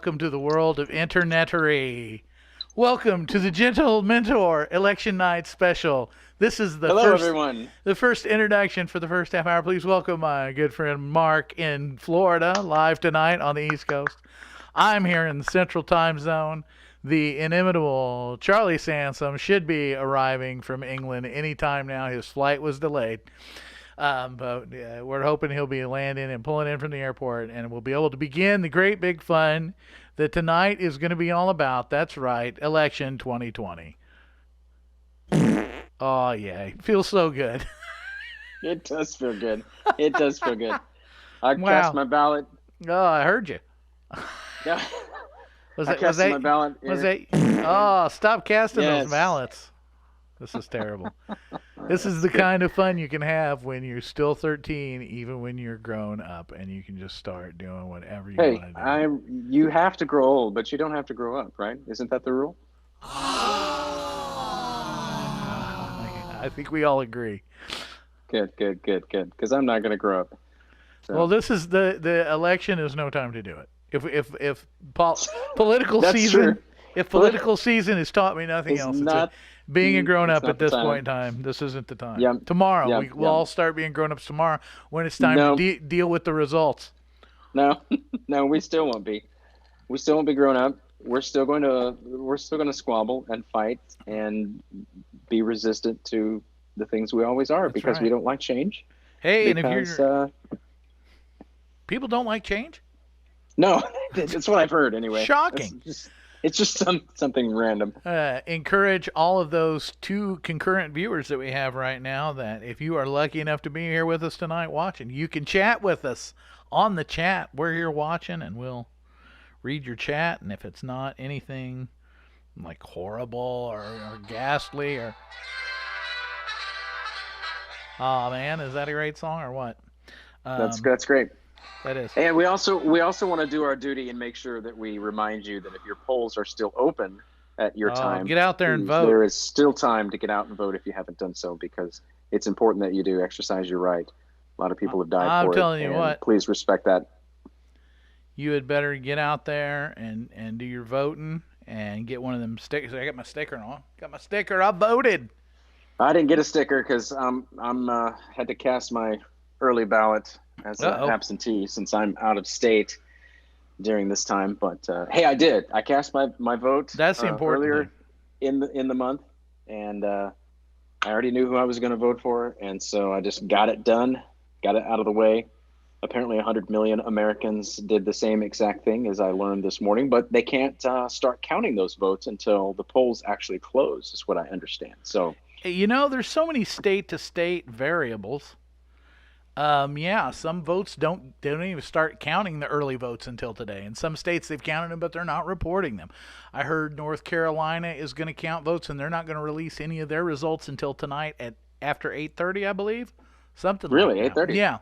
welcome to the world of internetery. Welcome to the Gentlementor Election Night special. This is Hello, everyone. the first introduction for the first half hour. Please welcome my good friend Mark in Florida, live tonight on the East Coast. I'm here in the Central Time Zone. The inimitable Charlie Sansom should be arriving from England any time now. His flight was delayed. But we're hoping he'll be landing and pulling in from the airport, and we'll be able to begin the great big fun that tonight is going to be all about. That's right, election 2020. Oh, yeah. It feels so good. It does feel good. It does feel good. I Wow. cast my ballot. Oh, I heard you. Yeah. Was I it? cast my ballot. Was it? Oh, stop casting Yes. those ballots. This is terrible. This is the kind of fun you can have when you're still 13, even when you're grown up, and you can just start doing whatever you Hey, want to do. you have to grow old, but you don't have to grow up, right? Isn't that the rule? I think we all agree. Good. Because I'm not going to grow up. So. Well, this is the election is no time to do it. If political That's season, true. if political season has taught me nothing It's else, not. being a grown It's up not at the this time. point in time, this isn't the time. Yeah. Tomorrow, Yeah. we'll all start being grown ups tomorrow when it's time No. to deal with the results. No, no, we still won't be. We still won't be grown up. We're still going to squabble and fight and be resistant to the things we always are. That's because right. we don't like change. Hey, and Because if you're people don't like change, no, that's what I've heard anyway. Shocking. It's just something random. encourage all of those two concurrent viewers that we have right now that if you are lucky enough to be here with us tonight watching, you can chat with us on the chat. We're here watching, and we'll read your chat. And if it's not anything like horrible or ghastly or oh man, is that a great song or what? That's great. That is. And we also want to do our duty and make sure that we remind you that if your polls are still open at your time, get out there and please, vote. There is still time to get out and vote if you haven't done so, because it's important that you do exercise your right. A lot of people have died I'm for it. telling you and what. Please respect that. You had better get out there and do your voting and get one of them stickers. I got my sticker on. Got my sticker. I voted. I didn't get a sticker because I'm had to cast my early ballot as an absentee since I'm out of state during this time. But hey, I did. I cast my vote. That's the important earlier thing. in the month, and I already knew who I was going to vote for, and so I just got it done, got it out of the way. Apparently 100 million Americans did the same exact thing, as I learned this morning, but they can't start counting those votes until the polls actually close, is what I understand. So, you know, there's so many state-to-state variables. Yeah, some votes they don't even start counting the early votes until today. In some states they've counted them, but they're not reporting them. I heard North Carolina is going to count votes, and they're not going to release any of their results until tonight at after 8:30, I believe. Something really, like that. 8:30? Yeah.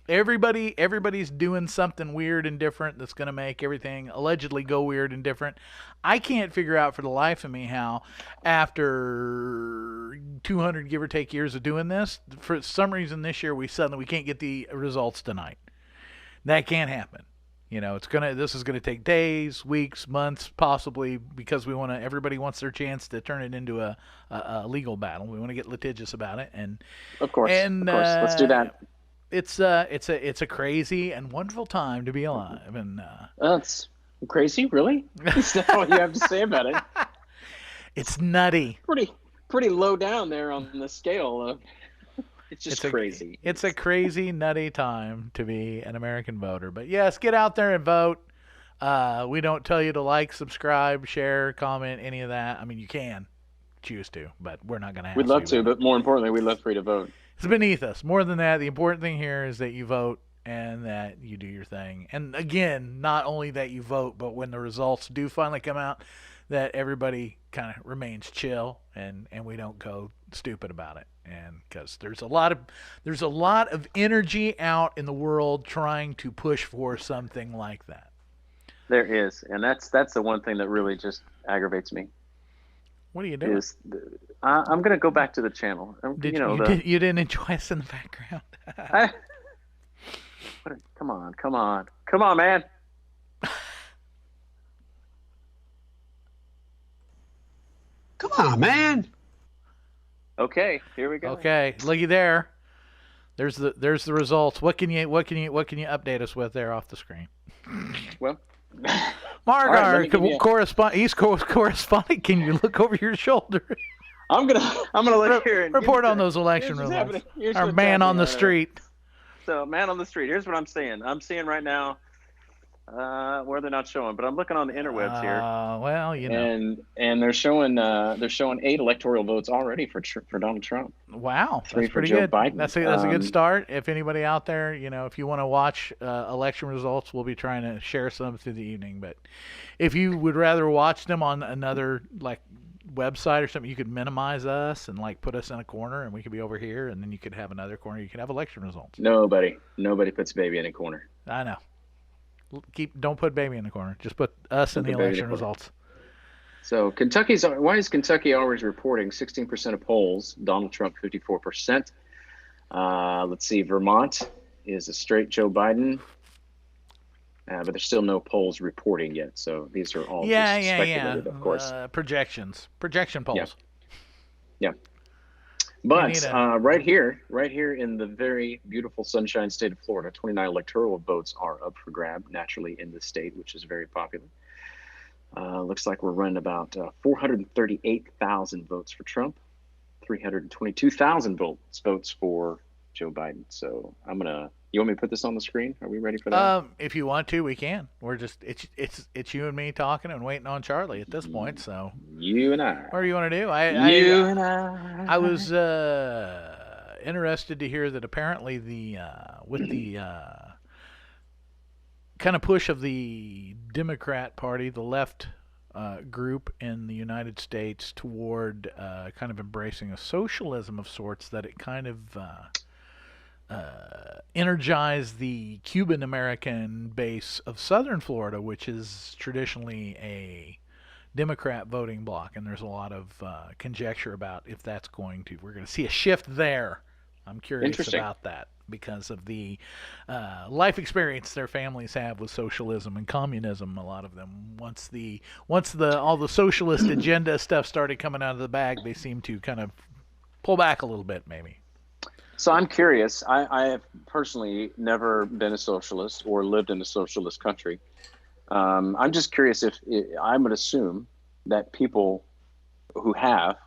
Everybody's doing something weird and different that's going to make everything allegedly go weird and different. I can't figure out for the life of me how, after 200 give or take years of doing this, for some reason this year we can't get the results tonight. That can't happen. You know, this is gonna take days, weeks, months, possibly, because everybody wants their chance to turn it into a legal battle. We want to get litigious about it, and of course, let's do that. It's a crazy and wonderful time to be alive, and that's crazy, really? Is that all you have to say about it? It's nutty. Pretty low down there on the scale of. It's crazy. It's a crazy, nutty time to be an American voter. But yes, get out there and vote. We don't tell you to like, subscribe, share, comment, any of that. I mean, you can choose to, but we're not going to. We'd love to, but more importantly, we'd love for you to vote. It's beneath us. More than that, the important thing here is that you vote and that you do your thing. And again, not only that you vote, but when the results do finally come out, that everybody kind of remains chill and we don't go stupid about it. And because there's a lot of energy out in the world trying to push for something like that. There is, and that's the one thing that really just aggravates me. What are you doing? I'm going to go back to the channel. You didn't enjoy us in the background? Come on, man. Come on, man. Okay, here we go. Okay, looky there. There's the results. What can you update us with there off the screen? Well, Mark, right, our East Coast correspondent, can you look over your shoulder? I'm gonna look here and report on those election results. Our man on the street. So, man on the street. Here's what I'm seeing. I'm seeing right now where they're not showing, but I'm looking on the interwebs here. Well, you know, and they're showing 8 electoral votes already for Donald Trump. Wow, 3 that's for pretty Joe good. Biden. That's a good start. If anybody out there, you know, if you want to watch election results, we'll be trying to share some through the evening. But if you would rather watch them on another like website or something, you could minimize us and like put us in a corner, and we could be over here, and then you could have another corner. You could have election results. Nobody puts baby in a corner. I know. Don't put baby in the corner. Just put us in the election results. So why is Kentucky always reporting 16% of polls? Donald Trump 54%. Let's see. Vermont is a straight Joe Biden. But there's still no polls reporting yet, so these are all just speculated, of course. Projection polls. Yeah. But right here in the very beautiful sunshine state of Florida, 29 electoral votes are up for grab naturally in the state, which is very popular. Looks like we're running about 438,000 votes for Trump, 322,000 votes for Joe Biden. So you want me to put this on the screen? Are we ready for that? If you want to, we can. We're just it's you and me talking and waiting on Charlie at this point. So you and I. What do you want to do? I was interested to hear that apparently with the kind of push of the Democrat Party, the left group in the United States toward kind of embracing a socialism of sorts, that it kind of energize the Cuban American base of southern Florida, which is traditionally a Democrat voting bloc, and there's a lot of conjecture about if we're going to see a shift there. I'm curious about that because of the life experience their families have with socialism and communism. A lot of them, once all the socialist agenda stuff started coming out of the bag, they seem to kind of pull back a little bit, maybe. So I'm curious. I have personally never been a socialist or lived in a socialist country. I'm just curious if I would assume that people who have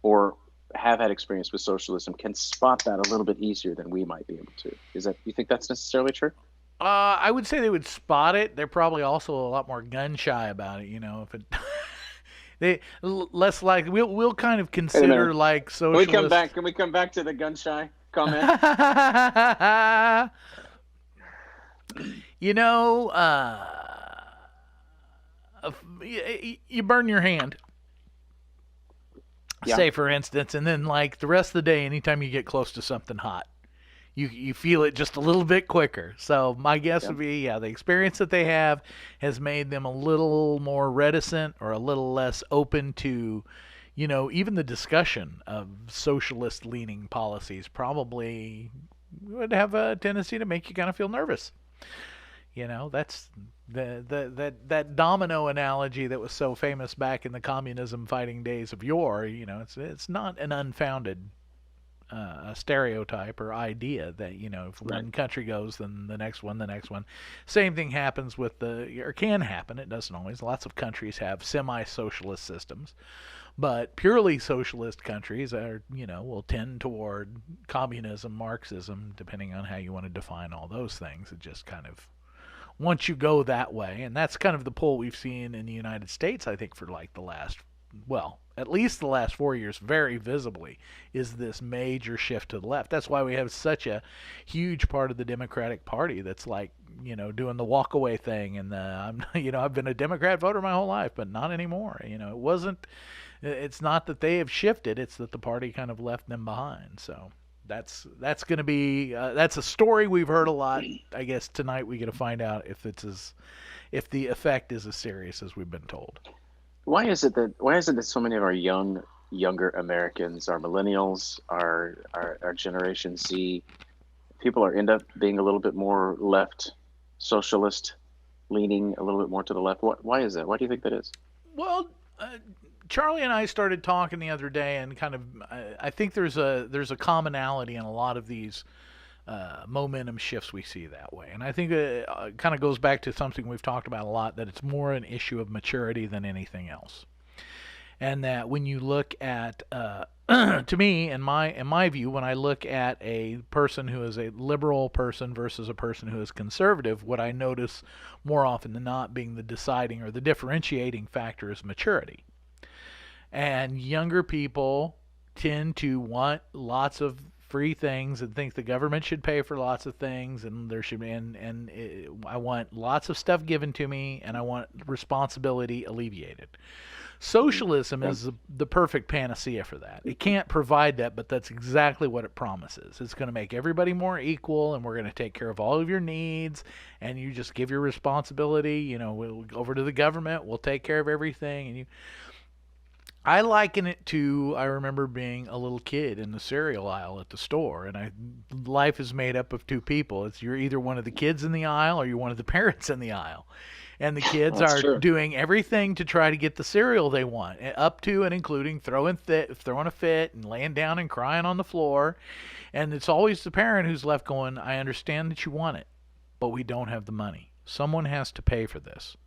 or have had experience with socialism can spot that a little bit easier than we might be able to. You think that's necessarily true? I would say they would spot it. They're probably also a lot more gun shy about it. You know, if it they less like we'll kind of consider like socialist. Can we come back to the gun shy comment? You know, you burn your hand, say for instance, and then like the rest of the day, anytime you get close to something hot, you feel it just a little bit quicker. So my guess would be, the experience that they have has made them a little more reticent or a little less open to, you know, even the discussion of socialist-leaning policies probably would have a tendency to make you kind of feel nervous. You know, that's that domino analogy that was so famous back in the communism fighting days of yore. You know, it's not an unfounded stereotype or idea that, you know, if one country goes, then the next one. Same thing happens with or can happen. It doesn't always. Lots of countries have semi-socialist systems. But purely socialist countries will tend toward communism, Marxism, depending on how you want to define all those things. It just kind of, once you go that way, and that's kind of the pull we've seen in the United States, I think, for like at least the last 4 years, very visibly, is this major shift to the left. That's why we have such a huge part of the Democratic Party that's like, you know, doing the walk-away thing. And I've been a Democrat voter my whole life, but not anymore. You know, it's not that they have shifted, it's that the party kind of left them behind. So that's going to be that's a story we've heard a lot. I guess tonight we get to find out if the effect is as serious as we've been told. Why is it that so many of our younger Americans, our millennials, our Generation Z, people end up being a little bit more left, socialist, leaning a little bit more to the left? Why is that? Why do you think that is? Well, Charlie and I started talking the other day, and kind of, I think there's a commonality in a lot of these momentum shifts we see that way. And I think it kind of goes back to something we've talked about a lot, that it's more an issue of maturity than anything else. And that when you look at, to me, in my view, when I look at a person who is a liberal person versus a person who is conservative, what I notice more often than not being the deciding or the differentiating factor is maturity. And younger people tend to want lots of free things and think the government should pay for lots of things, and there should be, I want lots of stuff given to me, and I want responsibility alleviated. Socialism is the perfect panacea for that. It can't provide that, but that's exactly what it promises. It's going to make everybody more equal, and we're going to take care of all of your needs, and you just give your responsibility, we'll go over to the government, we'll take care of everything. And I liken it to, I remember being a little kid in the cereal aisle at the store, and life is made up of two people. You're either one of the kids in the aisle or you're one of the parents in the aisle. And the kids are doing everything to try to get the cereal they want, up to and including throwing a fit and laying down and crying on the floor. And it's always the parent who's left going, I understand that you want it, but we don't have the money. Someone has to pay for this.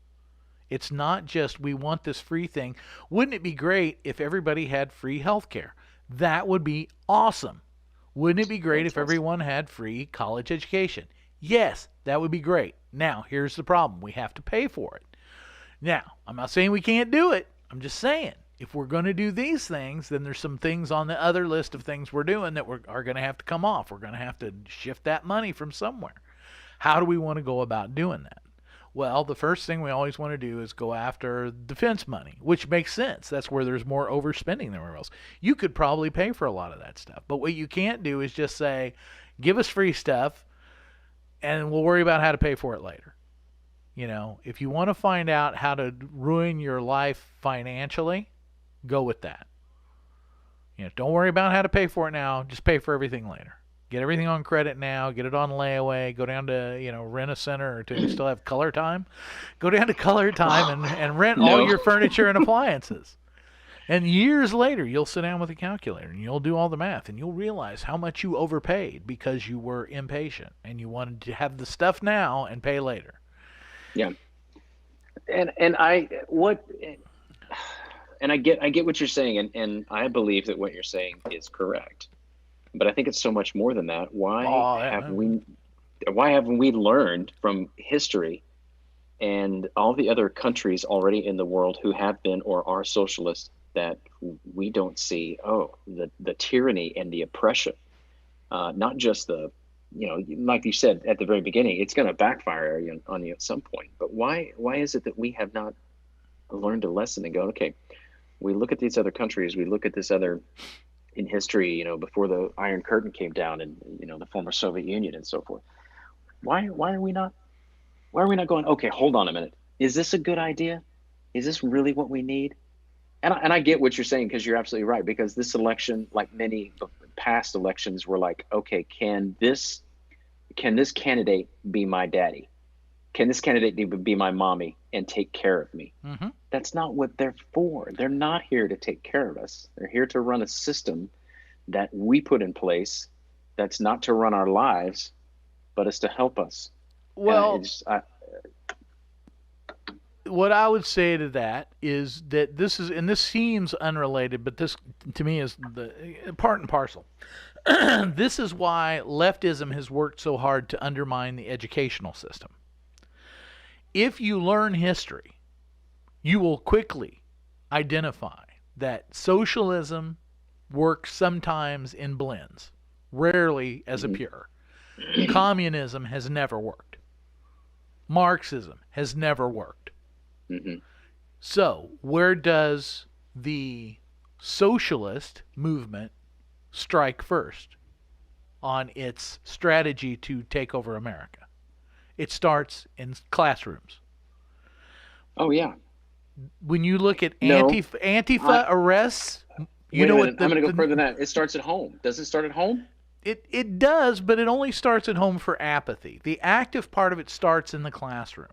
It's not just we want this free thing. Wouldn't it be great if everybody had free health care? That would be awesome. Wouldn't it be great if everyone had free college education? Yes, that would be great. Now, here's the problem. We have to pay for it. Now, I'm not saying we can't do it. I'm just saying, if we're going to do these things, then there's some things on the other list of things we're doing that are going to have to come off. We're going to have to shift that money from somewhere. How do we want to go about doing that? Well, the first thing we always want to do is go after defense money, which makes sense. That's where there's more overspending than anywhere else. You could probably pay for a lot of that stuff. But what you can't do is just say, give us free stuff, and we'll worry about how to pay for it later. If you want to find out how to ruin your life financially, go with that. Don't worry about how to pay for it now. Just pay for everything later. Get everything on credit now. Get it on layaway. Go down to, rent a center, or to still have Color Time. Go down to Color Time and rent all your furniture and appliances. And years later, you'll sit down with a calculator and you'll do all the math, and you'll realize how much you overpaid because you were impatient and you wanted to have the stuff now and pay later. Yeah. And I get what you're saying, and I believe that what you're saying is correct. But I think it's so much more than that. Why haven't we learned from history and all the other countries already in the world who have been or are socialist, that we don't see the tyranny and the oppression, not just the, like you said at the very beginning, it's going to backfire on you at some point. But why is it that we have not learned a lesson and go, okay, we look at these other countries, we look at this other in history, before the Iron Curtain came down, and the former Soviet Union and so forth. Why are we not going, okay, hold on a minute, is this a good idea? Is this really what we need? And I get what you're saying, because you're absolutely right, because this election, like many past elections, were like, okay, can this candidate be my daddy? Can this candidate be my mommy and take care of me? Mm-hmm. That's not what they're for. They're not here to take care of us. They're here to run a system that we put in place that's not to run our lives, but is to help us. Well, what I would say to that is that this seems unrelated, but this to me is the part and parcel. This is why leftism has worked so hard to undermine the educational system. If you learn history, you will quickly identify that socialism works sometimes in blends, rarely as a pure. Communism has never worked. Marxism has never worked. Mm-hmm. So, where does the socialist movement strike first on its strategy to take over America? It starts in classrooms. Oh, yeah. When you look at Antifa arrests, I'm going to go further than that. It starts at home. Does it start at home? It does, but it only starts at home for apathy. The active part of it starts in the classroom.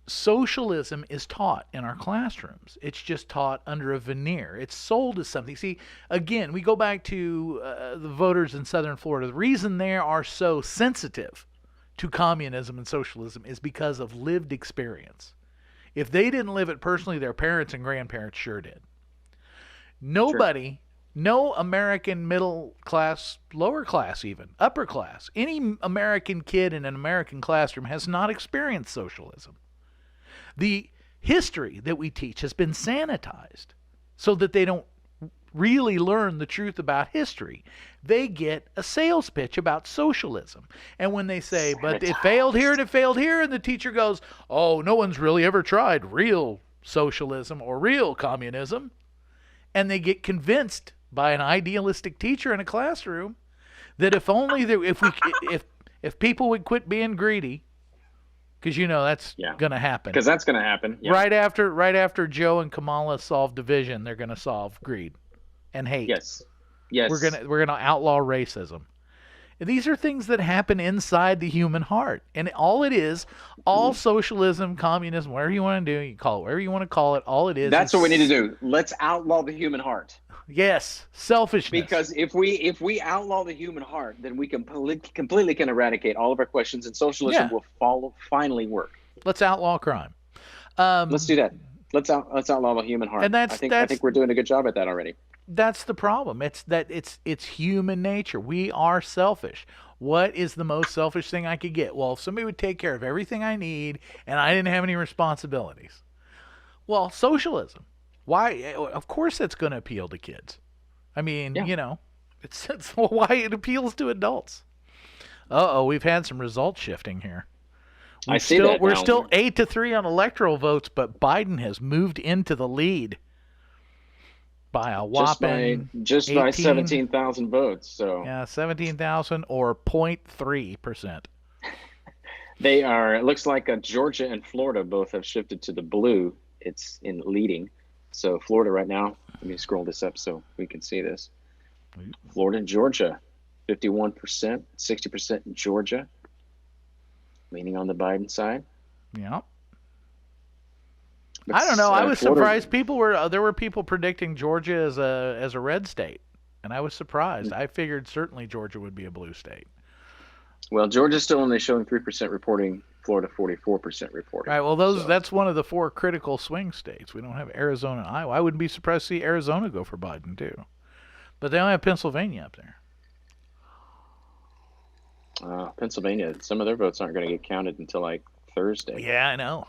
socialism is taught in our classrooms. It's just taught under a veneer. It's sold as something. See, again, we go back to the voters in Southern Florida. The reason they are so sensitive to communism and socialism is because of lived experience. If they didn't live it personally, their parents and grandparents sure did. Nobody, no American middle class, lower class even, upper class, any American kid in an American classroom has not experienced socialism. The history that we teach has been sanitized so that they don't really learn the truth about history. They get a sales pitch about socialism. And when they say, but it failed here and it failed here, and the teacher goes, oh, no one's really ever tried real socialism or real communism, and they get convinced by an idealistic teacher in a classroom that if only if people would quit being greedy, because that's going to happen. Because that's going to happen. Yeah. Right after Joe and Kamala solve division, they're going to solve greed and hate. Yes. We're gonna outlaw racism. And these are things that happen inside the human heart. And all socialism, communism, whatever you want to do, you call it whatever you want to call it, all it is. That's what we need to do. Let's outlaw the human heart. Yes, selfishness. Because if we outlaw the human heart, then we completely can eradicate all of our questions, and socialism will finally work. Let's outlaw crime. Let's do that. Let's outlaw the human heart. And I think we're doing a good job at that already. That's the problem. It's human nature. We are selfish. What is the most selfish thing I could get? Well, if somebody would take care of everything I need and I didn't have any responsibilities. Well, socialism. Why? Of course that's going to appeal to kids. I mean, it's why it appeals to adults. We've had some result shifting here. We're still 8-3 on electoral votes, but Biden has moved into the lead by a whopping just by 17,000 votes. So 17,000 or 0.3%. They are. It looks like Georgia and Florida both have shifted to the blue. It's in leading. So Florida right now. Let me scroll this up so we can see this. Florida and Georgia, 51%, 60% in Georgia, leaning on the Biden side. Yeah. I don't know. I was surprised. There were people predicting Georgia as a red state, and I was surprised. I figured certainly Georgia would be a blue state. Well, Georgia's still only showing 3% reporting. Florida 44% reporting. Right. Well, that's one of the 4 critical swing states. We don't have Arizona and Iowa. I wouldn't be surprised to see Arizona go for Biden too, but they only have Pennsylvania up there. Pennsylvania. Some of their votes aren't going to get counted until like Thursday. Yeah, I know.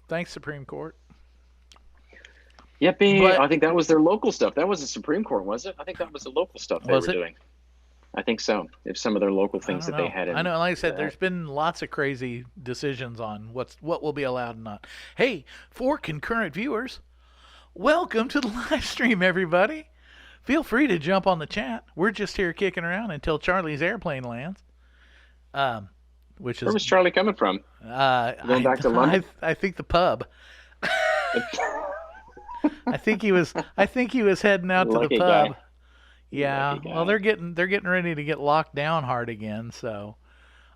Thanks, Supreme Court. Yippee! I think that was their local stuff. That was the Supreme Court, was it? I think that was the local stuff they were doing. I think so. If some of their local things that they had. I know. Like I said, there's been lots of crazy decisions on what will be allowed and not. Hey, for concurrent viewers, welcome to the live stream, everybody. Feel free to jump on the chat. We're just here kicking around until Charlie's airplane lands. Where was Charlie coming from? Going back to London? I think the pub. I think he was heading out to the pub. Guy. Yeah. Well, they're getting ready to get locked down hard again. So,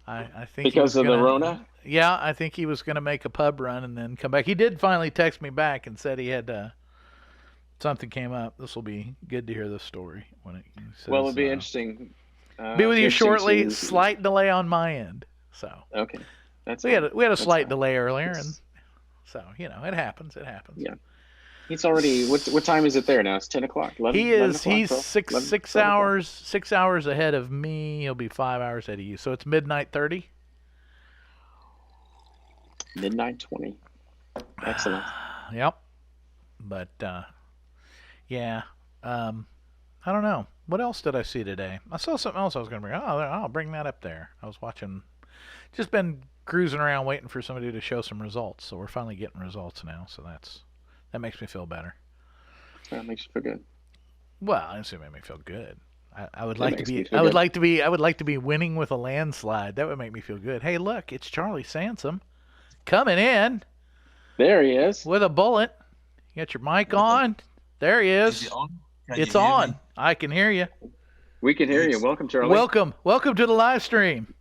I think because of the Rona. Yeah, I think he was going to make a pub run and then come back. He did finally text me back and said he had something came up. This will be good to hear this story when it says, well, it'll be interesting. Be with you shortly. Slight delay on my end. So okay, we had a slight delay earlier, and so it happens. Yeah, he's already. What time is it there now? It's 10 o'clock. 11, He's 6 hours ahead of me. He'll be 5 hours ahead of you. So it's midnight 30. Midnight 20. Excellent. Yep. But yeah. I don't know. What else did I see today? I saw something else I was going to bring. I'll bring that up there. I was watching. Just been cruising around waiting for somebody to show some results. So we're finally getting results now. So that makes me feel better. That makes you feel good. Well, I didn't make me feel good. I would like to be. I would like to be winning with a landslide. That would make me feel good. Hey, look, it's Charlie Sansom coming in. There he is with a bullet. You got your mic on. There he is. Is it on? It's on. Me? I can hear you. We can hear you. Welcome, Charlie. Welcome to the live stream.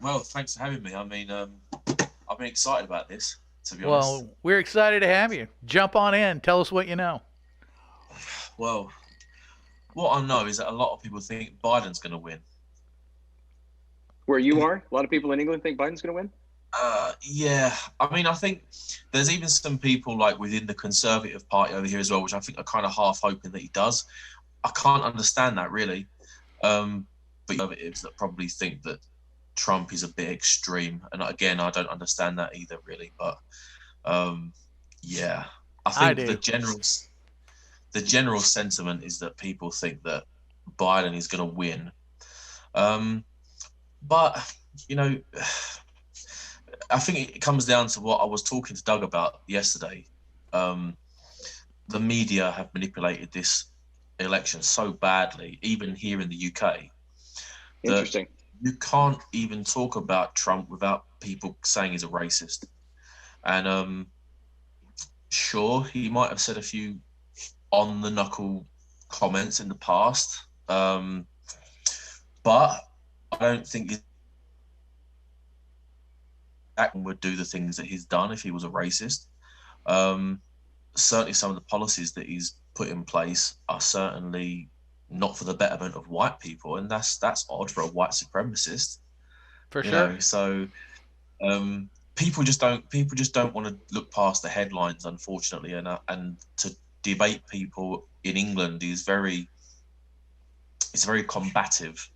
Well, thanks for having me. I mean, I've been excited about this, to be honest. Well, we're excited to have you. Jump on in. Tell us what you know. Well, what I know is that a lot of people think Biden's going to win. Where you are, a lot of people in England think Biden's going to win. Yeah, I mean, I think there's even some people like within the Conservative Party over here as well, which I think are kind of half hoping that he does. I can't understand that really. But conservatives that probably think that Trump is a bit extreme, and again, I don't understand that either really. But yeah, I think the general sentiment is that people think that Biden is going to win. But you know, I think it comes down to what I was talking to Doug about yesterday. The media have manipulated this election so badly, even here in the UK. Interesting. You can't even talk about Trump without people saying he's a racist. And sure, he might have said a few on the knuckle comments in the past, but I don't think would do the things that he's done if he was a racist. Certainly some of the policies that he's put in place are certainly not for the betterment of white people, and that's odd for a white supremacist. For sure. So people just don't want to look past the headlines, unfortunately, and to debate people in England is very combative,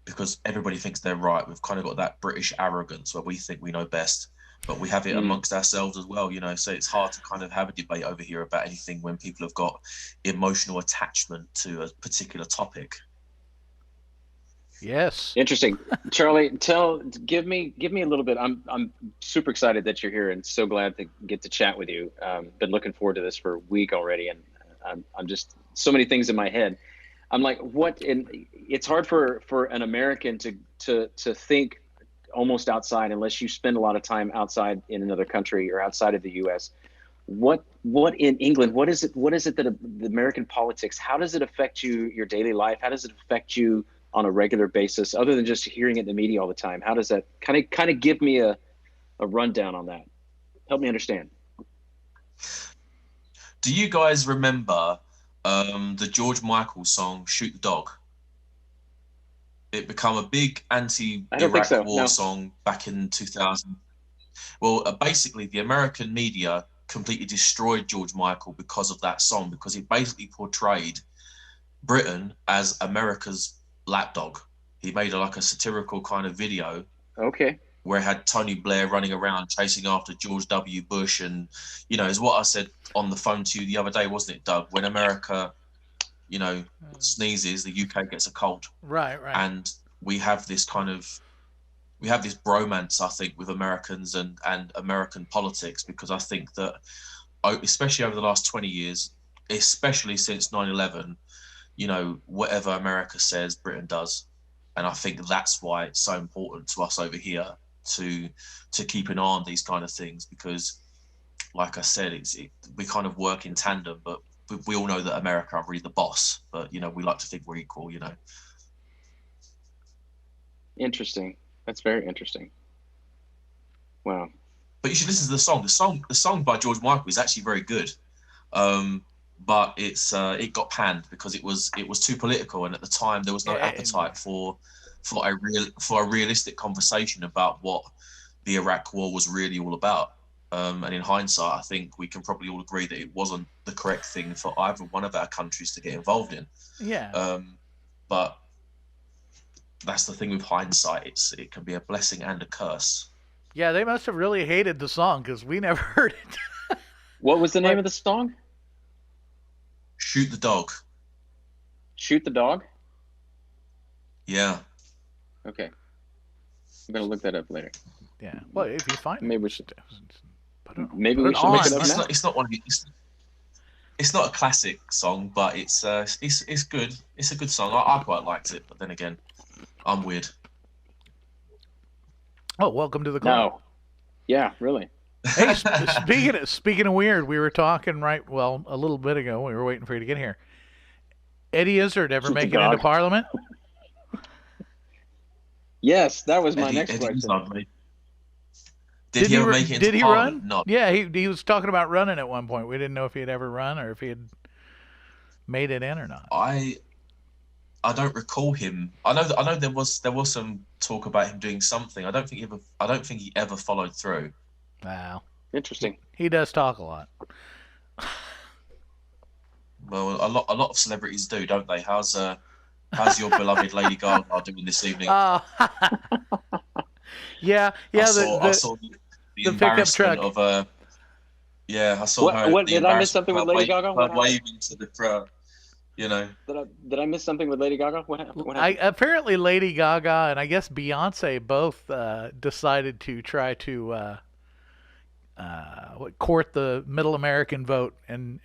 because everybody thinks they're right. We've kind of got that British arrogance where we think we know best, but we have it amongst ourselves as well, so it's hard to kind of have a debate over here about anything when people have got emotional attachment to a particular topic. Yes. Interesting. Charlie, give me a little bit. I'm super excited that you're here and so glad to get to chat with you. Been looking forward to this for a week already, and I'm just so many things in my head. I'm like, it's hard for an American to think almost outside unless you spend a lot of time outside in another country or outside of the US. What in England, what is it that the American politics, how does it affect your daily life? How does it affect you on a regular basis, other than just hearing it in the media all the time? How does that kind of give me a rundown on that? Help me understand. Do you guys remember the George Michael song "Shoot the Dog"? It became a big anti-Iraq war song back in 2000. Well, basically, the American media completely destroyed George Michael because of that song, because it basically portrayed Britain as America's lapdog. He made a satirical kind of video. Okay. Where it had Tony Blair running around chasing after George W. Bush, and is what I said on the phone to you the other day, wasn't it, Doug? When America, sneezes, the UK gets a cold. Right. And we have this bromance, I think, with Americans and American politics, because I think that, especially over the last 20 years, especially since 9/11, whatever America says, Britain does. And I think that's why it's so important to us over here to keep an eye on these kind of things, because, like I said, we kind of work in tandem, but we all know that America are really the boss, but we like to think we're equal. Interesting. That's very interesting. Wow. But you should listen to the song. The song by George Michael is actually very good, but it got panned because it was too political, and at the time there was no appetite for a realistic conversation about what the Iraq War was really all about. And in hindsight, I think we can probably all agree that it wasn't the correct thing for either one of our countries to get involved in. Yeah. But that's the thing with hindsight. It can be a blessing and a curse. Yeah, they must have really hated the song because we never heard it. What was the name of the song? Shoot the Dog. Shoot the Dog? Yeah. Okay. I'm going to look that up later. Yeah. Well, if you find maybe we should put it make it up now. It's not one of it's not a classic song, but it's good. It's a good song. I quite liked it, but then again, I'm weird. Oh, welcome to the club. No. Yeah, really. Hey, speaking of weird, we were talking a little bit ago. We were waiting for you to get here. Eddie Izzard ever make it into Parliament? Yes, that was my next question. Did he ever make it into Did he Parliament? run? No. Yeah, he was talking about running at one point. We didn't know if he had ever run or if he had made it in or not. I don't recall him. I know there was some talk about him doing something. I don't think he ever followed through. Wow. Interesting. He does talk a lot. Well, a lot of celebrities do, don't they? How's your beloved Lady Gaga doing this evening? Yeah. I saw the pickup truck. of yeah, I saw her. What did I miss something with Lady Gaga? Her waving to the crowd. You know. Did I miss something with Lady Gaga? What happened? Apparently Lady Gaga and I guess Beyonce both decided to try to court the middle American vote and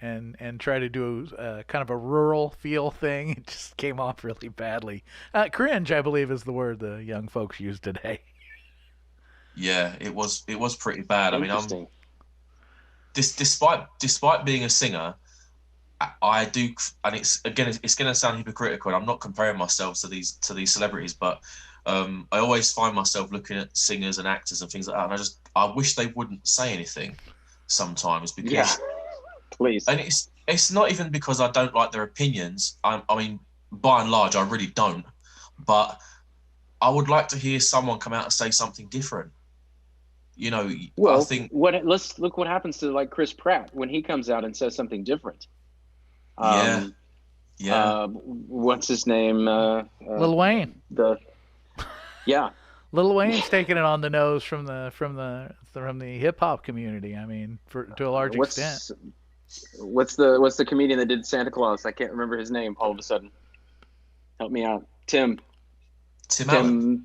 try to do kind of a rural feel thing. It just came off really badly. Cringe, I believe, is the word the young folks use today. Yeah, it was pretty bad. I mean, despite being a singer, I do, and it's going to sound hypocritical. And I'm not comparing myself to these celebrities, but I always find myself looking at singers and actors and things like that, and I wish they wouldn't say anything sometimes because, please. And it's not even because I don't like their opinions. I mean, by and large, I really don't. But I would like to hear someone come out and say something different. You know, well, I think let's look what happens to like Chris Pratt when he comes out and says something different. What's his name? Lil Wayne. Lil Wayne's taking it on the nose from the hip hop community. I mean, to a large extent. What's the comedian that did Santa Claus? I can't remember his name. All of a sudden, help me out. Tim Allen.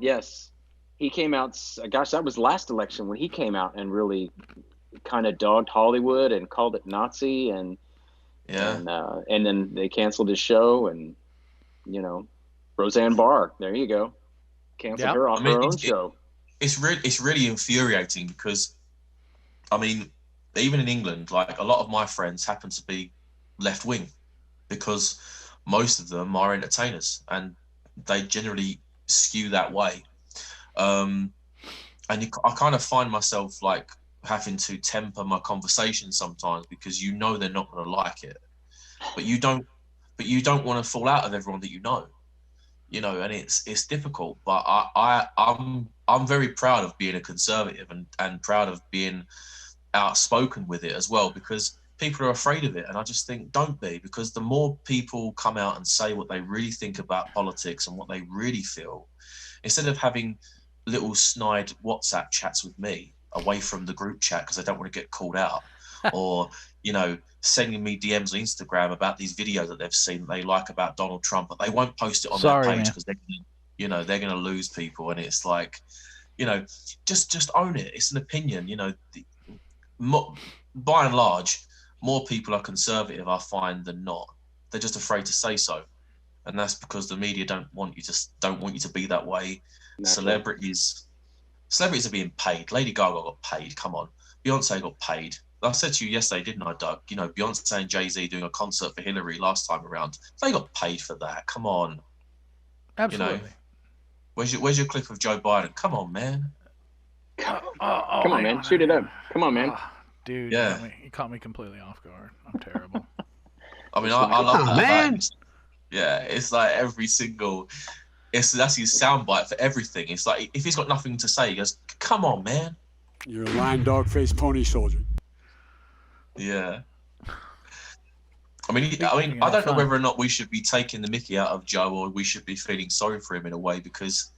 Yes, he came out. Gosh, that was last election when he came out and really kind of dogged Hollywood and called it Nazi and then they canceled his show and Roseanne Barr. There you go. Canceled her off her own show. It's really infuriating because, I mean, even in England, like a lot of my friends happen to be left wing because most of them are entertainers and they generally skew that way. I kind of find myself like having to temper my conversation sometimes because they're not going to like it, but you don't want to fall out of everyone that you know. And it's difficult, but I'm very proud of being a conservative and proud of being outspoken with it as well, because people are afraid of it. And I just think don't be, because the more people come out and say what they really think about politics and what they really feel, instead of having little snide WhatsApp chats with me away from the group chat because I don't want to get called out, or sending me DMs on Instagram about these videos that they've seen they like about Donald Trump, but they won't post it on their page because they're going to lose people. And it's like, just own it. It's an opinion. By and large, more people are conservative, I find, than not. They're just afraid to say so, and that's because the media don't want you to be that way. Naturally. Celebrities are being paid. Lady Gaga got paid. Come on, Beyonce got paid. I said to you yesterday, didn't I, Doug? Beyonce and Jay-Z doing a concert for Hillary last time around. They got paid for that. Come on. Absolutely. Where's your clip of Joe Biden? Come on, man. Come on, man. Shoot it up. Come on, man. Dude, yeah. You caught me completely off guard. I'm terrible. I mean, I love that. Man. Yeah, it's like every single... That's his soundbite for everything. It's like, if he's got nothing to say, he goes, come on, man. You're a lying dog-faced pony soldier. Yeah. I mean, I don't know whether or not we should be taking the mickey out of Joe or we should be feeling sorry for him in a way because,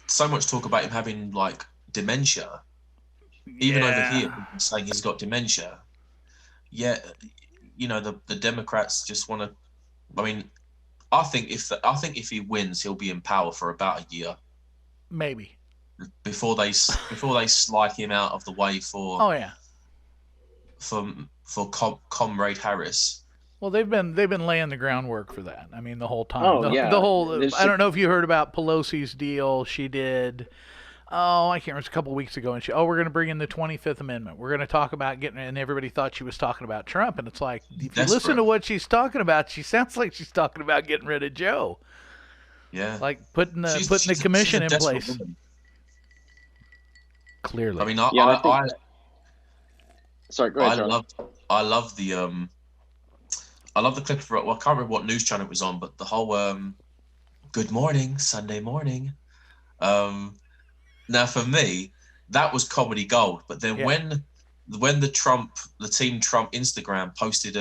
so much talk about him having, like, dementia. Even over here, people are saying he's got dementia. Yet, the Democrats just want to... I mean, I think if he wins, he'll be in power for about a year. Maybe. Before they slide him out of the way for Comrade Harris. Well, they've been laying the groundwork for that. I mean, the whole time. I don't know if you heard about Pelosi's deal. She did. I can't remember. It was a couple of weeks ago, and we're going to bring in the 25th Amendment. We're going to talk about getting, and everybody thought she was talking about Trump, and it's like, if you listen to what she's talking about, she sounds like she's talking about getting rid of Joe. Yeah, like putting the commission in place. Woman. Clearly. I mean, Yeah, and I think. Sorry, go ahead, I Charlie. love I love the clip of, well, I can't remember what news channel it was on, but the whole good morning Sunday morning. Now for me, that was comedy gold. But then Yeah. when the Team Trump Instagram posted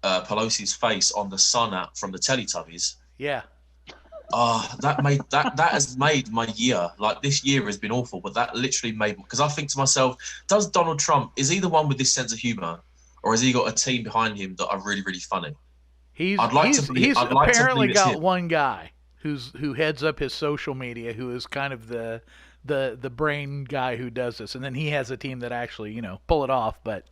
Pelosi's face on the sun out from the Teletubbies. Yeah. That has made my year. Like, this year has been awful, but that literally made, because I think to myself, does Donald Trump, is he the one with this sense of humor, or has he got a team behind him that are really, really funny? He's I'd like to apparently believe it's got him. one guy who heads up his social media, who is kind of the brain guy who does this, and then he has a team that actually pull it off. But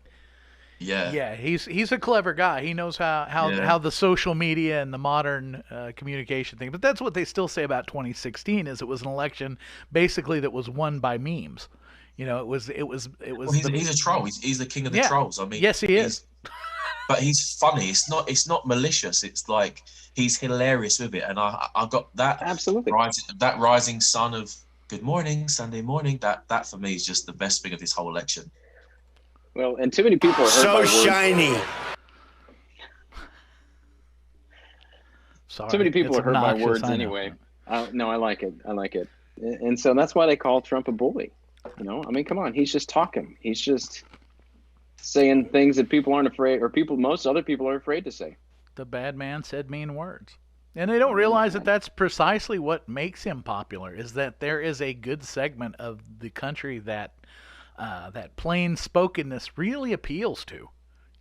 Yeah. he's a clever guy. He knows how the social media and the modern communication thing. But that's what they still say about 2016, is it was an election basically that was won by memes. It was. Well, he's a troll. He's the king of the trolls. I mean, yes, he is. But he's funny. It's not malicious. It's like, he's hilarious with it. And I got that. Absolutely. That rising sun of good morning Sunday morning. That for me is just the best thing of this whole election. Well, and too many people are hurt by words. So shiny. Sorry, Too many people it's are hurt by obnoxious, words I know. anyway. No, I like it. And so that's why they call Trump a bully. I mean, come on, he's just talking. He's just saying things that people aren't afraid, or most other people are afraid to say. The bad man said mean words. And they don't realize that that's precisely what makes him popular, is that there is a good segment of the country that plain spokenness really appeals to.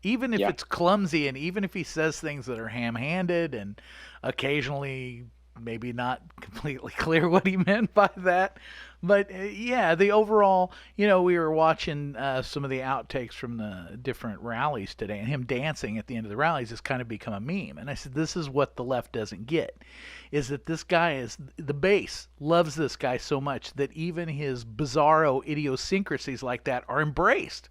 Even if it's clumsy, and even if he says things that are ham-handed and occasionally maybe not completely clear what he meant by that. But the overall, we were watching some of the outtakes from the different rallies today, and him dancing at the end of the rallies has kind of become a meme. And I said, this is what the left doesn't get, is that this guy the base loves this guy so much that even his bizarro idiosyncrasies like that are embraced.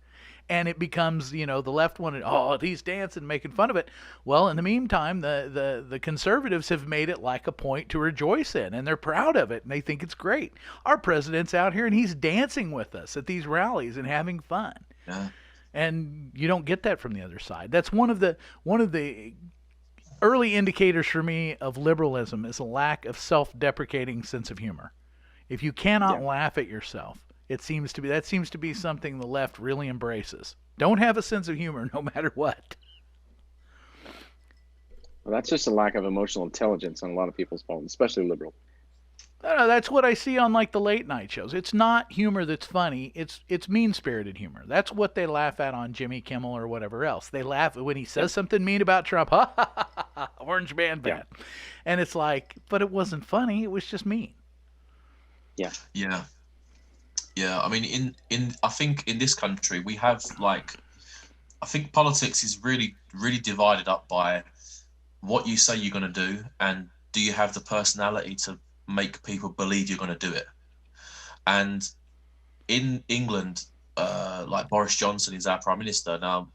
And it becomes, the left one, he's dancing, making fun of it. Well, in the meantime, the conservatives have made it like a point to rejoice in, and they're proud of it, and they think it's great. Our president's out here, and he's dancing with us at these rallies and having fun. Yeah. And you don't get that from the other side. That's one of the early indicators for me of liberalism, is a lack of self-deprecating sense of humor. If you cannot laugh at yourself, that seems to be something the left really embraces. Don't have a sense of humor no matter what. Well, that's just a lack of emotional intelligence on a lot of people's part, especially liberal. No, that's what I see on like the late night shows. It's not humor that's funny. It's mean-spirited humor. That's what they laugh at on Jimmy Kimmel or whatever else. They laugh when he says something mean about Trump. Ha ha ha ha! Orange man bad. And it's like, but it wasn't funny. It was just mean. Yeah. Yeah. Yeah, I mean, I think in this country we have, like, I think politics is really, really divided up by what you say you're going to do, and do you have the personality to make people believe you're going to do it. And in England, like, Boris Johnson is our prime minister now.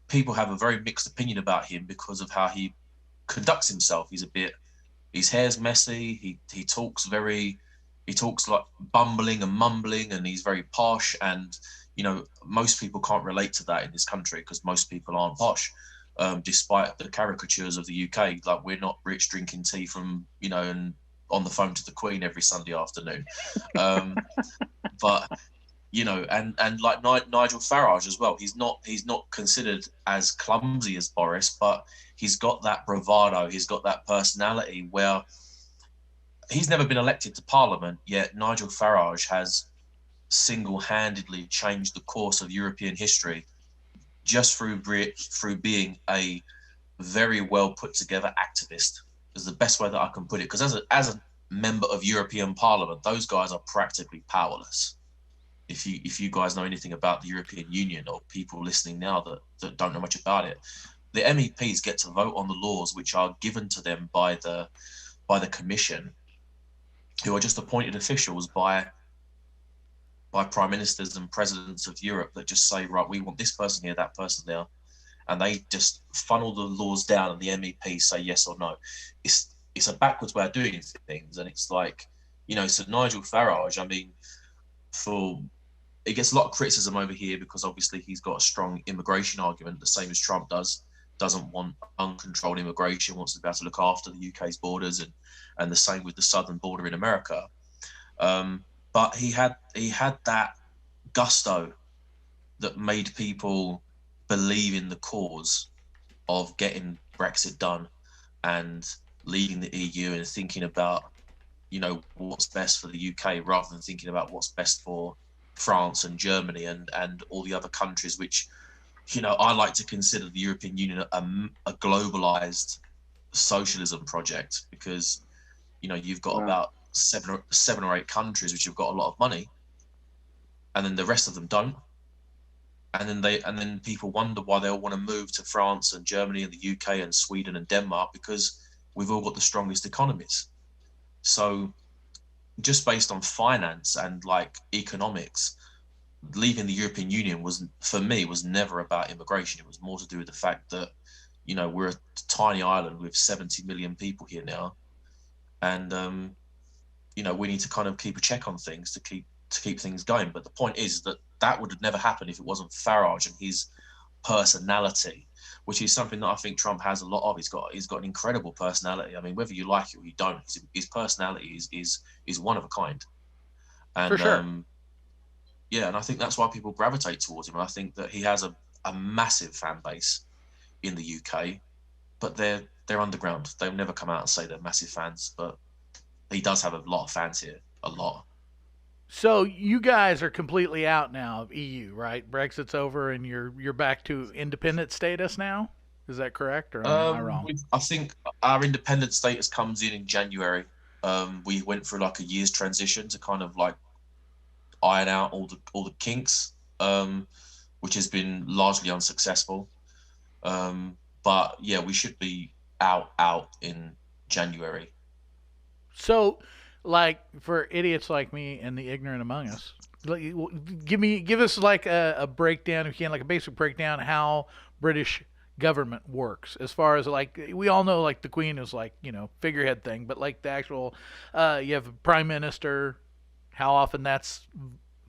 People have a very mixed opinion about him because of how he conducts himself. His hair's messy. He talks like bumbling and mumbling, and he's very posh. And, most people can't relate to that in this country because most people aren't posh, despite the caricatures of the UK. Like, we're not rich drinking tea from, and on the phone to the Queen every Sunday afternoon. But, and like Nigel Farage as well. He's not considered as clumsy as Boris, but he's got that bravado. He's got that personality where he's never been elected to Parliament, yet Nigel Farage has single-handedly changed the course of European history just through being a very well put-together activist, is the best way that I can put it. Because as a member of European Parliament, those guys are practically powerless. If you guys know anything about the European Union, or people listening now that don't know much about it, the MEPs get to vote on the laws which are given to them by the Commission, who are just appointed officials by prime ministers and presidents of Europe that just say, right, we want this person here, that person there, and they just funnel the laws down, and the MEPs say yes or no. It's a backwards way of doing things, and it's like, so Nigel Farage, I mean, it gets a lot of criticism over here because obviously he's got a strong immigration argument, the same as Trump does. Doesn't want uncontrolled immigration, wants to be able to look after the UK's borders, and the same with the southern border in America. But he had that gusto that made people believe in the cause of getting Brexit done and leaving the EU and thinking about, what's best for the UK rather than thinking about what's best for France and Germany and all the other countries, which, I like to consider the European Union a globalized socialism project, because, you've got about seven or eight countries which have got a lot of money, and then the rest of them don't. And then people wonder why they all want to move to France and Germany and the UK and Sweden and Denmark, because we've all got the strongest economies. So just based on finance and like economics, leaving the European Union was never about immigration. It was more to do with the fact that, we're a tiny island with 70 million people here now. And, we need to kind of keep a check on things to keep things going. But the point is that would have never happened if it wasn't Farage and his personality, which is something that I think Trump has a lot of. He's got an incredible personality. I mean, whether you like it or you don't, his personality is one of a kind. And For sure. Yeah, and I think that's why people gravitate towards him. And I think that he has a massive fan base in the UK, but they're underground. They'll never come out and say they're massive fans, but he does have a lot of fans here, a lot. So you guys are completely out now of EU, right? Brexit's over, and you're back to independent status now. Is that correct, or am I wrong? I think our independent status comes in January. We went through like a year's transition to kind of like iron out all the kinks, which has been largely unsuccessful. But yeah, we should be out in January. So, like, for idiots like me and the ignorant among us, give us like a breakdown, if you can, like a basic breakdown how British government works, as far as like we all know, like the Queen is like figurehead thing, but like the actual you have a prime minister, how often that's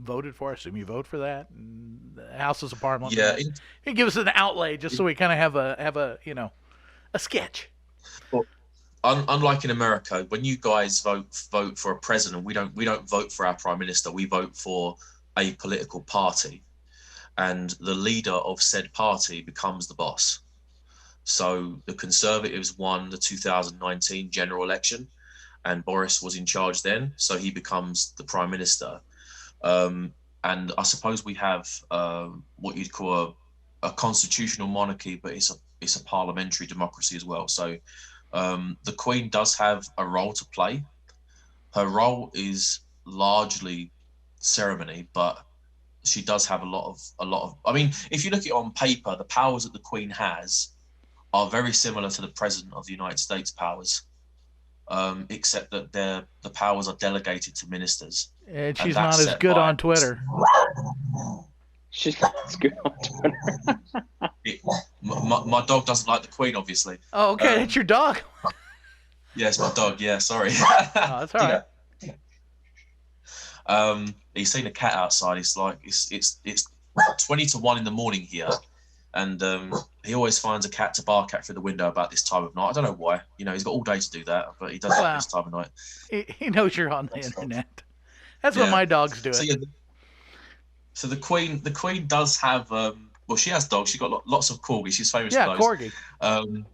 voted for. I assume you vote for that, and the Houses of Parliament. Yeah, give us an outlay just so we kind of have a a sketch. Well, unlike in America, when you guys vote for a president, we don't vote for our prime minister. We vote for a political party, and the leader of said party becomes the boss. So the Conservatives won the 2019 general election, and Boris was in charge then, so he becomes the prime minister. And I suppose we have what you'd call a constitutional monarchy, but it's a parliamentary democracy as well. So the Queen does have a role to play. Her role is largely ceremony, but she does have a lot of. I mean, if you look at it on paper, the powers that the Queen has are very similar to the President of the United States powers, except that the powers are delegated to ministers. And she's not as good on Twitter. She's not as good on Twitter. My dog doesn't like the Queen, obviously. Oh, okay, it's your dog. Yeah, it's my dog. Yeah, sorry. Oh, that's all right. He's seen a cat outside. It's like it's 20-1 in the morning here, and he always finds a cat to bark at through the window about this time of night. I don't know why. He's got all day to do that, but he does it this time of night. He knows you're on the internet. That's what my dogs do. So the Queen does have she has dogs. She's got lots of corgis. She's famous for those. Corgi.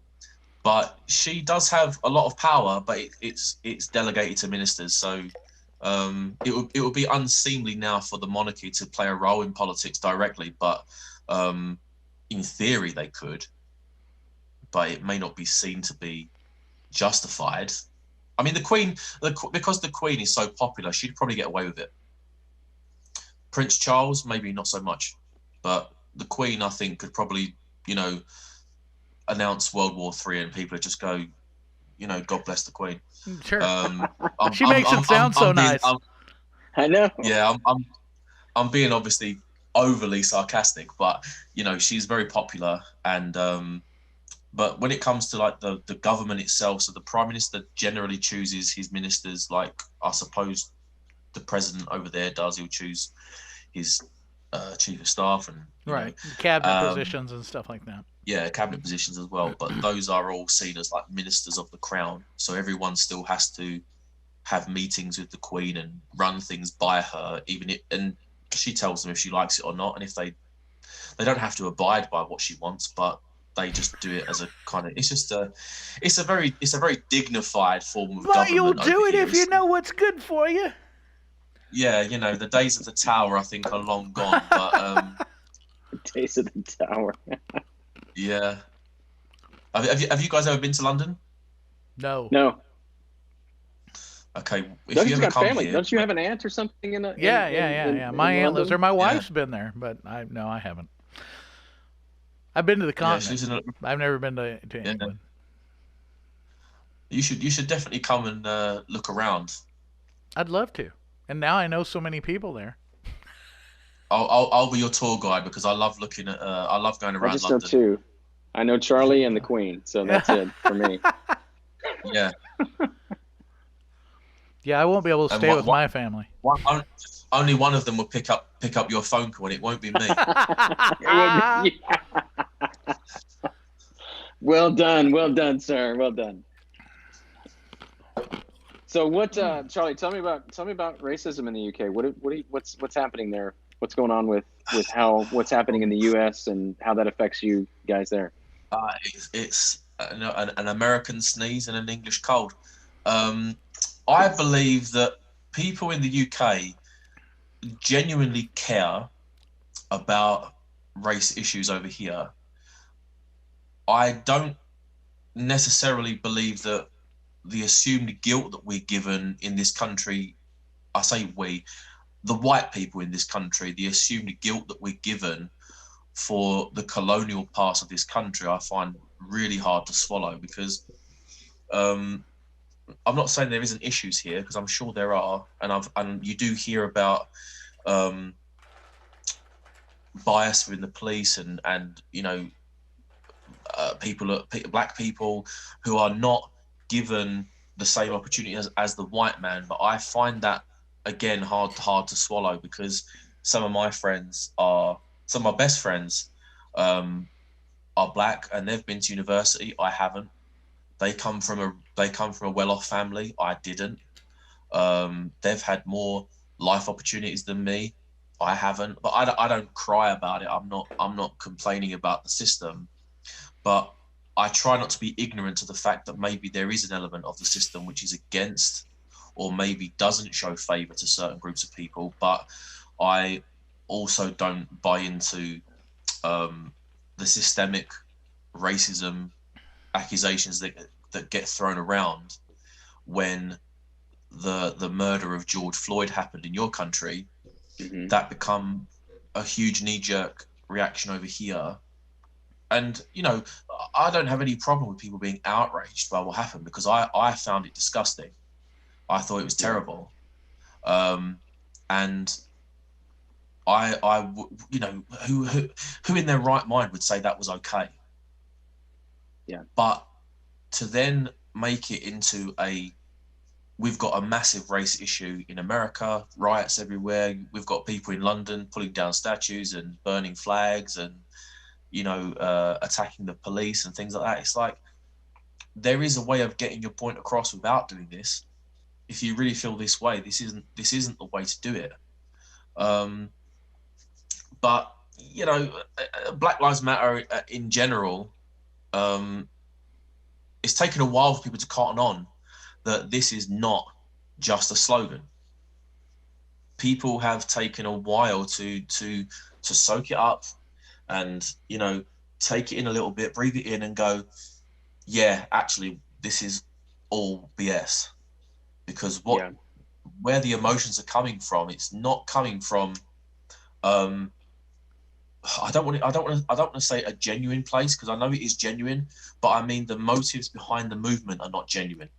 But she does have a lot of power, but it's delegated to ministers. So it would be unseemly now for the monarchy to play a role in politics directly. But in theory, they could. But it may not be seen to be justified. I mean, the Queen, because the Queen is so popular, she'd probably get away with it. Prince Charles, maybe not so much, but the Queen, I think, could probably, announce World War III and people would just go, God bless the Queen. Sure. She makes it sound so nice. I know. Yeah, I'm being obviously overly sarcastic, but she's very popular, and but when it comes to like the government itself, so the Prime Minister generally chooses his ministers, like I suppose the president over there does. He'll choose his chief of staff and cabinet positions and stuff like that. Yeah, cabinet positions as well. But those are all seen as like ministers of the crown. So everyone still has to have meetings with the Queen and run things by her, and she tells them if she likes it or not. And if they don't have to abide by what she wants, but they just do it as a kind of, it's a very dignified form of government. But you'll do it if you know what's good for you. Yeah, the days of the Tower I think are long gone. But the days of the Tower. Yeah. Have you guys ever been to London? No. Okay. Don't you got family? Here, don't you have an aunt or something in? Yeah. My aunt lives there. My wife's been there, but I haven't. I've been to the continent. I've never been to England. You should definitely come and look around. I'd love to. And now I know so many people there. I'll be your tour guide because I love looking at. I love going around London. I just know two. I know Charlie and the Queen, so that's it for me. Yeah. Yeah, I won't be able to stay with my family. Only one of them will pick up your phone call, and it won't be me. Well done, sir. Well done. So what, Charlie? Tell me about racism in the UK. What's happening there? What's going on with what's happening in the US and how that affects you guys there? It's an American sneeze and an English cold. I believe that people in the UK genuinely care about race issues over here. I don't necessarily believe that the assumed guilt that we're given in this country, I say we, the white people in this country, the assumed guilt that we're given for the colonial past of this country, I find really hard to swallow because I'm not saying there isn't issues here because I'm sure there are, and you do hear about bias within the police and black people who are not given the same opportunity as the white man. But I find that again hard to swallow because some of my best friends are black and they've been to university. I haven't. They come from a well-off family. I didn't. They've had more life opportunities than me. I haven't. But I don't cry about it. I'm not complaining about the system. But I try not to be ignorant to the fact that maybe there is an element of the system which is against or maybe doesn't show favor to certain groups of people. But I also don't buy into the systemic racism accusations that get thrown around when the murder of George Floyd happened in your country. Mm-hmm. That become a huge knee-jerk reaction over here. And, I don't have any problem with people being outraged by what happened because I found it disgusting. I thought it was terrible. And who in their right mind would say that was okay? Yeah. But to then make it into we've got a massive race issue in America, riots everywhere. We've got people in London pulling down statues and burning flags and, attacking the police and things like that. It's like, there is a way of getting your point across without doing this. If you really feel this way, this isn't the way to do it. But, Black Lives Matter in general, it's taken a while for people to cotton on that this is not just a slogan. People have taken a while to soak it up and, take it in a little bit, breathe it in and go, yeah, actually, this is all BS. Because where the emotions are coming from, it's not coming from, I don't want to say a genuine place because I know it is genuine, but I mean the motives behind the movement are not genuine.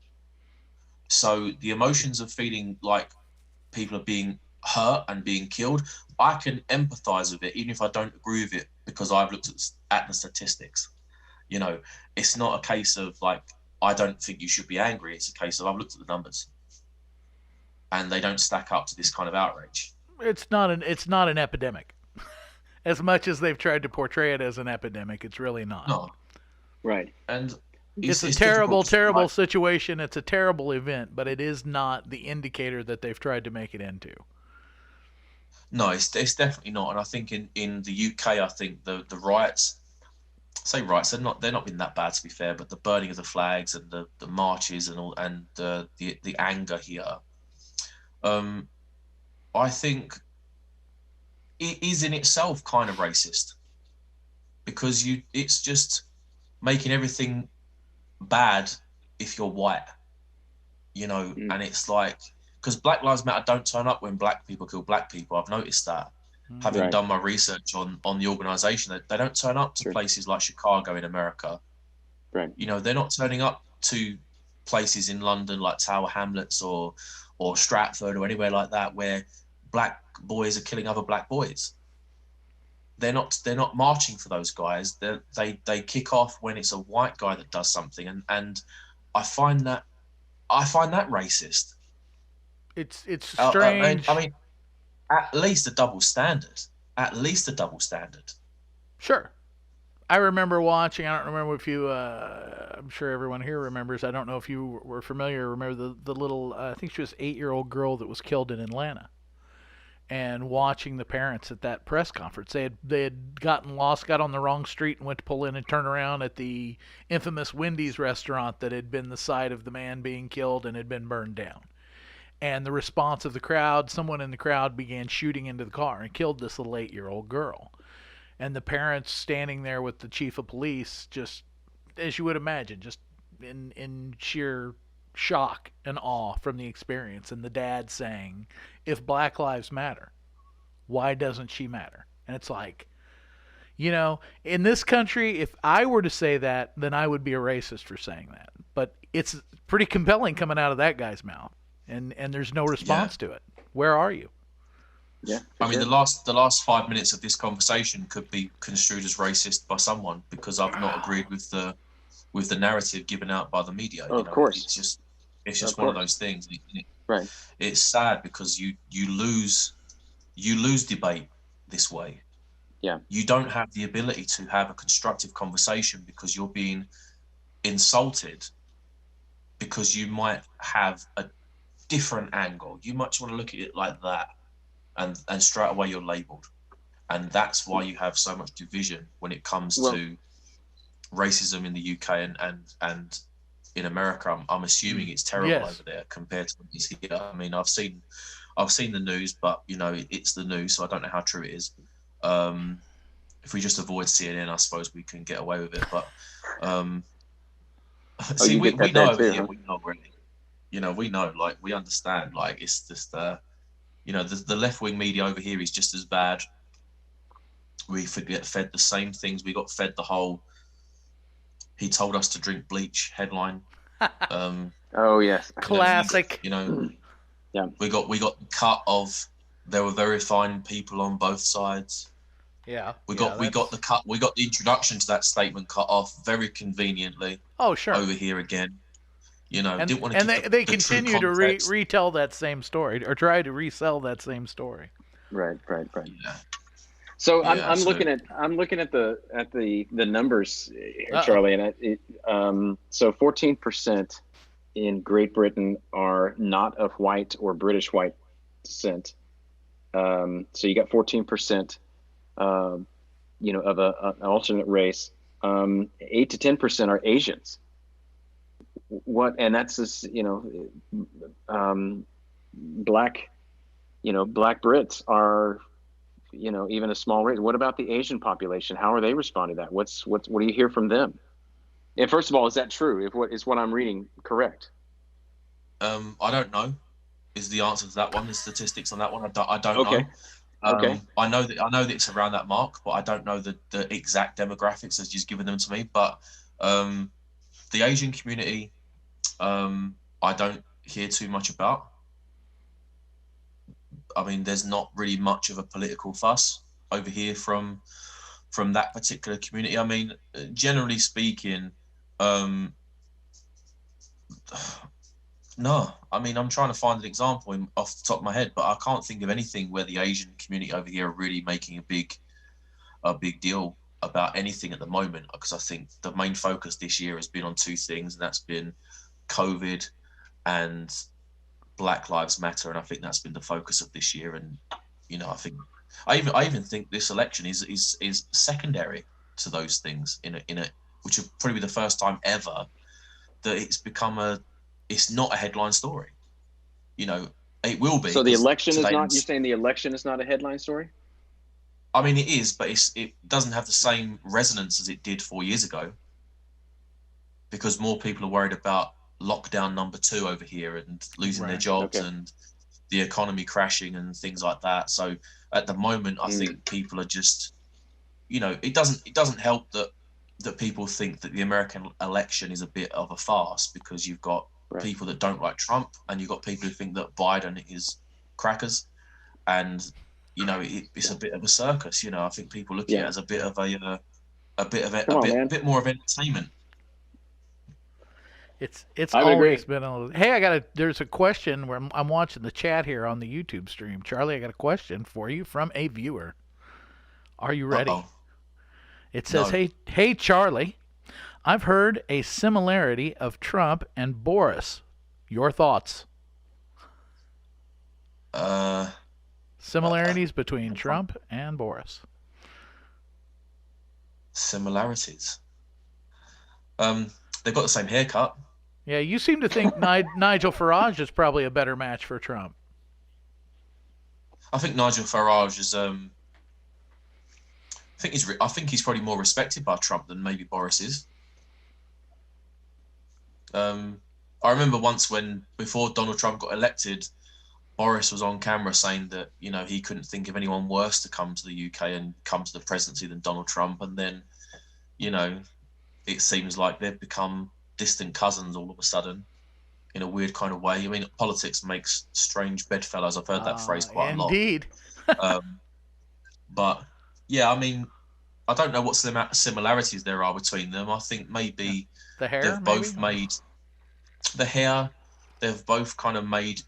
So the emotions of feeling like people are being hurt and being killed, I can empathize with it even if I don't agree with it because I've looked at the statistics. It's not a case of like I don't think you should be angry. It's a case of I've looked at the numbers. and they don't stack up to this kind of outrage. It's not an epidemic. As much as they've tried to portray it as an epidemic, it's really not. No, Right. and It's a difficult to terrible situation. It's a terrible event, but it is not the indicator that they've tried to make it into. No, it's definitely not. And I think in the UK, I think the riots, riots, they're not been that bad, to be fair, but the burning of the flags and the marches and all, and the anger here, I think it is in itself kind of racist, because it's just making everything bad if you're white, and it's like, because Black Lives Matter don't turn up when black people kill black people. I've noticed that, having done my research on the organization, they don't turn up to places like Chicago in America. Right. They're not turning up to places in London like Tower Hamlets or Stratford or anywhere like that where black boys are killing other black boys. They're not marching for those guys. They kick off when it's a white guy that does something, and I find that racist. It's strange. I mean, at least a double standard. At least a double standard. Sure. I remember watching. I don't remember if you. I'm sure everyone here remembers. I don't know if you were familiar. Remember the little. I think she was 8-year-old girl that was killed in Atlanta. And watching the parents at that press conference, they had gotten lost, got on the wrong street, and went to pull in and turn around at the infamous Wendy's restaurant that had been the site of the man being killed and had been burned down. And the response of the crowd, someone in the crowd began shooting into the car and killed this little 8-year-old girl. And the parents standing there with the chief of police, just as you would imagine, just in sheer shock and awe from the experience, and the dad saying, if Black Lives matter, why doesn't she matter? And it's like, in this country, if I were to say that, then I would be a racist for saying that. But it's pretty compelling coming out of that guy's mouth, and there's no response to it. Where are you? Yeah. I mean, the last 5 minutes of this conversation could be construed as racist by someone because I've not agreed with the narrative given out by the media. Of course. It's just one of those things. Right. It's sad because you lose debate this way. Yeah. You don't have the ability to have a constructive conversation because you're being insulted because you might have a different angle. You might want to look at it like that, and straight away you're labelled. And that's why you have so much division when it comes to racism in the UK and in America. I'm assuming it's terrible over there compared to what is here. I mean, I've seen the news, but it's the news, so I don't know how true it is. If we just avoid CNN, I suppose we can get away with it. But see, we know over here, we know really. We know, like, we understand. Like, it's just the left-wing media over here is just as bad. We get fed the same things. We got fed the whole "he told us to drink bleach" headline. Oh yes, classic. Yeah. We got the cut of there were very fine people on both sides. Yeah. We got the cut. We got the introduction to that statement cut off very conveniently. Oh sure. Over here again. Didn't want to. And they continue to retell that same story or try to resell that same story. Right. Yeah. So I'm looking at the numbers here, Charlie, and so 14% in Great Britain are not of white or British white descent. So you got 14%, of an alternate race. 8 to 10% are Asians. And that's this, black Brits are, even a small rate. What about the Asian population? How are they responding to that? What do you hear from them? And first of all, is that true? Is what I'm reading correct? I don't know. Is the answer to that one? The statistics on that one? I don't Okay. know. Okay. I know that it's around that mark, but I don't know the exact demographics as you've given them to me. But the Asian community, I don't hear too much about. I mean, there's not really much of a political fuss over here from that particular community. I mean, generally speaking, No, I mean, I'm trying to find an example off the top of my head, but I can't think of anything where the Asian community over here are really making a big deal about anything at the moment. Because I think the main focus this year has been on two things, and that's been COVID and Black Lives Matter, and I think that's been the focus of this year. And I even think this election is secondary to those things which will probably be the first time ever that it's not a headline story. It will be. So the election is not. You're today's- saying the election is not a headline story? I mean, it is, but it doesn't have the same resonance as it did 4 years ago, because more people are worried about lockdown number 2 over here and losing their jobs and the economy crashing and things like that. So at the moment, I think people are just, it doesn't help that people think that the American election is a bit of a farce, because you've got people that don't like Trump, and you've got people who think that Biden is crackers, and it's a bit of a circus. I think people look at it as a bit more of entertainment. It's I would always agree. been a little. Hey, there's a question where I'm watching the chat here on the YouTube stream. Charlie, I got a question for you from a viewer. Are you ready? Uh-oh. It says, No. Hey Charlie, I've heard a similarity of Trump and Boris. Your thoughts? Similarities between Trump and Boris. Similarities. They've got the same haircut. Yeah, you seem to think Nigel Farage is probably a better match for Trump. I think Nigel Farage is. I think he's probably more respected by Trump than maybe Boris is. I remember once before Donald Trump got elected, Boris was on camera saying that he couldn't think of anyone worse to come to the UK and come to the presidency than Donald Trump, and then it seems like they've become distant cousins all of a sudden, in a weird kind of way. I mean, politics makes strange bedfellows. I've heard that phrase quite a lot. Indeed. But yeah, I mean, I don't know what similarities there are between them. I think maybe The hair, they've both made the hair. They've both kind of made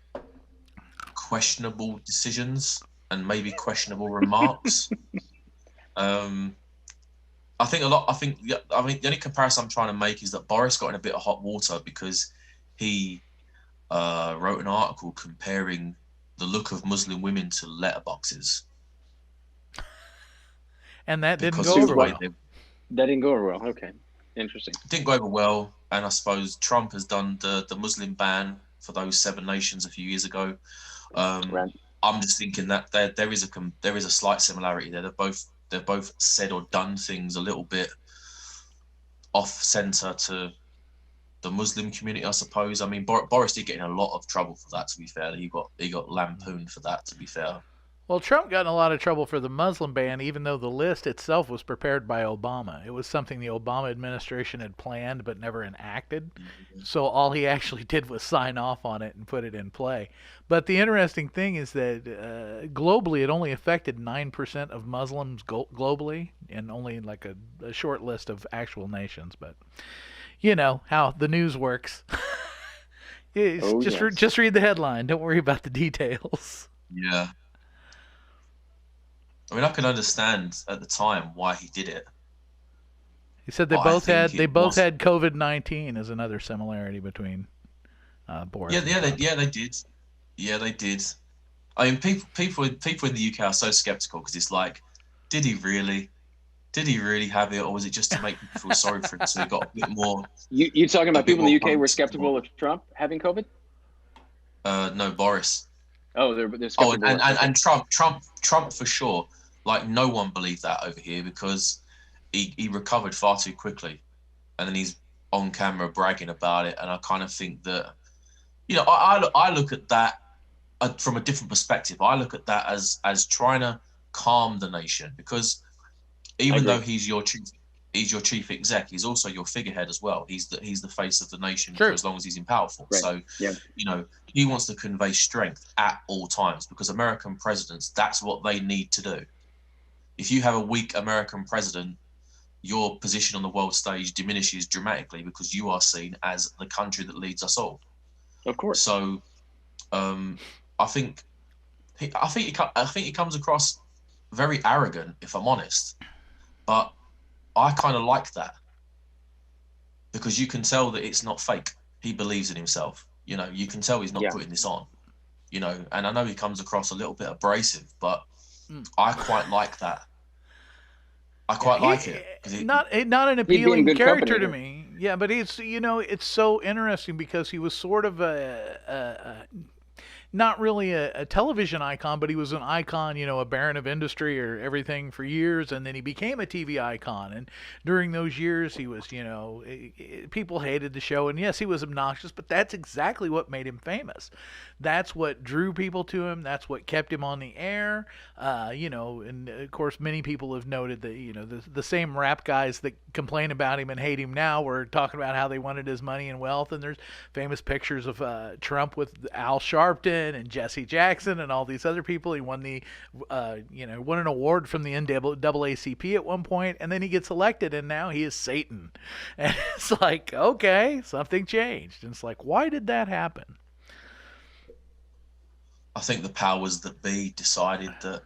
questionable decisions and maybe questionable remarks. I think the only comparison I'm trying to make is that Boris got in a bit of hot water because he wrote an article comparing the look of Muslim women to letterboxes. And that didn't Because go of the over way well. That didn't go over well. Okay, interesting. It didn't go over well, and I suppose Trump has done the Muslim ban for those 7 nations a few years ago. Right. I'm just thinking that there is a slight similarity there. They've both said or done things a little bit off center to the Muslim community, I suppose. I mean, Boris did get in a lot of trouble for that. To be fair, he got lampooned for that. To be fair. Well, Trump got in a lot of trouble for the Muslim ban, even though the list itself was prepared by Obama. It was something the Obama administration had planned but never enacted. So all he actually did was sign off on it and put it in play. But the interesting thing is that globally, it only affected 9% of Muslims globally, and only like a short list of actual nations. But you know how the news works. Just read the headline. Don't worry about the details. Yeah. I mean, I can understand at the time why he did it. He said they both had COVID-19 as another similarity between Boris. Yeah, they did. Yeah, they did. I mean, people in the UK are so skeptical because it's like, did he really have it, or was it just to make people feel sorry for him? So he got a bit more. You talking about people in the UK were pumped. skeptical of Trump having COVID? No, Boris. Oh, they're skeptical. And Trump for sure. Like, no one believed that over here because he recovered far too quickly, and then he's on camera bragging about it. And I kind of think that, I look at that from a different perspective. I look at that as trying to calm the nation, because even though he's your chief exec, he's also your figurehead as well. He's the face of the nation for as long as he's in power for. Right. So, yeah. He wants to convey strength at all times, because American presidents, that's what they need to do. If you have a weak American president, your position on the world stage diminishes dramatically, because you are seen as the country that leads us all. Of course. So, I think he comes across very arrogant, if I'm honest. But I kind of like that because you can tell that it's not fake. He believes in himself. You know, you can tell he's not putting this on. You know, and I know he comes across a little bit abrasive, but I quite like that. I quite like it. Not an appealing character to me. Yeah, but it's it's so interesting because he was sort of a not really a television icon, but he was an icon, a baron of industry or everything for years, and then he became a TV icon. And during those years, he was, people hated the show, and yes, he was obnoxious, but that's exactly what made him famous. That's what drew people to him. That's what kept him on the air. And of course, many people have noted that, the same rap guys that complain about him and hate him now were talking about how they wanted his money and wealth. And there's famous pictures of Trump with Al Sharpton and Jesse Jackson and all these other people. He won won an award from the NAACP at one point, and then he gets elected, and now he is Satan. And it's like, okay, something changed. And it's like, why did that happen? I think the powers that be decided that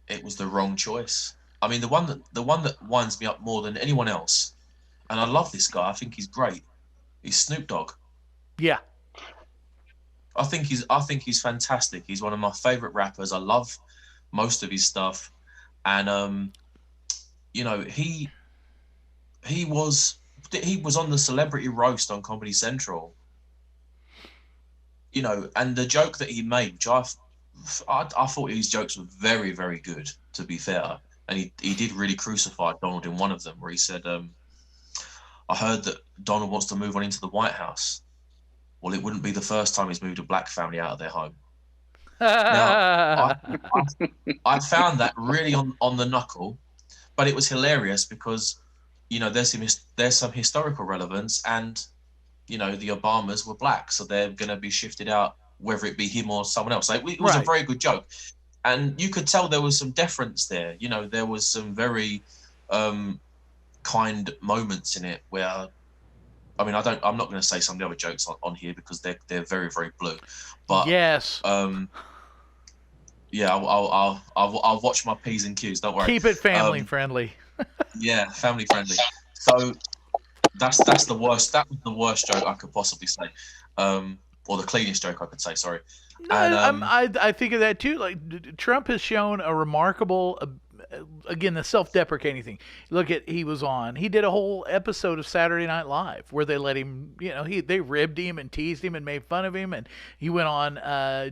it was the wrong choice. I mean, the one that winds me up more than anyone else, and I love this guy. I think he's great. He's Snoop Dogg. Yeah. I think he's fantastic. He's one of my favorite rappers. I love most of his stuff, and he was on the Celebrity Roast on Comedy Central. And the joke that he made, which I thought his jokes were very, very good, to be fair. And he did really crucify Donald in one of them, where he said, I heard that Donald wants to move on into the White House. Well, it wouldn't be the first time he's moved a black family out of their home. Now, I found that really on the knuckle, but it was hilarious because, there's some historical relevance, and the Obamas were black, so they're going to be shifted out, whether it be him or someone else. It was a very good joke. And you could tell there was some deference there. There was some very kind moments in it where, I'm not going to say some of the other jokes on here because they're very, very blue. But yes. I'll watch my P's and Q's. Don't worry. Keep it family friendly. Yeah, family friendly. So that's the worst. That was the worst joke I could possibly say, or the cleanest joke I could say. Sorry. No, and I think of that too. Like, Trump has shown a remarkable, again, the self-deprecating thing. Look at, he did a whole episode of Saturday Night Live where they let him, they ribbed him and teased him and made fun of him, and he went on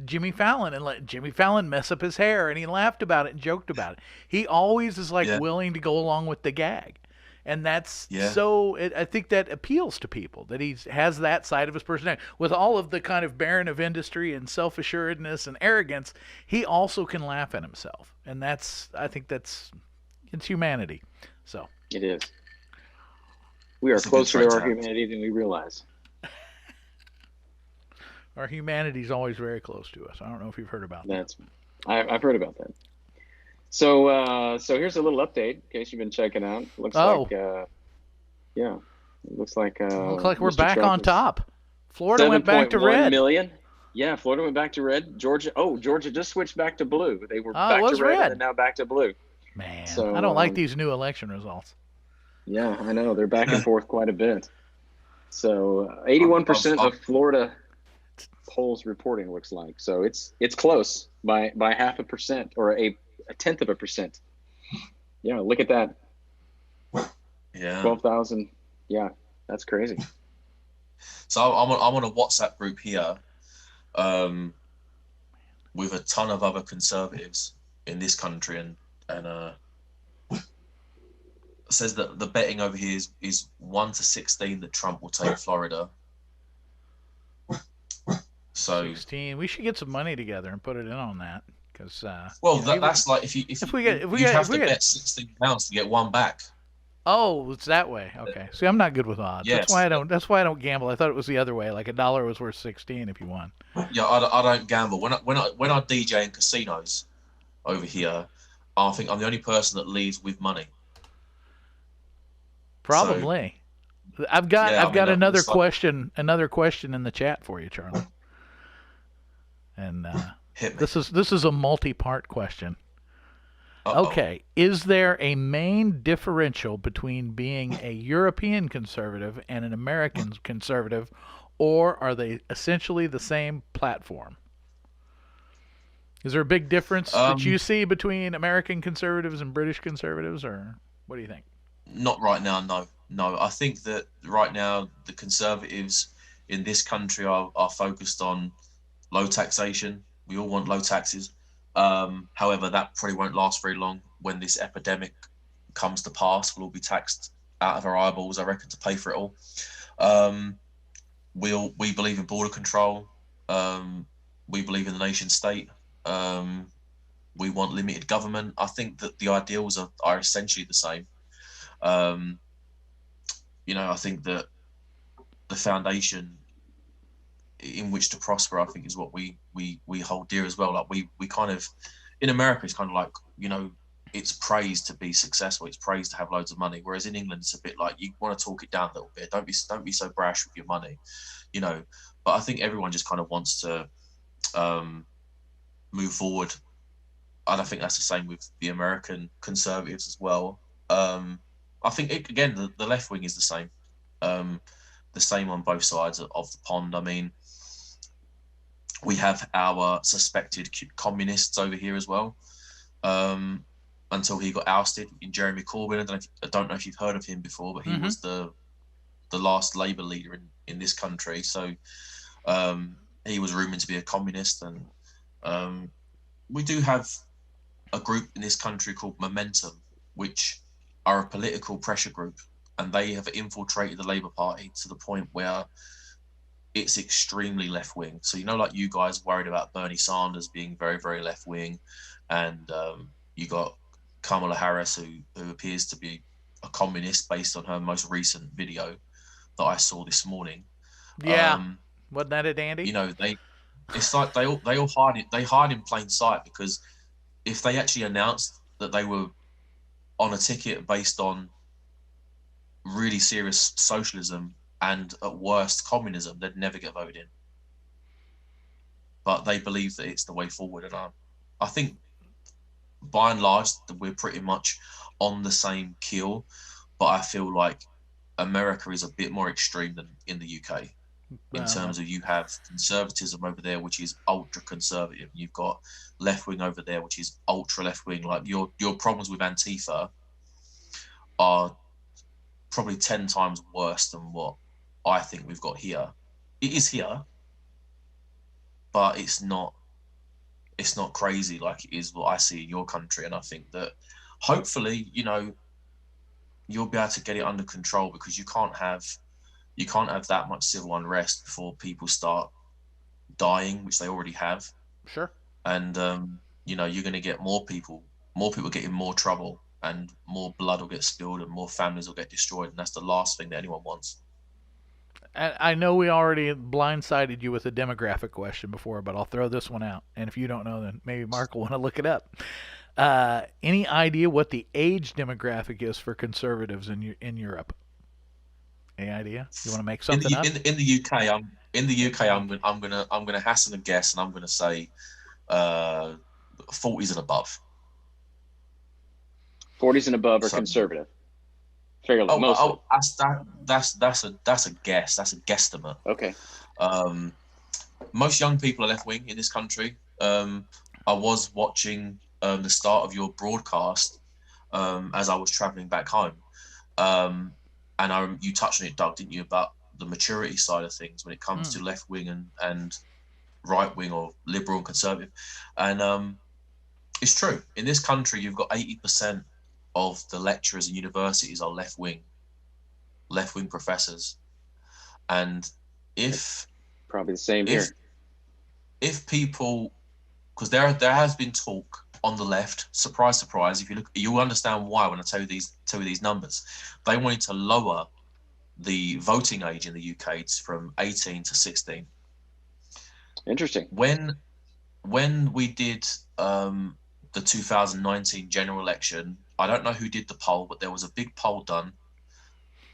Jimmy Fallon and let Jimmy Fallon mess up his hair, and he laughed about it and joked about it. He always is willing to go along with the gag. And that's I think that appeals to people, that he has that side of his personality. With all of the kind of baron of industry and self-assuredness and arrogance, he also can laugh at himself. And I think it's humanity. So it is. We are closer to our humanity than we realize. Our humanity is always very close to us. I don't know if you've heard about that. I've heard about that. So here's a little update in case you've been checking out. Looks like we're back on top. Florida went back to red. 7.1 million. Yeah, Florida went back to red. Georgia just switched back to blue. They were back to red and now back to blue. Man, so, I don't like these new election results. Yeah, I know. They're back and forth quite a bit. So 81% of Florida polls reporting looks like. So it's close by 0.5% or a 0.1%. Yeah, look at that. Yeah. 12,000. Yeah, that's crazy. So I'm on a WhatsApp group here with a ton of other conservatives in this country, and says that the betting over here is 1-16 that Trump will take Florida. So 16. We should get some money together and put it in on that. Because that's like if you have to bet £16 to get one back. Oh, it's that way. Okay. See, I'm not good with odds. Yes. That's why I don't gamble. I thought it was the other way. Like $1 was worth 16 if you won. Yeah, I don't gamble. When I DJ in casinos over here, I think I'm the only person that leaves with money. Probably. So, I've got another question in the chat for you, Charlie. And Hit me. this is a multi-part question. Uh-oh. Okay, is there a main differential between being a European conservative and an American conservative, or are they essentially the same platform? Is there a big difference that you see between American conservatives and British conservatives, or what do you think? Not right now, no. I think that right now the Conservatives in this country are focused on low taxation. We all want low taxes. However, that probably won't last very long. When this epidemic comes to pass, we'll all be taxed out of our eyeballs, I reckon, to pay for it all. We believe in border control. We believe in the nation state. We want limited government. I think that the ideals are essentially the same. I think that the foundation in which to prosper, I think, is what we hold dear as well. Like we kind of, in America, it's kind of like, it's praised to be successful. It's praised to have loads of money. Whereas in England, it's a bit like you want to talk it down a little bit. Don't be so brash with your money, But I think everyone just kind of wants to move forward, and I think that's the same with the American conservatives as well. I think again the left wing is the same on both sides of the pond. I mean, we have our suspected communists over here as well. Until he got ousted in Jeremy Corbyn. I don't know if you've heard of him before, but he was the last Labour leader in this country. So he was rumoured to be a communist, and we do have a group in this country called Momentum, which are a political pressure group, and they have infiltrated the Labour Party to the point where it's extremely left wing. So like you guys worried about Bernie Sanders being very, very left wing, and you got Kamala Harris, who appears to be a communist based on her most recent video that I saw this morning. Yeah, wasn't that it, Andy? It's like they all hide it. They hide in plain sight, because if they actually announced that they were on a ticket based on really serious socialism and at worst communism, they'd never get voted in. But they believe that it's the way forward, and I think by and large we're pretty much on the same keel. But I feel like America is a bit more extreme than in the UK. In terms of, you have conservatism over there, which is ultra conservative. You've got left wing over there, which is ultra left wing. Like your problems with Antifa are probably 10 times worse than what I think we've got here. It is here, but it's not crazy like it is what I see in your country. And I think that hopefully, you'll be able to get it under control, because you can't have that much civil unrest before people start dying, which they already have. Sure. And you're going to get more people get in more trouble, and more blood will get spilled, and more families will get destroyed, and that's the last thing that anyone wants. I know we already blindsided you with a demographic question before, but I'll throw this one out. And if you don't know, then maybe Mark will want to look it up. Any idea what the age demographic is for conservatives in Europe? Any idea? You want to make something up? In the UK, I'm gonna hasten a guess, and I'm gonna say 40s and above. 40s and above are conservative. Fairly, mostly. That's a guess. That's a guesstimate. Okay. Most young people are left wing in this country. I was watching the start of your broadcast as I was traveling back home, and you touched on it, Doug, didn't you, about the maturity side of things when it comes to left wing and right wing, or liberal and conservative. And it's true. In this country, you've got 80% of the lecturers in universities are left wing professors. And if probably the same here. If people, because there has been talk on the left, surprise, if you look, you'll understand why when I tell you these numbers. They wanted to lower the voting age in the UK from 18 to 16. Interesting. When we did the 2019 general election, I don't know who did the poll, but there was a big poll done,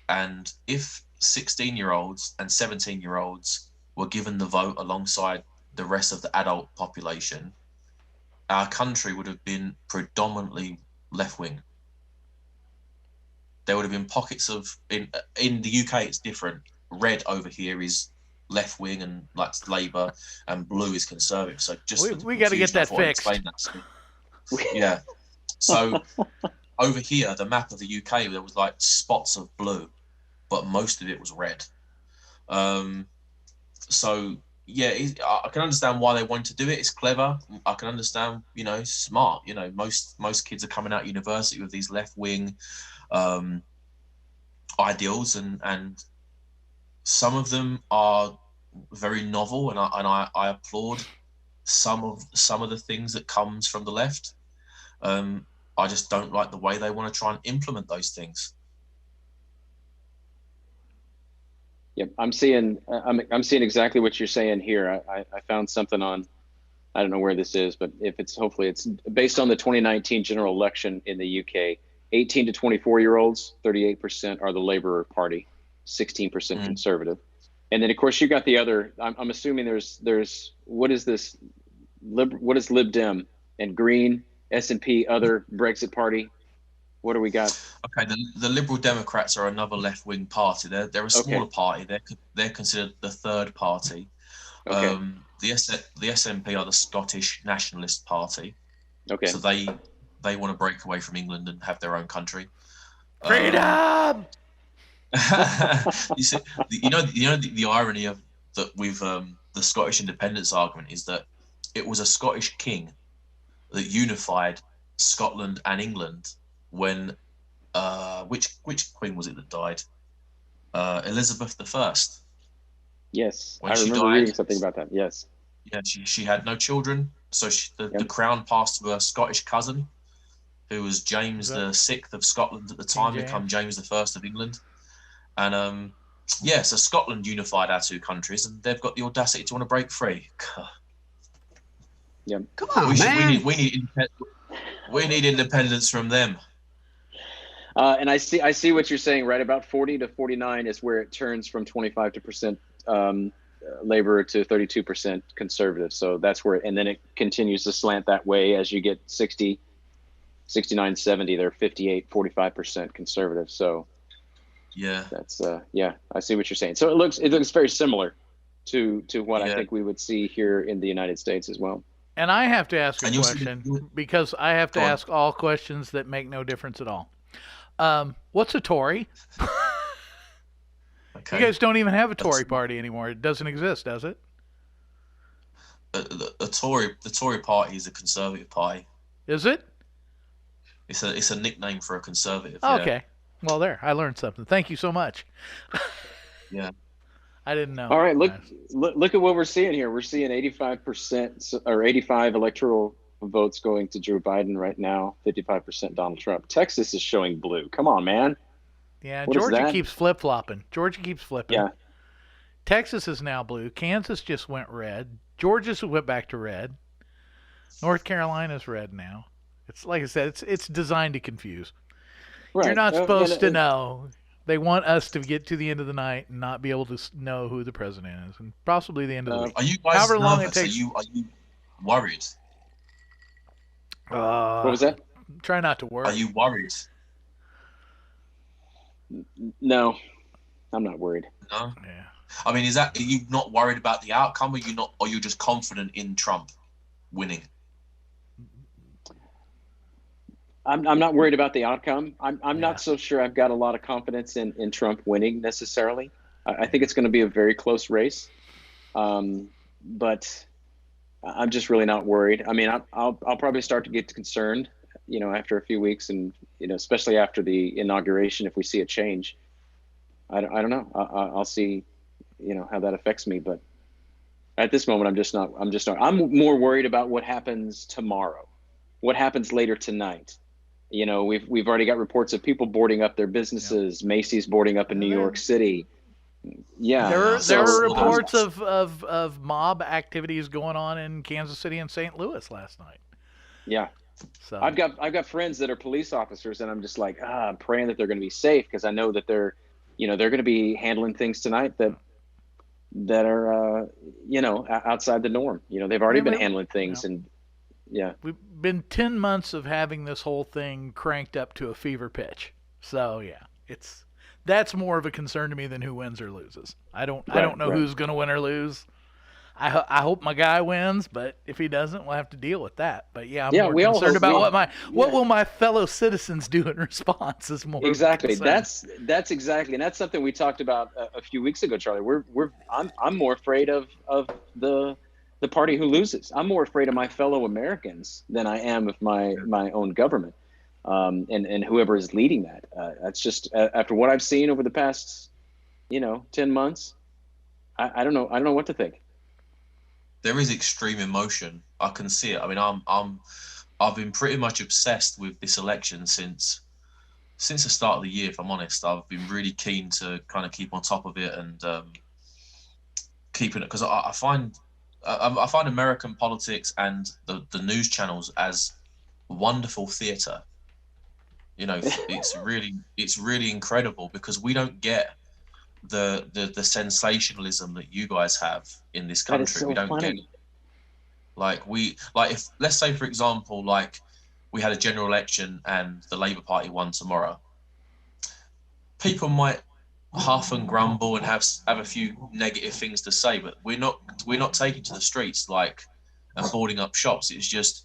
and if 16-year-olds and 17-year-olds were given the vote alongside the rest of the adult population, our country would have been predominantly left-wing. There would have been pockets of in the UK. It's different. Red over here is left-wing and like Labour, and blue is Conservative. So just we got to get that fixed. Yeah. So over here, the map of the UK, there was like spots of blue, but most of it was red. So yeah, I can understand why they want to do it. It's clever. I can understand, it's smart. Most kids are coming out of university with these left-wing ideals, and some of them are very novel, and I applaud some of the things that comes from the left. I just don't like the way they want to try and implement those things. Yep, I'm seeing exactly what you're saying here. I found something on, I don't know where this is, but hopefully it's based on the 2019 general election in the UK. 18 to 24-year-olds, 38% are the Labour Party, 16% Conservative. And then of course you got the other, I'm assuming there's what is this, what is Lib Dem and Green, S&P, other Brexit Party? What do we got? Okay, the Liberal Democrats are another left-wing party. They're a smaller party. They're considered the third party. Okay. The SNP are the Scottish Nationalist Party. Okay. So they want to break away from England and have their own country. Freedom. You see, the irony of that with the Scottish independence argument is that it was a Scottish king that unified Scotland and England. When which queen was it that died? Elizabeth I. Yes, when I remember reading something about that. Yes. Yeah, she had no children, so the crown passed to her Scottish cousin, who was James VI of Scotland at the time, become James I of England, and so Scotland unified our two countries, and they've got the audacity to want to break free. Yeah. Come on, man. We need independence from them. And I see what you're saying. Right about 40 to 49 is where it turns from 25% Labor to 32% Conservative. So that's where, and then it continues to slant that way as you get 60, 69, 70. They're 58, 45% Conservative. So yeah, that's I see what you're saying. So it looks very similar to what I think we would see here in the United States as well. And I have to ask a question because I have to ask all questions that make no difference at all. What's a Tory? Okay. You guys don't even have a Tory party anymore. It doesn't exist, does it? The Tory party is a Conservative party. Is it? It's a nickname for a Conservative. Okay. Yeah. Well, there, I learned something. Thank you so much. Yeah. I didn't know. All right, look at what we're seeing here. We're seeing 85% or 85 electoral votes going to Joe Biden right now, 55% Donald Trump. Texas is showing blue. Come on, man. Yeah, What Georgia keeps flip-flopping. Georgia keeps flipping. Yeah. Texas is now blue. Kansas just went red. Georgia's went back to red. North Carolina's red now. It's like I said, it's designed to confuse. Right. You're not supposed to know. They want us to get to the end of the night and not be able to know who the president is, and possibly the end of the week. Are you guys However nervous? long it takes. Are you worried? What was that? Try not to worry. Are you worried? No, I'm not worried. No. Yeah. I mean, are you not worried about the outcome? Or you just confident in Trump winning? I'm not worried about the outcome. I'm not so sure I've got a lot of confidence in Trump winning necessarily. I think it's going to be a very close race, but I'm just really not worried. I mean, I'll probably start to get concerned, after a few weeks, and especially after the inauguration, if we see a change. I don't know. I'll see, how that affects me. But at this moment, I'm just not. I'm more worried about what happens tomorrow, what happens later tonight. We've already got reports of people boarding up their businesses. Yep. Macy's boarding up in New York City. Yeah, there were reports of mob activities going on in Kansas City and St. Louis last night. Yeah, so I've got friends that are police officers, and I'm just like, I'm praying that they're going to be safe, because I know that they're going to be handling things tonight that that are outside the norm. They've already been handling you things, know, and yeah, we've been 10 months of having this whole thing cranked up to a fever pitch. So yeah, that's more of a concern to me than who wins or loses. I don't know right. who's going to win or lose. I hope my guy wins, but if he doesn't, we'll have to deal with that. But yeah, I'm Yeah, more we all concerned hope about what yeah. will my fellow citizens do in response is more of a Exactly. concern. That's exactly, and that's something we talked about a few weeks ago, Charlie. I'm more afraid of the party who loses. I'm more afraid of my fellow Americans than I am of my own government, and whoever is leading that. That's just after what I've seen over the past 10 months. I don't know. I don't know what to think. There is extreme emotion. I can see it. I mean, I've been pretty much obsessed with this election since the start of the year. If I'm honest, I've been really keen to kind of keep on top of it and keeping it, because I find American politics and the news channels as wonderful theatre. It's really incredible, because we don't get the sensationalism that you guys have in this That is country. We so don't get funny. if, let's say, for example, like we had a general election and the Labour Party won tomorrow, people might huff and grumble and have a few negative things to say, but we're not taking to the streets and boarding up shops. It's just,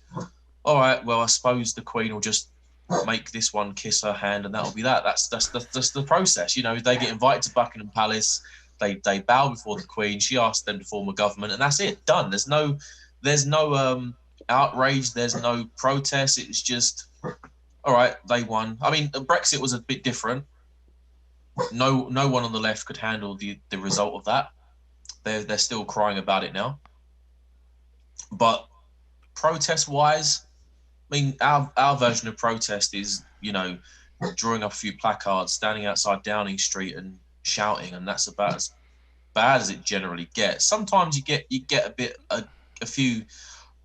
all right, well, I suppose the Queen will just make this one kiss her hand, and that'll be that. That's the process. They get invited to Buckingham Palace, they bow before the Queen. She asks them to form a government, and that's it. Done. There's no outrage. There's no protest. It's just, all right, they won. I mean, Brexit was a bit different. No one on the left could handle the result of that. They're still crying about it now. But protest wise, I mean, our version of protest is, drawing up a few placards, standing outside Downing Street and shouting, and that's about as bad as it generally gets. Sometimes you get a few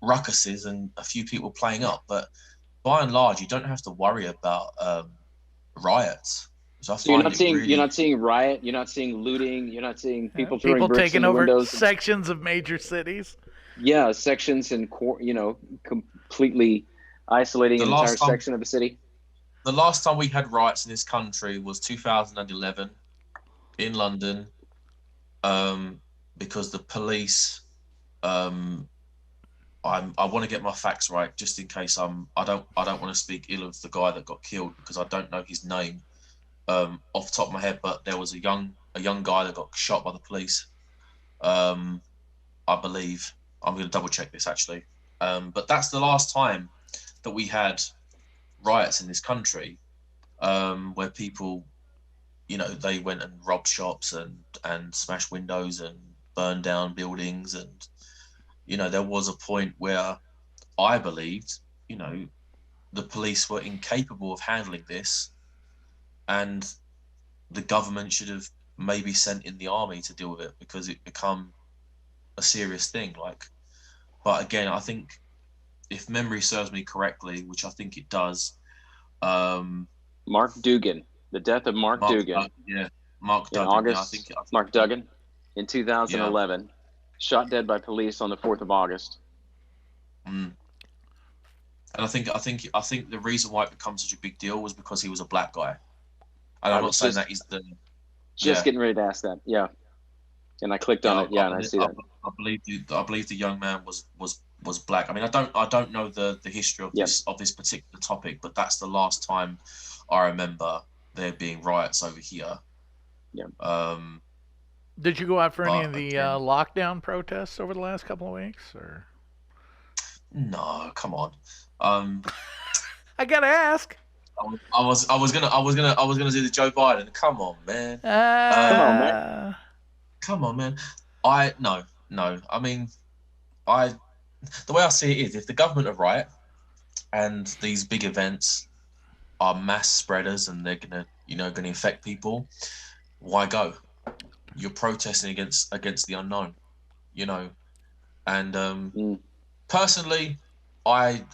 ruckuses and a few people playing up, but by and large, you don't have to worry about riots. So I So you're find not it seeing really, riot, you're not seeing looting, you're not seeing people throwing People bricks taking into over windows. sections of major cities. Yeah, sections and completely isolating the an entire last time section of the city. the last time we had riots in this country was 2011 in London, because the police. I want to get my facts right, just in case I don't want to speak ill of the guy that got killed, because I don't know his name off the top of my head. But there was a young guy that got shot by the police. I believe. I'm going to double check this actually. But that's the last time that we had riots in this country, where people, they went and robbed shops and smashed windows and burned down buildings. And, there was a point where I believed, the police were incapable of handling this, and the government should have maybe sent in the army to deal with it, because it become a serious thing. But again, I think, if memory serves me correctly, which I think it does, Mark Dugan, the death of Mark Dugan Mark in Duggan. August. Yeah, I think Mark Duggan in yeah. 2011, shot dead by police on the 4th of August. And I think the reason why it becomes such a big deal was because he was a black guy. And I'm not saying that he's the getting ready to ask that. Yeah. And I clicked on it. Yeah, and I see that. I believe the young man was black. I mean, I don't know the history of this particular topic, but that's the last time I remember there being riots over here. Yeah. Did you go out for any of the lockdown protests over the last couple of weeks, or? No, come on. I gotta ask. I was gonna do the Joe Biden. Come on, man. Come on, man. No. I mean, the way I see it is, if the government are right and these big events are mass spreaders and they're gonna infect people, why go? You're protesting against the unknown, And personally, I'm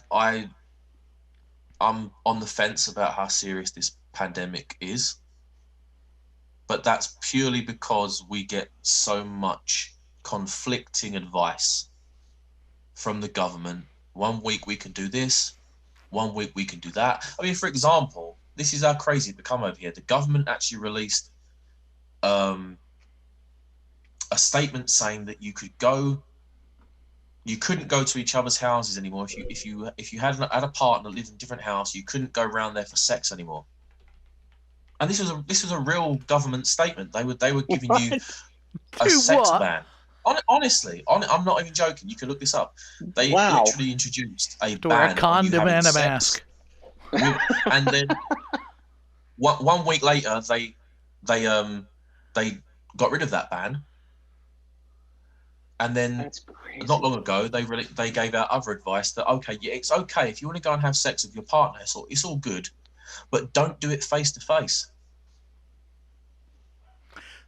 on the fence about how serious this pandemic is. but that's purely because we get so much conflicting advice from the government. 1 week we can do this, 1 week we can do that. I mean, for example, this is how crazy it's become over here. The government actually released a statement saying that you couldn't go to each other's houses anymore. If you had a partner that lived in a different house, you couldn't go around there for sex anymore. And this was a real government statement. They were giving you a sex ban. Honestly, I'm not even joking. You can look this up. They literally introduced a ban wear a on you condom having and a sex. mask. And then 1 week later, they got rid of that ban. And then not long ago, they gave out other advice that it's okay if you want to go and have sex with your partner. It's all good, but don't do it face to face.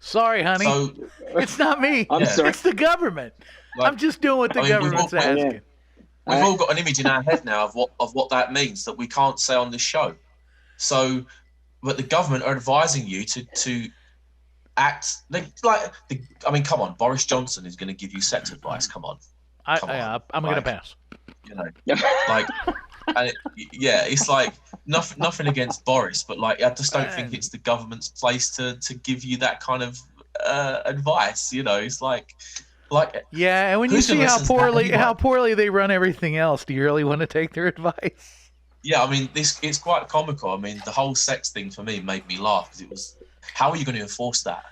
Sorry, honey. So it's not me. I'm sorry. It's the government. I'm just doing what the government's asking. We've all got an image in our head now of what that means that we can't say on this show. So, but the government are advising you to act I mean, come on, Boris Johnson is going to give you sex advice. Come on. I'm going to pass. You know, like, it's like nothing against Boris, but like, I just don't think it's the government's place to give you that kind of advice. You know, it's like, yeah. And when you see how poorly they run everything else, do you really want to take their advice? Yeah, I mean, it's quite comical. I mean, the whole sex thing for me made me laugh because it was, how are you going to enforce that?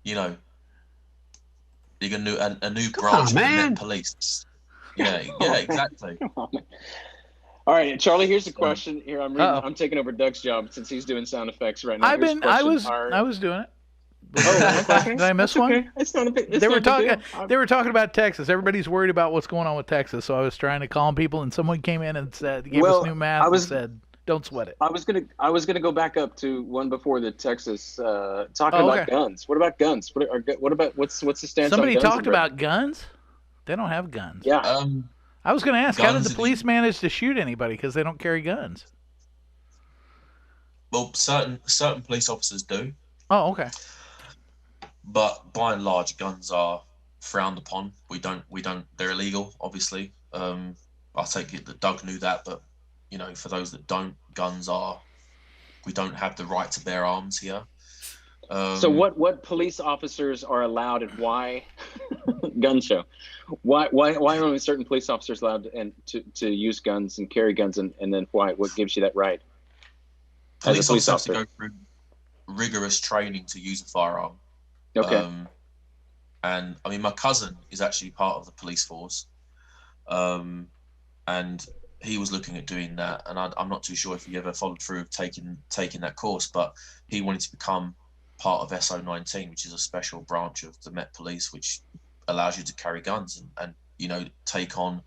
You know, you're going to do a new branch of the Met Police. Yeah, exactly. All right, Charlie. Here's a question. Here, I'm taking over Doug's job since he's doing sound effects right now. I was doing it. Did I miss one? Okay. It's not a big. They were talking about Texas. Everybody's worried about what's going on with Texas. So I was trying to calm people, and someone came in and gave us new math and said, "Don't sweat it." I was gonna go back up to one before the Texas talking about guns. What about guns? What about what's the stance? Somebody on guns talked about guns. They don't have guns. Yeah. I was going to ask, how did the police manage to shoot anybody because they don't carry guns? Well, certain police officers do. Oh, okay. But by and large, guns are frowned upon. We don't. They're illegal, obviously. I take it that Doug knew that, but you know, for those that don't, we don't have the right to bear arms here. So what police officers are allowed and why? Gun show. Why are only certain police officers allowed to use guns and carry guns, and then why? What gives you that right? Police officers have to go through rigorous training to use a firearm. Okay. And I mean, my cousin is actually part of the police force, and he was looking at doing that. And I'm not too sure if he ever followed through of taking that course, but he wanted to become part of SO19, which is a special branch of the Met Police, which allows you to carry guns and you know, take on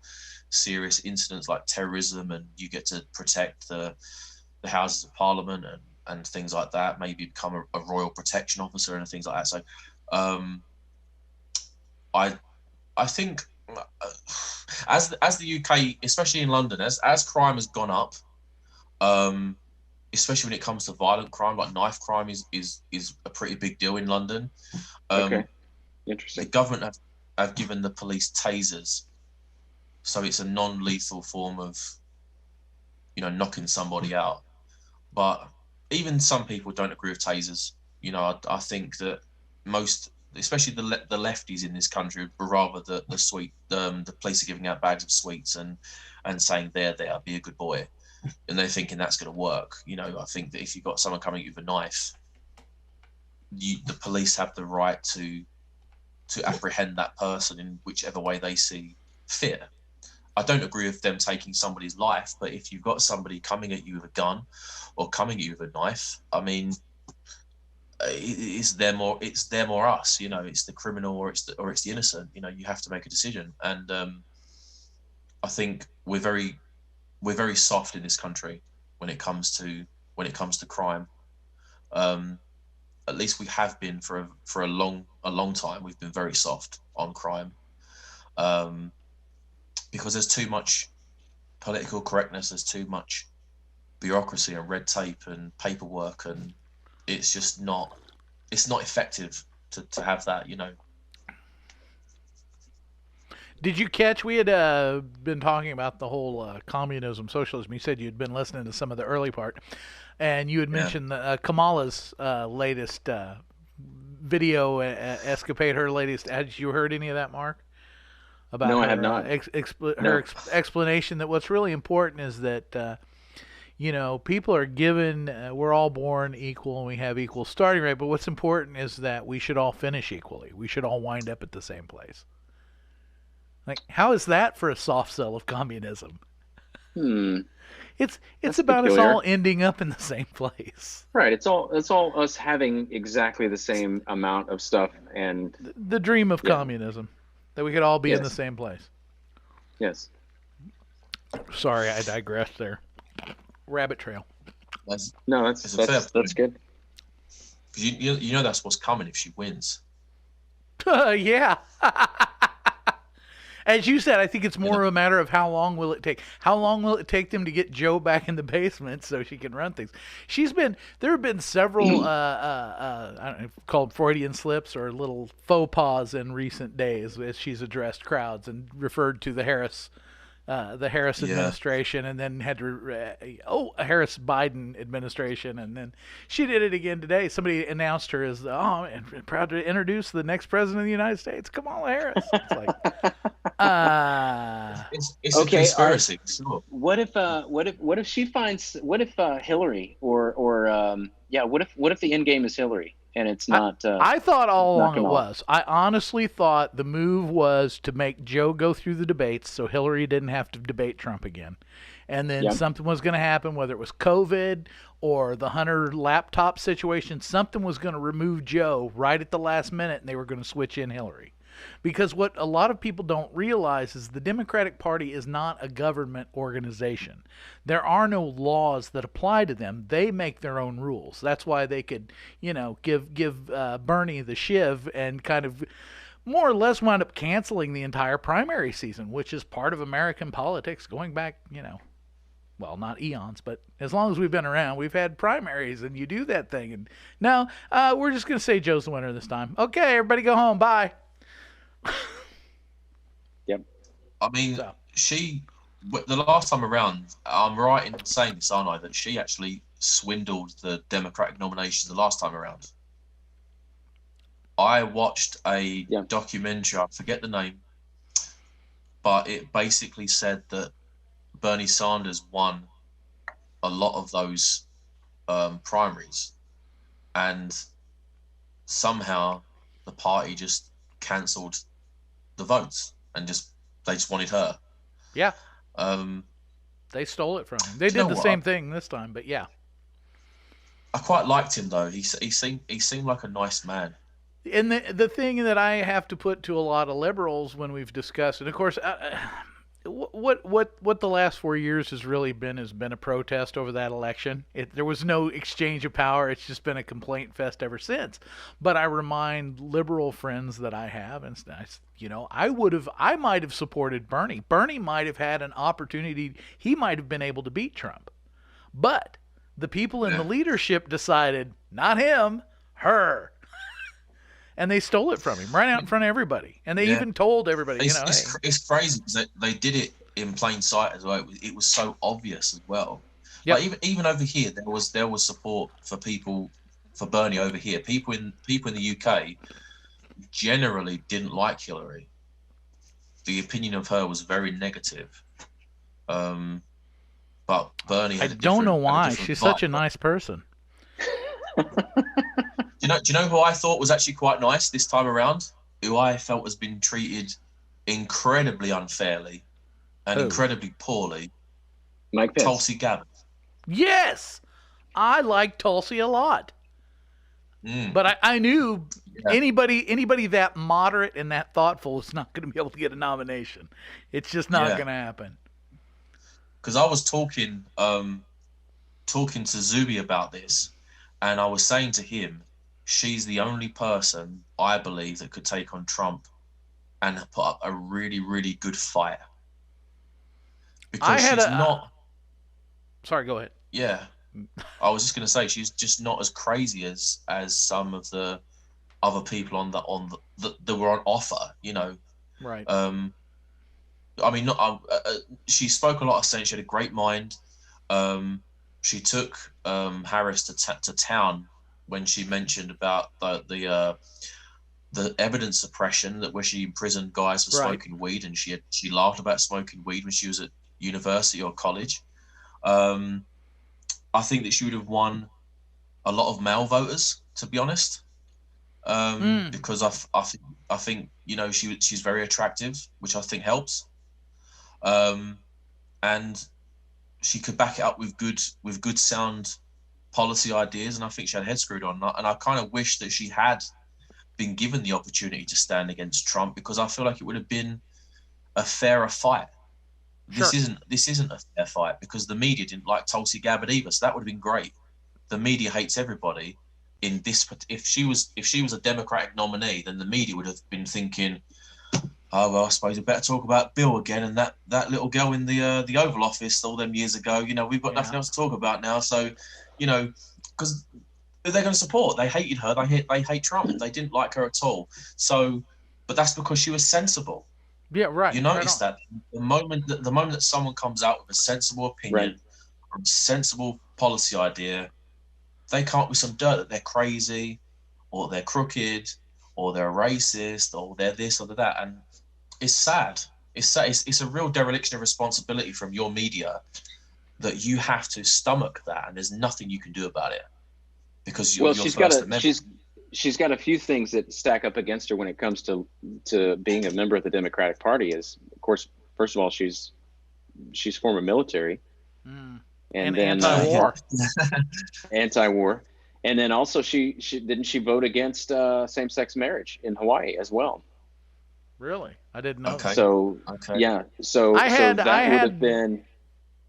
serious incidents like terrorism, and you get to protect the Houses of Parliament and things like that. Maybe become a royal protection officer and things like that. So, I think as the UK, especially in London, as crime has gone up, especially when it comes to violent crime, like knife crime is a pretty big deal in London. Okay, interesting. The government have given the police tasers, so it's a non-lethal form of, you know, knocking somebody out. But even some people don't agree with tasers. You know, I think that most, especially the lefties in this country, would rather the police are giving out bags of sweets and saying there, be a good boy. And they're thinking that's going to work. You know, I think that if you've got someone coming at you with a knife, the police have the right to apprehend that person in whichever way they see fit. I don't agree with them taking somebody's life, but if you've got somebody coming at you with a gun or coming at you with a knife, I mean, it's them or us. You know, it's the criminal or it's the innocent. You know, you have to make a decision, and I think we're very soft in this country when it comes to crime. At least we have been for a long time. We've been very soft on crime, because there's too much political correctness. There's too much bureaucracy and red tape and paperwork, and it's just not it's not effective to have that, Did you catch? We had been talking about the whole communism, socialism. You said you'd been listening to some of the early part, and you had mentioned Kamala's latest video escapade. Her latest. Had you heard any of that, Mark? About No, her, I have not. Explanation that what's really important is that people are given. We're all born equal, and we have equal starting rate. But what's important is that we should all finish equally. We should all wind up at the same place. Like, how is that for a soft sell of communism? It's about peculiar. us all ending up in the same place. Right. It's all us having exactly the same amount of stuff, and the dream of communism, that we could all be in the same place. Yes. Sorry, I digressed there. Rabbit trail. That's good. You know that's what's coming if she wins. Yeah. As you said, I think it's more of a matter of how long will it take. How long will it take them to get Joe back in the basement so she can run things? There have been several, I don't know, called Freudian slips or little faux pas in recent days as she's addressed crowds and referred to the Harris administration, and then had to a Harris Biden administration, and then she did it again today. Somebody announced her as proud to introduce the next president of the United States, Kamala Harris. It's like it's okay, a conspiracy. Sure. What if she finds Hillary or what if the end game is Hillary? And it's not. I thought all along it was. I honestly thought the move was to make Joe go through the debates so Hillary didn't have to debate Trump again. And then something was going to happen, whether it was COVID or the Hunter laptop situation. Something was going to remove Joe right at the last minute, and they were going to switch in Hillary. Because what a lot of people don't realize is the Democratic Party is not a government organization. There are no laws that apply to them. They make their own rules. That's why they could, give Bernie the shiv and kind of more or less wound up canceling the entire primary season, which is part of American politics going back, well, not eons, but as long as we've been around, we've had primaries, and you do that thing. And now we're just going to say Joe's the winner this time. Okay, everybody go home. Bye. Yep. I mean, the last time around, I'm right in saying this, aren't I, that she actually swindled the Democratic nominations the last time around. I watched a documentary, I forget the name, but it basically said that Bernie Sanders won a lot of those primaries, and somehow the party just cancelled the votes and they just wanted her. Yeah. They stole it from him. They did the same thing this time, but yeah. I quite liked him though. He seemed like a nice man. And the thing that I have to put to a lot of liberals when we've discussed, and of course, what the last 4 years has been a protest over that election. There was no exchange of power. It's just been a complaint fest ever since. But I remind liberal friends that I have, and I might have supported Bernie. Bernie might have had an opportunity. He might have been able to beat Trump, but the people in the leadership decided not him, her. And they stole it from him right out in front of everybody. And they even told everybody, It's crazy because they did it in plain sight as well. It was so obvious as well. Yep. Like even over here, there was support for Bernie over here. People in the UK generally didn't like Hillary. The opinion of her was very negative. But Bernie had I don't know why. She's such a nice person. Do you know who I thought was actually quite nice this time around? Who I felt has been treated incredibly unfairly and incredibly poorly? Mike Pence. Tulsi Gabbard. Yes! I like Tulsi a lot. But I knew anybody that moderate and that thoughtful is not going to be able to get a nomination. It's just not going to happen. Because I was talking to Zuby about this, and I was saying to him, she's the only person I believe that could take on Trump and put up a really, really good fight. Because she's not. Sorry, go ahead. Yeah, I was just going to say she's just not as crazy as some of the other people that were on offer. You know, Right. I mean, not. She spoke a lot of sense. She had a great mind. She took Harris to town when she mentioned about the evidence suppression, that where she imprisoned guys for smoking weed, and she laughed about smoking weed when she was at university or college. I think that she would have won a lot of male voters, to be honest, because I think you know she's very attractive, which I think helps, and she could back it up with good sound policy ideas, and I think she had her head screwed on. And I kind of wish that she had been given the opportunity to stand against Trump, because I feel like it would have been a fairer fight. This isn't a fair fight, because the media didn't like Tulsi Gabbard either, so that would have been great. The media hates everybody. In this, if she was a Democratic nominee, then the media would have been thinking, oh well, I suppose we better talk about Bill again and that little girl in the Oval Office all them years ago. You know, we've got nothing else to talk about now. So, you know, because they're going to support. They hated her. They hate Trump. They didn't like her at all. So, but that's because she was sensible. Yeah, right. You notice that the moment that someone comes out with a sensible opinion or a sensible policy idea, they come up with some dirt that they're crazy, or they're crooked, or they're racist, or they're this or they're that, and it's sad. It's sad. It's a real dereliction of responsibility from your media that you have to stomach that, and there's nothing you can do about it because you're she's got a few things that stack up against her when it comes to being a member of the Democratic Party. Is, of course, first of all, she's former military, and then anti-war, anti-war, and then also she vote against same-sex marriage in Hawaii as well. Really, I didn't know. Okay. So yeah, so that would have been,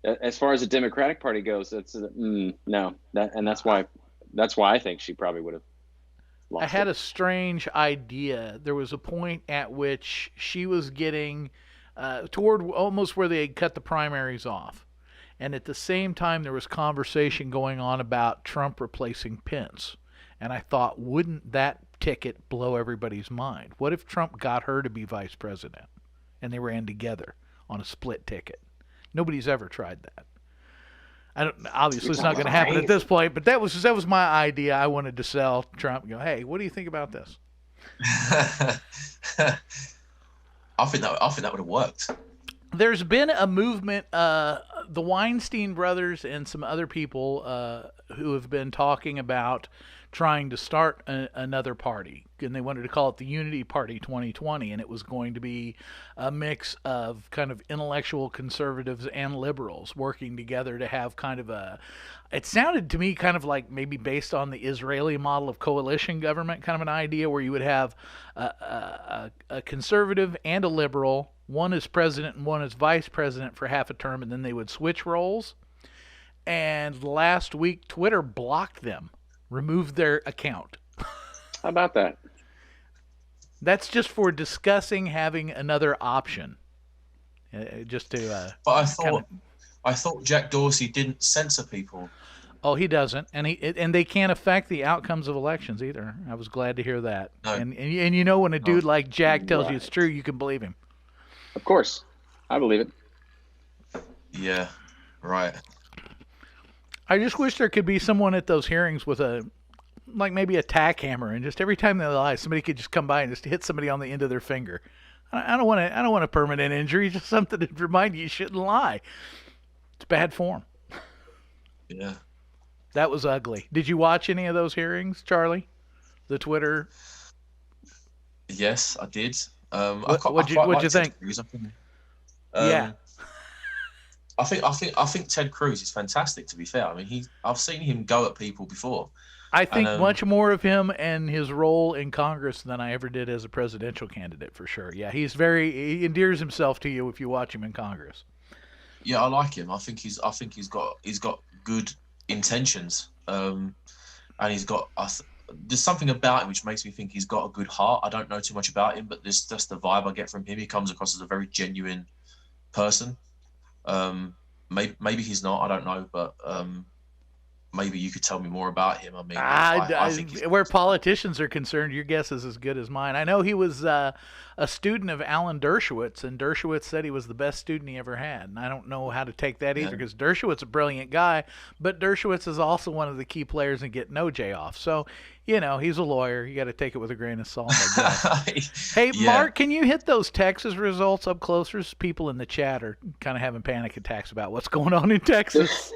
as far as the Democratic Party goes, that's no, that's why I think she probably would have. I had a strange idea. There was a point at which she was getting toward almost where they had cut the primaries off. And at the same time, there was conversation going on about Trump replacing Pence. And I thought, wouldn't that ticket blow everybody's mind? What if Trump got her to be vice president and they ran together on a split ticket? Nobody's ever tried that. Obviously, it's not going to happen at this point, but that was my idea. I wanted to sell Trump and go, hey, what do you think about this? I think that would have worked. There's been a movement, the Weinstein brothers and some other people who have been talking about trying to start another party, and they wanted to call it the Unity Party 2020, and it was going to be a mix of kind of intellectual conservatives and liberals working together to have kind of it sounded to me kind of like maybe based on the Israeli model of coalition government, kind of an idea where you would have a conservative and a liberal, one as president and one as vice president for half a term, and then they would switch roles. And last week, Twitter blocked them. Removed their account. How about that? That's just for discussing having another option. Just to. But I thought Jack Dorsey didn't censor people. Oh, he doesn't, and they can't affect the outcomes of elections either. I was glad to hear that. No. And you know, when a dude like Jack tells you it's true, you can believe him. Of course, I believe it. Yeah, right. I just wish there could be someone at those hearings with maybe a tack hammer, and just every time they lie, somebody could just come by and just hit somebody on the end of their finger. I don't want a permanent injury, just something to remind you shouldn't lie. It's bad form. Yeah. That was ugly. Did you watch any of those hearings, Charlie? The Twitter? Yes, I did. What'd you think? Yeah. I think Ted Cruz is fantastic, to be fair. I mean, I've seen him go at people before. I think much more of him and his role in Congress than I ever did as a presidential candidate, for sure. Yeah, he endears himself to you if you watch him in Congress. Yeah, I like him. I think he's got good intentions. And he's got there's something about him which makes me think he's got a good heart. I don't know too much about him, but that's the vibe I get from him. He comes across as a very genuine person. Maybe he's not. I don't know, but maybe you could tell me more about him. I mean, I think Where politicians are concerned, your guess is as good as mine. I know he was a student of Alan Dershowitz, and Dershowitz said he was the best student he ever had. And I don't know how to take that either, because Dershowitz is a brilliant guy, but Dershowitz is also one of the key players in getting OJ off. So, he's a lawyer. You got to take it with a grain of salt, I guess. Hey, Mark, can you hit those Texas results up closer? People in the chat are kind of having panic attacks about what's going on in Texas.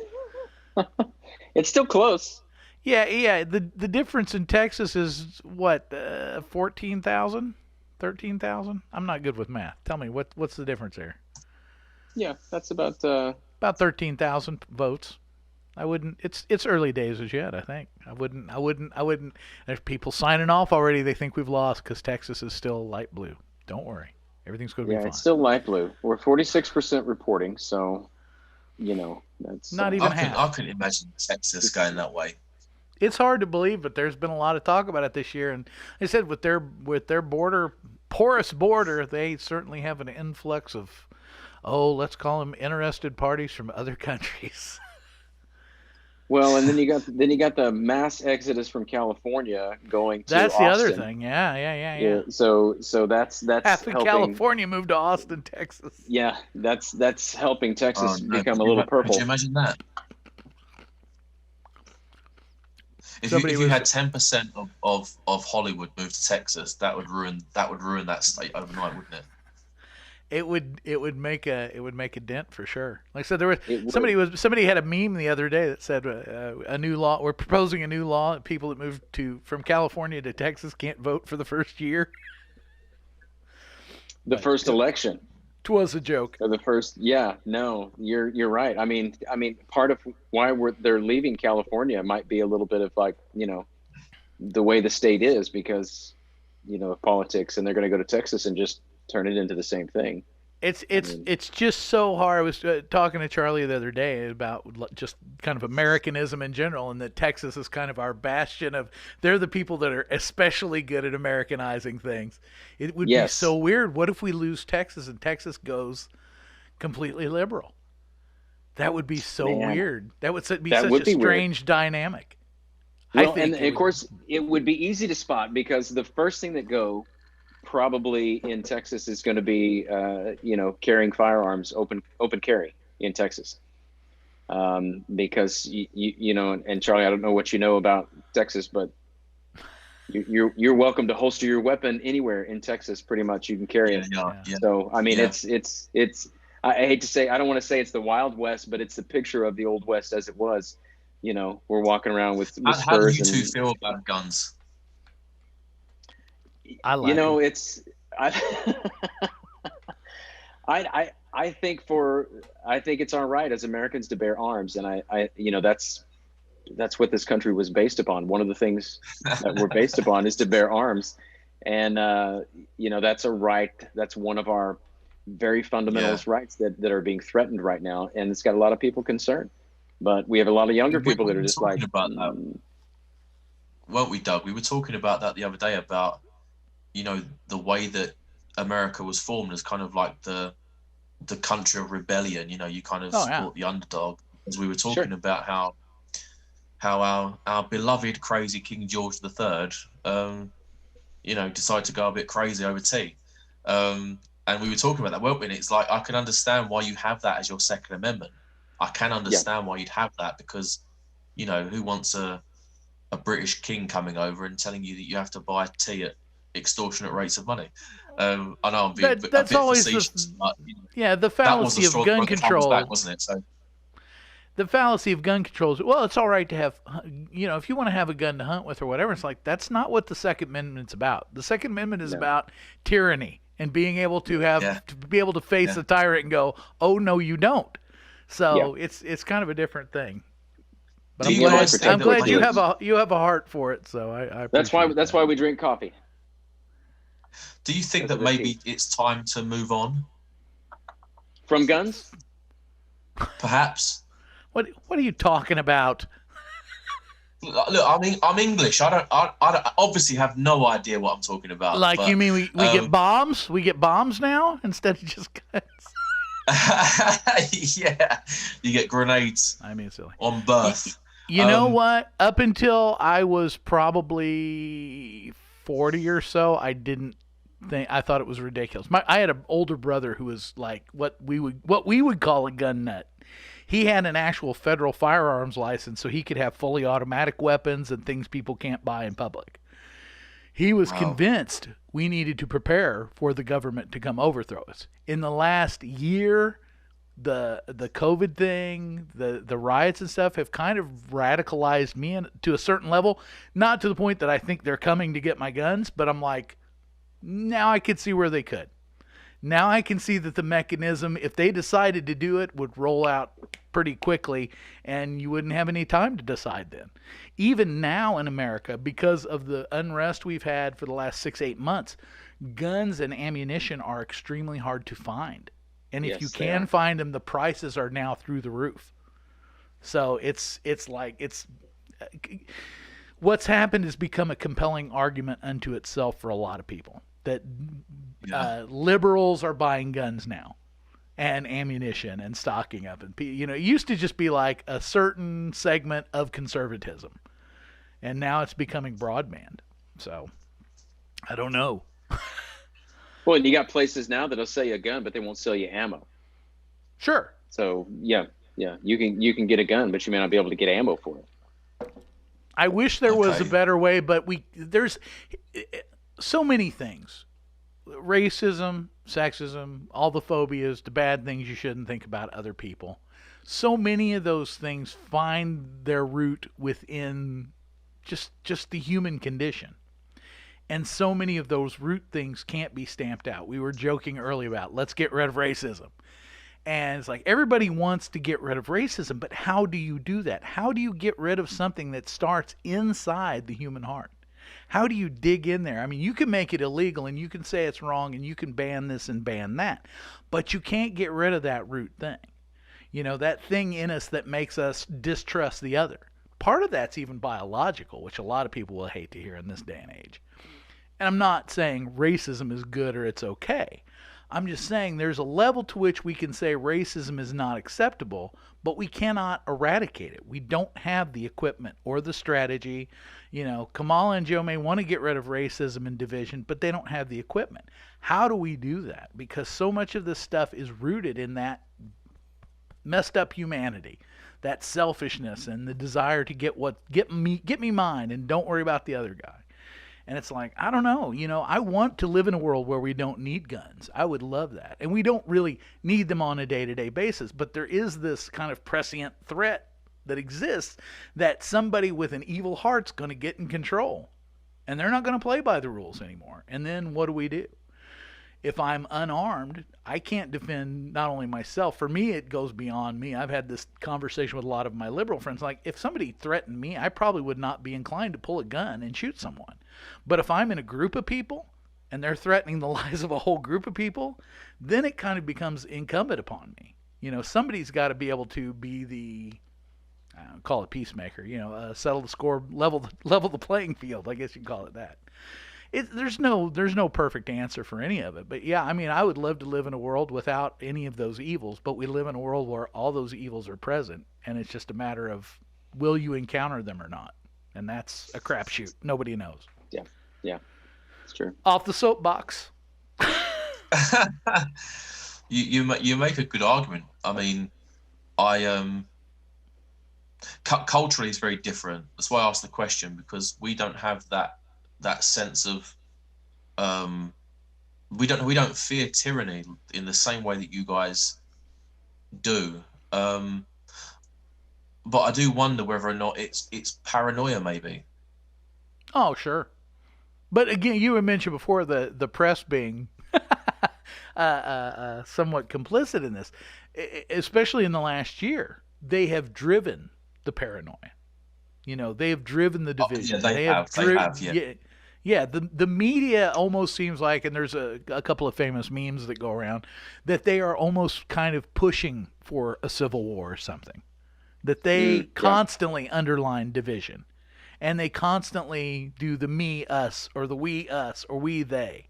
It's still close. Yeah. The difference in Texas is what, 14,000, 13,000? I'm not good with math. Tell me what's the difference there? Yeah, that's about 13,000 votes. I wouldn't. It's early days as yet. I think I wouldn't. There's people signing off already. They think we've lost because Texas is still light blue. Don't worry, everything's going to be fine. Yeah, it's still light blue. We're 46% reporting, so. That's not even half. I couldn't imagine Texas going that way. It's hard to believe, but there's been a lot of talk about it this year, and they said with their porous border, they certainly have an influx of, let's call them interested parties from other countries. Well, and then you got the mass exodus from California going to That's Austin. The other thing. Yeah. So that's half of helping. California moved to Austin, Texas. Yeah, that's helping Texas become a little purple. Could you imagine that? If you had 10% of Hollywood move to Texas, that would ruin that state overnight, wouldn't it? It would make a dent for sure. Like I said, somebody had a meme the other day that said a new law. We're proposing a new law that people that move from California to Texas can't vote for the first year. The first election. It was a joke. Or the first, no, you're right. I mean, part of why they're leaving California might be a little bit of the way the state is because, of politics, and they're going to go to Texas and just turn it into the same thing. It's just so hard. I was talking to Charlie the other day about just kind of Americanism in general, and that Texas is kind of our bastion of. They're the people that are especially good at Americanizing things. It would be so weird. What if we lose Texas and Texas goes completely liberal? That would be so weird. That would be such a strange dynamic. Well, and of course, it would be easy to spot because the first thing that go probably in Texas is going to be, carrying firearms, open carry in Texas. Because and Charlie, I don't know what you know about Texas, but you're welcome to holster your weapon anywhere in Texas. Pretty much, you can carry it. Yeah. So I mean, it's. I hate to say, I don't want to say it's the Wild West, but it's the picture of the Old West as it was. We're walking around with spurs. How do you two feel about guns? I like it's I think it's our right as Americans to bear arms, and I that's what this country was based upon. One of the things that we're based upon is to bear arms, and that's a right. That's one of our very fundamentalist rights that are being threatened right now, and it's got a lot of people concerned. But we have a lot of younger people that are just like. Weren't we, Doug? We were talking about that the other day about. The way that America was formed as kind of like the country of rebellion. You kind of support the underdog. As we were talking about how our beloved crazy King George III, decided to go a bit crazy over tea. And we were talking about that, weren't we? And it's like, I can understand why you have that as your Second Amendment. I can understand why you'd have that because, who wants a British king coming over and telling you that you have to buy tea at extortionate rates of money. I know I'm being a bit facetious, but, the fallacy of gun control, wasn't it? So the fallacy of gun control is, well, it's all right to have, if you want to have a gun to hunt with or whatever. It's like that's not what the Second Amendment's about. The Second Amendment is about tyranny and being able to face a tyrant and go, oh no, you don't. So it's kind of a different thing. But I'm glad you have a heart for it. So I that's why we drink coffee. Do you think that maybe it's time to move on from guns? Perhaps. What are you talking about? Look, I'm English. I don't obviously have no idea what I'm talking about. Like, you mean we get bombs? We get bombs now instead of just guns? Yeah, you get grenades. I mean, silly. On birth. You know what? Up until I was probably 40 or so, I didn't think, I thought it was ridiculous. I had an older brother who was like what we would call a gun nut. He had an actual federal firearms license, so he could have fully automatic weapons and things people can't buy in public. He was convinced we needed to prepare for the government to come overthrow us. In the last year, the COVID thing, the riots and stuff have kind of radicalized me to a certain level. Not to the point that I think they're coming to get my guns, but I'm like, now I could see where they could. Now I can see that the mechanism, if they decided to do it, would roll out pretty quickly, and you wouldn't have any time to decide then. Even now in America, because of the unrest we've had for the last 6-8 months, guns and ammunition are extremely hard to find. And if you can find them, the prices are now through the roof. So it's what's happened has become a compelling argument unto itself for a lot of people. That liberals are buying guns now and ammunition and stocking up. And, you know, it used to just be like a certain segment of conservatism. And now it's becoming broadband. So I don't know. Well, you got places now that'll sell you a gun, but they won't sell you ammo. Sure. So you can get a gun, but you may not be able to get ammo for it. I wish there was a better way, but there's so many things. Racism, sexism, all the phobias, the bad things you shouldn't think about other people. So many of those things find their root within just the human condition. And so many of those root things can't be stamped out. We were joking earlier about, let's get rid of racism. And it's like, everybody wants to get rid of racism, but how do you do that? How do you get rid of something that starts inside the human heart? How do you dig in there? I mean, you can make it illegal and you can say it's wrong and you can ban this and ban that, but you can't get rid of that root thing. You know, that thing in us that makes us distrust the other. Part of that's even biological, which a lot of people will hate to hear in this day and age. And I'm not saying racism is good or it's okay. I'm just saying there's a level to which we can say racism is not acceptable, but we cannot eradicate it. We don't have the equipment or the strategy. You know, Kamala and Joe may want to get rid of racism and division, but they don't have the equipment. How do we do that? Because so much of this stuff is rooted in that messed up humanity, that selfishness and the desire to get me mine and don't worry about the other guy. And it's like, I don't know, you know, I want to live in a world where we don't need guns. I would love that. And we don't really need them on a day-to-day basis, but there is this kind of prescient threat that exists that somebody with an evil heart's going to get in control. And they're not going to play by the rules anymore. And then what do? If I'm unarmed, I can't defend not only myself. For me, it goes beyond me. I've had this conversation with a lot of my liberal friends. Like, if somebody threatened me, I probably would not be inclined to pull a gun and shoot someone. But if I'm in a group of people and they're threatening the lives of a whole group of people, then it kind of becomes incumbent upon me. You know, somebody's got to be able to be the, call it peacemaker, you know, settle the score, level the playing field. I guess you can call it that. There's no perfect answer for any of it. But yeah, I mean, I would love to live in a world without any of those evils, but we live in a world where all those evils are present, and it's just a matter of will you encounter them or not? And that's a crapshoot. Nobody knows. Yeah, it's true. Off the soapbox. You make a good argument. I mean, culturally it's very different. That's why I asked the question, because we don't have that sense of we don't fear tyranny in the same way that you guys do. But I do wonder whether or not it's paranoia, maybe. Oh, sure. But again, you had mentioned before the press being somewhat complicit in this, especially in the last year. They have driven the paranoia. You know, they have driven the division. Yeah, they have. Yeah. The media almost seems like, and there's a couple of famous memes that go around, that they are almost kind of pushing for a civil war or something. That they constantly underline division. And they constantly do the me, us, or the we, us, or we, they.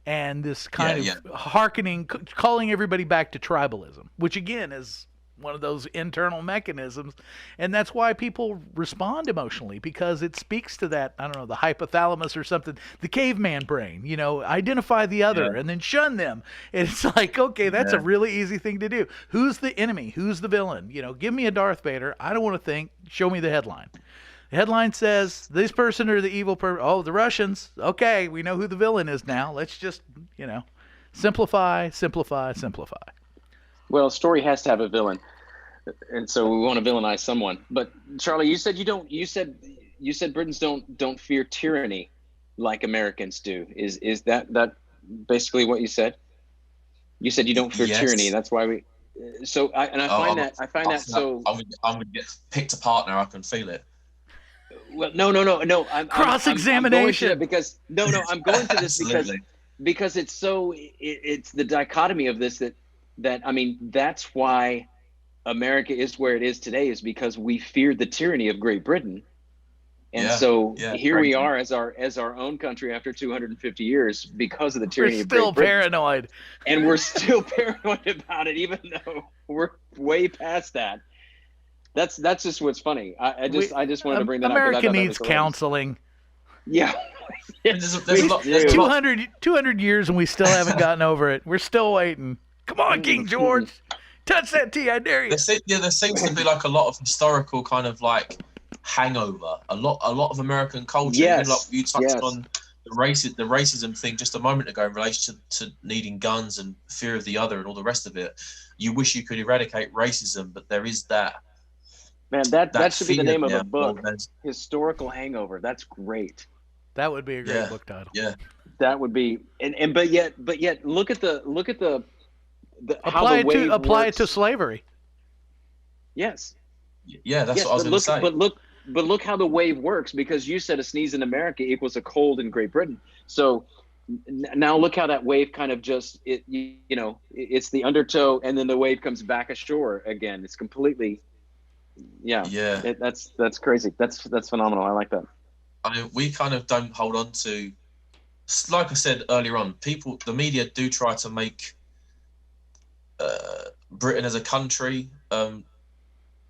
And this kind of hearkening, calling everybody back to tribalism, which again is one of those internal mechanisms, and that's why people respond emotionally, because it speaks to that, I don't know, the hypothalamus or something, the caveman brain, identify the other and then shun them. And it's like, okay, that's a really easy thing to do. Who's the enemy? Who's the villain? Give me a Darth Vader. I don't want to think. Show me the headline. The headline says this person or the evil person. Oh, the Russians. Okay, we know who the villain is now. Let's just, simplify. Well, a story has to have a villain, and so we want to villainize someone. But Charlie, you said you don't. You said Britons don't fear tyranny like Americans do. Is that basically what you said? You said you don't fear tyranny. That's why we. So I find that so. I'm gonna get picked a partner. I can feel it. Well, no. Cross-examination. I'm going to this because it's so. It's the dichotomy of this that I mean, that's why America is where it is today, is because we feared the tyranny of Great Britain. And here we are as our own country after 250 years because of the tyranny of Great Britain. We're still paranoid. And we're still paranoid about it, even though we're way past that. That's just what's funny. I just wanted to bring that up. America needs counseling. Yeah. There's a lot. 200 years and we still haven't gotten over it. We're still waiting. Come on, King George. Touch that T, I dare you. There seems to be like a lot of historical kind of like hangover. A lot of American culture. Yes. Like you touched on the racism thing just a moment ago in relation to needing guns and fear of the other and all the rest of it. You wish you could eradicate racism, but there is that. Man, that should be the name of a book. Historical Hangover. That's great. That would be a great book title. Yeah. That would be but yet look at the apply it to slavery. Yes. Yeah, that's what I was going to say. But look how the wave works, because you said a sneeze in America equals a cold in Great Britain. So now look how that wave kind of just it's the undertow, and then the wave comes back ashore again. It's completely that's crazy. That's phenomenal. I like that. I mean, we kind of don't hold on to, like I said earlier on, the media do try to make Britain as a country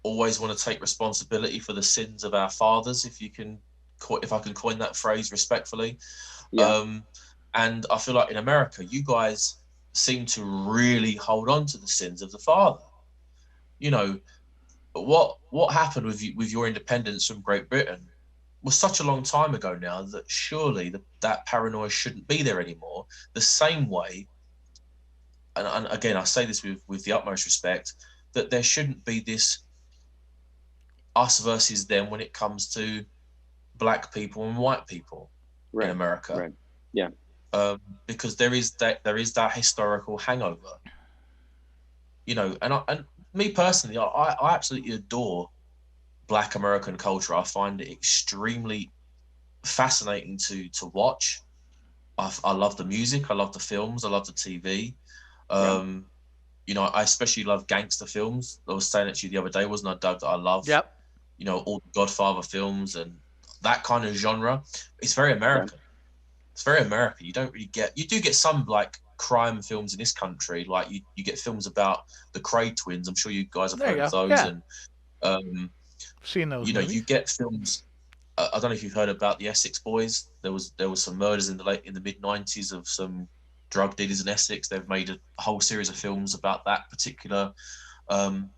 always want to take responsibility for the sins of our fathers, if I can coin that phrase respectfully. And I feel like in America, you guys seem to really hold on to the sins of the father. What happened with your independence from Great Britain was such a long time ago now that surely that paranoia shouldn't be there anymore. The same way, and again, I say this with the utmost respect, that there shouldn't be this us versus them when it comes to black people and white people in America. Right. Yeah. Because there is that historical hangover. And me personally, I absolutely adore Black American culture. I find it extremely fascinating to watch. I love the music, I love the films, I love the TV. I especially love gangster films. I was saying it to you the other day, wasn't I, Doug, that I love all the Godfather films and that kind of genre. It's very American. It's very American. You do get some like crime films in this country. Like you get films about the Craig twins. I'm sure you guys have heard of those. Yeah. And seen those. You get films. I don't know if you've heard about the Essex Boys. There was some murders in the mid '90s of some drug dealers in Essex. They've made a whole series of films about that particular crime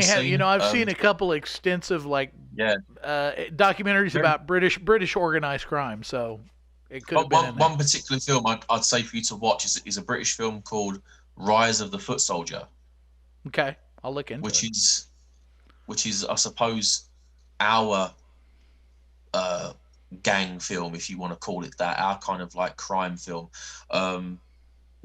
scene. I've seen a couple extensive documentaries about British organized crime. So it could have been one particular film I'd say for you to watch is a British film called Rise of the Foot Soldier. Okay, I'll look into it. Which is I suppose our gang film, if you want to call it that, our kind of like crime film.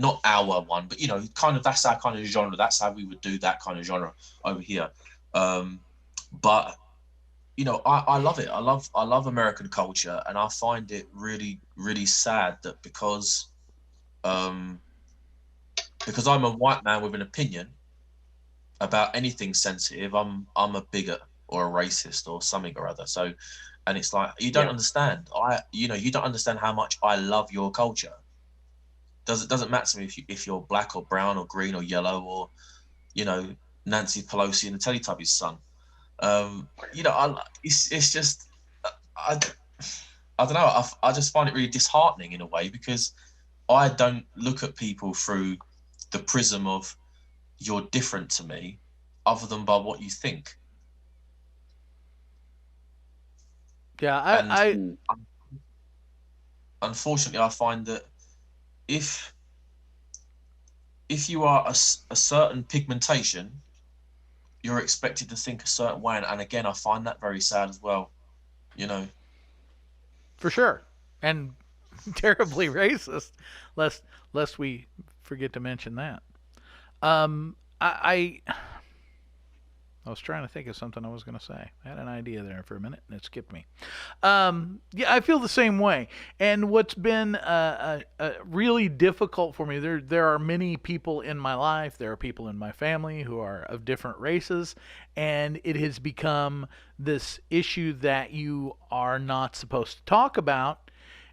Not our one, but kind of that's our kind of genre. That's how we would do that kind of genre over here. But I love it. I love American culture, and I find it really, really sad that because I'm a white man with an opinion about anything sensitive, I'm a bigot or a racist or something or other. So, and it's like you don't understand. You don't understand how much I love your culture. Doesn't matter to me if you're black or brown or green or yellow or Nancy Pelosi and the Teletubbies son. You know, it's just I don't know. I just find it really disheartening in a way, because I don't look at people through the prism of you're different to me, other than by what you think. Yeah, Unfortunately, I find that if you are a certain pigmentation, you're expected to think a certain way, and again, I find that very sad as well. You know, for sure, and terribly racist. Lest we forget to mention that. I was trying to think of something I was going to say. I had an idea there for a minute, and it skipped me. Yeah, I feel the same way. And what's been really difficult for me, there are many people in my life, there are people in my family who are of different races, and it has become this issue that you are not supposed to talk about.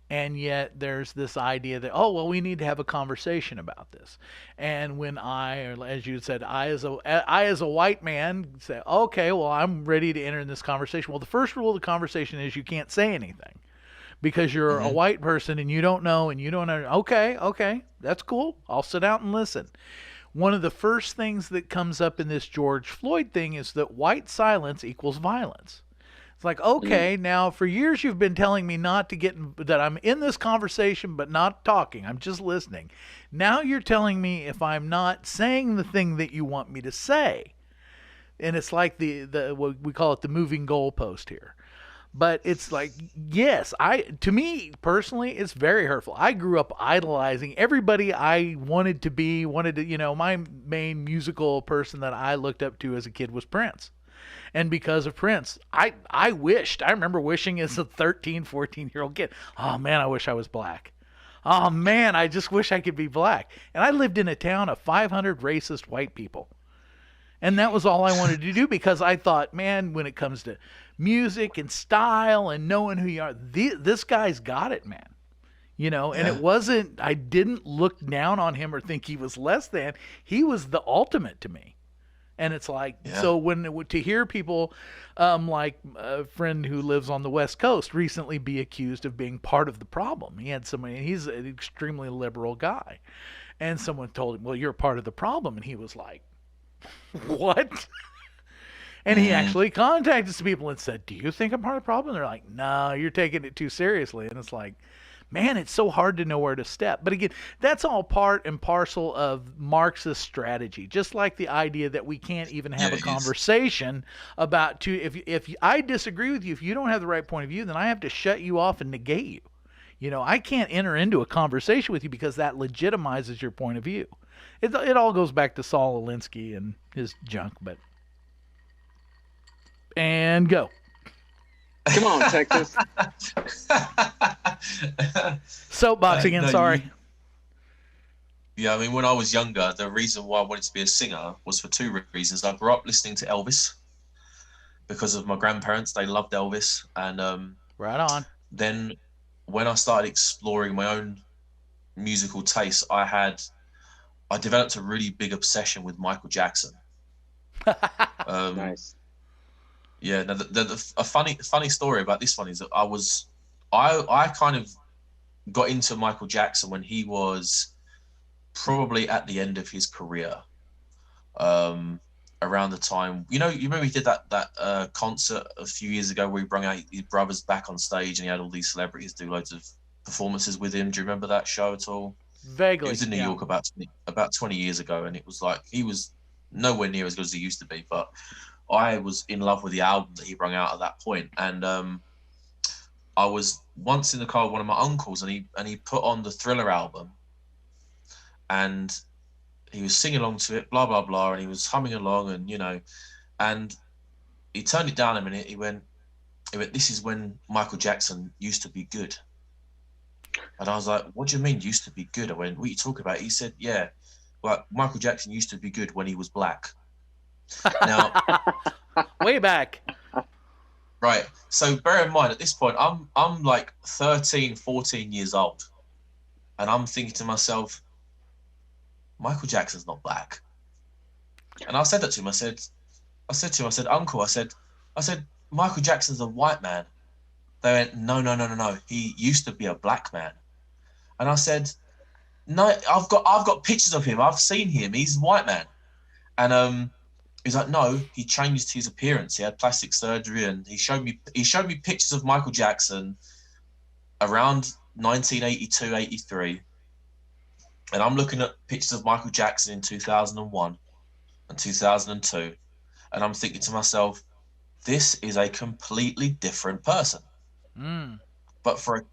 And yet there's this idea that, oh, well, we need to have a conversation about this. And when or as you said, I as a white man say, okay, well, I'm ready to enter in this conversation. Well, the first rule of the conversation is you can't say anything, because you're a white person and you don't know and you don't know. Okay, that's cool. I'll sit out and listen. One of the first things that comes up in this George Floyd thing is that white silence equals violence. It's like, okay, now for years you've been telling me not to that I'm in this conversation but not talking. I'm just listening. Now you're telling me if I'm not saying the thing that you want me to say. And it's like what we call it the moving goalpost here. But it's like, yes, to me personally, it's very hurtful. I grew up idolizing everybody I wanted to be, my main musical person that I looked up to as a kid was Prince. And because of Prince, I remember wishing as a 13, 14-year-old kid, oh man, I wish I was black. Oh man, I just wish I could be black. And I lived in a town of 500 racist white people. And that was all I wanted to do, because I thought, man, when it comes to music and style and knowing who you are, this guy's got it, man. And it wasn't, I didn't look down on him or think he was less than. He was the ultimate to me. And it's like, so to hear people like a friend who lives on the West Coast recently be accused of being part of the problem. He's an extremely liberal guy. And someone told him, well, you're part of the problem. And he was like, what? And he actually contacted some people and said, do you think I'm part of the problem? And they're like, no, you're taking it too seriously. And it's like, man, it's so hard to know where to step. But again, that's all part and parcel of Marxist strategy. Just like the idea that we can't even have a conversation about if I disagree with you, if you don't have the right point of view, then I have to shut you off and negate you. I can't enter into a conversation with you because that legitimizes your point of view. It all goes back to Saul Alinsky and his junk, and go. Come on, Texas. Soapbox again, sorry. Yeah, I mean, when I was younger, the reason why I wanted to be a singer was for two reasons. I grew up listening to Elvis because of my grandparents. They loved Elvis. And right on. Then when I started exploring my own musical taste, I developed a really big obsession with Michael Jackson. Nice. Yeah, now a funny story about this one is that I kind of got into Michael Jackson when he was probably at the end of his career, around the time, you remember he did that concert a few years ago where he brought out his brothers back on stage and he had all these celebrities do loads of performances with him. Do you remember that show at all? Vaguely. It was in New York about 20 years ago, and it was like he was nowhere near as good as he used to be, but I was in love with the album that he brought out at that point. And I was once in the car with one of my uncles, and he put on the Thriller album, and he was singing along to it, blah blah blah, and he was humming along, and he turned it down a minute. He went, "This is when Michael Jackson used to be good." And I was like, "What do you mean used to be good?" I went, "What are you talking about?" He said, "Yeah, well, Michael Jackson used to be good when he was black." Now, way back. Right. So bear in mind, at this point, I'm like 13, 14 years old, and I'm thinking to myself, Michael Jackson's not black. And I said that to him. I said to him, Uncle, I said, Michael Jackson's a white man. They went, no. He used to be a black man. And I said, no, I've got pictures of him. I've seen him. He's a white man. And he's like, no, he changed his appearance. He had plastic surgery, and he showed me pictures of Michael Jackson around 1982, 83. And I'm looking at pictures of Michael Jackson in 2001 and 2002. And I'm thinking to myself, this is a completely different person. Mm. But for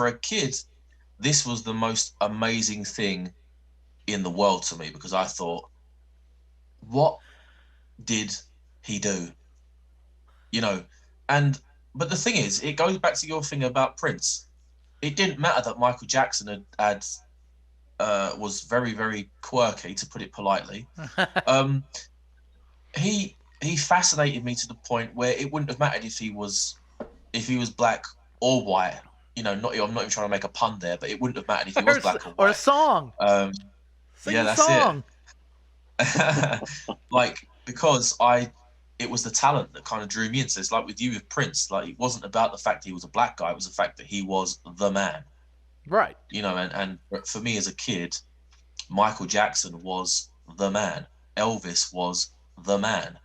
a kid, this was the most amazing thing in the world to me, because I thought, what did he do? You know, but the thing is, it goes back to your thing about Prince. It didn't matter that Michael Jackson was very, very quirky, to put it politely. He fascinated me to the point where it wouldn't have mattered if he was black or white. You know, I'm not even trying to make a pun there, but it wouldn't have mattered if he was black or white. Or a song. Sing a song. Like, because it was the talent that kind of drew me in. So it's like with you with Prince, like, it wasn't about the fact that he was a black guy, it was the fact that he was the man. Right. You know, and for me as a kid, Michael Jackson was the man. Elvis was the man.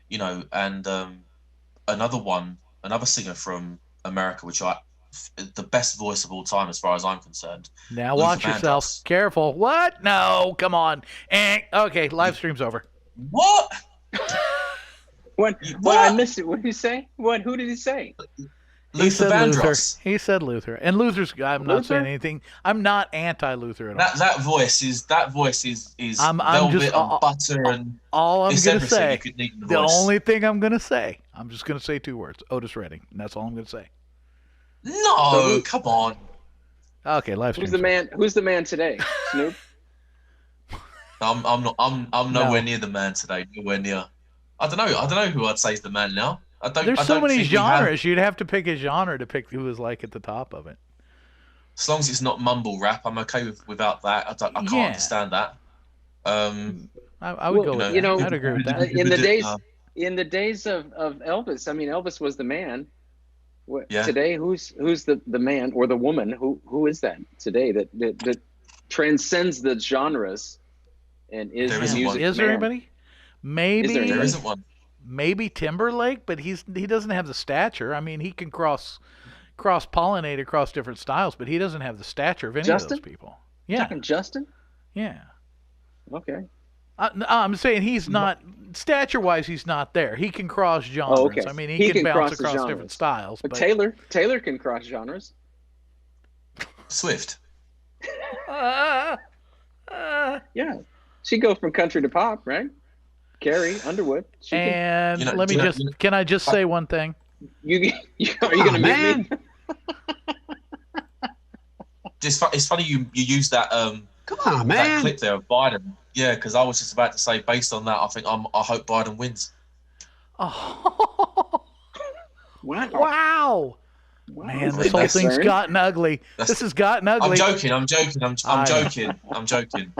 You know, and another singer from America, which the best voice of all time as far as I'm concerned. Now watch yourself. Careful. What? No, come on. Okay, live stream's over. What? What? I missed it. What did he say? Who did he say? Luther Vandross. He said Luther. And Luther's, I'm not saying anything. I'm not anti-Luther at all. That voice is velvet and butter and all I'm going to say. The only thing I'm going to say, I'm just going to say two words. Otis Redding. And that's all I'm going to say. No, come on. Okay, live stream. Who's the man today? Snoop? I'm nowhere near the man today. Nowhere near. I don't know who I'd say is the man now. There's so many genres. You'd have to pick a genre to pick who was like at the top of it. As long as it's not mumble rap, I'm okay without that. I can't understand that. I would go with that. You know, I'd agree with that. In the days of Elvis, I mean, Elvis was the man. Yeah. Today, who's the man or the woman? Who is that today that transcends the genres and is the music man? Is there anybody? Maybe there isn't one. Maybe Timberlake, but he doesn't have the stature. I mean, he can cross-pollinate across different styles, but he doesn't have the stature of any of those people. Yeah. Talking Justin? Yeah. Okay. I'm saying he's not, stature-wise, he's not there. He can cross genres. Oh, okay. I mean, he can bounce across different styles. But Taylor can cross genres. Swift. Yeah. She goes from country to pop, right? Carrie Underwood. Can I just say one thing? Are you going to mute me? It's funny you use that Come on, man. That clip there of Biden. Yeah, because I was just about to say, based on that, I hope Biden wins. Oh. Wow. Man, this whole thing's gotten ugly. This has gotten ugly. I'm joking. I'm joking.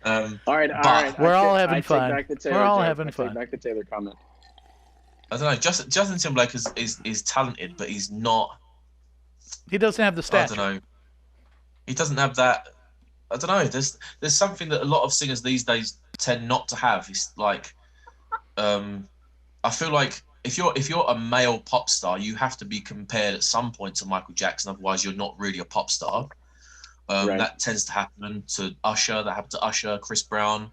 All right. We're all having fun. We're all having fun. Take back the Taylor comment. I don't know. Justin Timberlake is talented, but he's not. He doesn't have the stature. I don't know. He doesn't have that. I don't know. There's something that a lot of singers these days tend not to have. It's like, I feel like if you're a male pop star, you have to be compared at some point to Michael Jackson. Otherwise, you're not really a pop star. Right. That tends to happen to Usher. That happened to Usher, Chris Brown,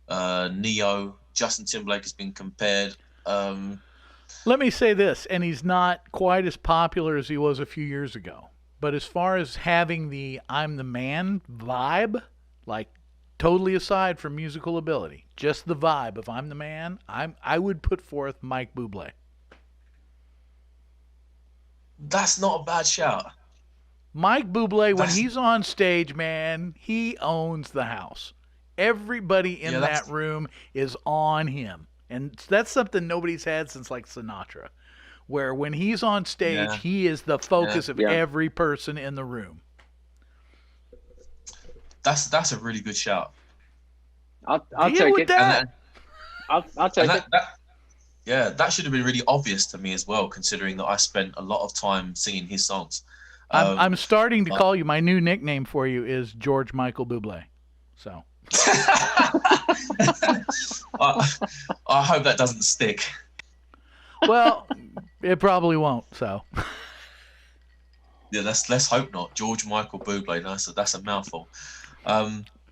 Neo. Justin Timberlake has been compared. Let me say this, and he's not quite as popular as he was a few years ago. But as far as having the I'm the man vibe, like totally aside from musical ability, just the vibe of I'm the man, I would put forth Mike Bublé. That's not a bad shout. Mike Bublé, when he's on stage, man, he owns the house. Everybody in that room is on him. And that's something nobody's had since like Sinatra, where when he's on stage, he is the focus of every person in the room. That's a really good shout. I'll take it. That. I'll take it. That should have been really obvious to me as well, considering that I spent a lot of time singing his songs. I'm starting to call you. My new nickname for you is George Michael Bublé. So. I hope that doesn't stick. Well, it probably won't. So. Yeah, let's hope not. George Michael Bublé. That's a mouthful.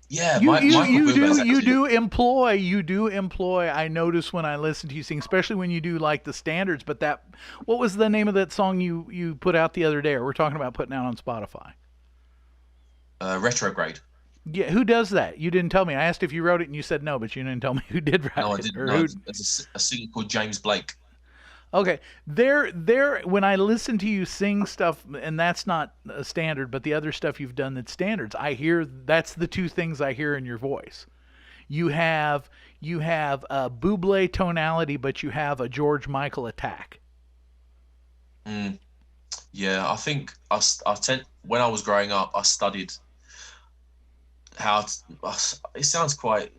Yeah, you do employ. I notice when I listen to you sing, especially when you do like the standards. But what was the name of that song you put out the other day, or we're talking about putting out on Spotify? Retrograde. Yeah, who does that? You didn't tell me. I asked if you wrote it, and you said no, but you didn't tell me who did write it. No, I didn't. No, it's a singer called James Blake. Okay, when I listen to you sing stuff, and that's not a standard, but the other stuff you've done that's standards, I hear that's the two things I hear in your voice. You have a Bublé tonality, but you have a George Michael attack. Yeah, I think when I was growing up, I studied it sounds quite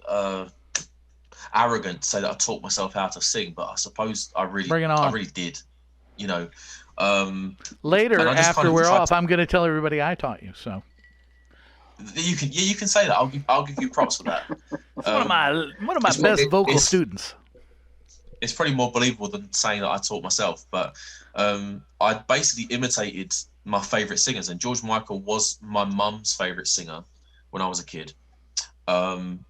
arrogant to say that I taught myself how to sing, but I suppose I really did, you know. Later, after we're off, I'm going to tell everybody I taught you. So you can say that. I'll give you props for that. One of my best vocal students. It's probably more believable than saying that I taught myself, but I basically imitated my favorite singers, and George Michael was my mum's favorite singer when I was a kid, and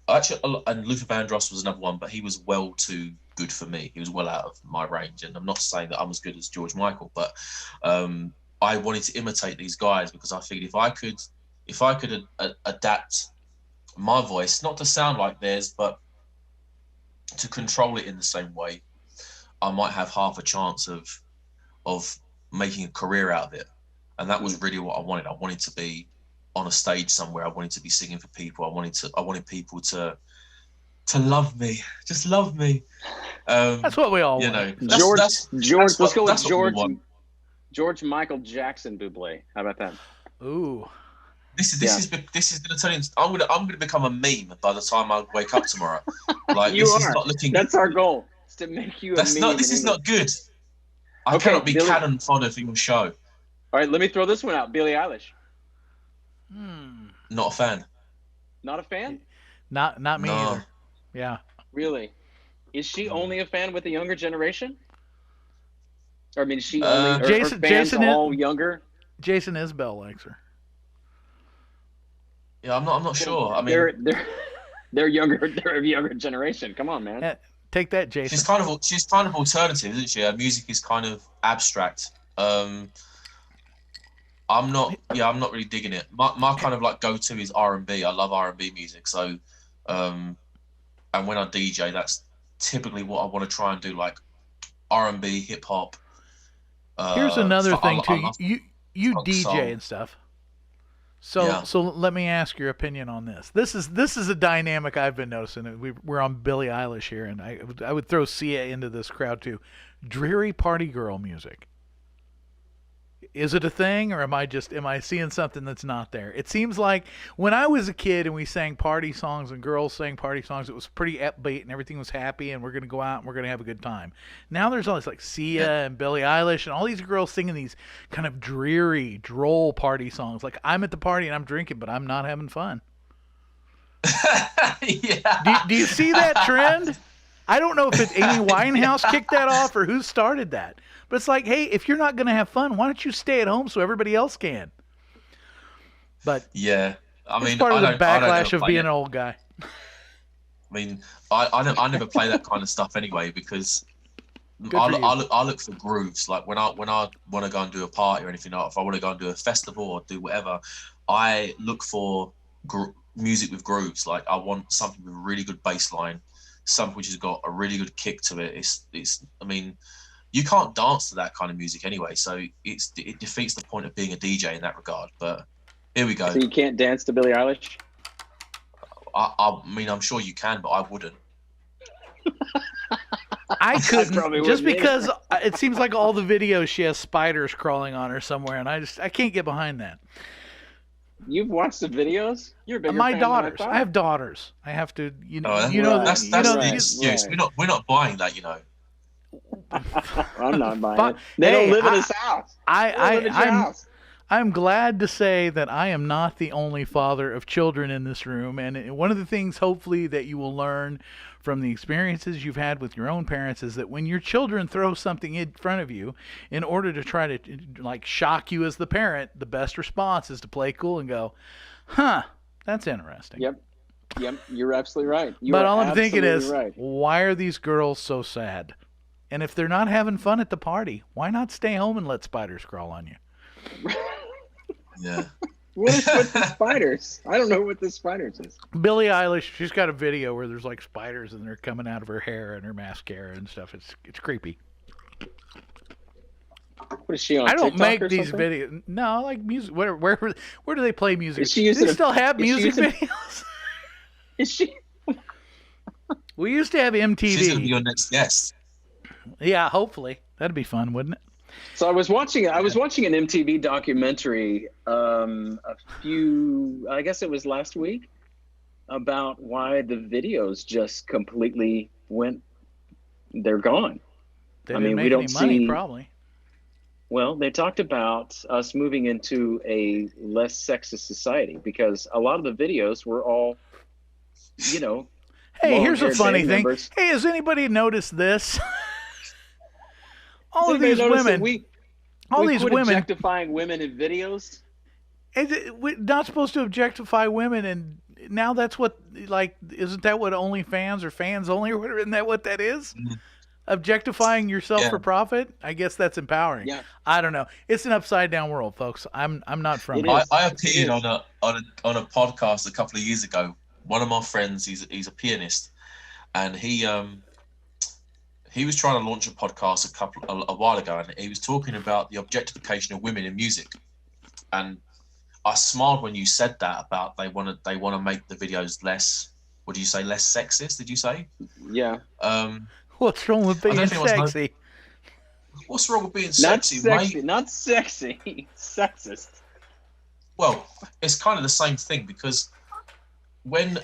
Luther Vandross was another one, but he was well too good for me. He was well out of my range, and I'm not saying that I'm as good as George Michael, but I wanted to imitate these guys because I figured if I could adapt my voice, not to sound like theirs, but to control it in the same way, I might have half a chance of making a career out of it. And that was really what I wanted. I wanted to be on a stage somewhere. I wanted to be singing for people. I wanted people to love me, just love me. That's what we all want. Let's go with George Michael Jackson Bublé. How about that? Ooh. This is going to turn into. I'm going to become a meme by the time I wake up tomorrow. Like you are. That's our goal. Is to make you. This is not good. I cannot be canon fodder for your show. All right, let me throw this one out. Billie Eilish. Not a fan. Not a fan? Not me either. Yeah. Really? Is she only a fan with the younger generation? Or I mean, is she only Jason all younger? Jason Isbell likes her. Yeah, I'm not sure. I mean, they're younger. They're a younger generation. Come on, man. Take that, Jason. She's kind of alternative, isn't she? Her music is kind of abstract. I'm not really digging it. My kind of like go-to is R&B. I love R&B music. So, and when I DJ, that's typically what I want to try and do, like R&B, hip hop. Here's another thing too. You DJ soul and stuff. So let me ask your opinion on this. This is a dynamic I've been noticing. We're on Billie Eilish here, and I would throw Sia into this crowd too. Dreary party girl music. Is it a thing, or am I seeing something that's not there? It seems like when I was a kid and we sang party songs and girls sang party songs, it was pretty upbeat and everything was happy and we're going to go out and we're going to have a good time. Now there's all this like Sia and Billie Eilish and all these girls singing these kind of dreary, droll party songs. Like I'm at the party and I'm drinking, but I'm not having fun. Yeah. Do you see that trend? I don't know if it's Amy Winehouse kicked that off or who started that. But it's like, hey, if you're not going to have fun, why don't you stay at home so everybody else can? But yeah, I mean, it's part of the backlash of being an old guy. I mean, I never play that kind of stuff anyway because I look for grooves. Like when I want to go and do a party or anything, or if I want to go and do a festival or do whatever, I look for music with grooves. Like I want something with a really good bass line, something which has got a really good kick to it. It's I mean, you can't dance to that kind of music anyway, so it defeats the point of being a DJ in that regard. But here we go. So you can't dance to Billie Eilish? I mean, I'm sure you can, but I wouldn't. I couldn't, just because it seems like all the videos she has spiders crawling on her somewhere, and I can't get behind that. You've watched the videos? You're a bigger My fan than daughters. thought. I have daughters. I have to. You know. Oh, You know. that's You know. the right, excuse. right. We're not buying that, you know. I'm not buying But- it. They hey, don't live in this house. They don't live in your house. I'm glad to say that I am not the only father of children in this room. And one of the things, hopefully, that you will learn from the experiences you've had with your own parents is that when your children throw something in front of you, in order to try to like shock you as the parent, the best response is to play cool and go, "Huh, that's interesting." Yep. You're absolutely right. But all I'm thinking is, right. why are these girls so sad? And if they're not having fun at the party, why not stay home and let spiders crawl on you? Yeah. What is with the spiders? I don't know what the spiders is. Billie Eilish, she's got a video where there's like spiders and they're coming out of her hair and her mascara and stuff. It's creepy. What is she on? I don't TikTok make or these something? videos. No, like music. Where do they play music? Is she Do using they a- still have is she music using- videos? Is she? We used to have She's going to be MTV. your next guest. Yeah, hopefully that'd be fun, wouldn't it? So I was watching an MTV documentary I guess it was last week, about why the videos just completely they're gone. They I didn't mean, make we don't any money, see- probably. Well, they talked about us moving into a less sexist society because a lot of the videos were all, you know, Hey, here's a long-haired funny band thing. members. Hey, has anybody noticed this? All of Anybody these notice that women, all we these quit women, objectifying women in videos. we're not supposed to objectify women, and now that's what, like, isn't that what OnlyFans or fans only or whatever? Isn't that what that is? Mhm. Objectifying yourself Yeah. for profit? I guess that's empowering. Yeah. I don't know. It's an upside down world, folks. I'm not from It here. is. I appeared on a podcast a couple of years ago. One of my friends, he's a pianist, and he was trying to launch a podcast a while ago, and he was talking about the objectification of women in music. And I smiled when you said that about they want to make the videos less. What did you say? Less sexist? Did you say? Yeah. What's wrong with I don't being think it was sexy? What's wrong with being Not sexy, sexy. mate? Not sexy. Sexist. Well, it's kind of the same thing because when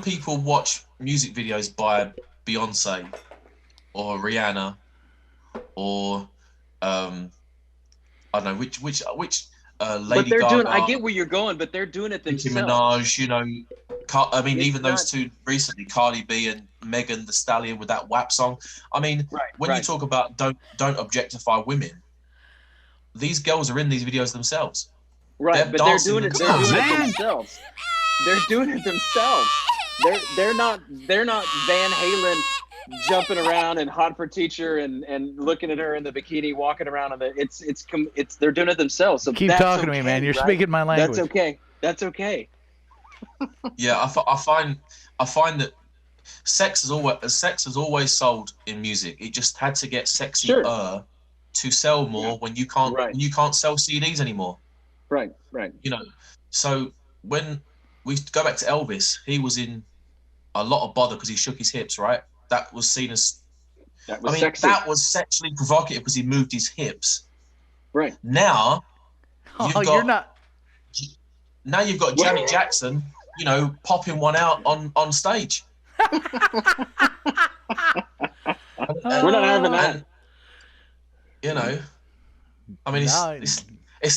people watch music videos by Beyonce or Rihanna or I don't know which But Lady they're Gaga, doing. I get where you're going, but they're doing it Nicki themselves. Minaj, you know, I mean, It's even those not- two recently, Cardi B and Megan Thee Stallion with that WAP song. I mean, Right. when you right. talk about don't objectify women, these girls are in these videos themselves. Right, they're but they're dancing doing it. the They're dance. doing it themselves. They're doing it themselves. They're not Van Halen jumping around and hot for teacher and looking at her in the bikini walking around on the. It's they're doing it themselves. So Keep that's talking to me, okay, man. You're right? speaking my language. That's okay. That's okay. Yeah, I find that sex has always sold in music. It just had to get sexier Sure. to sell more when you can't sell CDs anymore. Right. You know, so when we go back to Elvis, he was in a lot of bother because he shook his hips, right? That was seen as, That was I mean, sexy. that was sexually provocative because he moved his hips. Right. Now, Oh, you're not. now you've got Janet Jackson, you know, popping one out on stage. We're not having that. And, you know, I mean, No, it's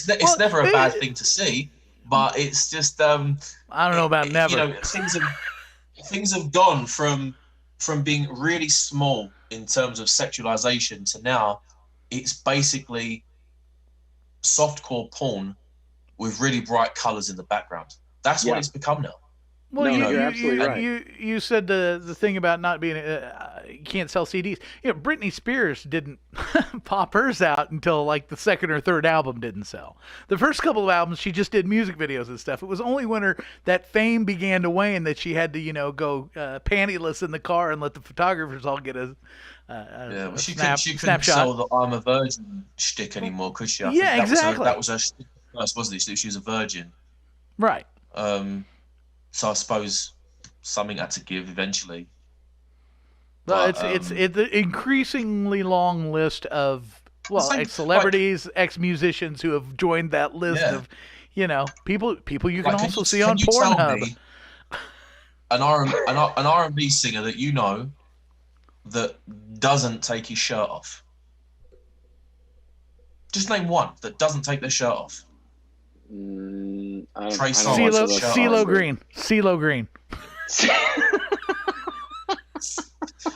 Well, never a bad thing to see, but it's just I don't know about never. You know, things have gone from being really small in terms of sexualization to now it's basically softcore porn with really bright colors in the background. That's what Yeah. it's become now. Well, No, you, no, you're you, absolutely you, right. you said the thing about not being you can't sell CDs. You know, Britney Spears didn't pop hers out until like the second or third album didn't sell. The first couple of albums she just did music videos and stuff. It was only when that fame began to wane that she had to go pantyless in the car and let the photographers all get a Well, she couldn't snapshot. sell the "I'm a virgin" shtick anymore, could she? I Yeah, think exactly. That was her shtick first, wasn't it? She was a virgin. Right. So I suppose something had to give eventually. But But, it's an increasingly long list of Same- ex-celebrities, ex-musicians who have joined that list Yeah. of, You know, people you can Like, also see on can you tell Pornhub. me an R&B singer that you know that doesn't take his shirt off? Just name one that doesn't take their shirt off. I don't Songz, watch the rest of CeeLo R&B. Green. CeeLo Green.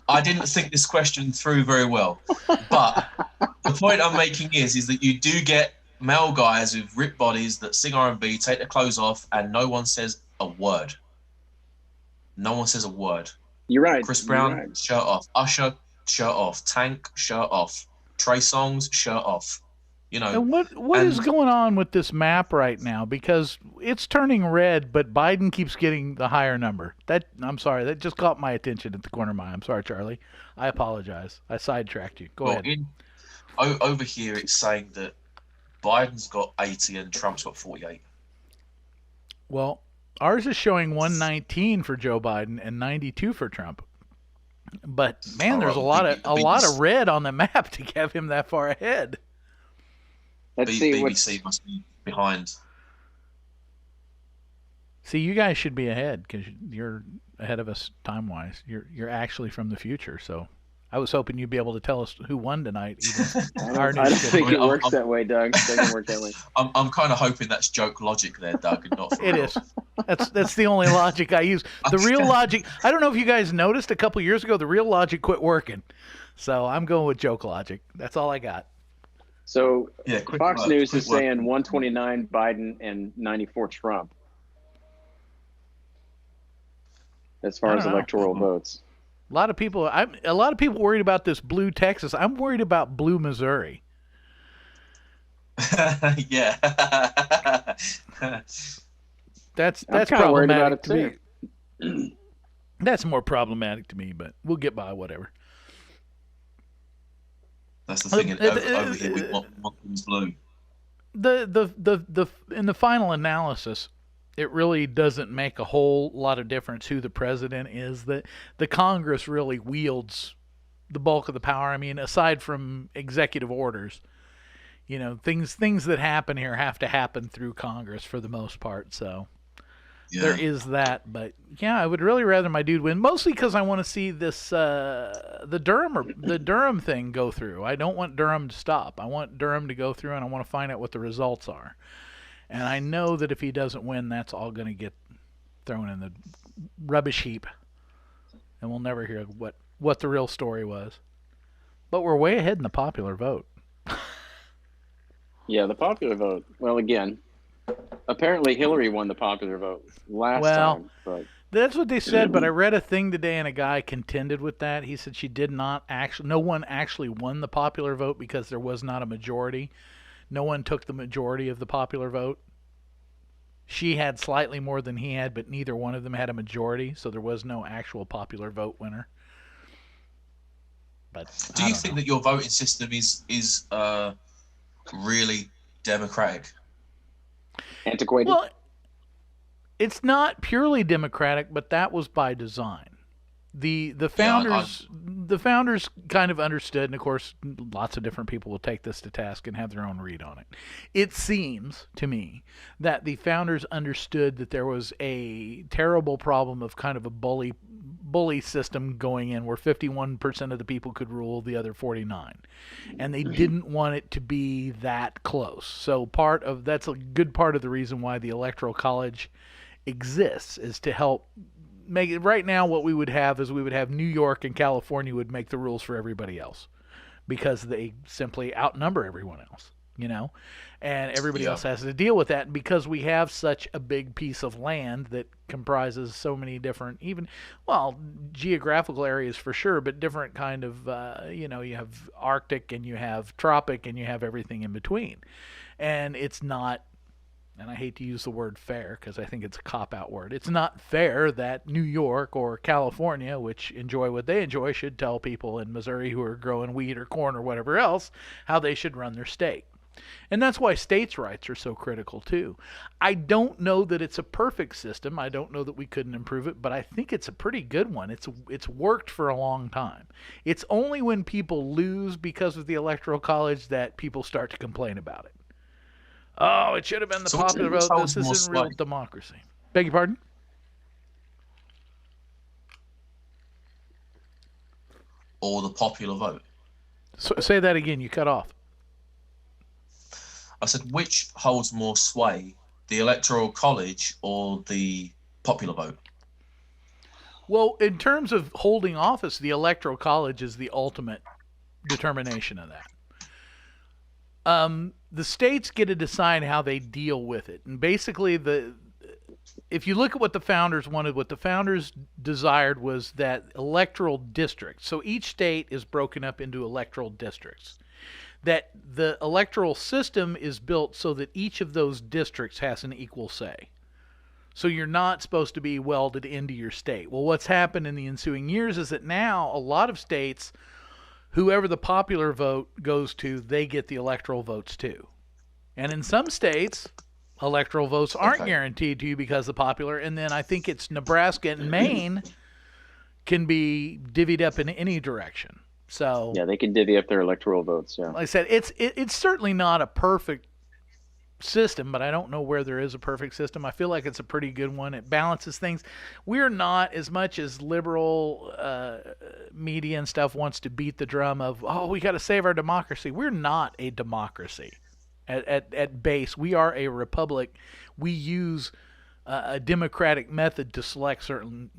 I didn't think this question through very well, but the point I'm making is that you do get male guys with ripped bodies that sing R&B, take their clothes off, and no one says a word. No one says a word. You're right. Chris Brown, You're right. shirt off. Usher, shirt off. Tank, shirt off. Trey Songz, shirt off. You know. And what is going on with this map right now? Because it's turning red, but Biden keeps getting the higher number. I'm sorry, that just caught my attention at the corner of my eye. I'm sorry, Charlie. I apologize. I sidetracked you. Go ahead. Over here, it's saying that Biden's got 80 and Trump's got 48. Well, ours is showing 119 for Joe Biden and 92 for Trump. But man, there's a lot of red on the map to have him that far ahead. Let's see BBC must be behind. See, you guys should be ahead because you're ahead of us time-wise. You're actually from the future, so I was hoping you'd be able to tell us who won tonight. I don't think it works that way, Doug. It doesn't work that way. I'm kind of hoping that's joke logic there, Doug, and not for It real. is. That's the only logic I use. The real logic, I don't know if you guys noticed a couple years ago, the real logic quit working. So I'm going with joke logic. That's all I got. So Yeah, Fox News is saying 129 Biden and 94 Trump as far as electoral votes. A lot of people worried about this blue Texas. I'm worried about blue Missouri. Yeah. That's kinda worried about problematic it to me. That's more problematic to me, but we'll get by, whatever. That's the thing. Over here, we want things blue. In the final analysis, it really doesn't make a whole lot of difference who the president is. That the Congress really wields the bulk of the power. I mean, aside from executive orders, you know, things that happen here have to happen through Congress for the most part. So Yeah. there is that. But yeah, I would really rather my dude win, mostly because I want to see this the Durham thing go through. I don't want Durham to stop. I want Durham to go through, and I want to find out what the results are. And I know that if he doesn't win, that's all going to get thrown in the rubbish heap, and we'll never hear what the real story was. But we're way ahead in the popular vote. Yeah, the popular vote. Well, again, apparently Hillary won the popular vote last time. But That's what they said, but I read a thing today and a guy contended with that. He said she did not actually, no one actually won the popular vote because there was not a majority. No one took the majority of the popular vote. She had slightly more than he had, but neither one of them had a majority, so there was no actual popular vote winner. But Do you think that your voting system is really democratic? antiquated. Well, it's not purely democratic, but that was by design. The founders kind of understood, and of course, lots of different people will take this to task and have their own read on it. It seems to me that the founders understood that there was a terrible problem of kind of a bully system going in, where 51% of the people could rule the other 49, and they didn't want it to be that close. So that's a good part of the reason why the Electoral College exists, is to help make it. Right now what we would have is New York and California would make the rules for everybody else because they simply outnumber everyone else, you know, and everybody else has to deal with that. And because we have such a big piece of land that comprises so many different, geographical areas for sure, but different kind of, you have Arctic and you have tropic and you have everything in between. And it's not, and I hate to use the word fair because I think it's a cop-out word. It's not fair that New York or California, which enjoy what they enjoy, should tell people in Missouri who are growing wheat or corn or whatever else how they should run their state. And that's why states' rights are so critical too. I don't know that it's a perfect system. I don't know that we couldn't improve it, but I think it's a pretty good one. It's worked for a long time. It's only when people lose because of the Electoral College that people start to complain about it. Oh, it should have been the So popular which vote. holds This more isn't real sway? democracy. Beg your pardon? Or the popular vote? Say that again. You cut off. I said, which holds more sway, the Electoral College or the popular vote? Well, in terms of holding office, the Electoral College is the ultimate determination of that. The states get to decide how they deal with it. And basically, if you look at what the founders wanted, what the founders desired was that electoral districts. So each state is broken up into electoral districts. That the electoral system is built so that each of those districts has an equal say. So you're not supposed to be welded into your state. Well, what's happened in the ensuing years is that now a lot of states, whoever the popular vote goes to, they get the electoral votes too. And in some states, electoral votes aren't guaranteed to you because of the popular. And then I think it's Nebraska and Maine can be divvied up in any direction. So Yeah, they can divvy up their electoral votes. Yeah. like I said, it's certainly not a perfect system, but I don't know where there is a perfect system. I feel like it's a pretty good one. It balances things. We're not, as much as liberal media and stuff wants to beat the drum of, oh, we got to save our democracy. We're not a democracy. At base, we are a republic. We use a democratic method to select certain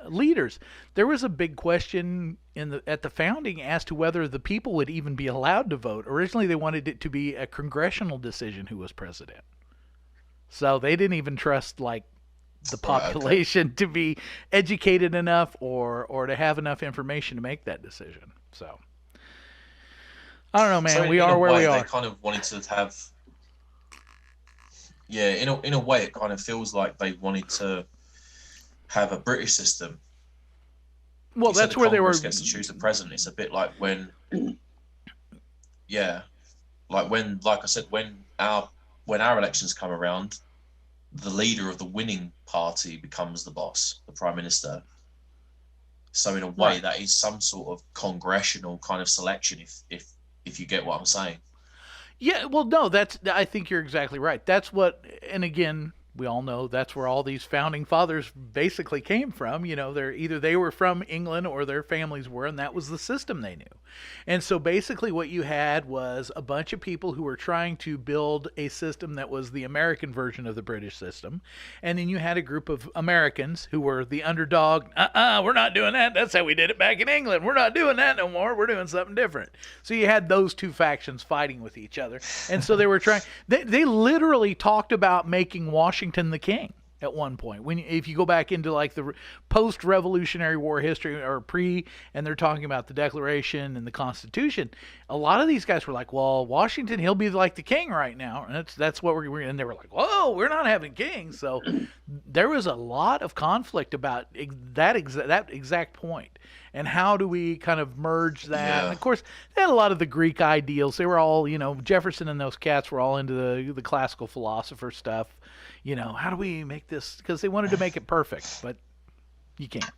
leaders. There was a big question at the founding as to whether the people would even be allowed to vote. Originally, they wanted it to be a congressional decision who was president. So they didn't even trust the population to be educated enough or to have enough information to make that decision. So I don't know, man. So we are where we are. They kind of wanted to have. Yeah, in a way, it kind of feels like they wanted to have a British system. Well, that's where they were. Congress gets to choose the president. It's a bit like when, like I said, when our elections come around, the leader of the winning party becomes the boss, the prime minister. So in a way, Right. that is some sort of congressional kind of selection, if you get what I'm saying. Yeah, well, no, I think you're exactly right. That's what, and again, we all know that's where all these founding fathers basically came from. You know, they were from England or their families were, and that was the system they knew. And so basically what you had was a bunch of people who were trying to build a system that was the American version of the British system. And then you had a group of Americans who were the underdog. We're not doing that. That's how we did it back in England. We're not doing that no more. We're doing something different. So you had those two factions fighting with each other. And so they were trying, they literally talked about making Washington the king at one point. If you go back into like the post-Revolutionary War history or pre, and they're talking about the Declaration and the Constitution, a lot of these guys were like, well, Washington, he'll be like the king right now. And that's what we're, and they were like, whoa, we're not having kings. So there was a lot of conflict about that exact point. And how do we kind of merge that? Yeah. And of course, they had a lot of the Greek ideals. They were all, Jefferson and those cats were all into the classical philosopher stuff. How do we make this? Because they wanted to make it perfect, but you can't.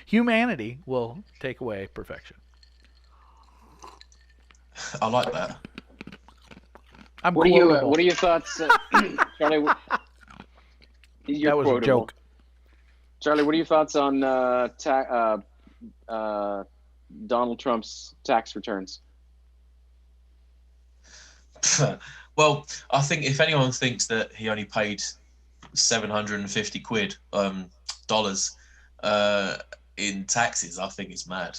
Humanity will take away perfection. I like that. What are your thoughts, Charlie? You're that was quotable. a joke. Charlie, what are your thoughts on Donald Trump's tax returns? Well, I think if anyone thinks that he only paid 750 quid dollars in taxes, I think it's mad.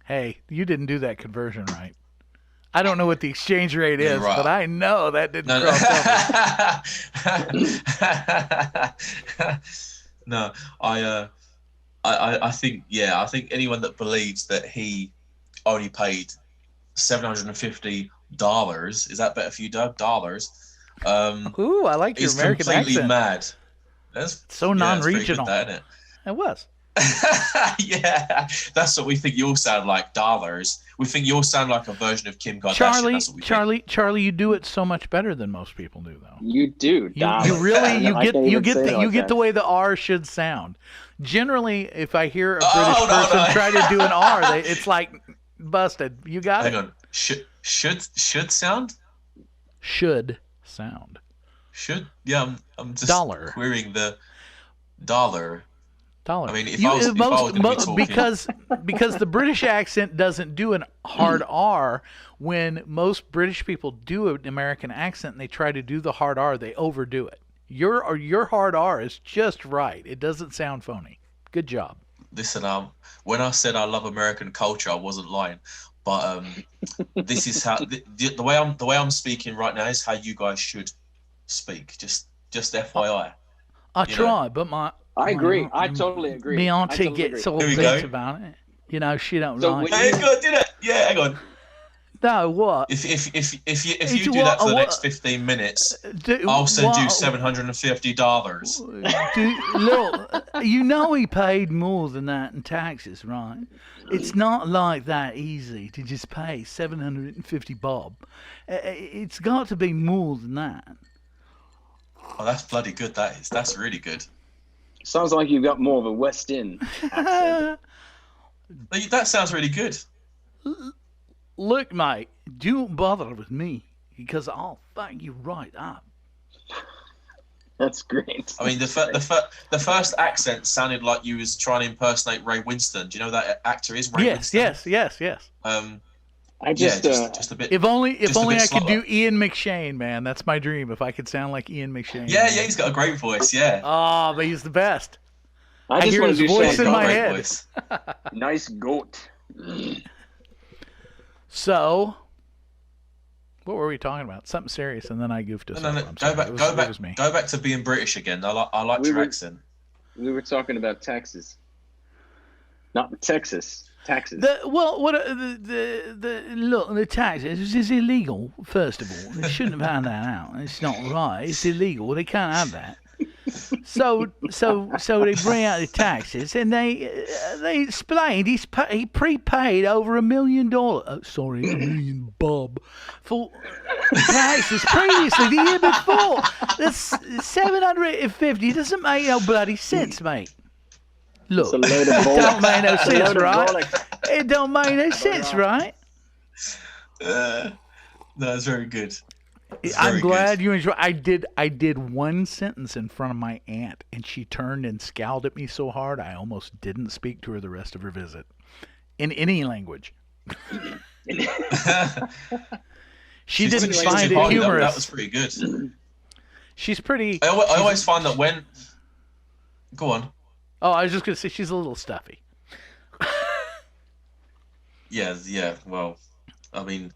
Hey, you didn't do that conversion right. I don't know what the exchange rate is, Right. but I know that didn't No, no, I think I think anyone that believes that he only paid $750, is that better for you, Doug? Dollars. Ooh, I like your Is American completely accent. mad. That's So yeah, it's pretty non-regional. good, that, isn't It was. it? Yeah, that's what we think. You'll sound like dollars. We think you'll sound like a version of Kim Kardashian. That's what we think. Charlie, you do it so much better than most people do, though. You do. You really I can't even say it like get that. the way the R should sound. Generally, if I hear a British Oh, no, person no. try to do an R, it's like busted. You got Hang it. on. Should sound? Should sound. I'm just Dollar. querying the dollar. Dollar. I mean, if I was going to be talking... because the British accent doesn't do an hard R. When most British people do an American accent and they try to do the hard R, they overdo it. Your hard R is just right. It doesn't sound phony. Good job. Listen, when I said I love American culture, I wasn't lying. But this is how the way I'm speaking right now is how you guys should speak. Just FYI. I try, but I agree. I totally agree. My auntie gets all bitch about it. You know, she don't like it. Hey, go do that. Yeah, hang on. No, what? If you do that for the next 15 minutes, I'll send you $750. Look, you know he paid more than that in taxes, right? It's not like that easy to just pay $750 bob. It's got to be more than that. Oh, that's bloody good. That's really good. Sounds like you've got more of a West End accent. That sounds really good. Look, mate, don't bother with me because I'll fuck you right up. That's great. I mean, the first accent sounded like you was trying to impersonate Ray Winston. Do you know who that actor is? Ray Winston? Yes. Just a bit. If only I could do Ian McShane, man. That's my dream. If I could sound like Ian McShane. Yeah, he's got a great voice. Yeah. Oh, but he's the best. I just hear want his to do voice in my head. Voice. Nice goat. So, what were we talking about? Something serious, and then I goofed us. No. Go back to being British again. I like your accent. We were talking about taxes, not Texas. Taxes. Look, the taxes is illegal. First of all, they shouldn't have found that out. It's not right. It's illegal. They can't have that. So they bring out the taxes, and they explained he prepaid over $1 million. $1 million bob for taxes previously the year before. That's $750. Doesn't make no bloody sense, mate. Look, it don't make no sense, right? It don't make no sense, right? No, it's very good. I'm glad you enjoyed. I did one sentence in front of my aunt, and she turned and scowled at me so hard I almost didn't speak to her the rest of her visit in any language. She didn't find it humorous. That was pretty good. She's pretty. I always find that when. Go on. Oh, I was just gonna say she's a little stuffy. Yeah. Well, I mean.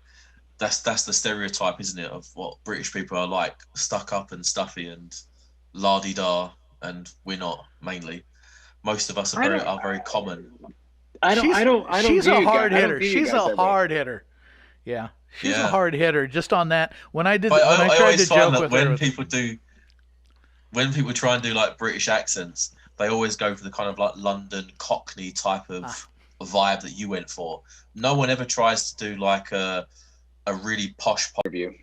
That's the stereotype, isn't it, of what British people are like, stuck up and stuffy and la-di-da, and we're not, mainly. Most of us are very common. She's a hard hitter. She's a hard hitter. Yeah. She's a hard hitter. Just on that, when I tried to joke with her. When people try and do like British accents, they always go for the kind of like London Cockney type of vibe that you went for. No one ever tries to do like a really posh review.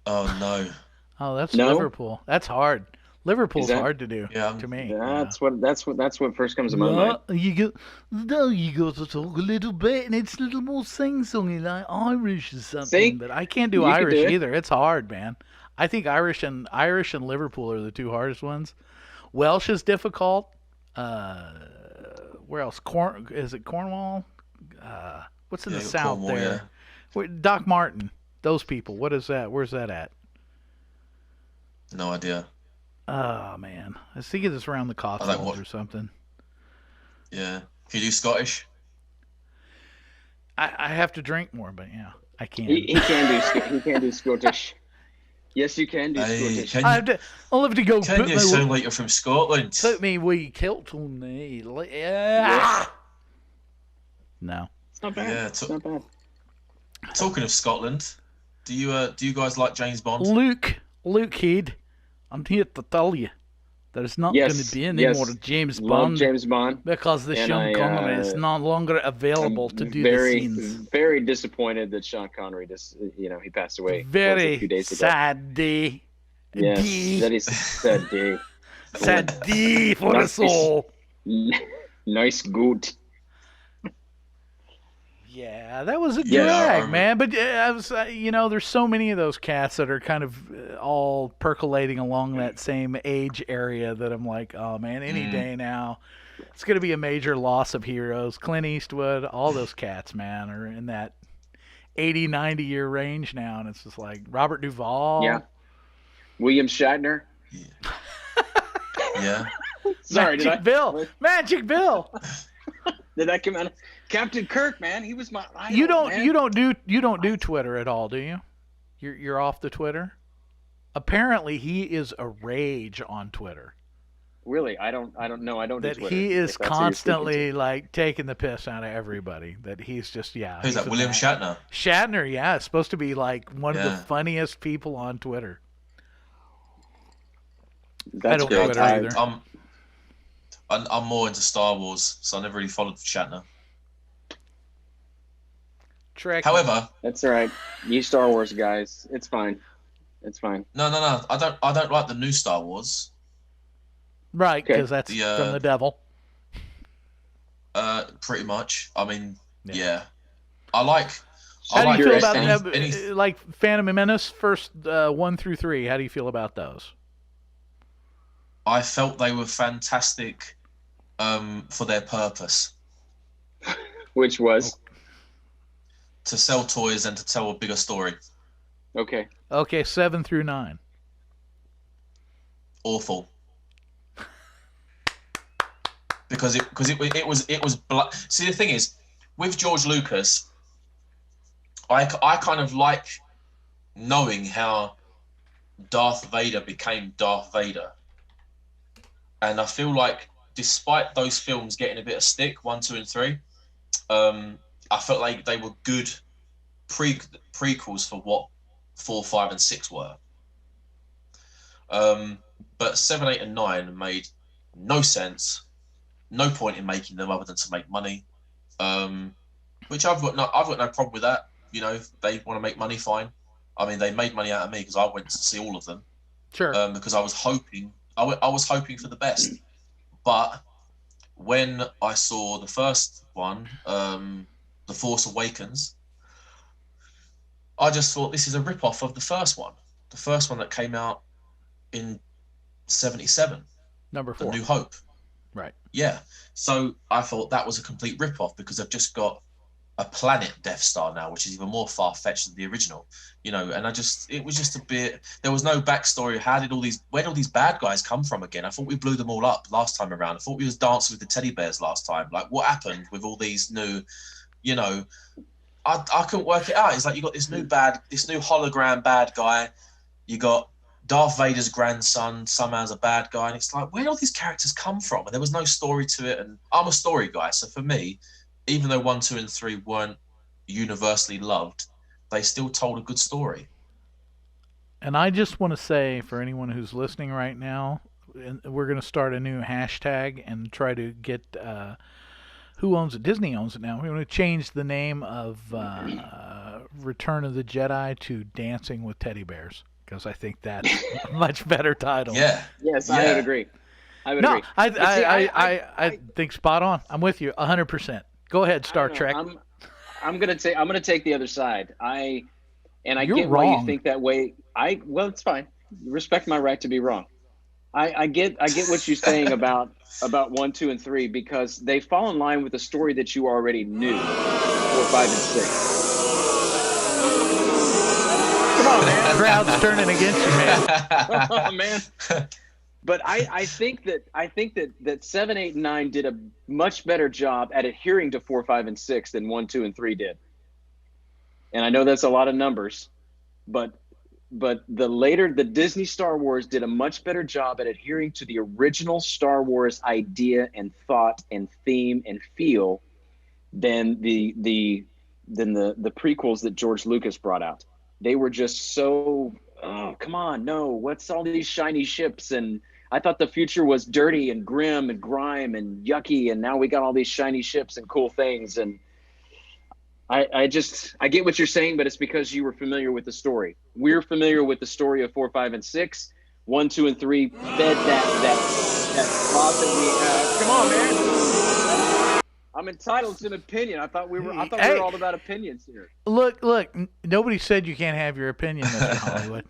Oh no! Oh, that's Liverpool. That's hard. Liverpool's hard to do. Yeah, to me. That's what first comes to my mind. You got to talk a little bit, and it's a little more sing-songy, like Irish or something. See? But I can't do Irish either. It's hard, man. I think Irish and Liverpool are the two hardest ones. Welsh is difficult. Where else? Is it Cornwall? What's in the south there? Yeah. Doc Martin, those people. What is that? Where's that at? No idea. Oh man, I was thinking it's around the Cotswolds or something. Yeah, can you do Scottish? I have to drink more, but yeah, I can. He can do Scottish. Yes, you can do Scottish. I'll have to go. Can you sound like you're from Scotland? Put me wee kilt on me. Yeah. No. It's not bad. Yeah, it's not bad. Talking of Scotland, do you guys like James Bond? Luke Head, I'm here to tell you there's not going to be any more James Bond. James Bond. Because the Sean Connery is no longer available to do the scenes. Very disappointed that Sean Connery he passed away. Very a few days ago. Sad day. Yes, that is sad day. Sad day for us all. Nice good. Yeah, that was a Yeah, drag, man. But I was, there's so many of those cats that are kind of all percolating along that same age area that I'm like, oh man, any day now, it's gonna be a major loss of heroes. Clint Eastwood, all those cats, man, are in that 80, 90-year range now, and it's just like Robert Duvall. Yeah. William Shatner. Yeah. Yeah. Sorry, Magic Bill. Did that come out? Captain Kirk, man, he was my idol. You don't do Twitter at all, do you? You're off the Twitter. Apparently, he is a rage on Twitter. Really, I don't know. I don't do That Twitter. he is constantly like taking the piss out of everybody. That he's just Who's that? William Shatner. Shatner, yeah, is supposed to be like one of the funniest people on Twitter. That's I don't great. Twitter either. I'm more into Star Wars, so I never really followed Shatner. Trek. However, that's all right. You Star Wars guys, it's fine. It's fine. No. I don't like the new Star Wars. Right, because that's from the devil. Pretty much. I mean, yeah. I like. How do you feel about any, like Phantom Menace first 1 through 3? How do you feel about those? I felt they were fantastic for their purpose. Which was? To sell toys and to tell a bigger story. Okay. Okay, 7 through 9. Awful. Because it was see, the thing is, with George Lucas, I kind of like knowing how Darth Vader became Darth Vader. And I feel like despite those films getting a bit of stick, 1, 2, and 3, I felt like they were good prequels for what 4, 5, and 6 were. But 7, 8, and 9 made no sense. No point in making them other than to make money. Which I've got no problem with that. You know, if they want to make money, fine. I mean, they made money out of me because I went to see all of them. Sure. Because I was hoping for the best. But when I saw the first one, The Force Awakens, I just thought this is a rip-off of the first one. The first one that came out in 77. Number 4. The New Hope. Right. Yeah. So I thought that was a complete rip-off because they've just got a planet Death Star now, which is even more far-fetched than the original. You know, and it was just a bit, there was no backstory. Where did all these bad guys come from again? I thought we blew them all up last time around. I thought we was dancing with the teddy bears last time. Like, what happened with all these new, you know, I couldn't work it out. It's like you got this new hologram bad guy. You got Darth Vader's grandson somehow's a bad guy, and it's like, where do all these characters come from? And there was no story to it. And I'm a story guy, so for me, even though 1, 2, and 3 weren't universally loved, they still told a good story. And I just want to say, for anyone who's listening right now, we're going to start a new hashtag and try to get who owns it? Disney owns it now. We're going to change the name of Return of the Jedi to Dancing with Teddy Bears, because I think that's a much better title. Yeah. Yes, yeah. I would agree. I think spot on. I'm with you 100%. Go ahead, Star Trek. I'm gonna take the other side. I You're get wrong. why you think that way. Well, it's fine. Respect my right to be wrong. I get what you're saying about 1, 2, and 3 because they fall in line with the story that you already knew. 4, 5, and 6. Come on, man. The crowd's turning against you, man. Oh, man. But I think that 7, 8, and 9 did a much better job at adhering to 4, 5, and 6 than 1, 2, and 3 did. And I know that's a lot of numbers, but the Disney Star Wars did a much better job at adhering to the original Star Wars idea and thought and theme and feel than the prequels that George Lucas brought out. They were just so, oh, come on, no, what's all these shiny ships? And I thought the future was dirty and grim and grime and yucky, and now we got all these shiny ships and cool things. And I get what you're saying, but it's because you were familiar with the story. We're familiar with the story of 4, 5, and 6. 1, 2, and 3 fed that plot that we have. Come on, man. I'm entitled to an opinion. I thought we were Hey. all about opinions here. Look, nobody said you can't have your opinion, Mr. Hollywood.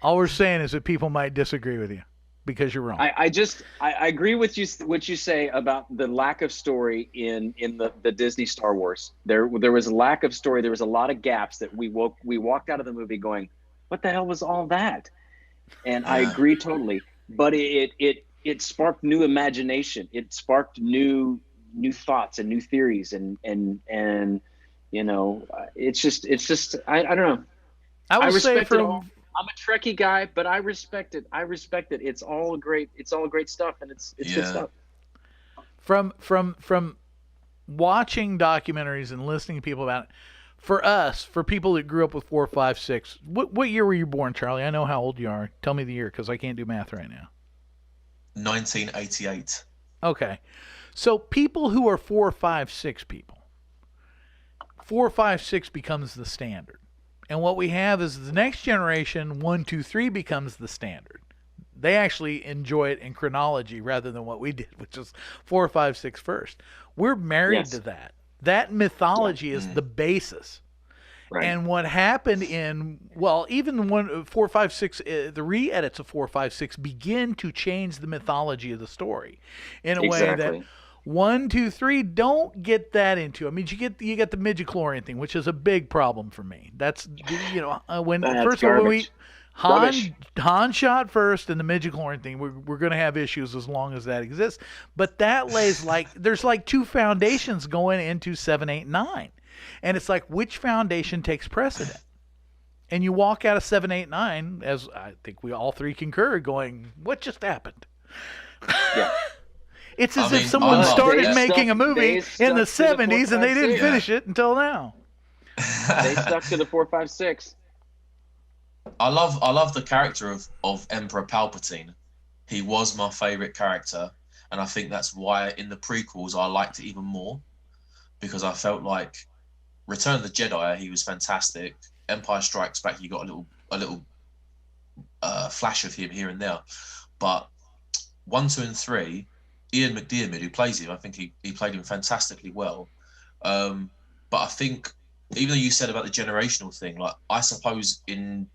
All we're saying is that people might disagree with you because you're wrong. I agree with you what you say about the lack of story in the Disney Star Wars. There was a lack of story. There was a lot of gaps that we walked out of the movie going, what the hell was all that? And I agree totally. But it sparked new imagination. It sparked new thoughts and new theories and you know, it's just I don't know. I would say respect it all. I'm a Trekkie guy, but I respect it. It's all great stuff, and it's good stuff. From watching documentaries and listening to people about it, for people that grew up with 4, 5, 6, what year were you born, Charlie? I know how old you are. Tell me the year, because I can't do math right now. 1988. Okay. So people who are 4, 5, 6 people, 4, 5, 6 becomes the standard. And what we have is the next generation, 1, 2, 3 becomes the standard. They actually enjoy it in chronology rather than what we did, which is 4, 5, 6 first. We're married to that. That mythology is the basis. Right. And what happened even 4, 5, 6, the re-edits of 4, 5, 6 begin to change the mythology of the story in a way that 1, 2, 3 don't get that into. I mean, you get the midichlorian thing, which is a big problem for me. That's when first of all Han shot first, and the midichlorian thing, we're going to have issues as long as that exists. But that lays there's 2 foundations going into 7, 8, 9, and it's like, which foundation takes precedent? And you walk out of 7, 8, 9, as I think we all 3 concur, going, what just happened? Yeah. It's as if someone started making a movie in the 70s and they didn't finish it until now. They stuck to the 4, 5, 6. I love the character of Emperor Palpatine. He was my favorite character, and I think that's why in the prequels I liked it even more, because I felt like Return of the Jedi, he was fantastic. Empire Strikes Back, you got a little flash of him here and there, but 1, 2, and 3. Ian McDiarmid, who plays him, I think he played him fantastically well. But I think, even though you said about the generational thing, like, I suppose in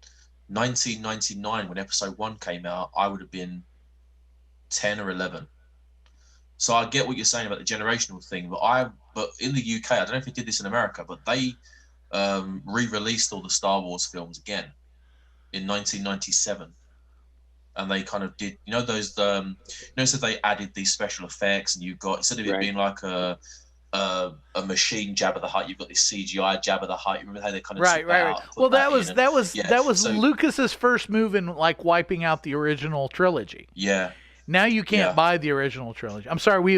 1999, when Episode 1 came out, I would have been 10 or 11. So I get what you're saying about the generational thing, but in the UK, I don't know if they did this in America, but they re-released all the Star Wars films again in 1997. And they kind of did, those, so they added these special effects, and you got, instead of it being like a machine Jabba the Hutt, you've got this CGI Jabba the Hutt. You remember how they kind of right. Well, that was Lucas's first move in wiping out the original trilogy. Yeah. Now you can't buy the original trilogy. I'm sorry, we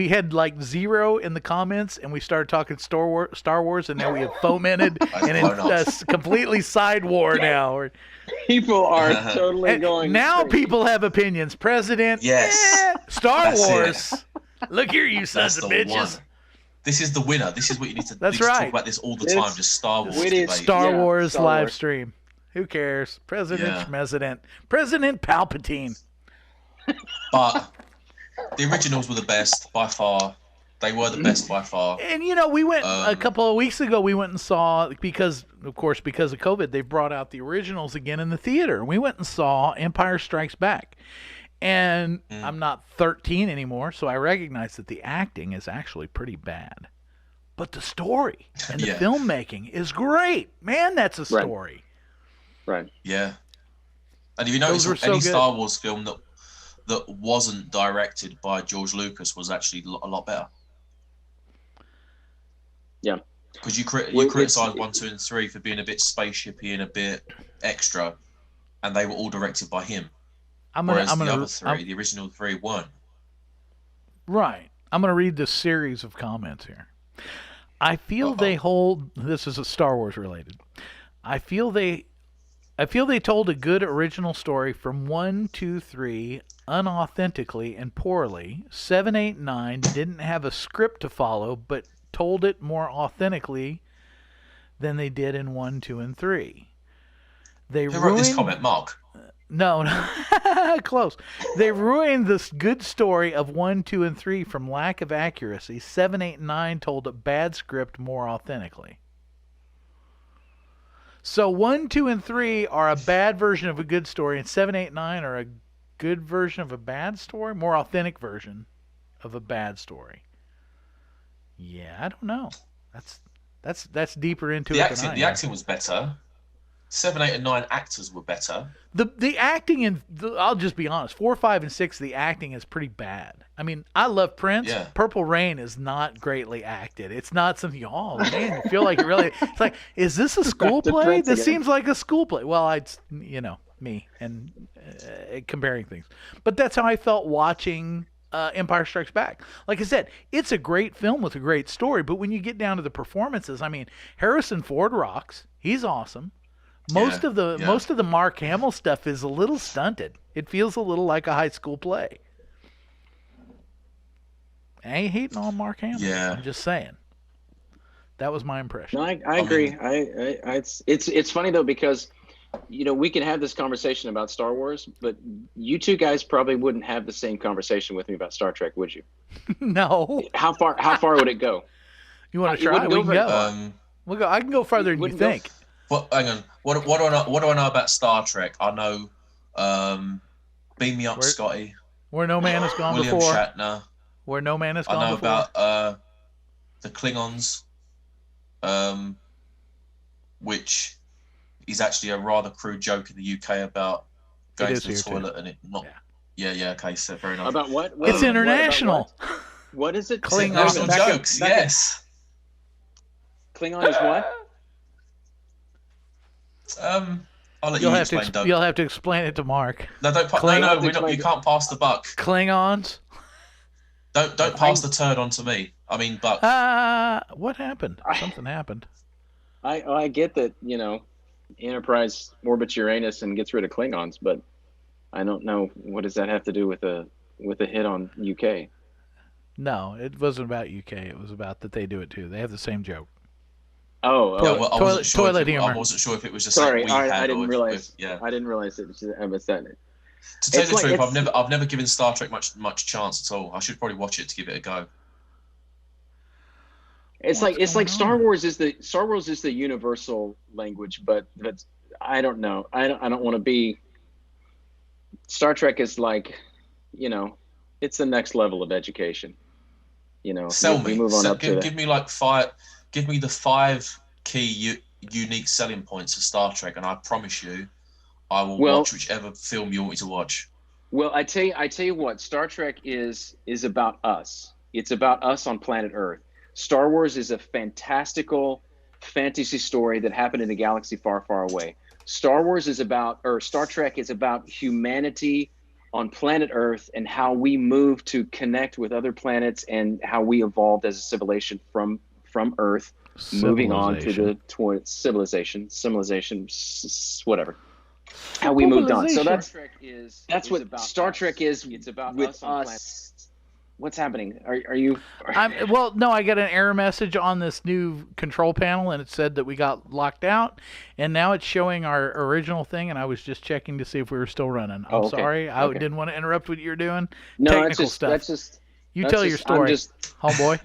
had 0 in the comments, and we started talking Star Wars, and now we have fomented, and it's completely side war now. People are totally going. Now crazy. People have opinions. President, Star Wars. Look here, you sons of bitches. One. This is the winner. This is what you need to. That's talk about this all the time. Just Star Wars. Star Wars live stream. Who cares? President Palpatine. But the originals were the best by far. They were the best by far. And we went a couple of weeks ago. We went and saw, because of COVID, they brought out the originals again in the theater. We went and saw Empire Strikes Back, and I'm not 13 anymore, so I recognize that the acting is actually pretty bad, but the story and the filmmaking is great. Man, that's a story. Right. Yeah. And if you notice, any Star Wars film that wasn't directed by George Lucas was actually a lot better. Yeah. Because you criticised 1, 2, and 3 for being a bit spaceshipy and a bit extra, and they were all directed by him. The original 3 weren't. Right. I'm going to read this series of comments here. I feel they hold. This is a Star Wars related. I feel they told a good original story from 1, 2, 3 unauthentically and poorly. 7, 8, 9 didn't have a script to follow, but told it more authentically than they did in 1, 2, and 3. Who wrote this comment, Mark? No, no. Close. They ruined this good story of 1, 2, and 3 from lack of accuracy. 7, 8, and 9 told a bad script more authentically. So 1, 2, and 3 are a bad version of a good story, and 7, 8, 9 are a good version of a bad story, more authentic version of a bad story. Yeah, I don't know. That's deeper into The it acting, than I the am. acting was better. 7, 8, and 9 actors were better. The acting in I'll just be honest, 4, 5, and 6, the acting is pretty bad. I mean, I love Prince. Yeah. Purple Rain is not greatly acted. It's not something. Oh man, you feel like it really. It's like, is this a school to play? Prince This again. seems like a school play. Well, me and comparing things, but that's how I felt watching Empire Strikes Back. Like I said, it's a great film with a great story, but when you get down to the performances, I mean, Harrison Ford rocks. He's awesome. Most of the Mark Hamill stuff is a little stunted. It feels a little like a high school play. I ain't hating on Mark Hamill. Yeah. I'm just saying. That was my impression. No, I agree. It's funny though, because we can have this conversation about Star Wars, but you two guys probably wouldn't have the same conversation with me about Star Trek, would you? No. How far would it go? You want to You try? wouldn't We go can very go. far. We'll go. I can go farther than you wouldn't go think. Hang on. What do I know about Star Trek? I know Beam Me Up, Where- Scotty. Where no man has gone William before. Shatner. Where no man has I gone know before. about the Klingons, which is actually a rather crude joke in the UK about going is to the here, too. toilet and it not. Yeah. Okay, so fair enough. About what? It's international. What is it? Klingon. There's some Back up, jokes, back up. yes. Klingon is what? I'll let You'll you have to explain, Doug. you'll have to explain it to Mark. No, don't. You can't pass the buck. Klingons. Don't pass the turd on to me. I mean, buck. What happened? Something happened. I get that Enterprise orbits Uranus and gets rid of Klingons, but I don't know, what does that have to do with a hit on UK? No, it wasn't about UK. It was about that they do it too. They have the same joke. Oh, Yeah, well, I wasn't sure toilet if it, humor. I wasn't sure if it was just sorry, like we had. I didn't or realize. yeah. I didn't realize it was that. To tell you It's the like- truth, it's- I've never given Star Trek much chance at all. I should probably watch it to give it a go. It's What's like going Star on? Wars is the universal language, but that's, I don't know. I don't want to be. Star Trek is like, it's the next level of education. Sell we me. move on up to Give me like five. Give me the 5 key unique selling points of Star Trek, and I promise you, I will watch whichever film you want me to watch. Well, I tell you what, Star Trek is about us. It's about us on planet Earth. Star Wars is a fantastical fantasy story that happened in a galaxy far, far away. Star Trek is about humanity on planet Earth and how we move to connect with other planets and how we evolved as a civilization from Earth, moving on to towards civilization, whatever. How we moved on. So that's what Star Trek is. It's about with us. What's happening? Are you? Well, no, I got an error message on this new control panel, and it said that we got locked out, and now it's showing our original thing, and I was just checking to see if we were still running. I'm sorry. I didn't want to interrupt what you're doing. No, Technical stuff. You tell your story, homeboy.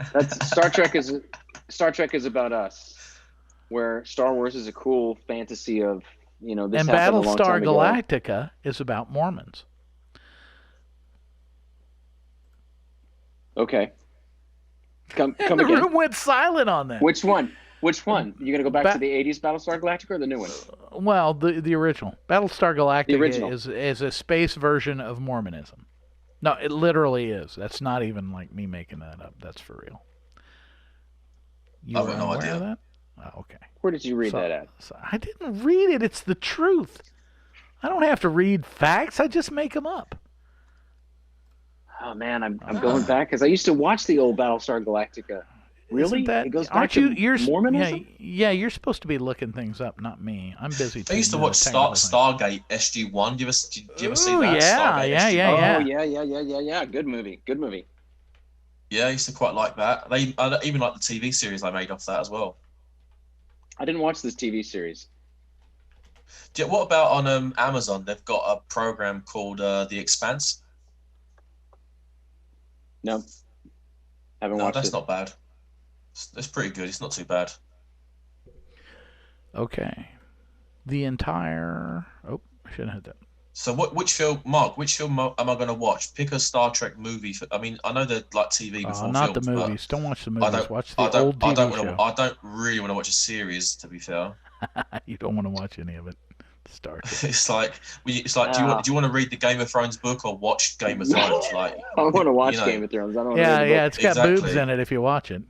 Star Trek is about us, where Star Wars is a cool fantasy of, this And happened a long Battlestar time ago. Galactica is about Mormons. Okay. Come The again. room went silent on that. Which one? You gonna go back to the '80s Battlestar Galactica or the new one? Well, the original. Battlestar Galactica The original. is a space version of Mormonism. No, it literally is. That's not even like me making that up. That's for real. You I've were got no unaware idea. of that? Oh, okay. Where did you read that at? So I didn't read it. It's the truth. I don't have to read facts. I just make them up. Oh man, I'm going back because I used to watch the old Battlestar Galactica. Really? Isn't that, It goes back aren't to you're Mormonism? Yeah, you're supposed to be looking things up, not me. I'm busy. I used to taking watch the technical things. Stargate SG-1. Do you ever see Ooh, that? yeah, Stargate yeah, SG-1? yeah. Good movie. Yeah, I used to quite like that. I even like the TV series they made off that as well. I didn't watch this TV series. What about on Amazon? They've got a program called The Expanse. No, haven't No, watched that's it. not bad. It's pretty good. It's not too bad. Okay. The entire. Oh, I shouldn't have hit that. So which film, Mark? Which film am I going to watch? Pick a Star Trek movie. I mean, I know they're like TV before Not films, the movies. Don't watch the I movies. don't. Watch the old I TV don't show. I don't really want to watch a series. To be fair, You don't want to watch any of it. Star Trek. it's like do you want to read the Game of Thrones book or watch Game of Thrones? Like, I want to watch you know, Game of Thrones. I don't want to read the book. Yeah, it's got Exactly. boobs in it if you watch it.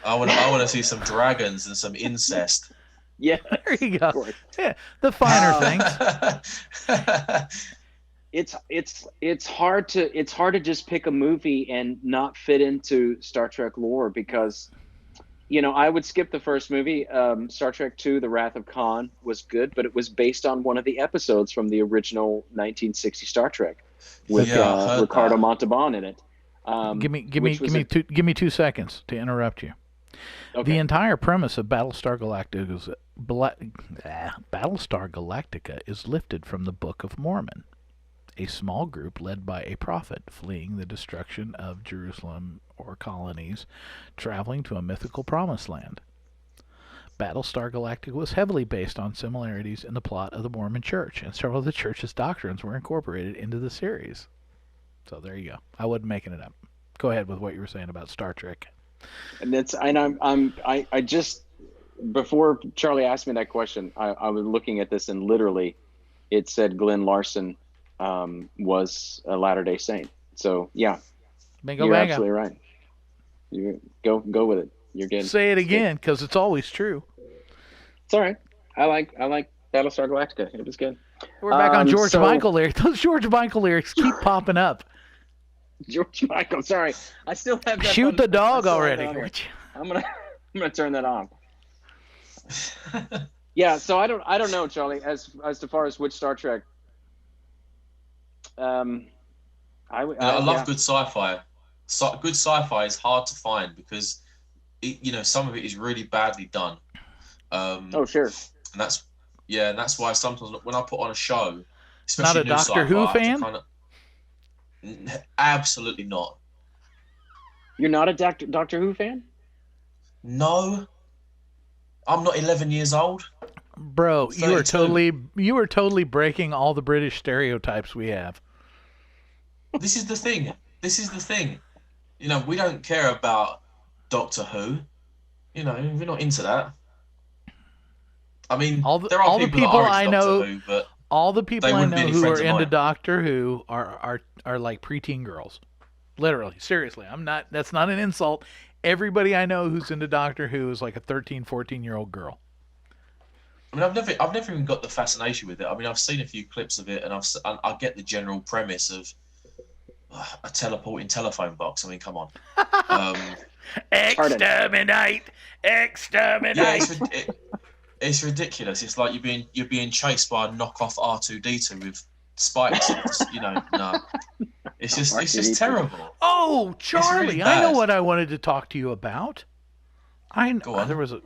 I want to see some dragons and some incest. Yeah, There you of go. course. Yeah, the finer things. It's hard to just pick a movie and not fit into Star Trek lore because, I would skip the first movie. Star Trek II: The Wrath of Khan was good, but it was based on one of the episodes from the original 1960 Star Trek with Ricardo Montalban in it. Give me 2 seconds to interrupt you. Okay. The entire premise of Battlestar Galactica is lifted from the Book of Mormon, a small group led by a prophet fleeing the destruction of Jerusalem or colonies, traveling to a mythical promised land. Battlestar Galactica was heavily based on similarities in the plot of the Mormon Church, and several of the church's doctrines were incorporated into the series. So there you go. I wasn't making it up. Go ahead with what you were saying about Star Trek. And I just, before Charlie asked me that question, I was looking at this and literally it said Glenn Larson was a Latter-day Saint. So yeah, Bingo you're bango. absolutely right. You go with it. You're good. Say it again, because it's always true. It's all right. I like Battlestar Galactica. It was good. We're back on George Michael lyrics. Those George Michael lyrics keep popping up. George Michael. Sorry, I still have that. Shoot the dog already. I'm gonna turn that on. Yeah. So I don't know, Charlie. As far as which Star Trek. I love good sci-fi. Good sci-fi is hard to find because some of it is really badly done. Oh sure. And that's why sometimes when I put on a show, Not especially a Doctor Who fan? Absolutely not. You're not a Doctor Who fan? No. I'm not 11 years old. Bro, you are totally breaking all the British stereotypes we have. This is the thing. We don't care about Doctor Who. We're not into that. I mean, there are people that are into Doctor Who, but all the people I know who are into mine. Doctor Who are like preteen girls. Literally, seriously. That's not an insult. Everybody I know who's into Doctor Who is like a 13, 14-year-old girl. I mean, I've never even got the fascination with it. I mean, I've seen a few clips of it, and I get the general premise of a teleporting telephone box. I mean, come on. Exterminate! Yeah, it's ridiculous. It's like you're being chased by a knockoff R2-D2 with spikes. No. It's just terrible. Oh, Charlie, really I know bad. what I wanted to talk to you about. Go on. There was a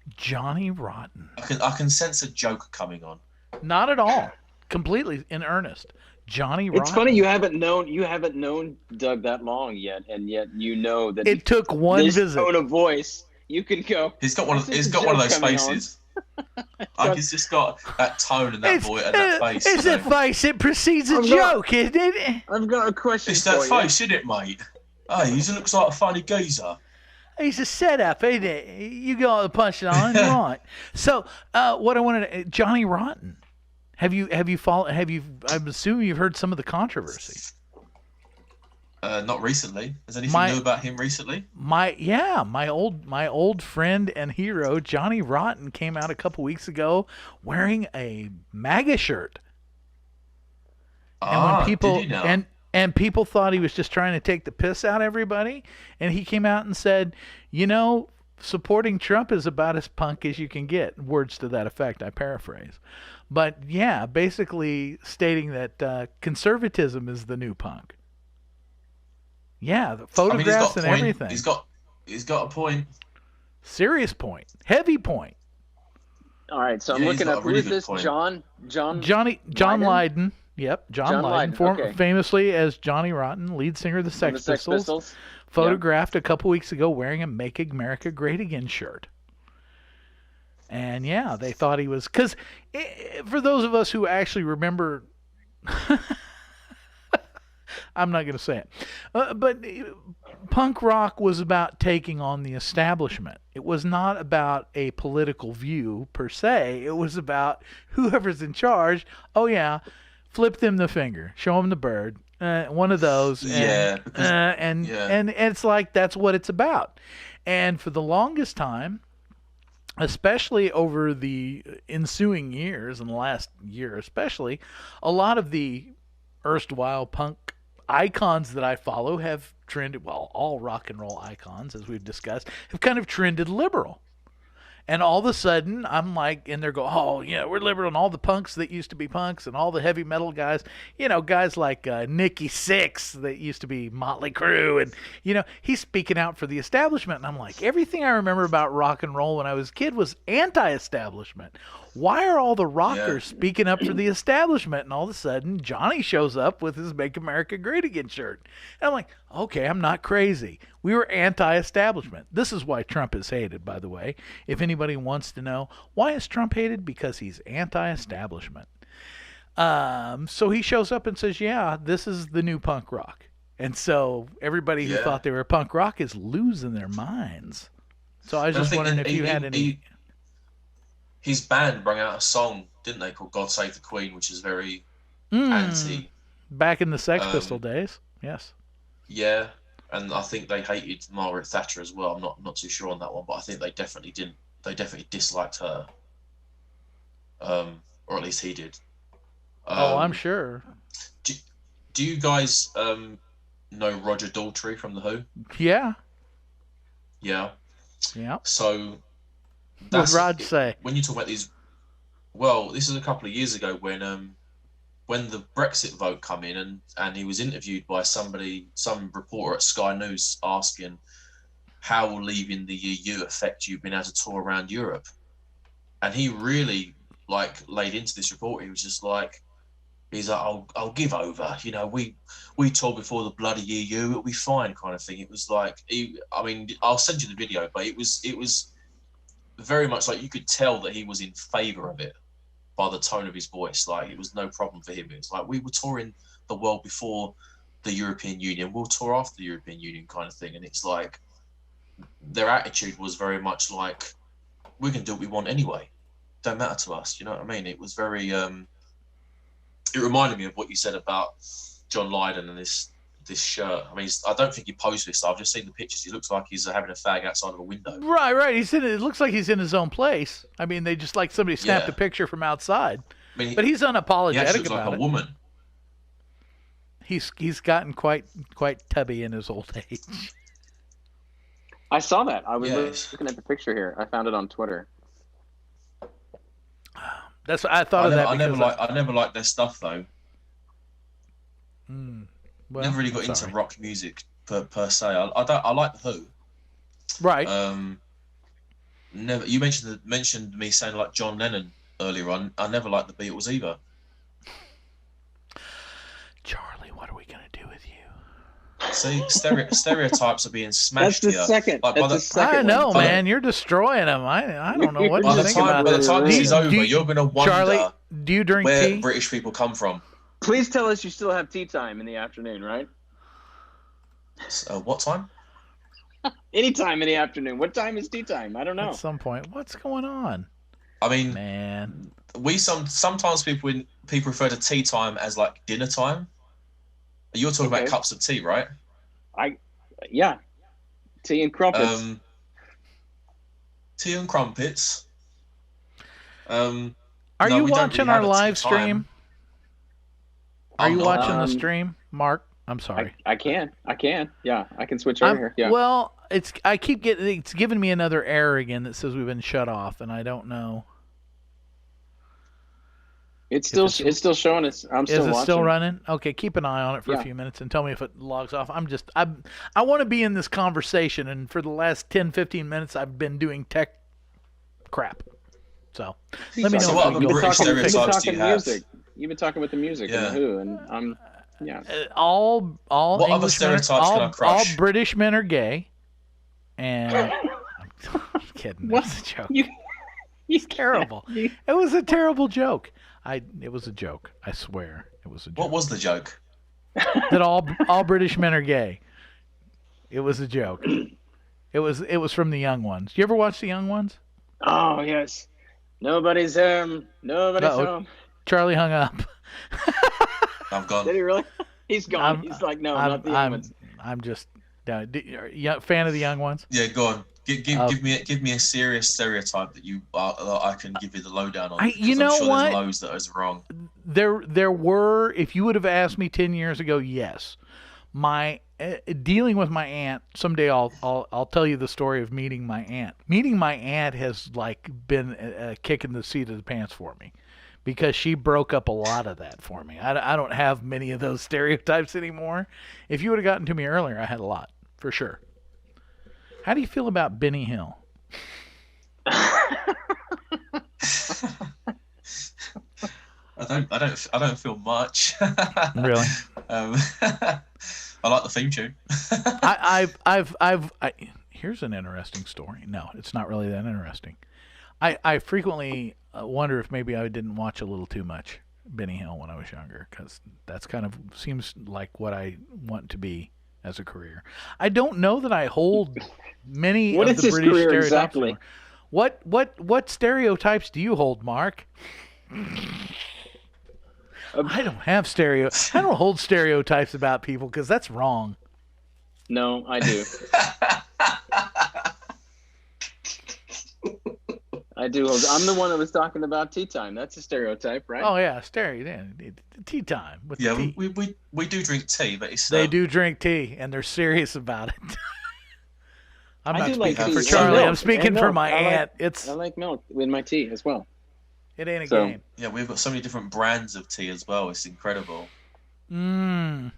Johnny Rotten. I can sense a joke coming on. Not at all. Completely in earnest. Johnny Rotten. It's funny you haven't known Doug that long yet, and yet you know that it took one this visit. tone of voice. You can go. He's got one of those faces. He's just got that tone and that voice and that face. It's a face. It precedes a joke, isn't it? I've got a question. It's that face, isn't it, mate? Hey, he looks like a funny geezer. He's a setup, isn't it? You got the punchline, right? So, what I wanted to, Johnny Rotten. Have you followed? I'm assuming you've heard some of the controversy. Not recently. Has anything new about him recently? My old friend and hero Johnny Rotten came out a couple weeks ago wearing a MAGA shirt. And when people did he now? and people thought he was just trying to take the piss out of everybody, and he came out and said, supporting Trump is about as punk as you can get. Words to that effect, I paraphrase. But yeah, basically stating that conservatism is the new punk. Yeah, the photographs and everything. He's got a point. Serious point. Heavy point. All right, so I'm Yeah, he's looking got up a really who's good this point. John John Lydon? Lydon. Yep, John Lydon, okay. famously as Johnny Rotten, lead singer of the From Sex the Sex Pistols, Pistols. photographed a couple weeks ago wearing a "Make America Great Again" shirt. And yeah, they thought he was, because for those of us who actually remember, I'm not going to say it, but punk rock was about taking on the establishment. It was not about a political view per se. It was about whoever's in charge. Oh yeah, flip them the finger, show them the bird. One of those. Yeah, because And it's like that's what it's about. And for the longest time, especially over the ensuing years, in the last year especially, a lot of the erstwhile punk icons that I follow have trended, well, all rock and roll icons, as we've discussed, have kind of trended liberal. And all of a sudden, I'm like, and they're going, oh, yeah, we're liberal. And all the punks that used to be punks and all the heavy metal guys, guys like Nikki Sixx that used to be Motley Crue. And, he's speaking out for the establishment. And I'm like, everything I remember about rock and roll when I was a kid was anti-establishment. Why are all the rockers speaking up for the establishment? And all of a sudden, Johnny shows up with his Make America Great Again shirt. And I'm like, okay, I'm not crazy. We were anti-establishment. This is why Trump is hated, by the way. If anybody wants to know, why is Trump hated? Because he's anti-establishment. So he shows up and says, yeah, this is the new punk rock. And so everybody who thought they were punk rock is losing their minds. So I was just wondering if you had any... His band brought out a song, didn't they, called God Save the Queen, which is very anti. Back in the Sex Pistol days, yes. Yeah, and I think they hated Margaret Thatcher as well. I'm not too sure on that one, but I think they definitely disliked her. Or at least he did. I'm sure. Do you guys know Roger Daltrey from The Who? Yeah. Yeah. Yeah. So what did Rod say? When you talk about these, well, this is a couple of years ago when the Brexit vote come in and he was interviewed by some reporter at Sky News asking how will leaving the EU affect you being able to tour around Europe, and he really laid into this report. He was just like, he's like, I'll give over. We told before the bloody EU, it'll be fine, kind of thing. It was like, I'll send you the video, but it was very much like you could tell that he was in favour of it by the tone of his voice. Like, it was no problem for him. It's like, we were touring the world before the European Union, we'll tour after the European Union, kind of thing. And it's like, their attitude was very much like, we can do what we want anyway. Don't matter to us. You know what I mean? It was very, it reminded me of what you said about John Lydon and this shirt. I mean, I don't think he posed this. I've just seen the pictures. He looks like he's having a fag outside of a window. Right. It looks like he's in his own place. I mean, they just somebody snapped a picture from outside. But he's unapologetic he actually looks about like it. A woman. He's gotten quite tubby in his old age. I saw that. I was looking at the picture here. I found it on Twitter. That's what I thought of that. I never liked their stuff though. Well, never really got into rock music per se. I like The Who. Right. Never. You mentioned me saying like John Lennon earlier on. I never liked the Beatles either. Charlie, what are we gonna do with you? See, stereotypes are being smashed here. That's the second. I know, man. You're destroying them. I don't know what you think about By the this. time this is over, you're gonna wonder, Charlie, do you drink where tea? British people come from. Please tell us you still have tea time in the afternoon, right? What time? Any time in the afternoon. What time is tea time? I don't know. At some point. What's going on? I mean, man, sometimes people refer to tea time as like dinner time. You're talking about cups of tea, right? Yeah. Tea and crumpets. Tea and crumpets. Are you watching our live stream? Are you watching the stream, Mark? I'm sorry. I can. Yeah, I can switch over here. Yeah. Well, it's giving me another error again that says we've been shut off, and I don't know. It's still showing us. I'm still watching. Is it still running? Okay, keep an eye on it for a few minutes and tell me if it logs off. I want to be in this conversation, and for the last 10, 15 minutes, I've been doing tech crap. So You've let me been know what if other we can British go talking, you've been stereotypes do talking you have? music. You've been talking with the music and Yeah. the Who, and yeah. all What other English men stereotypes can I all crush? British men are gay, and I'm kidding. What? That's a joke. You It's terrible. you- It was a terrible joke. It was a joke. I swear, it was a joke. What was the joke? That all British men are gay. It was a joke. It was from the Young Ones. You ever watch the Young Ones? Oh yes. Nobody's Nobody's Uh-oh. home. Charlie hung up. I'm gone. Did he really? He's gone. I'm- He's like, no, not the Young Ones. I'm just are you a fan of the Young Ones? Yeah, go on. Give me a serious stereotype that I can give you the lowdown on. You because know I'm sure what? There's loads that is wrong. There were, if you would have asked me 10 years ago, yes. My dealing with my aunt, someday I'll tell you the story of meeting my aunt. Meeting my aunt has like been a kick in the seat of the pants for me, because she broke up a lot of that for me. I don't have many of those stereotypes anymore. If you would have gotten to me earlier, I had a lot, for sure. How do you feel about Benny Hill? I don't feel much. Really? I like the theme tune. Here's an interesting story. No, it's not really that interesting. I frequently wonder if maybe I didn't watch a little too much Benny Hill when I was younger, because that's kind of seems like what I want to be as a career. I don't know that I hold many What of is the his British career stereotypes. exactly? What stereotypes do you hold, Mark? I don't hold stereotypes about people, because that's wrong. No, I do. I do. I'm the one that was talking about tea time. That's a stereotype, right? Oh yeah, tea time with the Yeah, tea. we do drink tea, but it's They do drink tea, and they're serious about it. I'm I not do like speaking tea for and Charlie. milk, I'm speaking and for milk. my I like- aunt. I like milk in my tea as well. It ain't a So- game. Yeah, we've got so many different brands of tea as well. It's incredible. And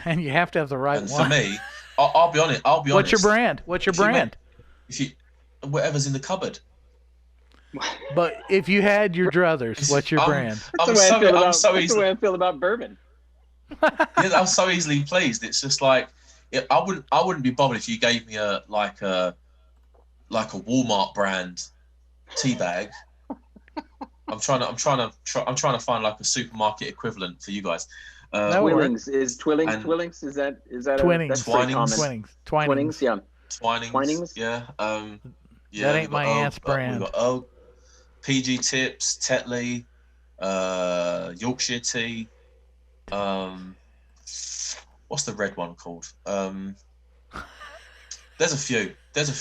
you have to have the right And one. for me, I'll be honest. What's your brand? What's your If you make- brand? If you whatever's in the cupboard. But if you had your druthers, what's your brand? I'm That's the so way I feel about bourbon. yeah, I'm so easily pleased. It's just like I wouldn't be bothered if you gave me a Walmart brand tea bag. I'm trying to find like a supermarket equivalent for you guys. That would work. Twillings is Twillings. And- Twillings is that Twinings. that's pretty common. Twinings. Yeah. Twinings. Yeah. Yeah. That ain't we've got my aunt's brand. We've got PG Tips, Tetley, Yorkshire tea. What's the red one called? There's a few. There's a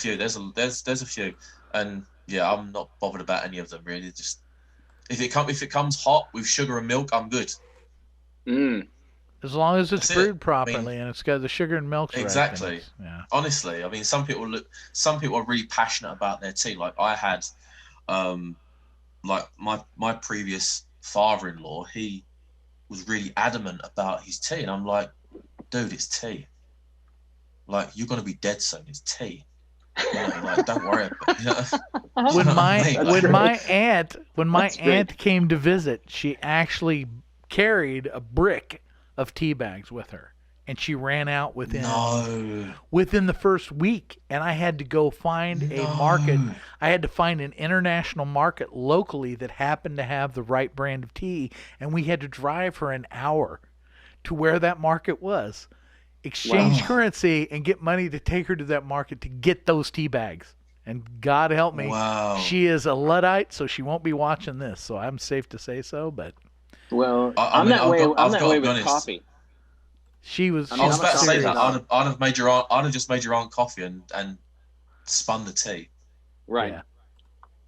few. And yeah, I'm not bothered about any of them really. Just if it comes hot with sugar and milk, I'm good. As long as it's That's it. brewed properly and it's got the sugar and milk. Exactly. Yeah. Honestly, I mean, some people are really passionate about their tea. Like I had, like my previous father-in-law, he was really adamant about his tea, and I'm like, dude, it's tea. Like you're gonna be dead soon. It's tea. You know, like don't worry about it. You know? When my That's great. aunt came to visit, she actually carried a brick of tea bags with her, and she ran out within the first week, and I had to go find a market. I had to find an international market locally that happened to have the right brand of tea, and we had to drive for an hour to where that market was, exchange currency, and get money to take her to that market to get those tea bags. And God help me, she is a Luddite, so she won't be watching this, so I'm safe to say so, but Well, I I'm mean, that way. I've I'm that got way to be with honest. coffee. she was. I was about to say serious. that. I'd have just made your aunt coffee and spun the tea. Right. Yeah.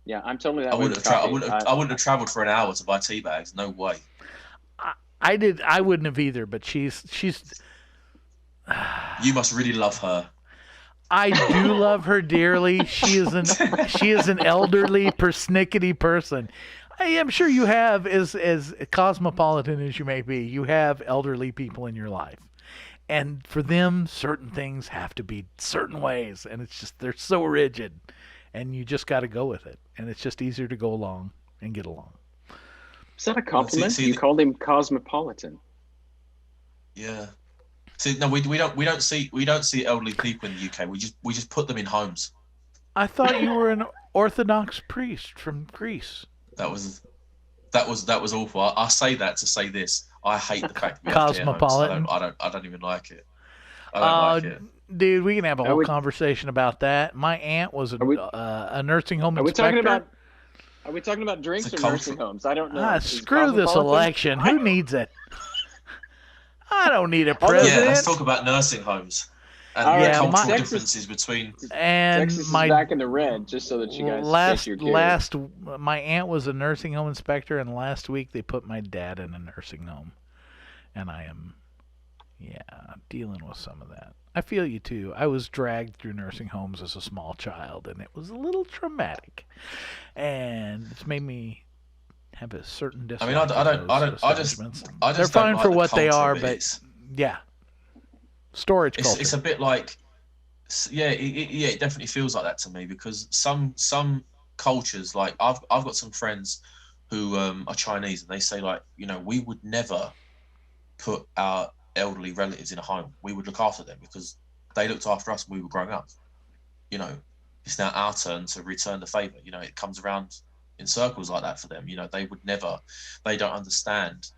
Yeah, I'm totally that I way wouldn't with have. coffee. I wouldn't have traveled for an hour to buy tea bags. No way. I wouldn't have either, but she's. You must really love her. I do love her dearly. She is an elderly, persnickety person. I am sure you have, as cosmopolitan as you may be, you have elderly people in your life. And for them, certain things have to be certain ways, and it's just they're so rigid. and you just got to go with it. And it's just easier to go along and get along. Is that a compliment? See, you called him cosmopolitan. Yeah. See, no, we don't see elderly people in the UK. We just put them in homes. I thought you were an Orthodox priest from Greece. That was awful. I say that to say this. I hate the fact that we have care homes. Cosmopolitan. I don't even like it. I don't like it. Dude, we can have a whole conversation about that. My aunt was a nursing home inspector. Are we talking about drinks or nursing homes? I don't know. Screw this election. Who needs it? I don't need a president. Yeah, let's talk about nursing homes and the cultural differences between. And Texas is back in the red, just so that you guys. My aunt was a nursing home inspector, and last week they put my dad in a nursing home, and I am, dealing with some of that. I feel you too. I was dragged through nursing homes as a small child, and it was a little traumatic, and it's made me have a certain dislike. I just they're fine for what they are, but storage culture. It's a bit like, it definitely feels like that to me, because some cultures, like I've got some friends who are Chinese, and they say, like, we would never put our elderly relatives in a home. We would look after them because they looked after us when we were growing up. It's now our turn to return the favor. It comes around in circles like that for them. They would never, they don't understand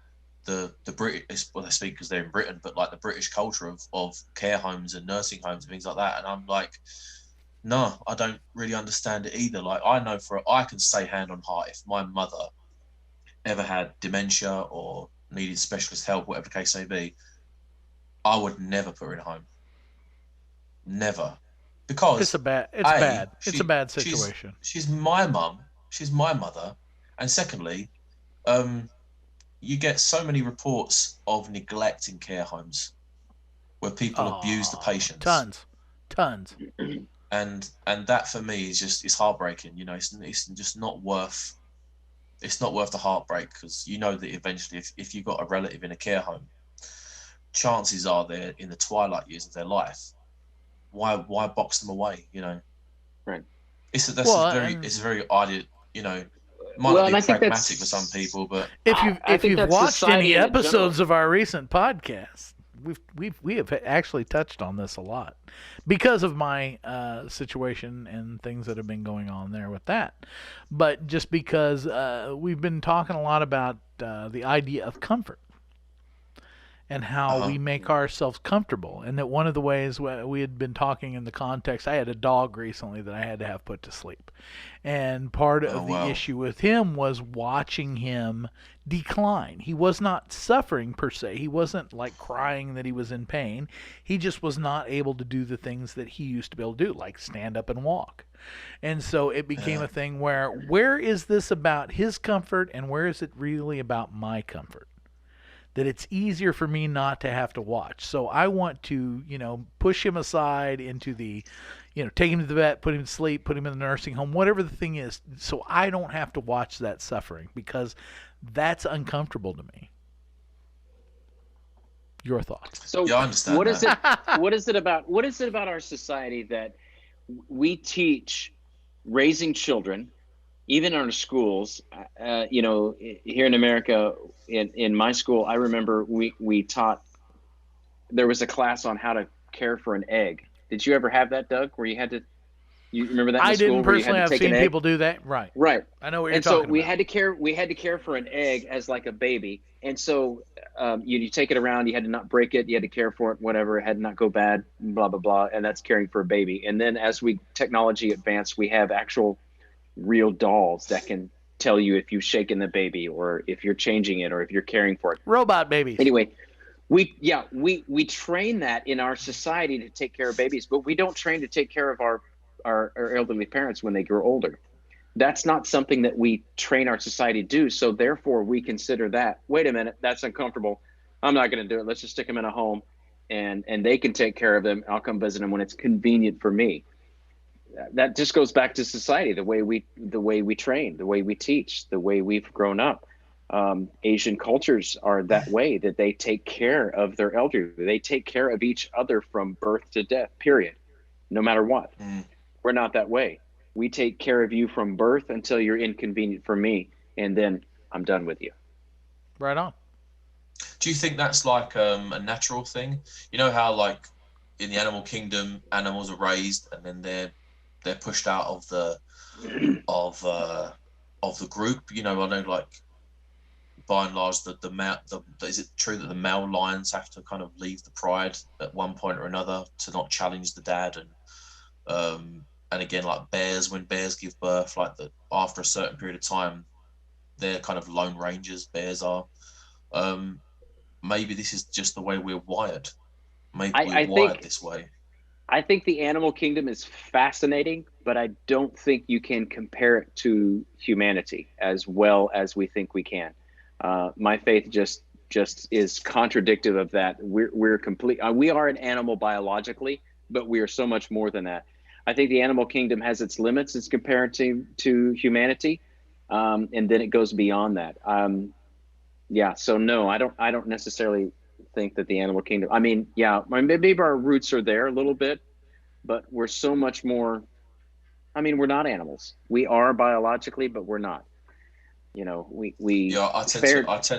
the British, well, they speak because they're in Britain, but like the British culture of care homes and nursing homes and things like that. And I'm like, no, I don't really understand it either. Like, I know I can say hand on heart, if my mother ever had dementia or needed specialist help, whatever the case may be, I would never put her in a home. Never. Because it's bad. It's a bad situation. She's my mum. She's my mother. And secondly, you get so many reports of neglect in care homes where people abuse the patients. Tons. And that for me is heartbreaking. It's just not worth. It's not worth the heartbreak, because that eventually, if you've got a relative in a care home, chances are they're in the twilight years of their life. Why box them away? Right. It's very ideal. Might be pragmatic for some people, but if you've watched any episodes of our recent podcasts, we have actually touched on this a lot because of my situation and things that have been going on there with that. But just because we've been talking a lot about the idea of comfort and how we make ourselves comfortable, and that one of the ways we had been talking in the context, I had a dog recently that I had to have put to sleep, and part of the issue with him was watching him decline. He was not suffering per se. He wasn't like crying that he was in pain. He just was not able to do the things that he used to be able to do, like stand up and walk. And so it became a thing where is this about his comfort and where is it really about my comfort? That it's easier for me not to have to watch. So I want to, push him aside into the, take him to the vet, put him to sleep, put him in the nursing home, whatever the thing is, so I don't have to watch that suffering, because that's uncomfortable to me. Your thoughts? So I understand what is it about our society that we teach raising children, even in our schools, here in America, in my school, I remember we taught, there was a class on how to care for an egg. Did you ever have that, Doug, where you remember that in I school? Didn't personally. I've seen people do that. Right. I know what you're talking about. We had to care for an egg as like a baby. And so you take it around, you had to not break it, you had to care for it, whatever, it had to not go bad, blah, blah, blah. And that's caring for a baby. And then as technology advanced, we have actual real dolls that can tell you if you've shaken the baby, or if you're changing it, or if you're caring for it. Robot babies. Anyway, we train that in our society to take care of babies, but we don't train to take care of our elderly parents when they grow older. That's not something that we train our society to do. So therefore we consider that, wait a minute, that's uncomfortable. I'm not going to do it. Let's just stick them in a home and they can take care of them. I'll come visit them when it's convenient for me. That just goes back to society, the way we train, the way we teach, the way we've grown up. Asian cultures are that way, that they take care of their elderly. They take care of each other from birth to death, period, no matter what. We're not that way. We take care of you from birth until you're inconvenient for me, and then I'm done with you. Right on. Do you think that's like a natural thing? You know how like in the animal kingdom, animals are raised and then they're pushed out of the group. You know, I know like by and large the male is it true that the male lions have to kind of leave the pride at one point or another to not challenge the dad, and again like bears, when bears give birth, like that after a certain period of time they're kind of lone rangers, bears are. Maybe this is just the way we're wired. Maybe we're wired this way. I think the animal kingdom is fascinating, but I don't think you can compare it to humanity as well as we think we can. My faith just is contradictive of that. We're complete. We are an animal biologically, but we are so much more than that. I think the animal kingdom has its limits as compared to humanity, and then it goes beyond that. Yeah. So no, I don't necessarily think that the animal kingdom. I mean, yeah, maybe our roots are there a little bit, but we're so much more. I mean, we're not animals. We are biologically, but we're not. You know, we. Yeah, I tend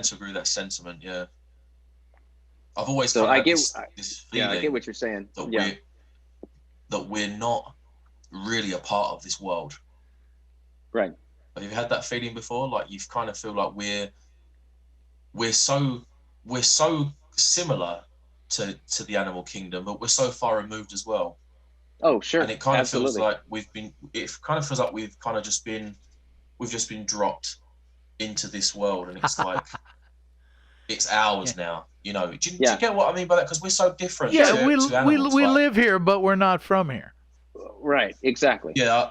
to agree with that sentiment. Yeah, I've always so kind I of get this feeling. Yeah, I get what you're saying. That we're not really a part of this world. Right. Have you had that feeling before? Like you kind of feel like we're so similar to the animal kingdom, but we're so far removed as well. Oh, sure. And it kind of Absolutely. feels like it kind of feels like we've just been dropped into this world, and it's like it's ours now. You know, do you get what I mean by that? Because we're so different. Yeah, we animals, live here, but we're not from here. Right. Exactly. Yeah.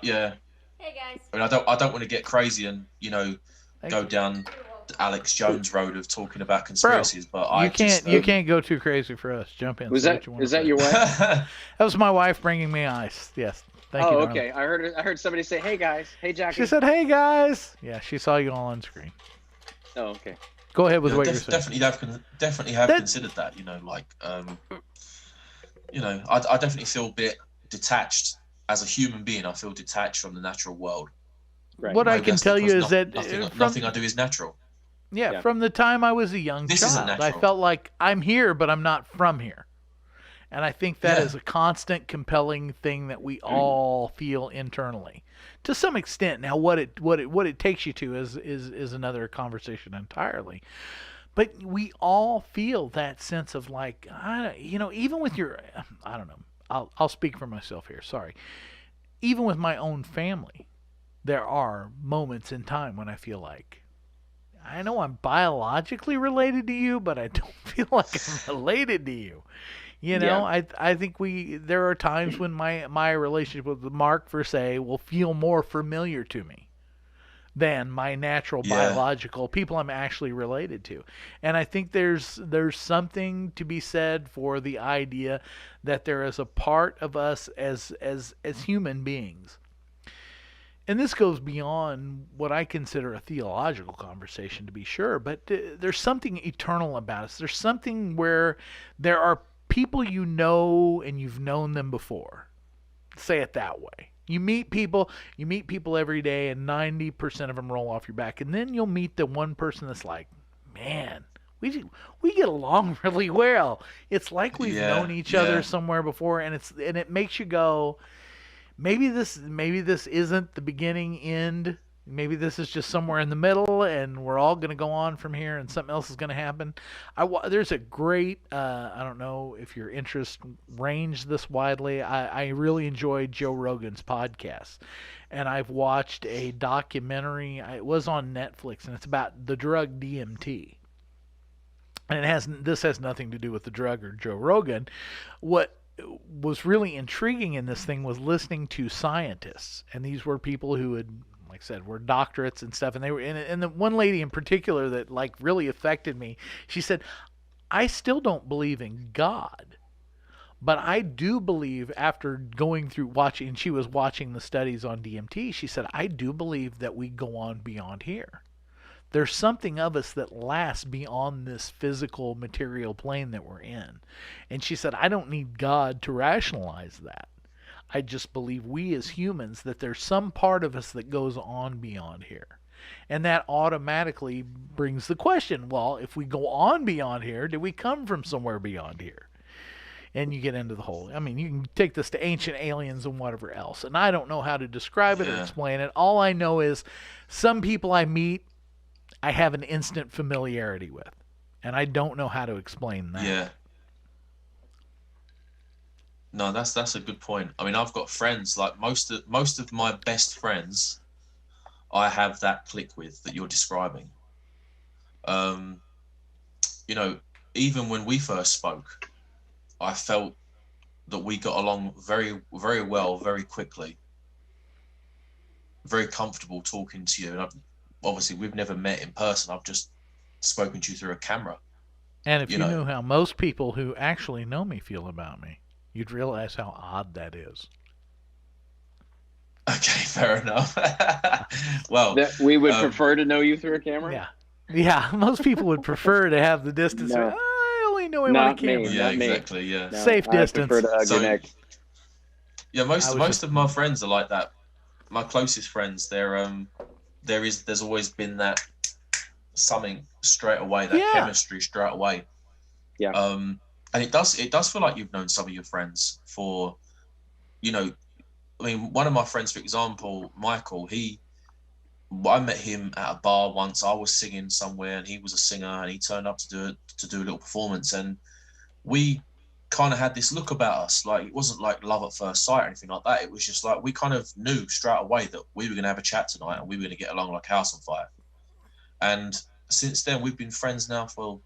Hey guys. I mean, I don't want to get crazy and go down Alex Jones road of talking about conspiracies, but you can't go too crazy for us. Jump in. Is that your wife? That was my wife bringing me ice. Yes. Thank you. Okay. I heard somebody say, "Hey guys, hey Jackie." She said, "Hey guys." Yeah, she saw you all on screen. Oh, okay. Go ahead with what you're saying. Definitely have considered that. I definitely feel a bit detached as a human being. I feel detached from the natural world. Right. What I can tell you is that nothing I do is natural. Yeah, from the time I was a young child, I felt like I'm here, but I'm not from here. And I think that is a constant, compelling thing that we all feel internally, to some extent. Now, what it takes you to is another conversation entirely. But we all feel that sense of like, even with your, I don't know, I'll speak for myself here. Sorry, even with my own family, there are moments in time when I feel like, I know I'm biologically related to you, but I don't feel like I'm related to you. I think there are times when my relationship with Mark, per se, will feel more familiar to me than my natural biological people I'm actually related to. And I think there's something to be said for the idea that there is a part of us as human beings. And this goes beyond what I consider a theological conversation, to be sure, but there's something eternal about us. There's something where there are people you know and you've known them before. Say it that way. You meet people every day, and 90% of them roll off your back. And then you'll meet the one person that's like, man, we get along really well. It's like we've known each other somewhere before, and it makes you go, maybe this isn't the beginning end. Maybe this is just somewhere in the middle, and we're all going to go on from here, and something else is going to happen. There's a great, I don't know if your interest range this widely. I really enjoyed Joe Rogan's podcast, and I've watched a documentary. It was on Netflix, and it's about the drug DMT. And this has nothing to do with the drug or Joe Rogan. What was really intriguing in this thing was listening to scientists, and these were people who had, like I said, were doctorates and stuff, and they were and the one lady in particular that like really affected me. She said, "I still don't believe in God, but I do believe, after going through watching," and she was watching the studies on DMT, she said, "I do believe that we go on beyond here. There's something of us that lasts beyond this physical material plane that we're in." And she said, "I don't need God to rationalize that. I just believe we as humans, that there's some part of us that goes on beyond here. And that automatically brings the question, well, if we go on beyond here, did we come from somewhere beyond here? And you get into the whole, I mean, you can take this to ancient aliens and whatever else. And I don't know how to describe it or explain it. All I know is some people I meet, I have an instant familiarity with. And I don't know how to explain that. Yeah. No, that's a good point. I mean, I've got friends, like most of my best friends, I have that click with that you're describing. You know, even when we first spoke, I felt that we got along very, very well, very quickly. Very comfortable talking to you. And obviously, we've never met in person. I've just spoken to you through a camera. And if you knew how most people who actually know me feel about me, you'd realize how odd that is. Okay, fair enough. Well, that we would prefer to know you through a camera. Yeah. Most people would prefer to have the distance. No. I only know him on a camera. Yeah, exactly. Yeah, no, safe distance. I prefer to hug your neck. Yeah, most of my friends are like that. My closest friends, there's always been that something straight away, that chemistry straight away. Yeah. And it does feel like you've known some of your friends for, I mean, one of my friends, for example, Michael, I met him at a bar once. I was singing somewhere and he was a singer and he turned up to do a little performance, and we kind of had this look about us. Like, it wasn't like love at first sight or anything like that. It was just like, we kind of knew straight away that we were going to have a chat tonight and we were going to get along like house on fire. And since then, we've been friends now for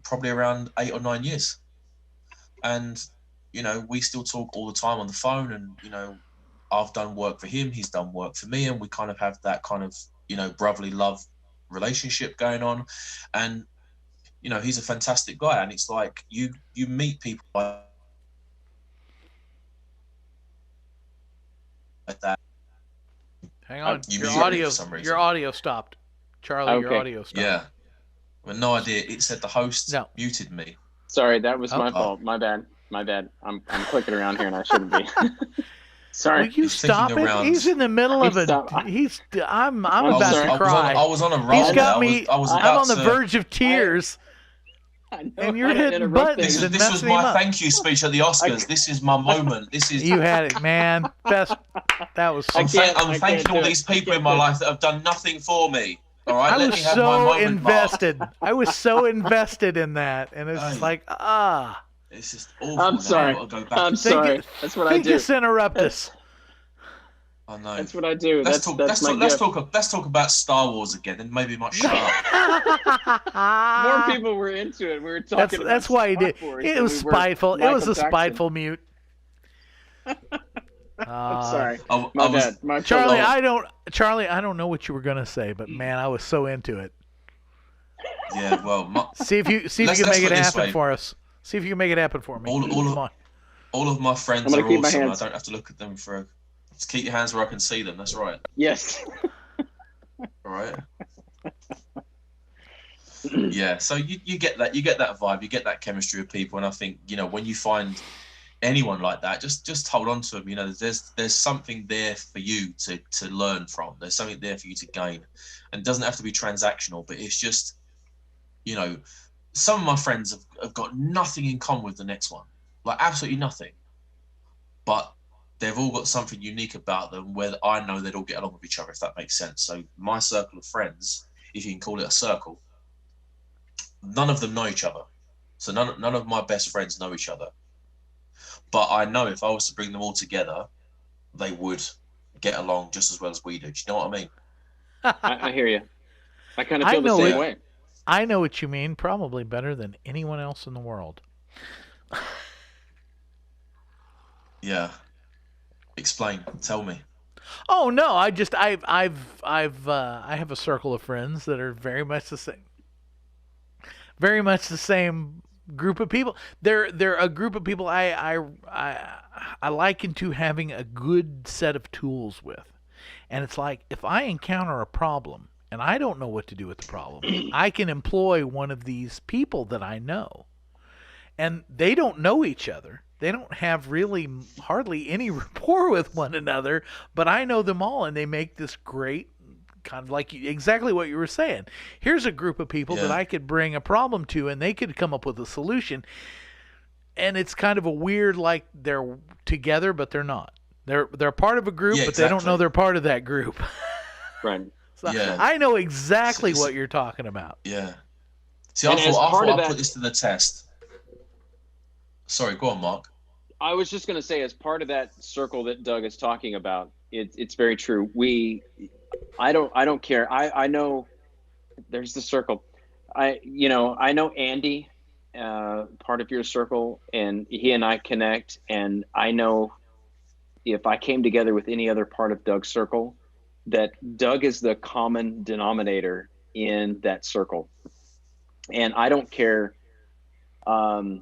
probably around 8 or 9 years. And, we still talk all the time on the phone, and, I've done work for him, he's done work for me, and we kind of have that kind of, brotherly love relationship going on. And, he's a fantastic guy. And it's like, you meet people like that. Hang on, your audio stopped. Charlie, your audio stopped. Yeah. Well, no idea. It said the host muted me. Sorry, that was my fault. My bad. I'm clicking around here and I shouldn't be. Sorry. Will you stop it? He's in the middle of it. I'm about to cry. I was on a roll. He's got me. I'm on the verge of tears. And you're hitting buttons. This was my thank you speech at the Oscars. This is my moment. You had it, man. That was. I'm thanking all these people in my life that have done nothing for me. All right, I was so invested. I was so invested in that, and it's like, It's just awful. I'm sorry. I'm sorry. That's what I do. Just interrupt us. I know. That's what I do. Let's talk about Star Wars again, and maybe might shut up. More people were into it. We were talking. That's why he did. It was spiteful. It was a spiteful mute. I'm sorry. My bad. Charlie, I don't know what you were gonna say, but man, I was so into it. Yeah, well, see if you can make it happen for us. See if you can make it happen for me. All of my friends are awesome. I don't have to look at them for. Just keep your hands where I can see them. That's right. Yes. All right. Yeah. So you get that. You get that vibe. You get that chemistry with people, and I think when you find anyone like that, just hold on to them. There's something there for you to learn from. There's something there for you to gain, and it doesn't have to be transactional. But it's just, some of my friends have got nothing in common with the next one, like absolutely nothing. But they've all got something unique about them where I know they'd all get along with each other, if that makes sense. So my circle of friends, if you can call it a circle, none of them know each other. So none of my best friends know each other. But I know if I was to bring them all together, they would get along just as well as we do. Do you know what I mean? I hear you. I kind of feel the same way. I know what you mean, probably better than anyone else in the world. Yeah. Explain. Tell me. Oh no, I have a circle of friends that are very much the same. Very much the same group of people. They're a group of people I liken to having a good set of tools with. And it's like, if I encounter a problem and I don't know what to do with the problem, I can employ one of these people that I know. And they don't know each other. they don't have really hardly any rapport with one another, but I know them all, and they make this great kind of like exactly what you were saying. Here's a group of people that Yeah. I could bring a problem to, and they could come up with a solution. And it's kind of a weird, like they're together, but they're not. They're part of a group, Yeah, but they don't know exactly. they're part of that group. Right. So Yeah. I know exactly It's- what you're talking about. Yeah. See, And I as thought part of I'd that- put this to the test. Sorry, go on, Mark. I was just going to say, as part of that circle that Doug is talking about, it's very true. I don't care. I know there's the circle. I know Andy, part of your circle, and he and I connect. And I know if I came together with any other part of Doug's circle, that Doug is the common denominator in that circle. And I don't care. Gosh,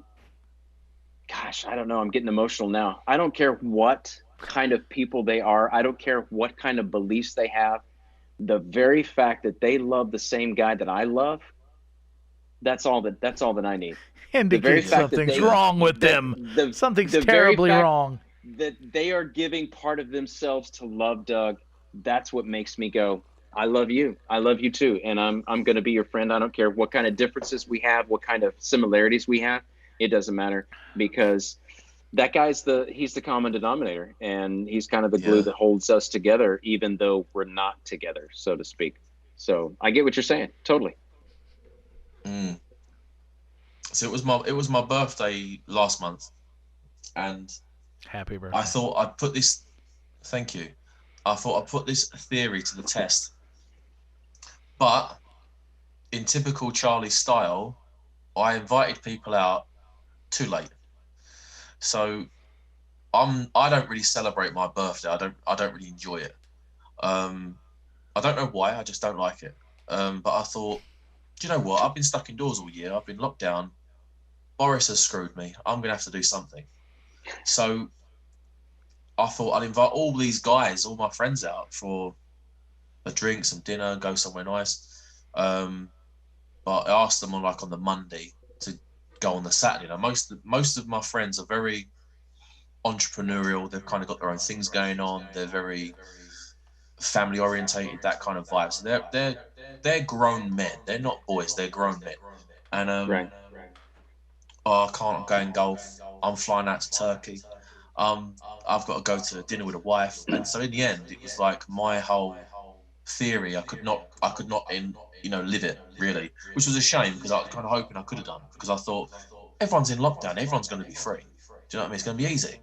I don't know. I'm getting emotional now. I don't care what kind of people they are. I don't care what kind of beliefs they have. The very fact that they love the same guy that I love, that's all that I need. Indicates fact that something's they- wrong with them. Something's the very terribly fact wrong. That they are giving part of themselves to love Doug, that's what makes me go, I love you. I love you too. And I'm going to be your friend. I don't care what kind of differences we have, what kind of similarities we have. It doesn't matter, because that guy's he's the common denominator, and he's kind of the glue that holds us together, even though we're not together, so to speak. So I get what you're saying. Totally. So it was my birthday last month, and Happy birthday. I thought I'd put this. Thank you. I thought I'd put this theory to the test, but in typical Charlie style, I invited people out too late. So I don't really celebrate my birthday. I don't really enjoy it. I don't know why. I just don't like it. But I thought, do you know what? I've been stuck indoors all year. I've been locked down. Boris has screwed me. I'm gonna have to do something. So I thought I'd invite all these guys, all my friends out for a drink, some dinner, go somewhere nice. But I asked them on the Monday to go on the Saturday. Now most of my friends are very entrepreneurial. They've kind of got their own things going on. They're very family orientated, that kind of vibe. So they're grown men. They're not boys. They're grown men. And Right. oh, I can't go and golf. I'm flying out to Turkey. I've got to go to dinner with a wife. And so in the end, it was like my whole theory. I could not live it really, which was a shame, because I was kind of hoping I could have done, because I thought everyone's in lockdown. Everyone's going to be free. Do you know what I mean? It's going to be easy.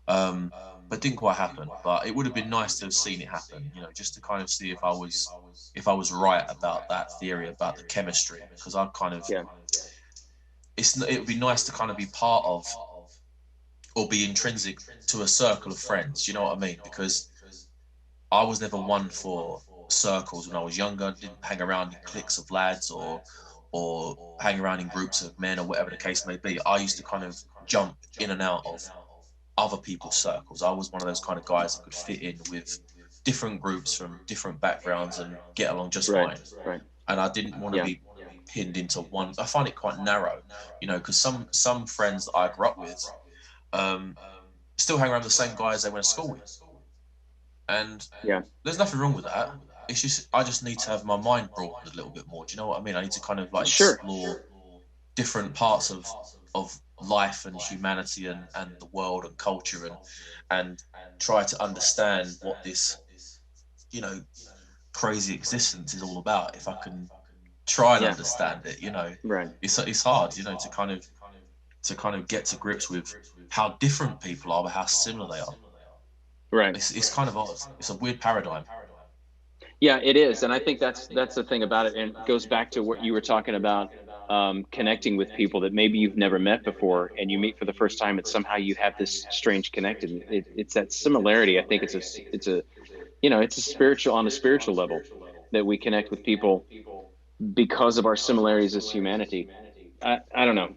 But it didn't quite happen. But it would have been nice to have seen it happen, just to kind of see if I was right about that theory about the chemistry, because I kind of it would be nice to kind of be part of or be intrinsic to a circle of friends. You know what I mean? Because I was never one for circles when I was younger. I didn't hang around in cliques of lads or hang around in groups of men or whatever the case may be. I used to kind of jump in and out of other people's circles. I was one of those kind of guys that could fit in with different groups from different backgrounds and get along just fine. Right. And I didn't want to be pinned into one. I find it quite narrow, because some friends that I grew up with still hang around the same guys they went to school with. And there's nothing wrong with that. It's just I just need to have my mind broadened a little bit more. Do you know what I mean? I need to kind of explore different parts of life and humanity and the world and culture and try to understand what this crazy existence is all about. If I can try and understand it, Right. It's hard, to kind of get to grips with how different people are, but how similar they are. Right. It's kind of odd. It's a weird paradigm. Yeah, it is. And I think that's the thing about it. And it goes back to what you were talking about, connecting with people that maybe you've never met before, and you meet for the first time, and somehow you have this strange connection. It's that similarity. I think it's a spiritual, on a spiritual level, that we connect with people because of our similarities as humanity. I don't know.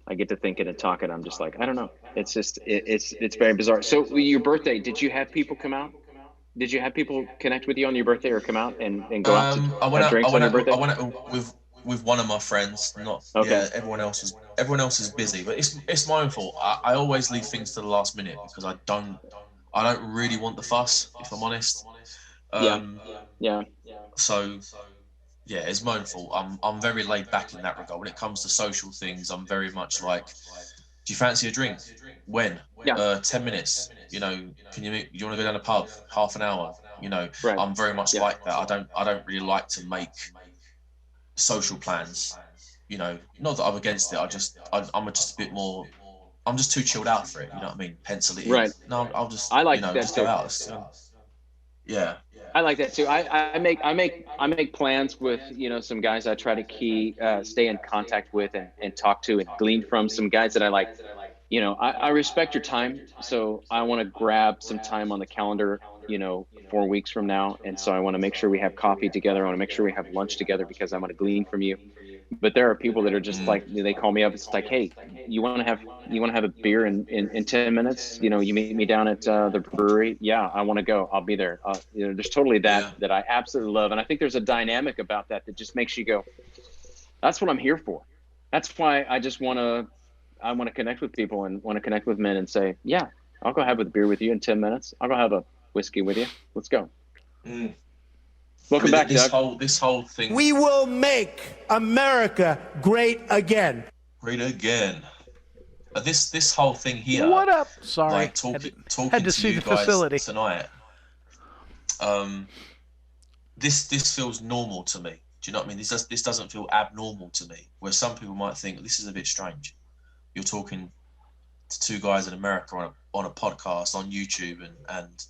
I get to thinking and talking. I'm just like, I don't know. It's just, it's very bizarre. So your birthday, did you have people come out? Did you have people connect with you on your birthday or come out and go out to have drinks on your birthday? I went out with one of my friends. Not Okay. yeah. Everyone else is busy, but it's my own fault. I always leave things to the last minute because I don't really want the fuss, if I'm honest. Yeah. So yeah, it's my own fault. I'm very laid back in that regard. When it comes to social things, I'm very much like, do you fancy a drink? When? Yeah. 10 minutes. You know, you want to go down a pub? Half an hour. You know, Right. I'm very much like that. I don't really like to make social plans. You know, not that I'm against it. I'm just a bit more. I'm just too chilled out for it. You know what I mean? Pencil it in. Right. No, I'll just. I like you know, that just too. go out. Yeah. I like that too. I make plans with, you know, some guys I try to stay in contact with and talk to and glean from, some guys that I like. You know, I respect your time, so I want to grab some time on the calendar, you know, 4 weeks from now, and so I want to make sure we have coffee together. I want to make sure we have lunch together because I want to glean from you. But there are people that are just like, they call me up. It's like, hey, you want to have a beer in 10 minutes? You know, you meet me down at the brewery. Yeah, I want to go. I'll be there. You know, there's totally that I absolutely love, and I think there's a dynamic about that just makes you go, that's what I'm here for. That's why I want to connect with people and want to connect with men and say, yeah, I'll go have a beer with you in 10 minutes. I'll go have a whiskey with you. Let's go. Welcome back, Doug. This whole thing. We will make America great again. Great again. This whole thing here. What up? Sorry, Like talking had to to see you the guys facility tonight. This feels normal to me. Do you know what I mean? This doesn't feel abnormal to me. Where some people might think this is a bit strange. You're talking to two guys in America on a podcast on YouTube and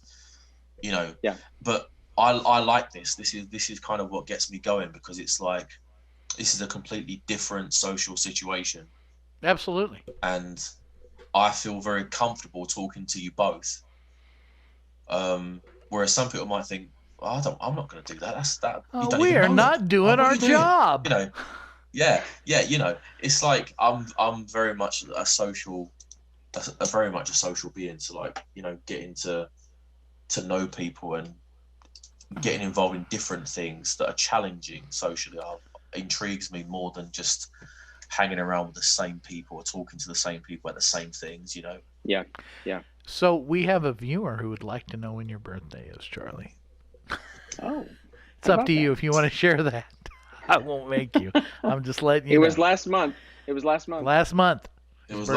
you know. Yeah. But I like this. This is kind of what gets me going because it's like this is a completely different social situation. Absolutely. And I feel very comfortable talking to you both. Whereas some people might think, oh, I'm not going to do that. That's that. We are not doing our job. You know, yeah. You know, it's like I'm very much a social being. So like, you know, getting to know people and getting involved in different things that are challenging socially intrigues me more than just hanging around with the same people or talking to the same people at the same things, you know. Yeah. So we have a viewer who would like to know when your birthday is, Charlie. Oh, it's up to you if you want to share that. I won't make you. I'm just letting you know. It was last month. It was last month. It was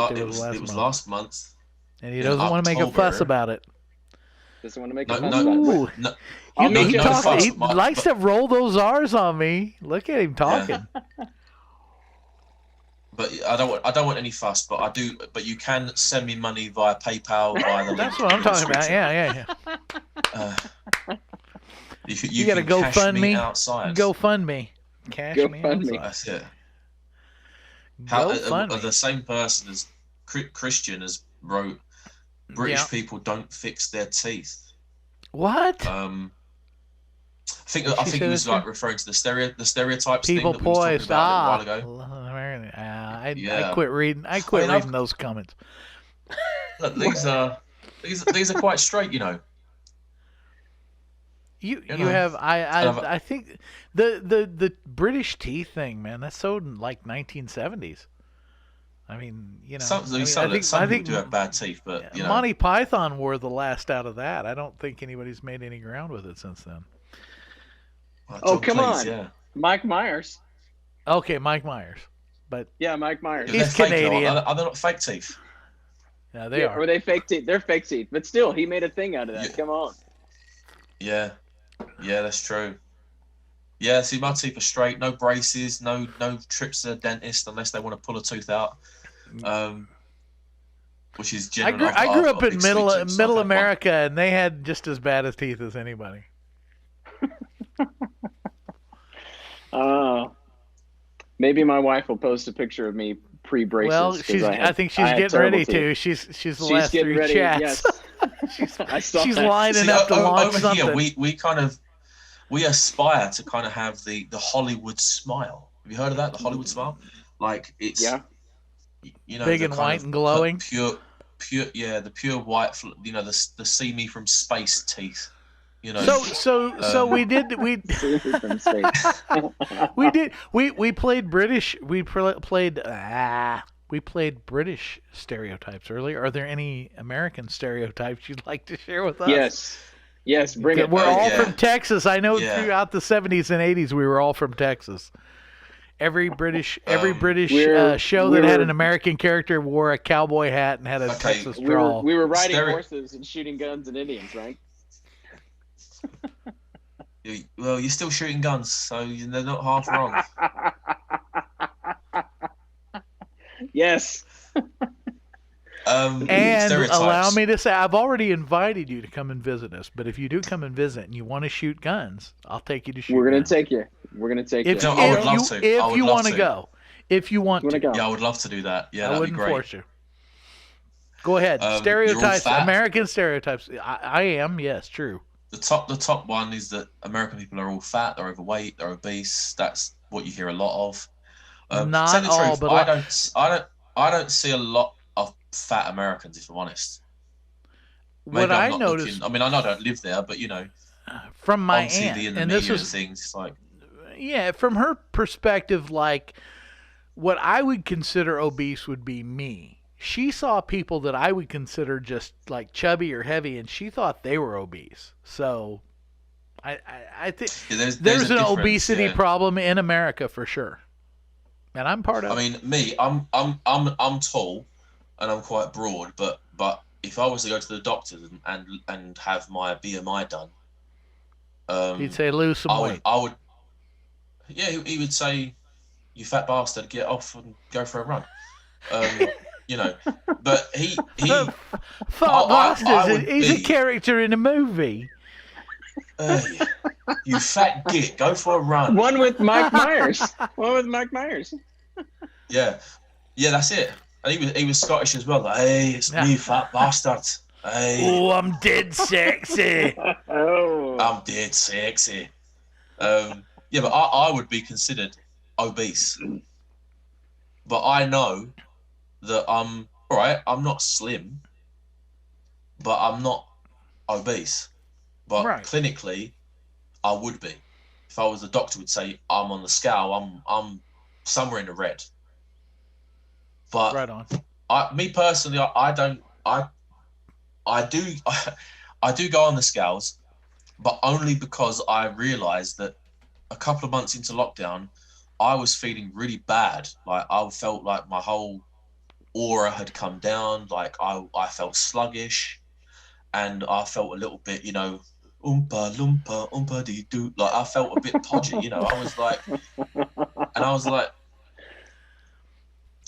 last month. And he doesn't want to make a fuss about it. Doesn't want to make a fuss about it. He likes to roll those R's on me. Look at him talking. Yeah. But I don't want any fuss. But I do. But you can send me money via PayPal. Via the That's what I'm talking about. Yeah. You got to go fund me outside. Go fund me. Cash me outside. That's it. Fund me. The same person as Christian has wrote, British people don't fix their teeth. What? I think he was like referring to the stereotypes people thing that we was talking about a while ago. I quit reading. I quit reading those comments. Look, these are quite straight, you know. You have I think the British teeth thing, man. That's so like 1970s. I mean, you know. Some people do have bad teeth, but you know. Monty Python were the last out of that. I don't think anybody's made any ground with it since then. Well, come on, yeah. Mike Myers. Okay, Mike Myers, but yeah, Mike Myers. He's Canadian. Are they not fake teeth? Yeah, they are. Or they fake teeth? They're fake teeth, but still, he made a thing out of that. Yeah. Come on. Yeah, that's true. Yeah, see, my teeth are straight. No braces. No trips to the dentist unless they want to pull a tooth out. Which is generally. I grew up in middle America, and they had just as bad as teeth as anybody. Maybe my wife will post a picture of me pre-braces. Well, I think she's getting ready to. She's the last three ready, chats. Yes. she's lining up to launch over something. Here, we aspire to kind of have the Hollywood smile. Have you heard of that? The Hollywood smile, like it's you know, big and white and glowing. Pure, the pure white. You know, the see me from space teeth. You know. So we From space. we played British we played British stereotypes earlier. Are there any American stereotypes you'd like to share with us? Yes, bring it. We're all yeah. from Texas. I know Yeah. throughout the 70s and 80s we were all from Texas. Every British show that had an American character wore a cowboy hat and had a Texas drawl. We were riding horses and shooting guns at Indians, right? Well, you're still shooting guns, so they're not half wrong. Yes. And stereotypes. allow me to say, I've already invited you to come and visit us. But if you do come and visit and you want to shoot guns, I'll take you to shoot. We're gonna guns. take you. We're gonna take If, you. I would love to. If you want to go, if you want to, go. Yeah, I would love to do that. Yeah, I that'd be wouldn't great. force you. Go ahead. You're all Stereotypes, fat. American stereotypes. I am. Yes, true. The top one is that American people are all fat, they're overweight, they're obese. That's what you hear a lot of. Not tell the all, truth, but I don't see a lot of fat Americans, if I'm honest. What Maybe I'm I not noticed, looking, I mean, I know I don't live there, but from my on TV aunt, and the and media this was and things, it's like, yeah, from her perspective, like what I would consider obese would be me. She saw people that I would consider just like chubby or heavy, and she thought they were obese. So, I think yeah, there's a an difference, obesity yeah. problem in America for sure, and I'm part of. I mean, me, I'm tall, and I'm quite broad, but if I was to go to the doctor and have my BMI done, He'd say lose some weight. I would. Yeah, he would say, "You fat bastard, get off and go for a run." You know, but he Fat I Bastard, would he's a be- character in a movie. You fat git, go for a run. One with Mike Myers. One with Mike Myers. Yeah, that's it. And he was Scottish as well. Like, hey, it's me, fat bastard. Hey, Oh, I'm dead sexy. Oh. I'm dead sexy. Yeah, but I would be considered obese. But I know that I'm all right. I'm not slim, but I'm not obese. But Right. clinically, I would be. If I was a doctor, would say I'm on the scale. I'm somewhere in the red. But Right on. me personally, I don't. I do go on the scales, but only because I realised that a couple of months into lockdown, I was feeling really bad. Like I felt like my whole aura had come down. Like I felt sluggish, and I felt a little bit, oompa loompa oompa dee doo. Like I felt a bit podgy. I was like,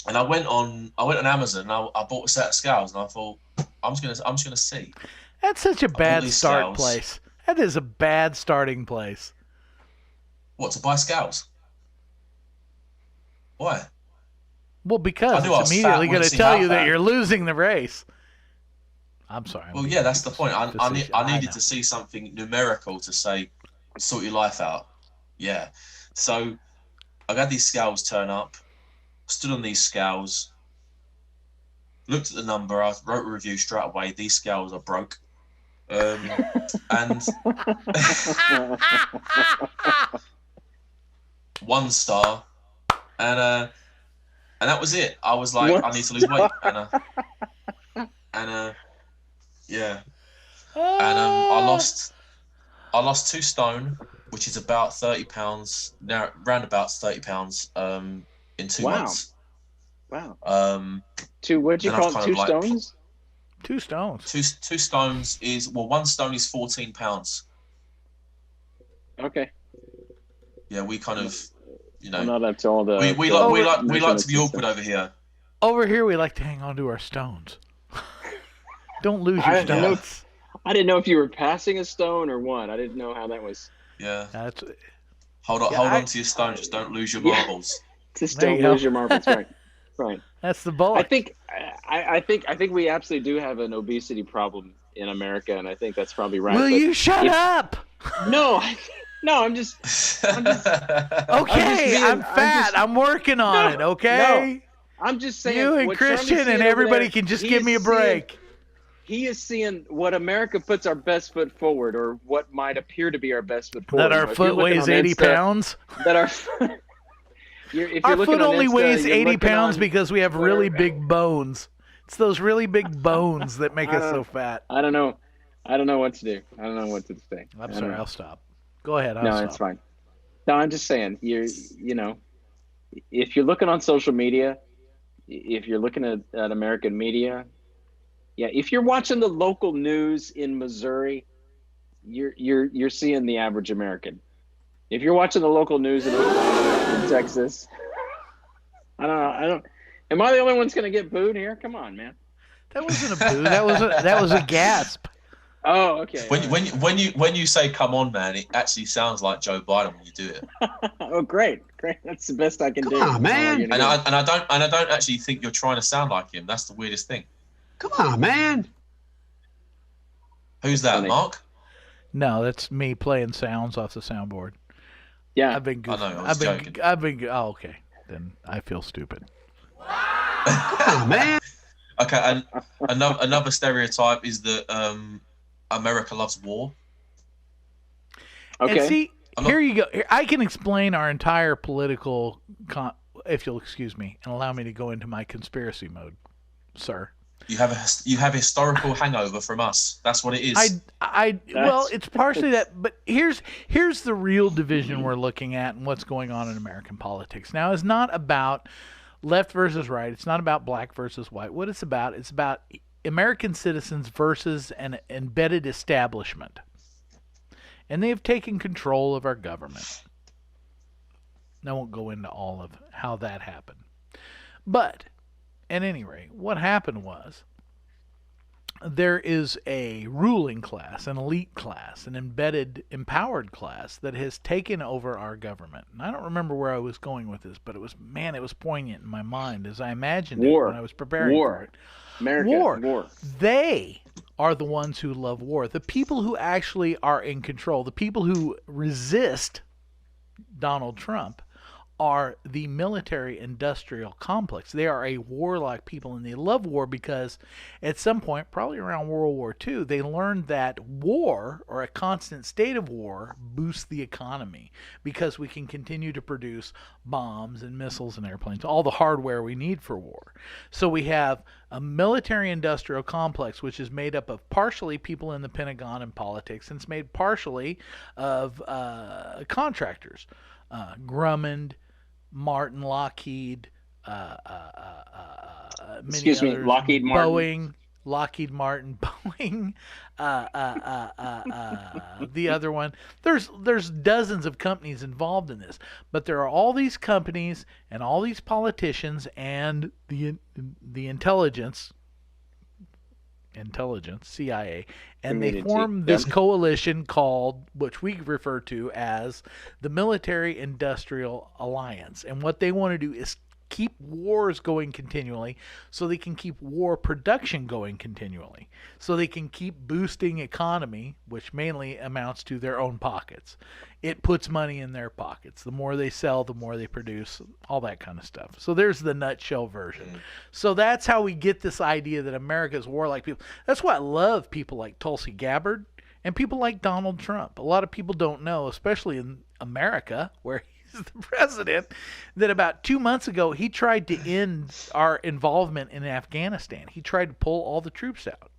and I went on Amazon. And I bought a set of scales, and I thought I'm just gonna see. That's such a bad these start scales. place. That is a bad starting place. What, to buy scales? Why? Well, because I knew I it's was immediately fat going to once in tell half you that that. you're losing the race. I'm sorry. Well, yeah, that's the point. I Facetious. needed know. to see something numerical to say, sort your life out. Yeah. So I got these scales turn up, stood on these scales, looked at the number, I wrote a review straight away. These scales are broke. And 1 star. And that was it. I was like, I need to lose weight. Yeah. And I lost 2 stone, which is about 30 pounds, now round about 30 pounds in 2 Wow. months. Wow. What'd you then call I've it? kind 2 of stones? 2 stones. 2 stones is, 1 stone is 14 pounds. Okay. Yeah, we kind of, I'm not up to all the. we like to be awkward over here. Over here, we like to hang on to our stones. Don't lose I your didn't know stones. I didn't know if you were passing a stone or what. I didn't know how that was. Yeah. That's Hold on, Yeah, hold I- on to your stones. Just don't lose your Yeah. marbles. Just There don't you go. lose your marbles, right? Right. that's the bullet. I think we absolutely do have an obesity problem in America, and I think that's probably right. Will but you shut up? No, I'm just. Okay, being- I'm I'm fat. just- I'm working on it. Okay. I'm just saying. You and what Charlie's Christian seeing and over everybody there, can just he's give me a seeing- break. he is seeing what America puts our best foot forward, or what might appear to be our best foot forward. That our foot weighs 80 pounds? That our our foot only weighs 80 pounds because we have Twitter. really big bones. It's those really big bones that make us so fat. I don't know what to do. I don't know what to say. I'm sorry. I'll stop. Go ahead. No, it's fine. No, I'm just saying. You know, if you're looking on social media, if you're looking at American media, yeah, if you're watching the local news in Missouri, you're seeing the average American. If you're watching the local news in Texas, I don't. Am I the only one that's gonna get booed here? Come on, man. That wasn't a boo. That was a gasp. Oh, okay. When you say "come on, man," it actually sounds like Joe Biden when you do it. Oh, great. That's the best I can do. Come on, man. And I don't actually think you're trying to sound like him. That's the weirdest thing. Come on, man. Who's that, Funny. Mark? No, that's me playing sounds off the soundboard. Yeah. I've been goofing. I know, I was joking. Oh, okay. Then I feel stupid. Come on, man. Okay, and another stereotype is that America loves war. Okay. And see, here you go. I can explain our entire political, if you'll excuse me, and allow me to go into my conspiracy mode, sir. You have historical hangover from us. That's what it is. Well, it's partially that, but here's the real division we're looking at and what's going on in American politics. Now, it's not about left versus right. It's not about black versus white. What it's about American citizens versus an embedded establishment. And they have taken control of our government. I won't go into all of how that happened. But at any rate, what happened was there is a ruling class, an elite class, an embedded, empowered class that has taken over our government. And I don't remember where I was going with this, but it was poignant in my mind as I imagined it when I was preparing for it. America, war. They are the ones who love war. The people who actually are in control, the people who resist Donald Trump, are the military-industrial complex. They are a warlike people, and they love war because at some point, probably around World War II, they learned that war, or a constant state of war, boosts the economy because we can continue to produce bombs and missiles and airplanes, all the hardware we need for war. So we have a military-industrial complex, which is made up of partially people in the Pentagon and politics, and it's made partially of contractors, Grumman, Martin, Lockheed, Excuse me, Lockheed Martin. Lockheed Martin, Boeing, the other one. There's dozens of companies involved in this, but there are all these companies and all these politicians and the intelligence, CIA, and they form this coalition called, which we refer to as the Military-Industrial Alliance. And what they want to do is keep wars going continually so they can keep war production going continually, so they can keep boosting economy, which mainly amounts to their own pockets. It puts money in their pockets. The more they sell, the more they produce, all that kind of stuff. So there's the nutshell version. So that's how we get this idea that America's warlike people. That's why I love people like Tulsi Gabbard and people like Donald Trump. A lot of people don't know, especially in America, where he's the president, that about 2 months ago he tried to end our involvement in Afghanistan. He tried to pull all the troops out.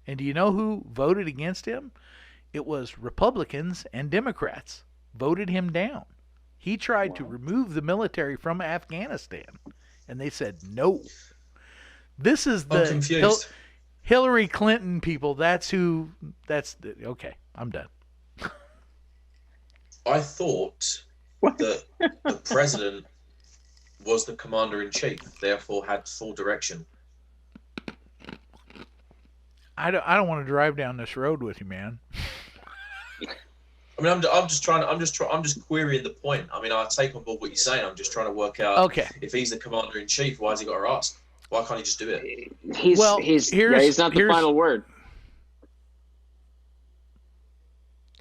And do you know who voted against him? It was Republicans and Democrats voted him down. He tried to remove the military from Afghanistan, and they said no. This is the Hillary Clinton people. Okay, I'm done. I thought that the president was the commander-in-chief, therefore had full direction. I don't want to drive down this road with you, man. I mean, I'm just querying the point. I mean, I take on board what you're saying. I'm just trying to work out. Okay. If he's the commander-in-chief, why has he got to ask? Why can't he just do it? He's not the final word.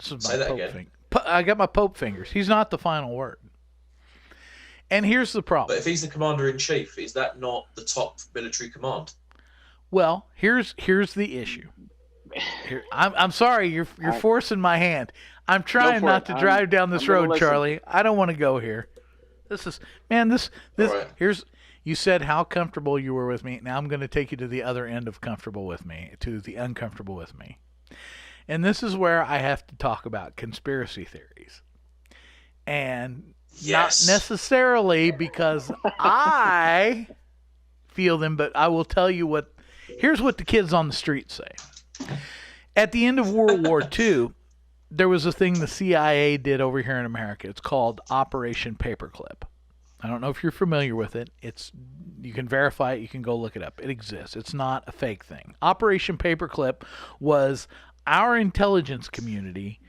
Say that again. I got my Pope fingers. He's not the final word. And here's the problem. But if he's the commander-in-chief, is that not the top military command? Well, here's the issue. I'm sorry, you're forcing my hand. I'm trying not to drive down this road, listen. Charlie. I don't want to go here. This is, man, this Right. you said how comfortable you were with me. Now I'm going to take you to the other end of comfortable with me, to the uncomfortable with me. And this is where I have to talk about conspiracy theories. And Yes. not necessarily because I feel them, but I will tell you here's what the kids on the street say. At the end of World War II, there was a thing the CIA did over here in America. It's called Operation Paperclip. I don't know if you're familiar with it. You can verify it. You can go look it up. It exists. It's not a fake thing. Operation Paperclip was our intelligence community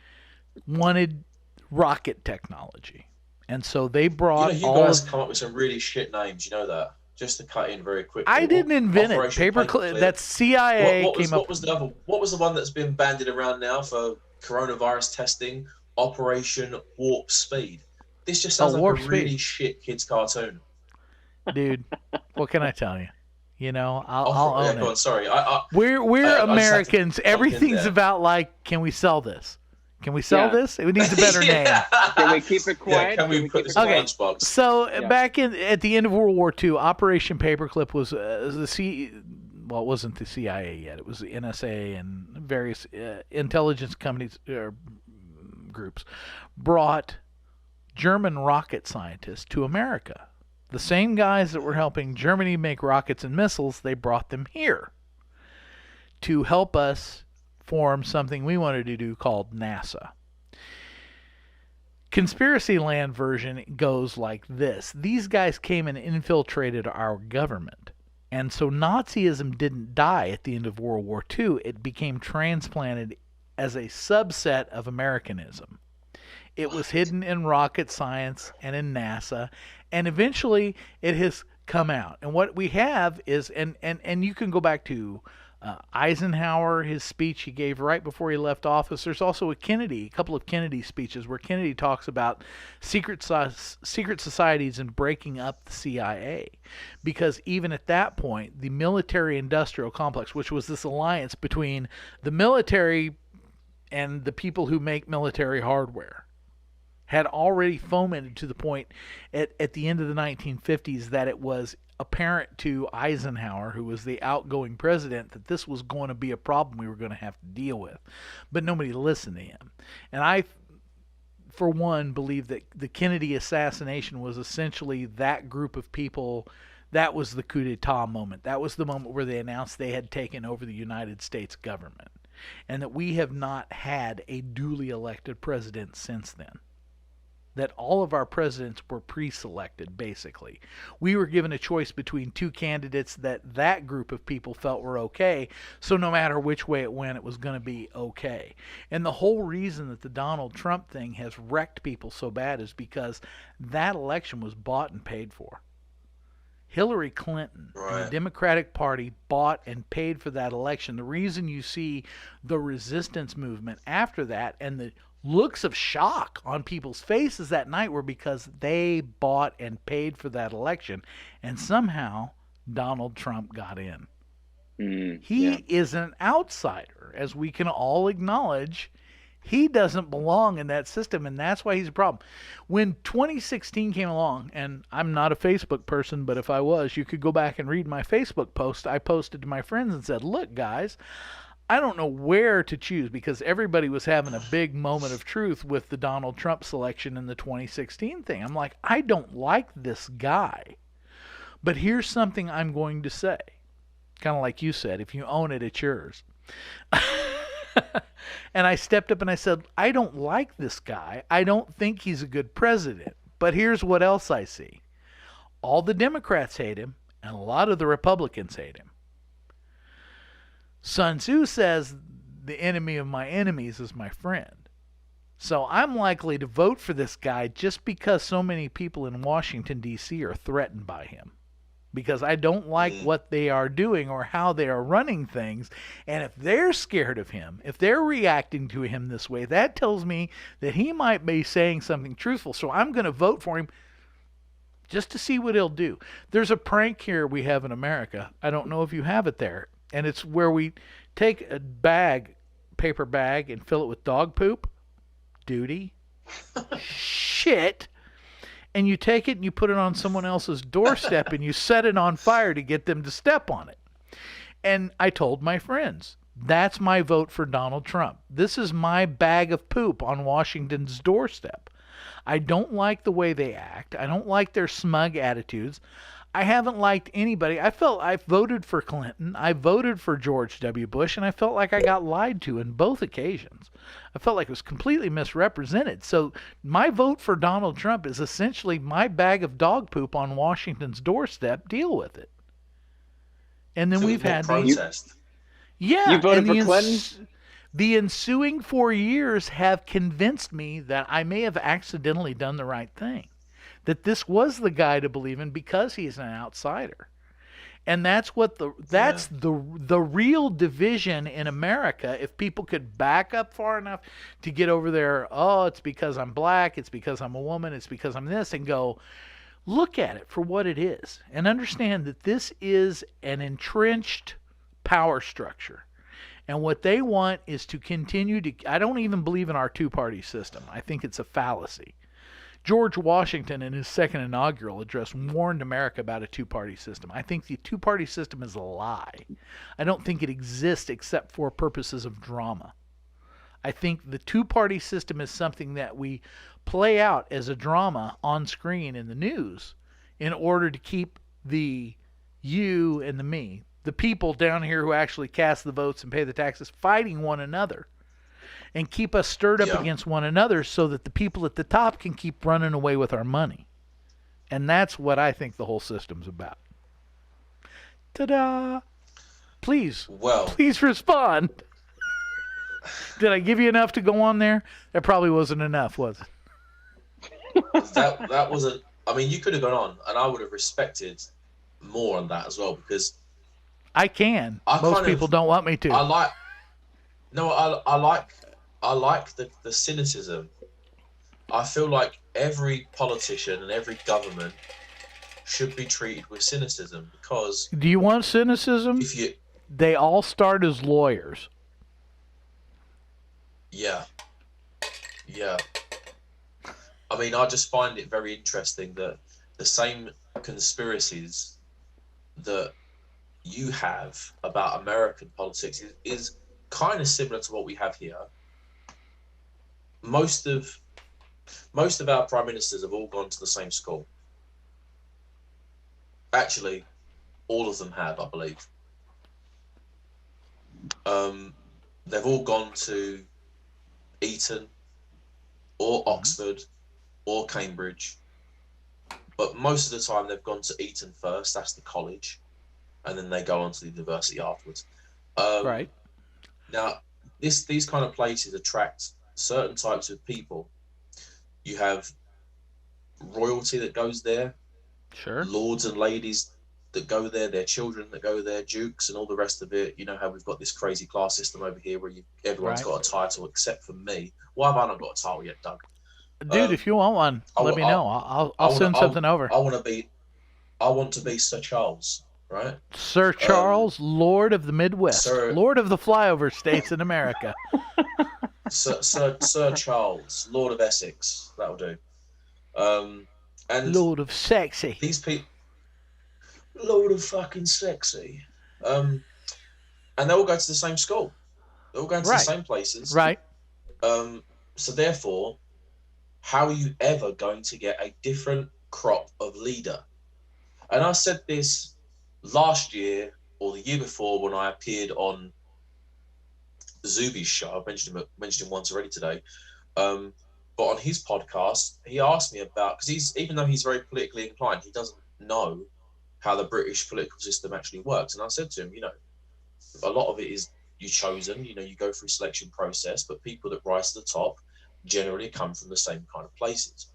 wanted rocket technology. And so they brought You guys come up with some really shit names, you know that? Just to cut in very quickly. I didn't invent it. Paperclip. That's CIA came up. What was the other? What was the one that's been bandied around now for coronavirus testing? Operation Warp Speed. This just sounds like a really shit kids cartoon. Dude, what can I tell you? You know, I'll own it. Go on, sorry. We're Americans. Everything's about like, can we sell this? Can we sell this? It needs a better name. Can we keep it quiet? Can we put this in Okay. lunchbox? So back at the end of World War II, Operation Paperclip was well, it wasn't the CIA yet. It was the NSA and various intelligence companies groups brought German rocket scientists to America. The same guys that were helping Germany make rockets and missiles, they brought them here to help us form something we wanted to do called NASA. Conspiracy Land version goes like this. These guys came and infiltrated our government. And so Nazism didn't die at the end of World War II. It became transplanted as a subset of Americanism. It was hidden in rocket science and in NASA. And eventually it has come out. And what we have is, and you can go back to Eisenhower, his speech he gave right before he left office. There's also a couple of Kennedy speeches where Kennedy talks about secret societies and breaking up the CIA. Because even at that point, the military-industrial complex, which was this alliance between the military and the people who make military hardware, had already fomented to the point at the end of the 1950s that it was apparent to Eisenhower, who was the outgoing president, that this was going to be a problem we were going to have to deal with. But nobody listened to him. And I, for one, believe that the Kennedy assassination was essentially that group of people. That was the coup d'etat moment. That was the moment where they announced they had taken over the United States government. And that we have not had a duly elected president since then. That all of our presidents were pre-selected, basically. We were given a choice between two candidates that group of people felt were okay, so no matter which way it went, it was going to be okay. And the whole reason that the Donald Trump thing has wrecked people so bad is because that election was bought and paid for. Hillary Clinton and the Democratic Party bought and paid for that election. The reason you see the resistance movement after that and the looks of shock on people's faces that night were because they bought and paid for that election, and somehow Donald Trump got in. He is an outsider, as we can all acknowledge. He doesn't belong in that system, and that's why he's a problem. When 2016 came along, and I'm not a Facebook person, but if I was, you could go back and read my Facebook post. I posted to my friends and said, look, guys, I don't know where to choose because everybody was having a big moment of truth with the Donald Trump selection in the 2016 thing. I'm like, I don't like this guy. But here's something I'm going to say. Kind of like you said, if you own it, it's yours. And I stepped up and I said, I don't like this guy. I don't think he's a good president. But here's what else I see. All the Democrats hate him, and a lot of the Republicans hate him. Sun Tzu says, the enemy of my enemies is my friend. So I'm likely to vote for this guy just because so many people in Washington, D.C. are threatened by him. Because I don't like what they are doing or how they are running things. And if they're scared of him, if they're reacting to him this way, that tells me that he might be saying something truthful. So I'm going to vote for him just to see what he'll do. There's a prank here we have in America. I don't know if you have it there. And it's where we take a paper bag, and fill it with dog poop, duty, shit, and you take it and you put it on someone else's doorstep and you set it on fire to get them to step on it. And I told my friends, that's my vote for Donald Trump. This is my bag of poop on Washington's doorstep. I don't like the way they act. I don't like their smug attitudes. I haven't liked anybody. I voted for Clinton. I voted for George W. Bush, and I felt like I got lied to in both occasions. I felt like it was completely misrepresented. So my vote for Donald Trump is essentially my bag of dog poop on Washington's doorstep. Deal with it. And then we've had protest. Yeah, You voted for Clinton? The ensuing 4 years have convinced me that I may have accidentally done the right thing. That this was the guy to believe in because he's an outsider. And that's the real division in America. If people could back up far enough to get over there, oh, it's because I'm black, it's because I'm a woman, it's because I'm this, and go, look at it for what it is. And understand that this is an entrenched power structure. And what they want is to continue to, I don't even believe in our two-party system. I think it's a fallacy. George Washington, in his second inaugural address, warned America about a two-party system. I think the two-party system is a lie. I don't think it exists except for purposes of drama. I think the two-party system is something that we play out as a drama on screen in the news in order to keep the you and the me, the people down here who actually cast the votes and pay the taxes, fighting one another. And keep us stirred up against one another so that the people at the top can keep running away with our money. And that's what I think the whole system's about. Ta-da! Please respond. Did I give you enough to go on there? That probably wasn't enough, was it? that wasn't. I mean, you could have gone on, and I would have respected more on that as well, because I can. Most people don't want me to. I like the cynicism. I feel like every politician and every government should be treated with cynicism, because do you want cynicism? They all start as lawyers. Yeah. I mean, I just find it very interesting that the same conspiracies that you have about American politics is kind of similar to what we have here. Most of our prime ministers have all gone to the same school. Actually, all of them have, I believe. They've all gone to Eton or Oxford or Cambridge, but most of the time they've gone to Eton first. That's the college, and then they go on to the university afterwards. Right. Now, these kind of places attract certain types of people. You have royalty that goes there, sure, lords and ladies that go there, their children that go there, dukes and all the rest of it. You know how we've got this crazy class system over here where everyone's got a title except for me. Why have I not got a title yet, Doug? Dude, if you want one, let me know. I'll send something over. I want to be Sir Charles, right? Sir Charles, Lord of the Midwest, Lord of the flyover states in America. Sir Charles, Lord of Essex, that'll do. And Lord of Sexy. These people, Lord of fucking Sexy. And they all go to the same school. They're all going to the same places. Right. So therefore, how are you ever going to get a different crop of leader? And I said this last year or the year before when I appeared on Zuby's show. I've mentioned him once already today. But on his podcast, he asked me about, because even though he's very politically inclined, he doesn't know how the British political system actually works. And I said to him, a lot of it is you're chosen, you go through selection process, but people that rise to the top generally come from the same kind of places.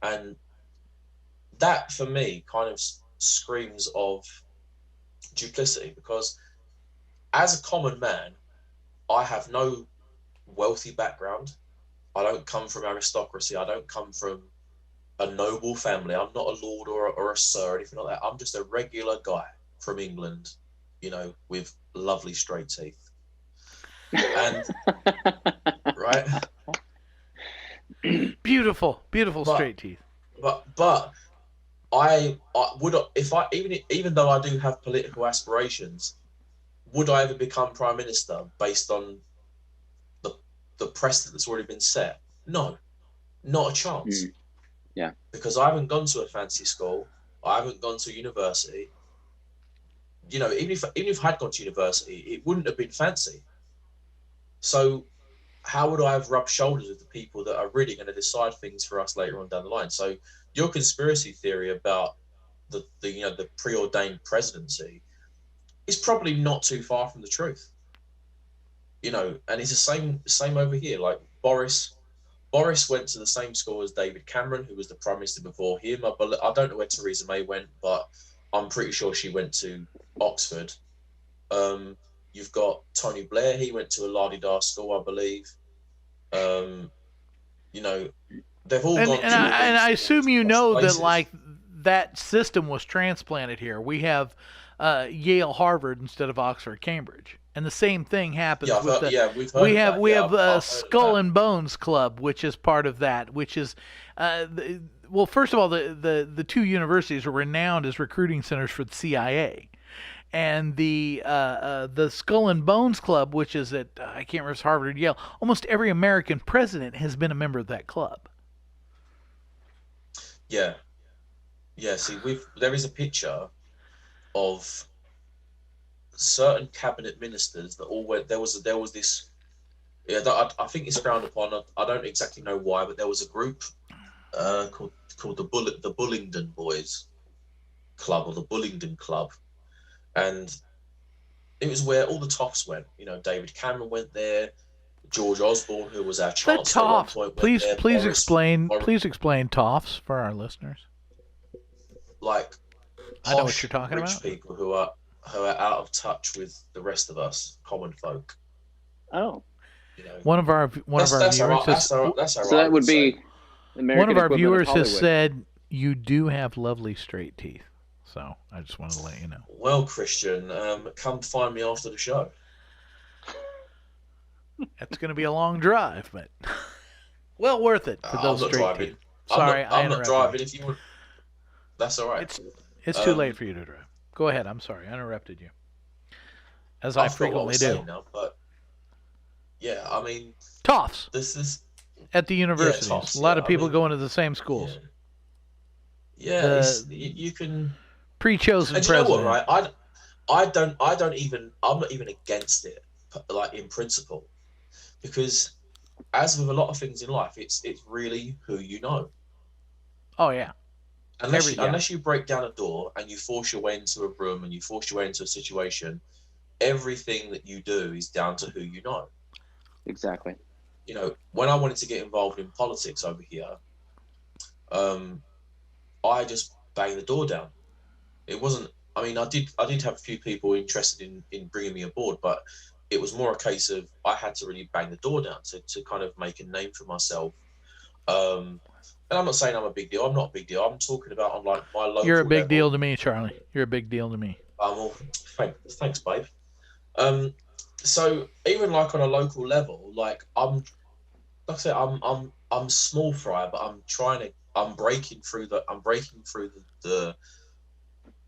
And that, for me, kind of screams of duplicity, because as a common man, I have no wealthy background. I don't come from aristocracy. I don't come from a noble family. I'm not a lord or a sir or anything like that. I'm just a regular guy from England you know, with lovely straight teeth. And right, Beautiful But- straight teeth. but I would, if I even though I do have political aspirations, would I ever become prime minister based on the precedent that's already been set? No, not a chance. Yeah. Because I haven't gone to a fancy school. I haven't gone to university. You know, even if I had gone to university, it wouldn't have been fancy. So how would I have rubbed shoulders with the people that are really going to decide things for us later on down the line? So your conspiracy theory about the preordained presidency is probably not too far from the truth. You know, and it's the same over here. Like Boris went to the same school as David Cameron, who was the prime minister before him. I don't know where Theresa May went, but I'm pretty sure she went to Oxford. You've got Tony Blair. He went to a la-di-da school, I believe. You know, they've all gone. And I assume you know that like that system was transplanted here. We have Yale, Harvard instead of Oxford, Cambridge, and the same thing happens with we have Skull and Bones Club, which is part of that. Which is well, first of all, the two universities are renowned as recruiting centers for the CIA. And the Skull and Bones Club, which is at I can't remember if it's Harvard or Yale, almost every American president has been a member of that club. Yeah. See, there is a picture of certain cabinet ministers that all went. There was this. Yeah, I think it's frowned upon. I don't exactly know why, but there was a group called the Bullingdon Boys Club, or the Bullingdon Club. And it was where all the toffs went. You know, David Cameron went there. George Osborne, who was our chancellor at one point, went there. Please explain toffs for our listeners. Like, I know what you're talking rich about. People who are out of touch with the rest of us, common folk. Oh, You know, One of our viewers has so that would be American one of our equivalent viewers has Hollywood. said you do have lovely straight teeth. So I just wanted to let you know. Well, Christian, come find me after the show. It's going to be a long drive, but well worth it for those I'm not straight driving. teeth. Sorry, I'm not interrupted driving. you. If you want, that's all right. It's too late for you to drive. Go ahead. I'm sorry, I interrupted you, as I frequently do. Now, but yeah, I mean, Toffs this is at the universities. Toffs, a lot of I people mean, go into the same schools. Yeah, you can. Pre-chosen And you know president. what, right? I'm not even against it, like in principle, because as with a lot of things in life, it's really who you know. Oh yeah. Unless you break down a door and you force your way into a room and you force your way into a situation, everything that you do is down to who you know. Exactly. You know, when I wanted to get involved in politics over here, I just banged the door down. It wasn't. I mean, I did have a few people interested in bringing me aboard, but it was more a case of I had to really bang the door down to kind of make a name for myself. And I'm not saying I'm a big deal. I'm not a big deal. I'm talking about on like my local. You're a big level. deal to me, Charlie. You're a big deal to me. Well, thanks, babe. So even like on a local level, like I'm small fry, but I'm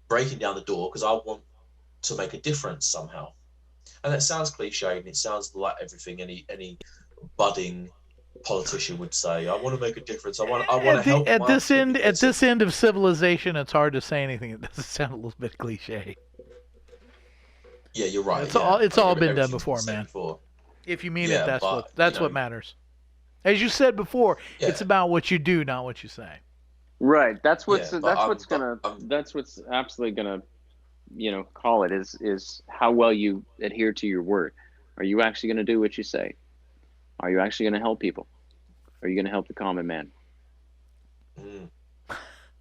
breaking down the door because I want to make a difference somehow. And that sounds cliche, and it sounds like everything any budding politician would say. I want to make a difference. I want to help. At this end of civilization, it's hard to say anything that doesn't sound a little bit cliche. Yeah, you're right. It's all been done before, man. Before. If you mean it, that's what matters. As you said before, it's about what you do, not what you say. Right. That's what's absolutely gonna, call it is how well you adhere to your word. Are you actually gonna do what you say? Are you actually gonna help people? Are you gonna help the common man?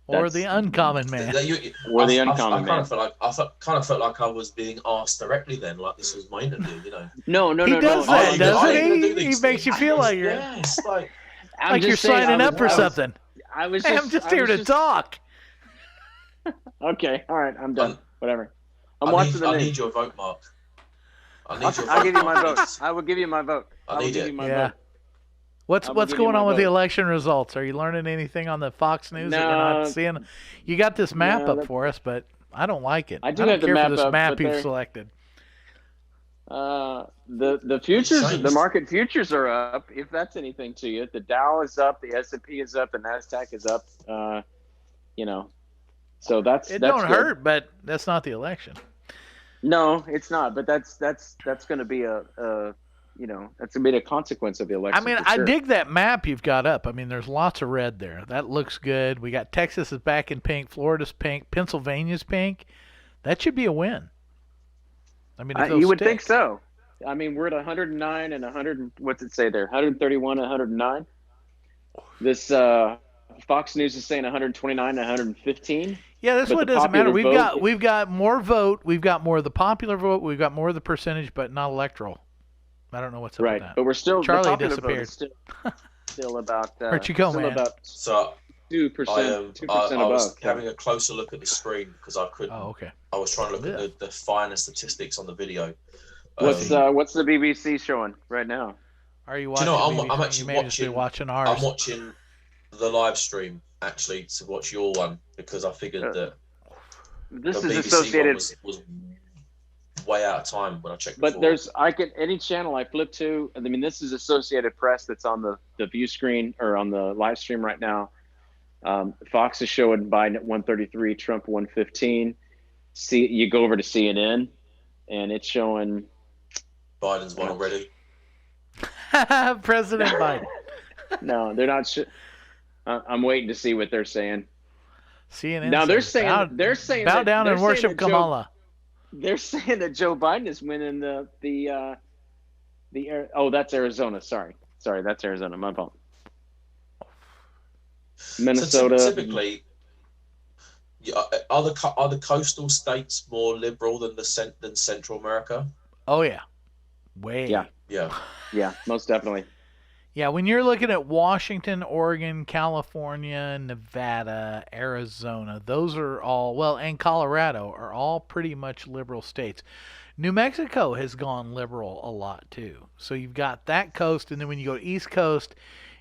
Or the uncommon man. Or the uncommon man. I kind of felt like I was being asked directly then, like this was my interview, No. He does that, doesn't he? He makes you feel like you're like you're signing up for something. I'm just here to talk. Okay, all right, I'm done. Whatever. I'm watching the I news. need your vote, Mark. I need your I'll vote, give you my Mark. vote. I will give you my vote. I need will give it. you my Yeah. vote. What's I will what's give you going my on with the vote. election results? Are you learning anything on the Fox News that we're No. not seeing? You got this map No, up that- for us, but I don't like it. I do don't have the care map for this up, map but you've they're- selected. The futures, changed. the market futures are up. If that's anything to you, the Dow is up, the S&P is up, the Nasdaq is up. So that's It that's don't good. hurt, but that's not the election. No, it's not. But that's going to be that's going to be a consequence of the election. I mean, for I sure. dig that map you've got up. I mean, there's lots of red there. That looks good. We got Texas is back in pink, Florida's pink, Pennsylvania's pink. That should be a win. I mean, if those you would stick. think so. I mean, we're at 109 and 100. What's it say there? 131 and 109. This Fox News is saying 129 and 115. Yeah, that's But what the doesn't matter. popular We've got more vote. We've got more of the popular vote. We've got more of the percentage, but not electoral. I don't know what's up Right, with that. but we're still Charlie the popular disappeared. vote is still about Where'd you go, still man? about So 2%. I 2% I was above. having a closer look at the screen because I couldn't. Oh, okay. I was trying to look at the finer statistics on the video. What's the BBC showing right now? Are you Do you watching? know, I'm BBC? actually You may just be watching- watching ours. I'm watching the live stream actually to watch your one because I figured that This the is BBC associated, one was way out of time when I checked. but before. there's any channel I flip to. I mean, this is Associated Press that's on the view screen or on the live stream right now. Fox is showing Biden at 133, Trump 115. You go over to CNN, and it's showing Biden's won already. President Biden. no, they're not. I'm waiting to see what they're saying. CNN. Now they're says, saying bow, they're saying bow that, down they're and saying worship that Kamala. They're saying that Joe Biden is winning that's Arizona. Sorry, that's Arizona. My fault. Minnesota. So typically, are the coastal states more liberal than than Central America? Oh yeah, way. Yeah. Yeah. Yeah, most definitely. Yeah, when you're looking at Washington, Oregon, California, Nevada, Arizona, those are all, well, and Colorado are all pretty much liberal states. New Mexico has gone liberal a lot too. So you've got that coast, and then when you go East Coast,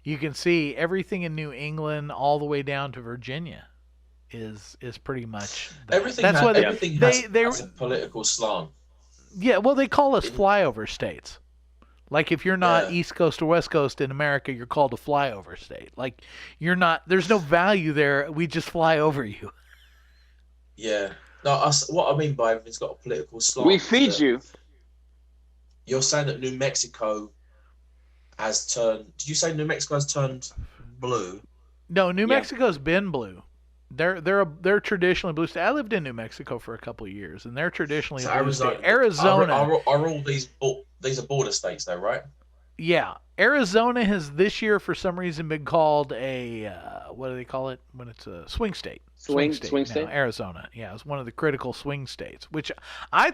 you can see everything in New England all the way down to Virginia is pretty much that. Everything That's has, why everything has a political slant. Yeah, well, they call us flyover states. Like if you're not Yeah. East Coast or West Coast in America, you're called a flyover state. Like you're not. There's no value there. We just fly over you. Yeah. No, what I mean by everything's got a political slant. We is feed that you. You're saying that New Mexico has turned. Did you say New Mexico has turned blue? No, New Yeah. Mexico's been blue. They're traditionally blue state. I lived in New Mexico for a couple of years, and they're traditionally So a blue Arizona. state. Arizona. Are all these are border states though, right? Yeah, Arizona has this year for some reason been called a what do they call it when it's a swing state? Swing now, state? Arizona, yeah, it's one of the critical swing states. Which I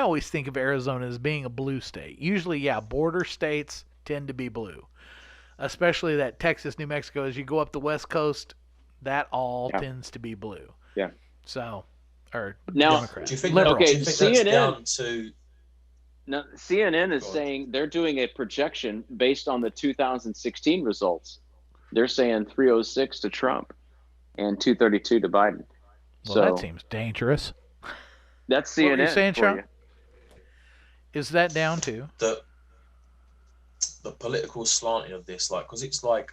always think of Arizona as being a blue state. Usually, yeah, border states tend to be blue, especially that Texas, New Mexico. As you go up the West Coast, that all tends to be blue. Yeah. So, or Now- Democrat. Do you think? Liberal. Do Okay, you think CNN that's down to? Now, CNN is Go on. saying they're doing a projection based on the 2016 results. They're saying 306 to Trump and 232 to Biden. Well, so that seems dangerous. that's What were CNN. you saying, for Sean? you. Is that down to? The political slanting of this, like, because it's like,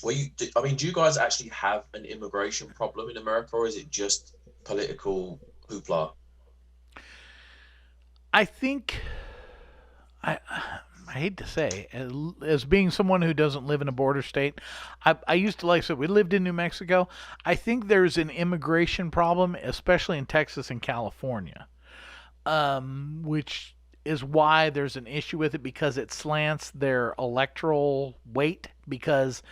do you guys actually have an immigration problem in America, or is it just political hoopla? I think I hate to say, as being someone who doesn't live in a border state, I used to, like I said, we lived in New Mexico. I think there's an immigration problem, especially in Texas and California, which is why there's an issue with it, because it slants their electoral weight. Because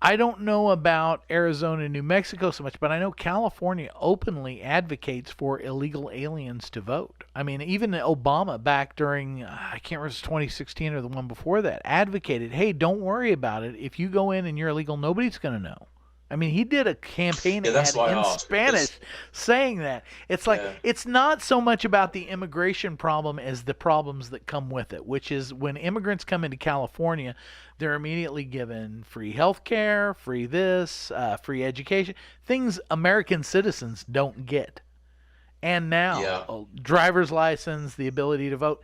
I don't know about Arizona and New Mexico so much, but I know California openly advocates for illegal aliens to vote. I mean, even Obama back during, I can't remember if it was 2016 or the one before that, advocated, hey, don't worry about it. If you go in and you're illegal, nobody's going to know. I mean, he did a campaign Yeah, ad that's why I in asked, Spanish because- saying that. It's like, Yeah. it's not so much about the immigration problem as the problems that come with it, which is when immigrants come into California, they're immediately given free health care, free this, free education, things American citizens don't get. And now, Yeah. a driver's license, the ability to vote.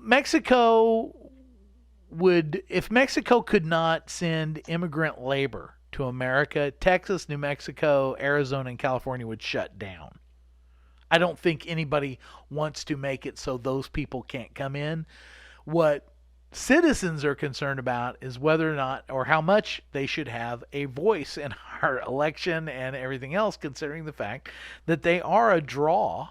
Mexico if Mexico could not send immigrant labor to America, Texas, New Mexico, Arizona, and California would shut down. I don't think anybody wants to make it so those people can't come in. What citizens are concerned about is whether or not, or how much they should have a voice in our election and everything else, considering the fact that they are a draw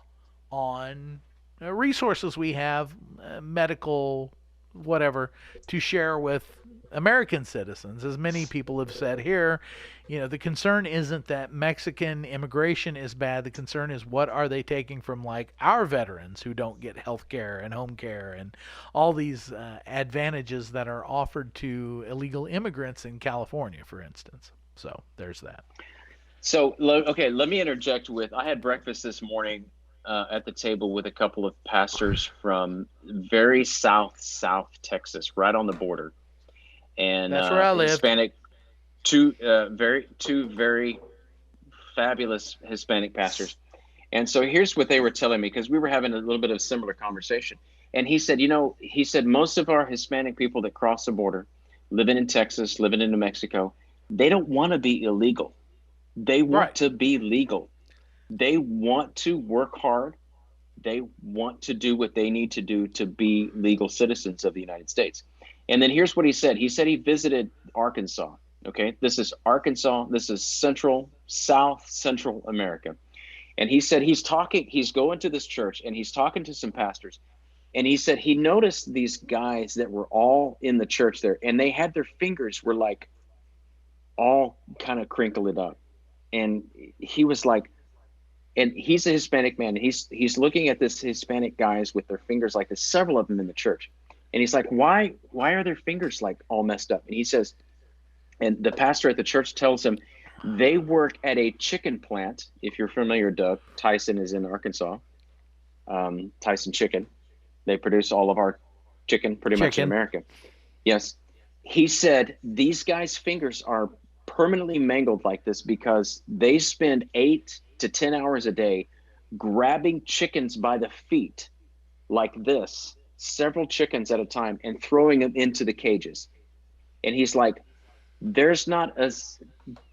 on resources we have, medical, whatever, to share with American citizens. As many people have said here, the concern isn't that Mexican immigration is bad. The concern is, what are they taking from, like, our veterans who don't get health care and home care and all these advantages that are offered to illegal immigrants in California, for instance. So there's that. So, okay, let me interject with, I had breakfast this morning at the table with a couple of pastors from very south Texas, right on the border. And that's where I live. Hispanic, two very fabulous Hispanic pastors. And so here's what they were telling me, because we were having a little bit of a similar conversation. And he said, most of our Hispanic people that cross the border, living in Texas, living in New Mexico, they don't want to be illegal. They want to be legal. They want to work hard. They want to do what they need to do to be legal citizens of the United States. And then here's what he said. He said he visited Arkansas. Okay, this is Arkansas. This is South Central America. And he said he's going to this church and he's talking to some pastors. And he said he noticed these guys that were all in the church there, and they had their fingers were like all kind of crinkled up. And he was like, and he's a Hispanic man. And he's looking at this Hispanic guys with their fingers like this, several of them in the church. And he's like, why are their fingers like all messed up? And he says, and the pastor at the church tells him they work at a chicken plant. If you're familiar, Doug, Tyson is in Arkansas. Tyson Chicken. They produce all of our chicken pretty much in America. Yes. He said these guys' fingers are permanently mangled like this because they spend 8 to 10 hours a day grabbing chickens by the feet like this, several chickens at a time, and throwing them into the cages. And he's like, there's not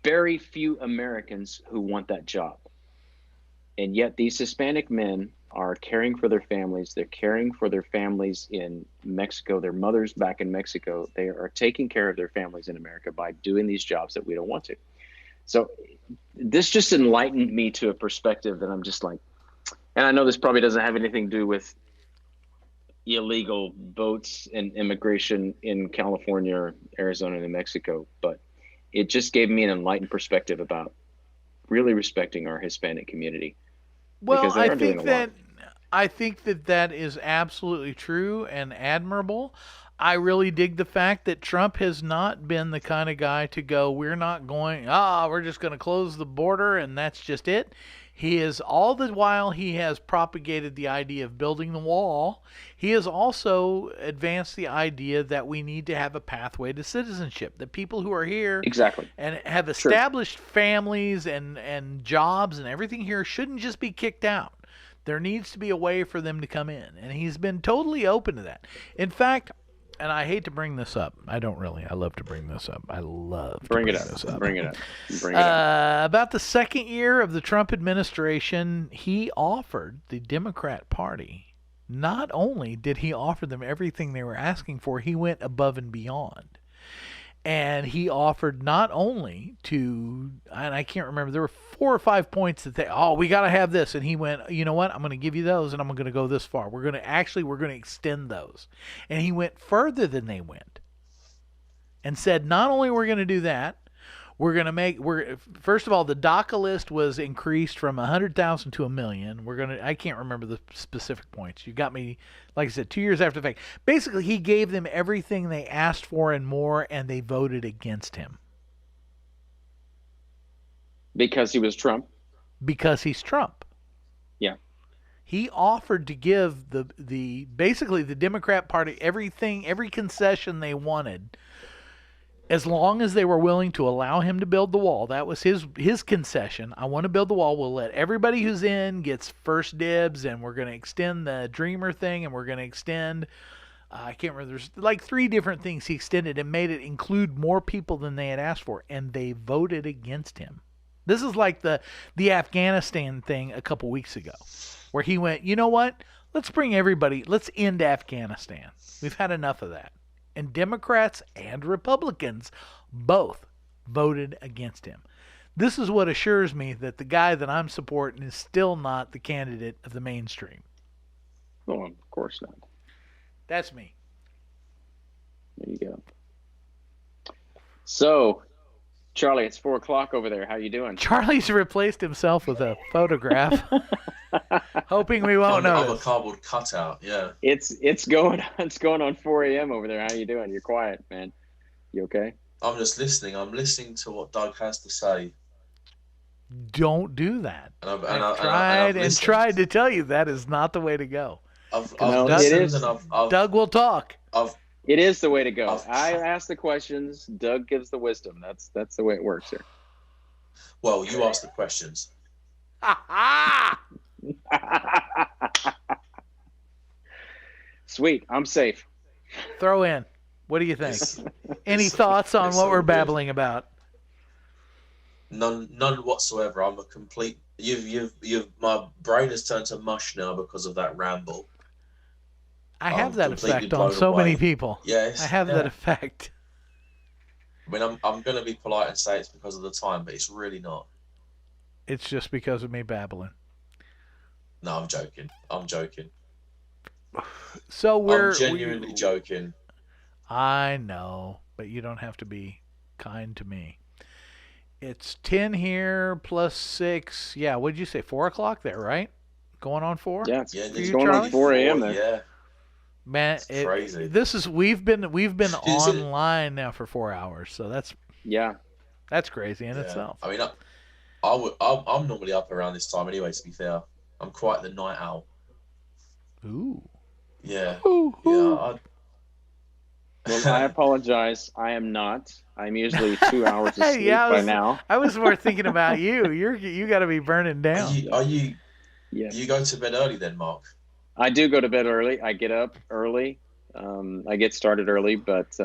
very few Americans who want that job. And yet these Hispanic men are caring for their families. They're caring for their families in Mexico, their mothers back in Mexico. They are taking care of their families in America by doing these jobs that we don't want to. So this just enlightened me to a perspective that I'm just like, and I know this probably doesn't have anything to do with illegal votes and immigration in California or Arizona and New Mexico, but it just gave me an enlightened perspective about really respecting our Hispanic community. Well, I think that is absolutely true and admirable. I really dig the fact that Trump has not been the kind of guy to go, we're just going to close the border and that's just it. He is, all the while he has propagated the idea of building the wall, he has also advanced the idea that we need to have a pathway to citizenship, that people who are here and have established families and jobs and everything here shouldn't just be kicked out. There needs to be a way for them to come in, and he's been totally open to that. In fact, and I hate to bring this up. I don't really. I love to bring this up. I love to bring this up. Bring it up. About the second year of the Trump administration, he offered the Democrat Party, not only did he offer them everything they were asking for, he went above and beyond. And he offered not only to, and I can't remember, there were 4 or 5 points that we got to have this. And he went, you know what, I'm going to give you those and I'm going to go this far. We're going to extend those. And he went further than they went and said, not only we're going to do that, first of all, the DACA list was increased from 100,000 to 1 million. I can't remember the specific points. You got me, like I said, 2 years after the fact. Basically, he gave them everything they asked for and more, and they voted against him. Because he was Trump. Because he's Trump. Yeah. He offered to give the basically the Democrat Party every concession they wanted, as long as they were willing to allow him to build the wall. That was his concession. I want to build the wall. We'll let everybody who's in gets first dibs, and we're going to extend the Dreamer thing, and we're going to extend. I can't remember. There's like 3 different things he extended and made it include more people than they had asked for, and they voted against him. This is like the Afghanistan thing a couple weeks ago, where he went, you know what? Let's end Afghanistan. We've had enough of that. And Democrats and Republicans both voted against him. This is what assures me that the guy that I'm supporting is still not the candidate of the mainstream. Oh, of course not. That's me. There you go. So, Charlie, it's 4:00 over there. How you doing? Charlie's replaced himself with a photograph, hoping we won't notice. I'm a cardboard cutout. Yeah. It's going on 4 a.m. over there. How you doing? You're quiet, man. You okay? I'm just listening. I'm listening to what Doug has to say. Don't do that. I've tried to tell you that is not the way to go. I've Doug will talk. It is the way to go. I ask the questions. Doug gives the wisdom. That's the way it works here. Well, you ask the questions. Sweet. I'm safe. Throw in. What do you think? Any thoughts on what we're babbling about? None whatsoever. I'm a complete. You've. My brain has turned to mush now because of that ramble. I have that effect on so many people. Yes, I have that effect. I mean, I'm going to be polite and say it's because of the time, but it's really not. It's just because of me babbling. No, I'm joking. So I'm genuinely joking. I know, but you don't have to be kind to me. It's 10 here plus 6. Yeah, what did you say? 4:00 there, right? Going on 4? Yeah, it's going on 4 a.m. there. Yeah. Man, it's crazy. We've been online now for 4 hours, so that's crazy in itself. I mean, I'm normally up around this time anyway. To be fair, I'm quite the night owl. Ooh. Yeah. Ooh. Well, I apologize. I am not. I'm usually 2 hours asleep by now. I was more thinking about you. You got to be burning down. Are you? Yeah. You go to bed early then, Mark? I do go to bed early. I get up early. I get started early, but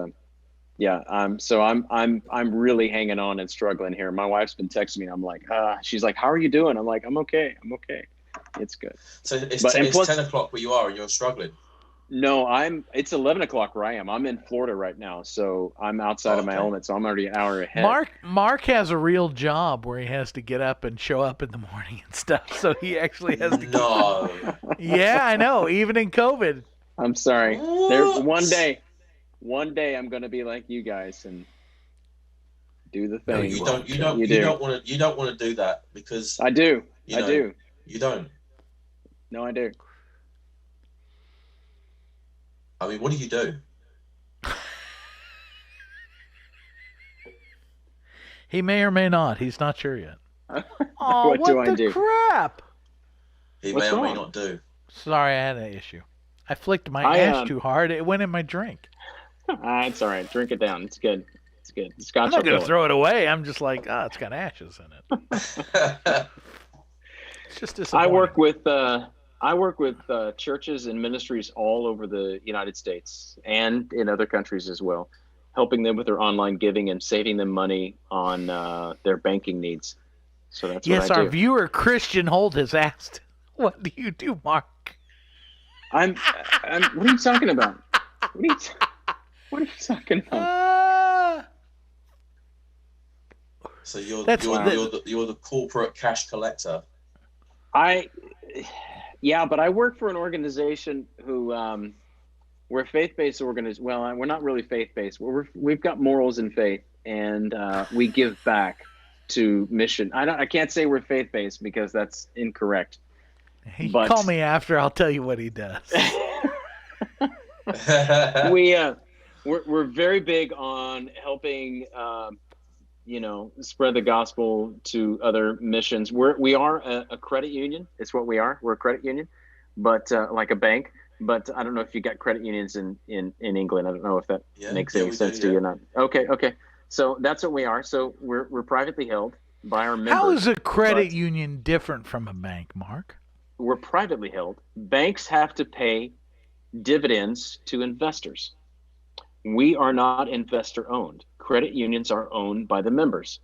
yeah. So I'm really hanging on and struggling here. My wife's been texting me. I'm like, she's like, how are you doing? I'm like, I'm okay. It's good. So it's 10 o'clock where you are and you're struggling. No, it's 11 o'clock where I am. I'm in Florida right now, so I'm outside of my element. So I'm already an hour ahead. Mark has a real job where he has to get up and show up in the morning and stuff. So he actually has to. No. Yeah, I know. Even in COVID. I'm sorry. There's one day I'm going to be like you guys and do the thing. No, you don't want to do that because I do. You don't. No, I do. I mean, what do you do? He may or may not. He's not sure yet. Oh, what do I do? Crap! He What's may or wrong? may not do. Sorry, I had an issue. I flicked my ash too hard. It went in my drink. It's all right. Drink it down. It's good. Scotch. I'm not going to throw it away. I'm just like, it's got ashes in it. It's just disappointing. I work with churches and ministries all over the United States and in other countries as well, helping them with their online giving and saving them money on their banking needs. So that's what I do. Yes, our viewer Christian Holt has asked, "What do you do, Mark?" I'm. What are you talking about? What are you talking about? So you're the corporate cash collector. Yeah, but I work for an organization who we're a faith-based organization. Well, we're not really faith-based. We've got morals and faith, and we give back to mission. I can't say we're faith-based because that's incorrect. But call me after. I'll tell you what he does. We're very big on helping spread the gospel to other missions. We are a credit union. It's what we are. We're a credit union, but like a bank. But I don't know if you got credit unions in England. I don't know if that makes any sense to you or not. Okay. So that's what we are. So we're privately held by our members. How is a credit union different from a bank, Mark? We're privately held. Banks have to pay dividends to investors. We are not investor owned. Credit unions are owned by the members.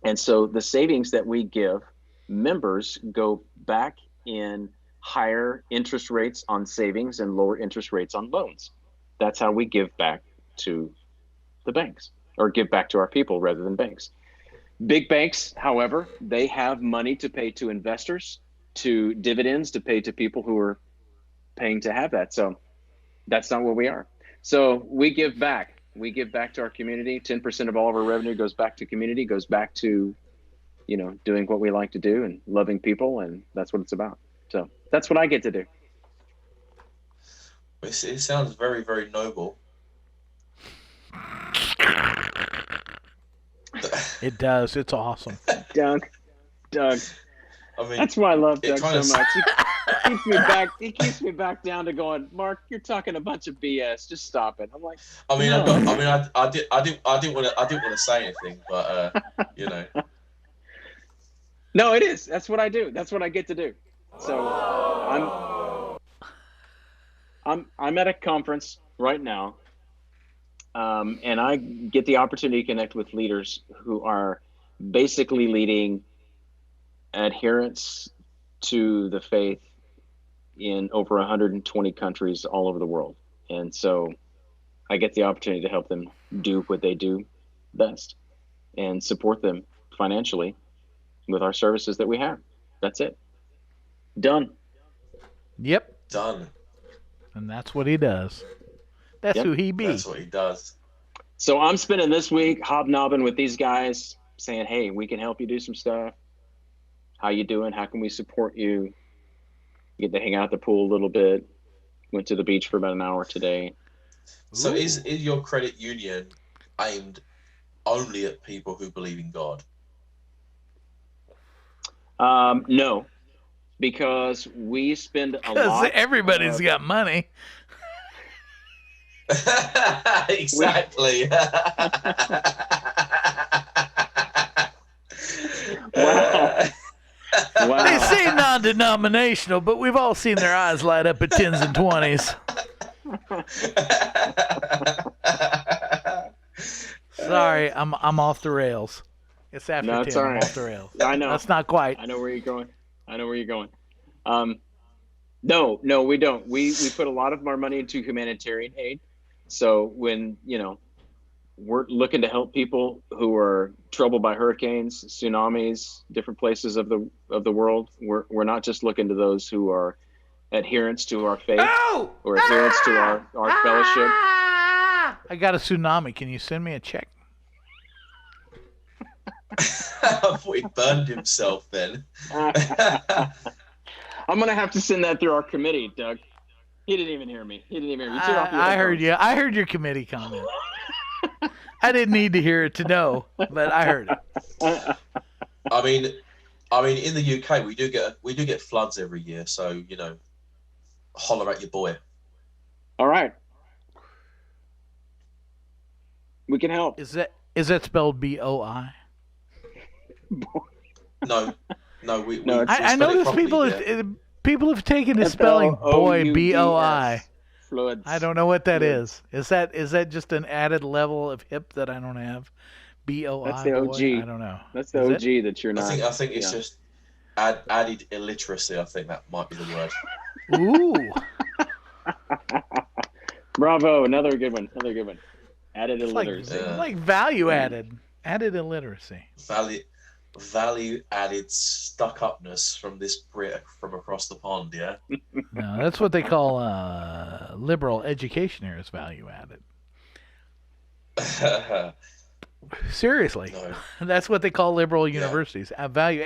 And so the savings that we give members go back in higher interest rates on savings and lower interest rates on loans. That's how we give back to the banks, or give back to our people rather than banks. Big banks, however, they have money to pay to investors, to dividends to pay to people who are paying to have that. So that's not what we are. So we give back. We give back to our community. 10% of all of our revenue goes back to community, goes back to, doing what we like to do and loving people. And that's what it's about. So that's what I get to do. It sounds very, very noble. It does. It's awesome. Doug. I mean, that's why I love Doug so much. He keeps me back down to going, Mark, you're talking a bunch of BS. Just stop it. I'm like, I mean, no. I didn't want to say anything, but No, it is. That's what I do. That's what I get to do. So I'm at a conference right now, and I get the opportunity to connect with leaders who are basically leading adherents to the faith in over 120 countries all over the world. And so I get the opportunity to help them do what they do best and support them financially with our services that we have. That's it. Done. Yep. Done. And that's what he does. That's who he be. That's what he does. So I'm spending this week hobnobbing with these guys, saying, hey, we can help you do some stuff. How you doing? How can we support you? Get to hang out at the pool a little bit. Went to the beach for about an hour today. So is your credit union aimed only at people who believe in God? No, because we spend a lot. Because everybody's got money. Exactly. Wow. They say non-denominational, but we've all seen their eyes light up at 10s and 20s. Sorry, I'm off the rails. It's after 10. It's all right. I'm off the rails. I know. That's not quite. I know where you're going. No, we don't. We put a lot of our money into humanitarian aid. So when, we're looking to help people who are troubled by hurricanes, tsunamis, different places of the world, we're not just looking to those who are adherents to our faith or adherents to our fellowship. I got a tsunami. Can you send me a check? I thought he burned himself then. I'm going to have to send that through our committee, Doug. He didn't even hear me. I heard you. I heard your committee comment. I didn't need to hear it to know, but I heard it. I mean, in the UK, we do get floods every year, so holler at your boy. All right, we can help. Is that spelled BOI? No. I noticed people have taken to spelling boy BOI. Fluids. I don't know what that is. Is that just an added level of hip that I don't have? BOI. That's the OG. Boy? I don't know. That's the OG that you're not. I think it's just added illiteracy. I think that might be the word. Ooh. Bravo! Another good one. Added It's illiteracy. like value added. Added illiteracy. Value added stuck-upness from this Brit from across the pond, yeah? No, that's what they call liberal education here is value added. Seriously. No. That's what they call liberal universities. Value.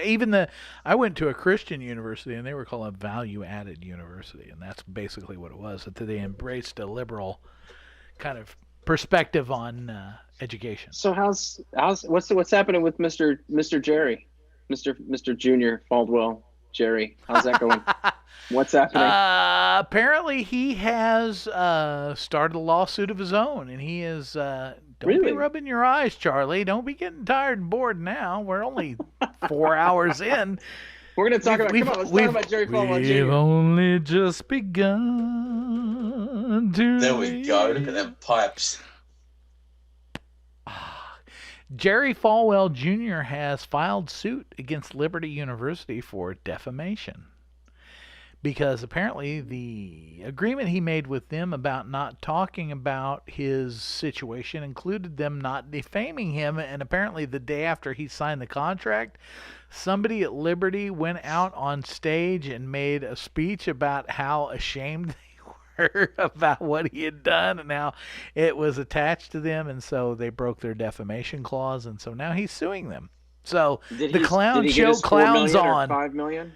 I went to a Christian university and they were called a value added university, and that's basically what it was. That they embraced a liberal kind of perspective on education. So what's happening with Mr. Jerry, Mr. Junior Faldwell Jerry? How's that going? What's happening? Apparently, he has started a lawsuit of his own, and he is. Don't be Really? rubbing your eyes, Charlie. Don't be getting tired and bored now. We're only 4 hours in. We're going to talk about. Come on, let's talk about Jerry Falwell Jr. We've only just begun to. There we go. Look at them pipes. Jerry Falwell Jr. has filed suit against Liberty University for defamation, because apparently the agreement he made with them about not talking about his situation included them not defaming him, and apparently the day after he signed the contract, somebody at Liberty went out on stage and made a speech about how ashamed they were about what he had done and how it was attached to them, and so they broke their defamation clause, and so now he's suing them. So the clown show clowns on. 5 million?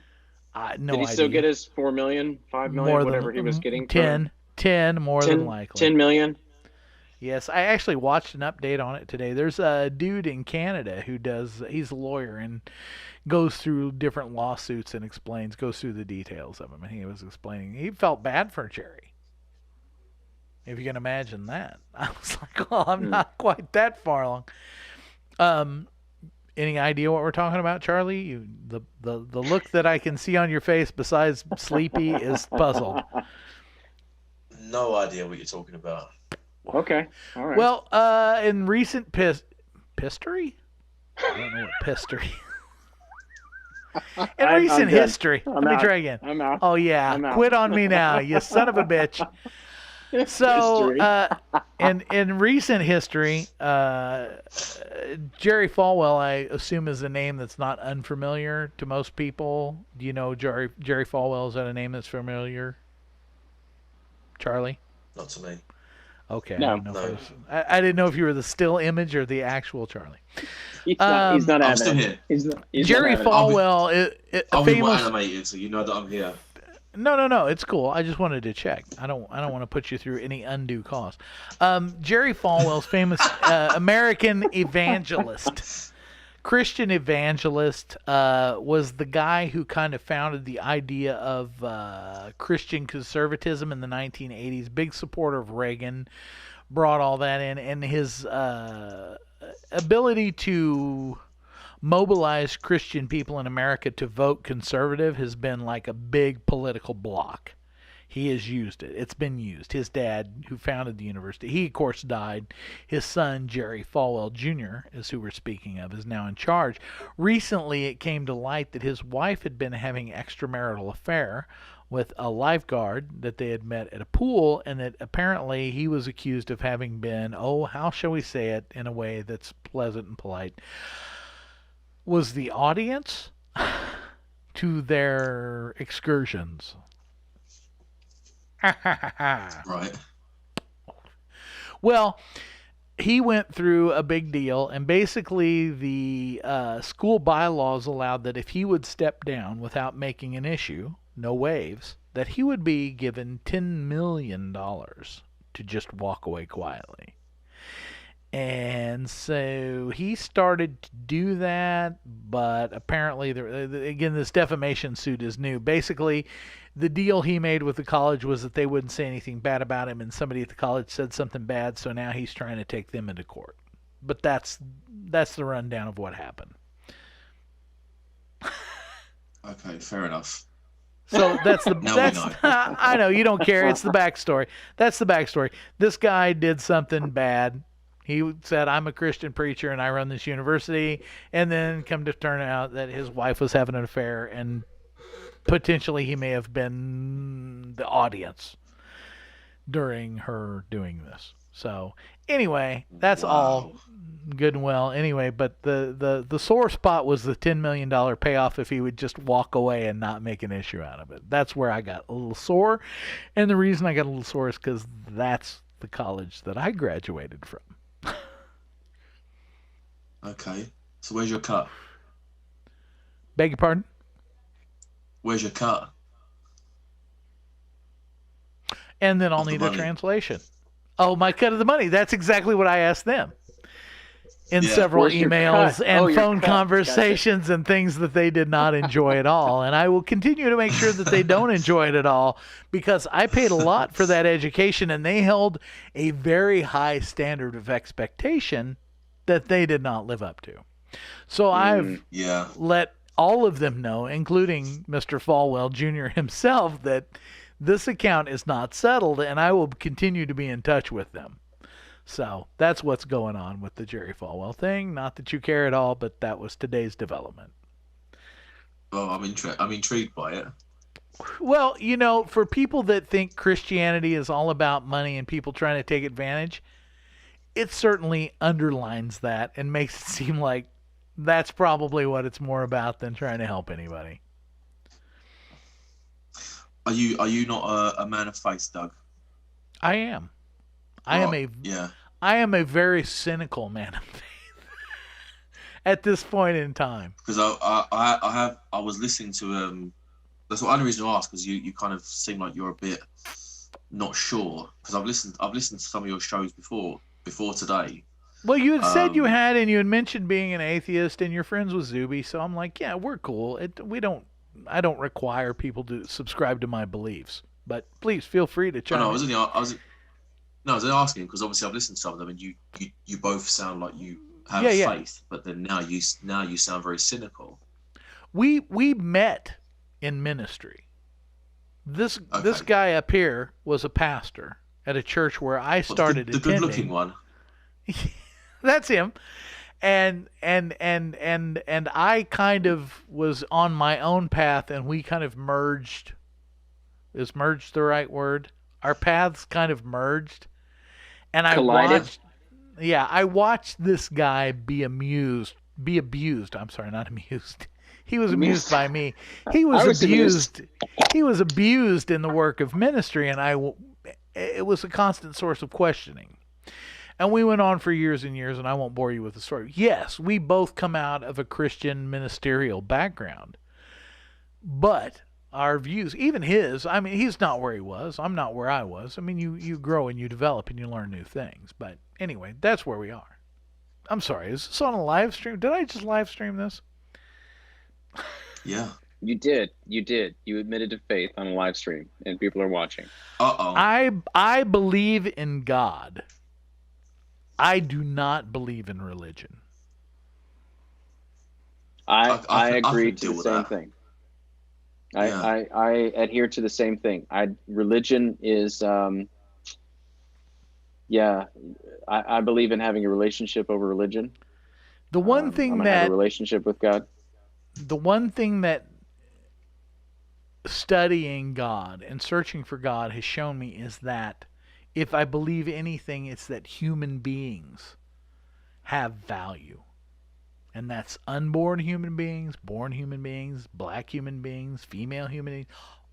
No Did he idea. still get his 4 million, 5 million, More whatever than, he was getting? 10 more than likely. 10 million? Yes, I actually watched an update on it today. There's a dude in Canada who he's a lawyer and goes through different lawsuits and goes through the details of them. And he was explaining, he felt bad for Jerry. If you can imagine that. I was like, oh, I'm not quite that far along. Any idea what we're talking about, Charlie? The look that I can see on your face besides sleepy is puzzled. No idea what you're talking about. Okay, all right. Well, in recent history? I don't know what history. In recent history. Let me try again. I'm out. Oh, yeah. I'm out. Quit on me now, you son of a bitch. So, in recent history, Jerry Falwell, I assume, is a name that's not unfamiliar to most people. Do you know Jerry Falwell? Is that a name that's familiar? Charlie? Not to me. Okay. No. I didn't know if you were the still image or the actual Charlie. He's not I'm still here. Jerry Falwell is I'll be more famous. animated, so you know that I'm here. No. It's cool. I just wanted to check. I don't want to put you through any undue cost. Jerry Falwell's famous American evangelist, Christian evangelist, was the guy who kind of founded the idea of Christian conservatism in the 1980s. Big supporter of Reagan, brought all that in, and his ability to mobilize Christian people in America to vote conservative has been like a big political block. He has used it. It's been used. His dad, who founded the university, he of course died. His son, Jerry Falwell Jr., is who we're speaking of, is now in charge. Recently, it came to light that his wife had been having an extramarital affair with a lifeguard that they had met at a pool, and that apparently he was accused of having been, how shall we say it in a way that's pleasant and polite, was the audience to their excursions. Right. Well, he went through a big deal, and basically the school bylaws allowed that if he would step down without making an issue, no waves, that he would be given $10 million to just walk away quietly. And so he started to do that, but apparently, again, this defamation suit is new. Basically, the deal he made with the college was that they wouldn't say anything bad about him, and somebody at the college said something bad, so now he's trying to take them into court. But that's the rundown of what happened. Okay, fair enough. So that's Now we know. I know you don't care. It's the backstory. That's the backstory. This guy did something bad. He said, I'm a Christian preacher and I run this university, and then come to turn out that his wife was having an affair, and potentially he may have been the audience during her doing this. So anyway, that's all good and well. Anyway, but the sore spot was the $10 million payoff if he would just walk away and not make an issue out of it. That's where I got a little sore. And the reason I got a little sore is because that's the college that I graduated from. Okay, so where's your cut? Beg your pardon? Where's your cut? And then I'll Of the need a money. translation. Oh, my cut of the money. That's exactly what I asked them in Yeah. several Where's your emails cut? and Oh, your phone cut. conversations and things that they did not enjoy at all. And I will continue to make sure that they don't enjoy it at all, because I paid a lot for that education, and they held a very high standard of expectation that they did not live up to. So I've Yeah. let all of them know, including Mr. Falwell Jr. himself, that this account is not settled, and I will continue to be in touch with them. So that's what's going on with the Jerry Falwell thing. Not that you care at all, but that was today's development. Well, I'm intrigued by it. Well, you know, for people that think Christianity is all about money and people trying to take advantage, it certainly underlines that and makes it seem like that's probably what it's more about than trying to help anybody. Are you not a man of faith, Doug? I am. I am a very cynical man of faith at this point in time. Because I was listening to that's the only reason I asked, because you kind of seem like you're a bit not sure, because I've listened to some of your shows before today. Well, you had said you had, and you had mentioned being an atheist and you're friends with Zuby, so I'm like, yeah, we're cool. I don't require people to subscribe to my beliefs, but please feel free to chime in. I was asking because obviously I've listened to some of them, and you both sound like you have faith, but then now you sound very cynical. We met in ministry. This guy up here was a pastor at a church where I started the attending. good-looking one. That's him. And I kind of was on my own path, and we kind of merged. Is merged the right word? Our paths kind of merged. And Collided. I watched this guy be abused. I'm sorry, not amused. He was amused by me. He was abused. He was abused in the work of ministry, and it was a constant source of questioning. And we went on for years and years, and I won't bore you with the story. Yes, we both come out of a Christian ministerial background, but our views, even his, I mean, he's not where he was. I'm not where I was. I mean, you grow and you develop and you learn new things. But anyway, that's where we are. I'm sorry, is this on a live stream? Did I just live stream this? Yeah. You did. You admitted to faith on a live stream, and people are watching. I believe in God. I do not believe in religion. I agree to the same thing. I adhere to the same thing. Religion is, I believe in having a relationship over religion. The one thing I'm that have a relationship with God. The one thing that studying God and searching for God has shown me is that if I believe anything, it's that human beings have value. And that's unborn human beings, born human beings, black human beings, female human beings.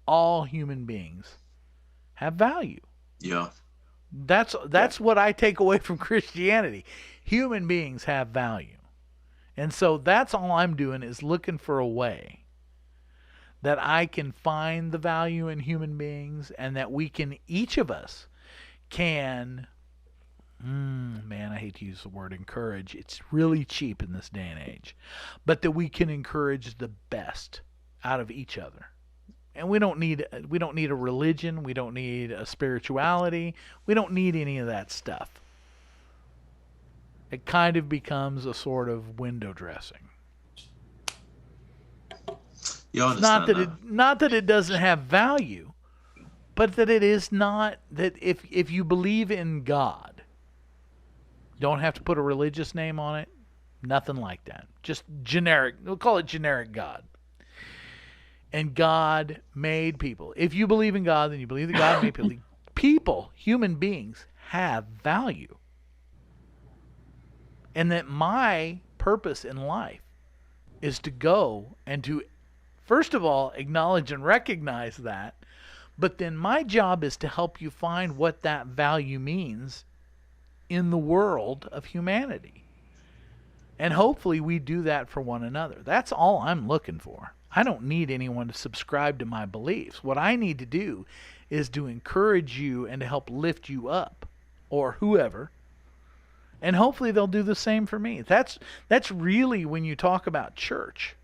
All human beings have value. Yeah. That's what I take away from Christianity. Human beings have value. And so that's all I'm doing, is looking for a way that I can find the value in human beings, and that we can, each of us can, I hate to use the word encourage. It's really cheap in this day and age. But that we can encourage the best out of each other. And we don't need a religion. We don't need a spirituality. We don't need any of that stuff. It kind of becomes a sort of window dressing. Yeah, I understand not that it doesn't have value, but that it is not, that if you believe in God, don't have to put a religious name on it, nothing like that. Just generic, we'll call it generic God. And God made people. If you believe in God, then you believe that God made people. People, human beings, have value. And that my purpose in life is to go and to, first of all, acknowledge and recognize that, but then my job is to help you find what that value means in the world of humanity. And hopefully we do that for one another. That's all I'm looking for. I don't need anyone to subscribe to my beliefs. What I need to do is to encourage you and to help lift you up or whoever. And hopefully they'll do the same for me. That's really when you talk about church.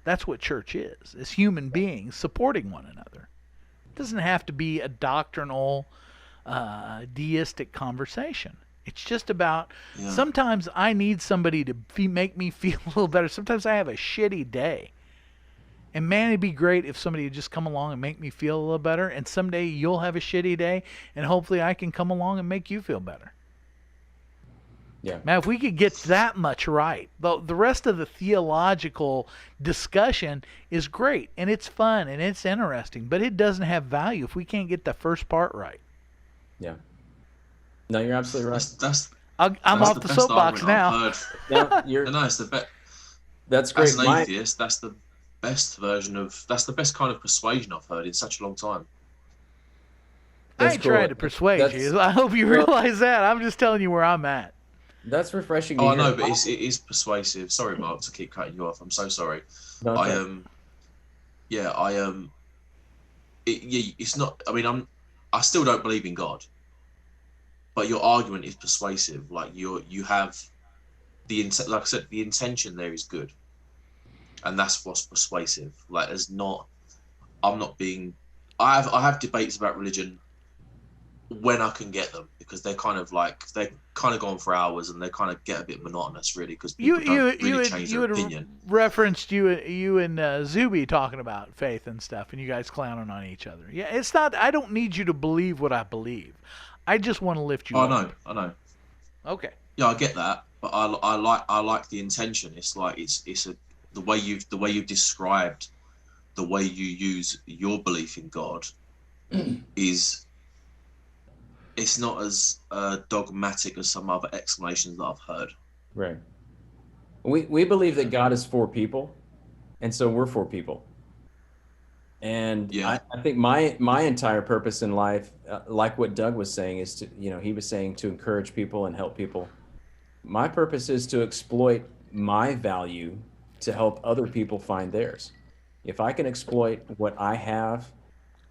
That's what church is. It's human beings supporting one another. It doesn't have to be a doctrinal, deistic conversation. It's just about, sometimes I need somebody to make me feel a little better. Sometimes I have a shitty day. And man, it'd be great if somebody would just come along and make me feel a little better. And someday you'll have a shitty day, and hopefully I can come along and make you feel better. Yeah. Man, if we could get that much right, the rest of the theological discussion is great, and it's fun, and it's interesting, but it doesn't have value if we can't get the first part right. Yeah. No, you're absolutely right. I'm off the soapbox now. No, it's the best. That's great. As an atheist, that's the best that's the best kind of persuasion I've heard in such a long time. I ain't trying to persuade you. I hope you realize that. I'm just telling you where I'm at. That's refreshing. I know, but it is persuasive. Sorry, Mark, to keep cutting you off. I'm so sorry. Okay. It's not. I mean, I still don't believe in God, but your argument is persuasive. Like you have like I said, the intention there is good, and that's what's persuasive. Like, I'm not being. I have debates about religion when I can get them, because they're kind of go on for hours and they kind of get a bit monotonous, really, because people don't really change their opinion. Referenced you and Zuby talking about faith and stuff, and you guys clowning on each other. Yeah, it's not. I don't need you to believe what I believe. I just want to lift you up. I know. Okay. Yeah, I get that, but I like the intention. It's like the way you've described the way you use your belief in God is. It's not as dogmatic as some other explanations that I've heard. Right. We believe that God is for people, and so we're for people. And I think my entire purpose in life, like what Doug was saying, is to, he was saying to encourage people and help people. My purpose is to exploit my value to help other people find theirs. If I can exploit what I have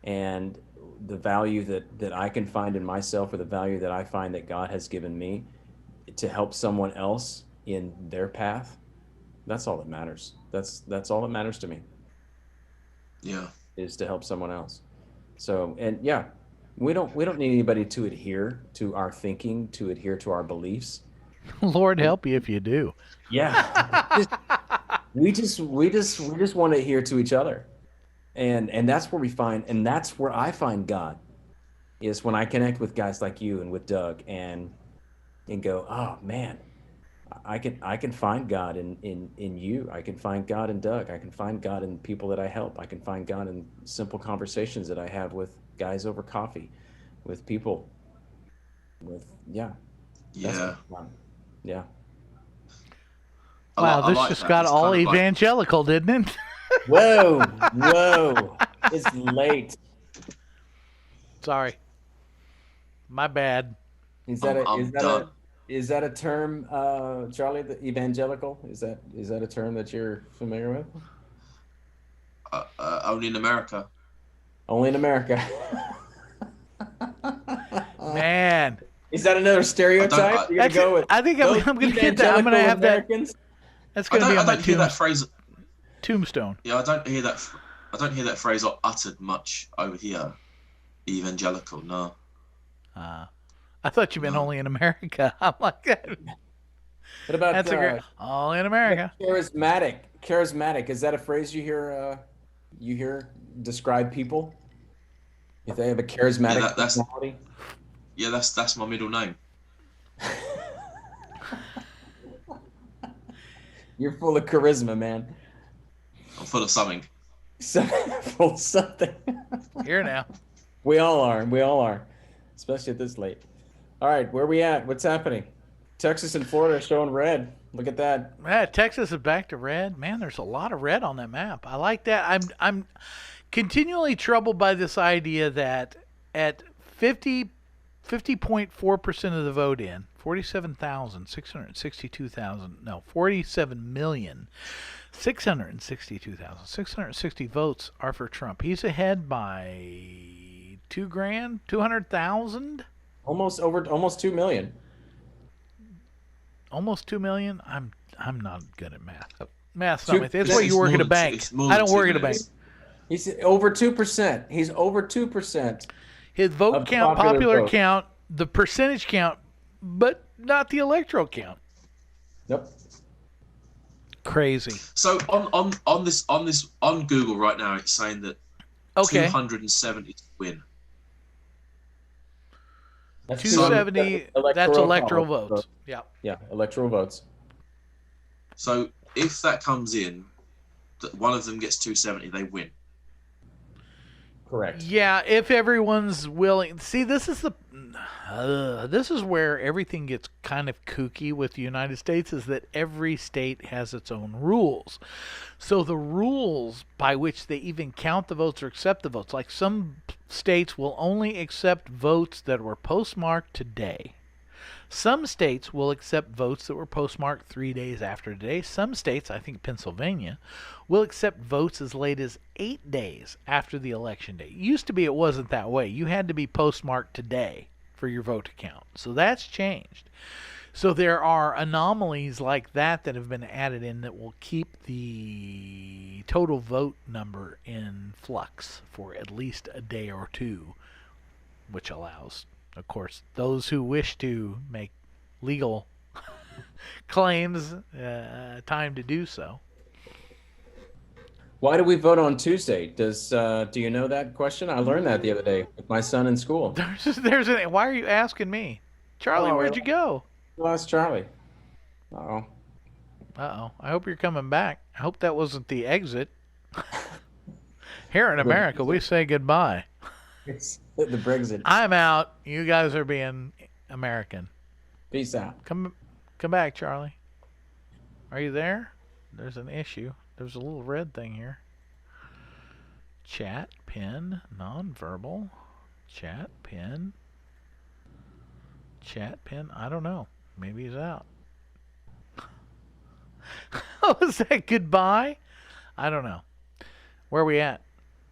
and the value that I can find in myself, or the value that I find that God has given me, to help someone else in their path, that's all that matters. That's all that matters to me. Yeah. Is to help someone else. So, and we don't need anybody to adhere to our thinking, to adhere to our beliefs. Lord help you if you do. Yeah. we just want to adhere to each other. And that's where that's where I find God, is when I connect with guys like you and with Doug and go, oh man, I can find God in you. I can find God in Doug. I can find God in people that I help. I can find God in simple conversations that I have with guys over coffee, with people, yeah. Wow, this just got all evangelical, didn't it? Whoa, it's late. Sorry, my bad. Is that a term, Charlie? The evangelical, is that a term that you're familiar with? Only in America. Only in America. Man, is that another stereotype? I think I'm going to get that. I'm going to have Americans? That's going to be on my hear that phrase. Tombstone. Yeah, I don't hear that phrase uttered much over here. Evangelical, no. I thought you meant only in America. I'm like that. What about that's a great all in America? Charismatic. Is that a phrase you hear describe people? If they have a charismatic personality? Yeah, that's my middle name. You're full of charisma, man. I'm full of something. Full of something. Here now. We all are. Especially at this late. All right, where are we at? What's happening? Texas and Florida are showing red. Look at that. Yeah, Texas is back to red. Man, there's a lot of red on that map. I like that. I'm continually troubled by this idea that at 50.4% of the vote in, 47,660 votes are for Trump. He's ahead by $200,000. Almost 2 million. Almost 2 million. I'm not good at math. Math's Two- not my thing. That's why you work at a bank. It's more I than don't work 2 at a bank. million. He's over 2%. He's over 2%. His vote Of count, popular popular vote. count, the percentage count, but not the electoral count. Yep. Crazy. So on Google right now, it's saying that Okay. 270 to win. That's 270. That's electoral votes. Yeah. Yeah, electoral votes. So if that comes in, that one of them gets 270, they win. Correct. Yeah, if everyone's willing. See, this is where everything gets kind of kooky with the United States, is that every state has its own rules. So the rules by which they even count the votes or accept the votes, like some states will only accept votes that were postmarked today. Some states will accept votes that were postmarked 3 days after today. Some states, I think Pennsylvania, will accept votes as late as 8 days after the election day. It used to be it wasn't that way. You had to be postmarked today for your vote to count. So that's changed. So there are anomalies like that that have been added in that will keep the total vote number in flux for at least a day or two, which allows, of course, those who wish to make legal claims time to do so. Why do we vote on Tuesday? Do you know that question? I learned that the other day with my son in school. Why are you asking me? Charlie, where'd you go? Well, that's Charlie. Uh-oh. Uh-oh. I hope you're coming back. I hope that wasn't the exit. Here in America, we say goodbye. It's the Brexit. I'm out. You guys are being American. Peace out. Come back, Charlie. Are you there? There's an issue. There's a little red thing here. Chat, pin, nonverbal. Chat, pin. Chat, pin. I don't know. Maybe he's out. Oh, is that goodbye? I don't know. Where are we at?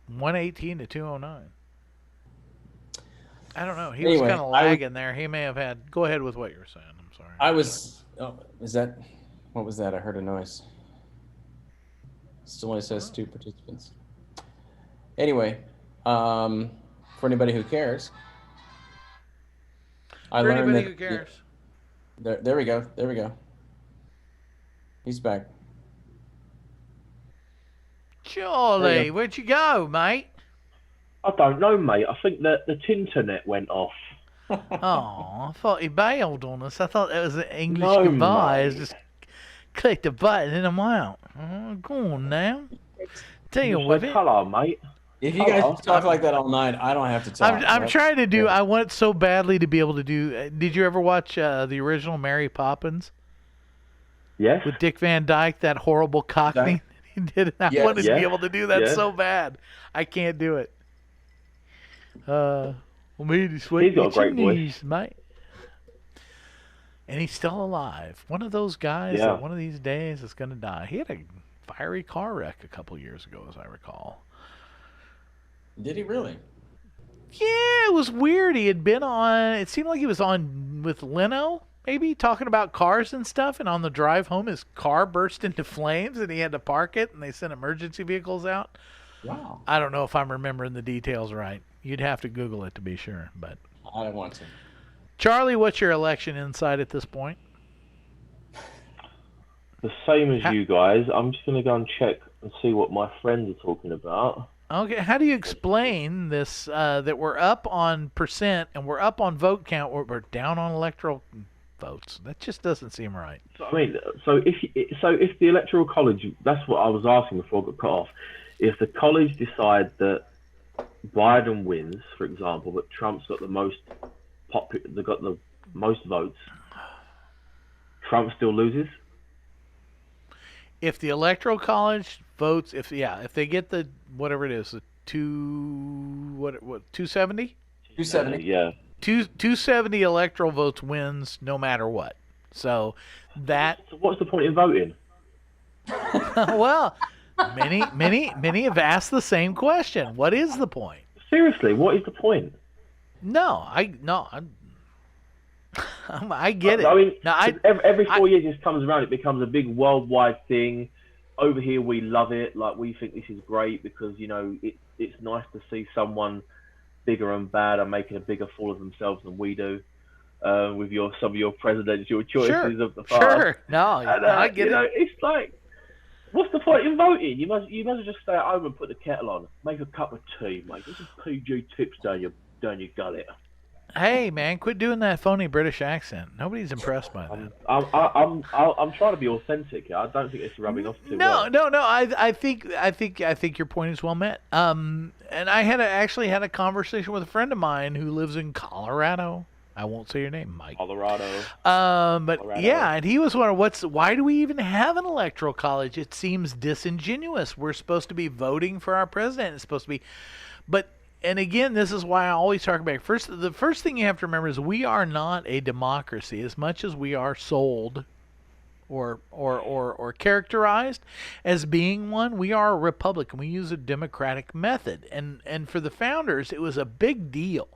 118 to 209. I don't know. He was kind of lagging there. He may have had. Go ahead with what you were saying. I'm sorry. What was that? I heard a noise. Still only says 2 participants. Anyway, for anybody who cares, For anybody who cares. There we go. There we go. He's back. Charlie, where'd you go, mate? I don't know, mate. I think that the Tinternet went off. Oh, I thought he bailed on us. I thought that was an English No, goodbye. mate. It's just click the button and I'm out. Go on now. Deal with it. Hello, mate. If you guys talk like that all night, I don't have to talk. I'm trying to do. I want so badly to be able to do. Did you ever watch the original Mary Poppins Yes. with Dick Van Dyke? That horrible Cockney he did. I Yes. wanted to be Yes. able to do that Yes. so bad. I can't do it. Well, maybe sweet He's got a great voice. knees, mate. And he's still alive. One of those guys Yeah. that one of these days is going to die. He had a fiery car wreck a couple years ago, as I recall. Did he really? Yeah, it was weird. He had been on. It seemed like he was on with Leno, maybe talking about cars and stuff. And on the drive home, his car burst into flames, and he had to park it. And they sent emergency vehicles out. Wow. I don't know if I'm remembering the details right. You'd have to Google it to be sure. But I don't want to. Charlie, what's your election insight at this point? The same as you guys. I'm just going to go and check and see what my friends are talking about. Okay, how do you explain this? That we're up on percent and we're up on vote count, we're down on electoral votes. That just doesn't seem right. So, I mean, so if the Electoral College, that's what I was asking before I got cut off. If the college decide that Biden wins, for example, but Trump's got the most votes, Trump still loses. If the electoral college votes, if they get the whatever it is, the 270? 270. Yeah. 270 electoral votes wins no matter what. So that So what's the point in voting? well, many have asked the same question. What is the point? Seriously, what is the point? No, I get it. I mean, now, every 4 years this comes around, it becomes a big worldwide thing. Over here, we love it. Like, we think this is great because, you know, it's nice to see someone bigger and bad are making a bigger fool of themselves than we do. With some of your presidential choices of the past. Sure. No, and, I get it. It's like, what's the point in voting? You must just stay at home and put the kettle on, make a cup of tea, mate. Get some PG tips down your gullet. Hey, man, quit doing that phony British accent. Nobody's impressed by that. I'm trying to be authentic. I don't think it's rubbing off too well. No. I think your point is well met. And I actually had a conversation with a friend of mine who lives in Colorado. I won't say your name, Mike. Colorado. But yeah, and he was wondering why do we even have an electoral college? It seems disingenuous. We're supposed to be voting for our president. It's supposed to be, and again, this is why I always talk about the first thing you have to remember is we are not a democracy as much as we are sold or characterized as being one. We are a republic and we use a democratic method. And for the founders, it was a big deal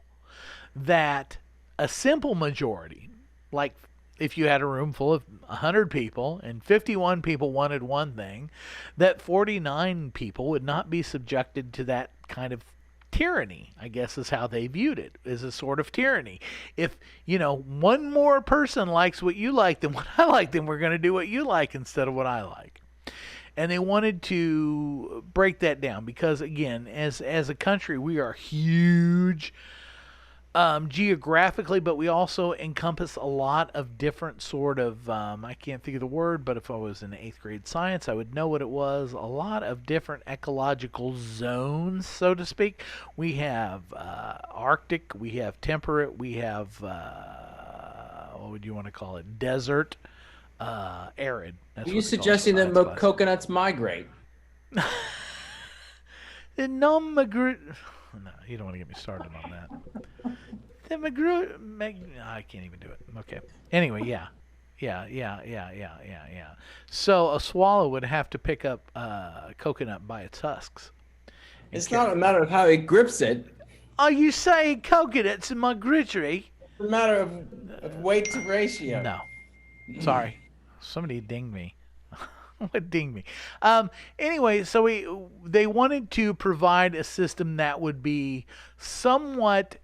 that a simple majority, like if you had a room full of 100 people and 51 people wanted one thing, that 49 people would not be subjected to that kind of tyranny, I guess is how they viewed it, is a sort of tyranny. If, one more person likes what you like than what I like, then we're going to do what you like instead of what I like. And they wanted to break that down because, again, as a country, we are huge geographically, but we also encompass a lot of different sort of, I can't think of the word, but if I was in 8th grade science, I would know what it was. A lot of different ecological zones, so to speak. We have Arctic, we have temperate, we have, what would you want to call it? Desert, arid. Are you suggesting that coconuts migrate? No, you don't want to get me started on that. I can't even do it. Okay. Anyway, yeah. So a swallow would have to pick up coconut by its husks. It's not a matter of how it grips it. Are you saying coconut's migratory? It's a matter of weight to ratio. No. Sorry. Somebody dinged me. What dinged me? Anyway, so they wanted to provide a system that would be somewhat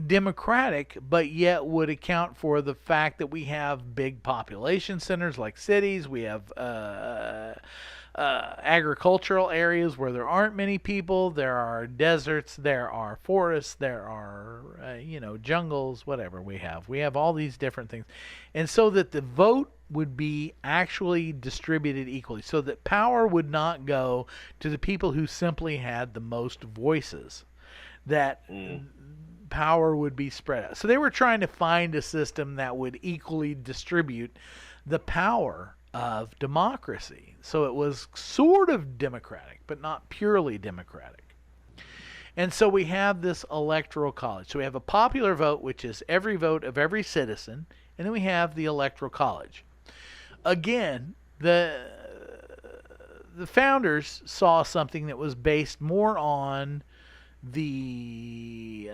democratic, but yet would account for the fact that we have big population centers like cities. We have agricultural areas where there aren't many people. There are deserts. There are forests. There are, jungles, whatever we have. We have all these different things. And so that the vote would be actually distributed equally, so that power would not go to the people who simply had the most voices, that power would be spread out. So they were trying to find a system that would equally distribute the power of democracy. So it was sort of democratic, but not purely democratic. And so we have this electoral college. So we have a popular vote, which is every vote of every citizen, and then we have the electoral college. Again, the founders saw something that was based more on the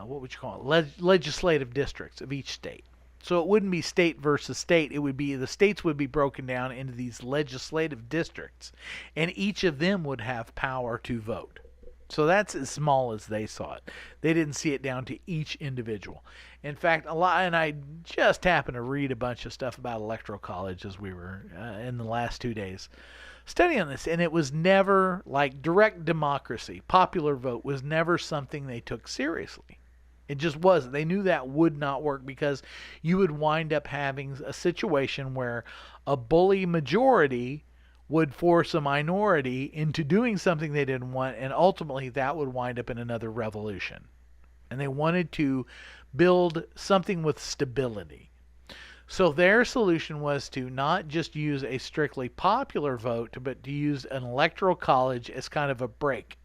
what would you call it, legislative districts of each state. So it wouldn't be state versus state. It would be the states would be broken down into these legislative districts, and each of them would have power to vote. So that's as small as they saw it. They didn't see it down to each individual. In fact, and I just happened to read a bunch of stuff about electoral college as we were in the last 2 days studying this, and it was never like direct democracy. Popular vote was never something they took seriously. It just wasn't. They knew that would not work because you would wind up having a situation where a bully majority would force a minority into doing something they didn't want, and ultimately that would wind up in another revolution. And they wanted to build something with stability. So their solution was to not just use a strictly popular vote, but to use an electoral college as kind of a break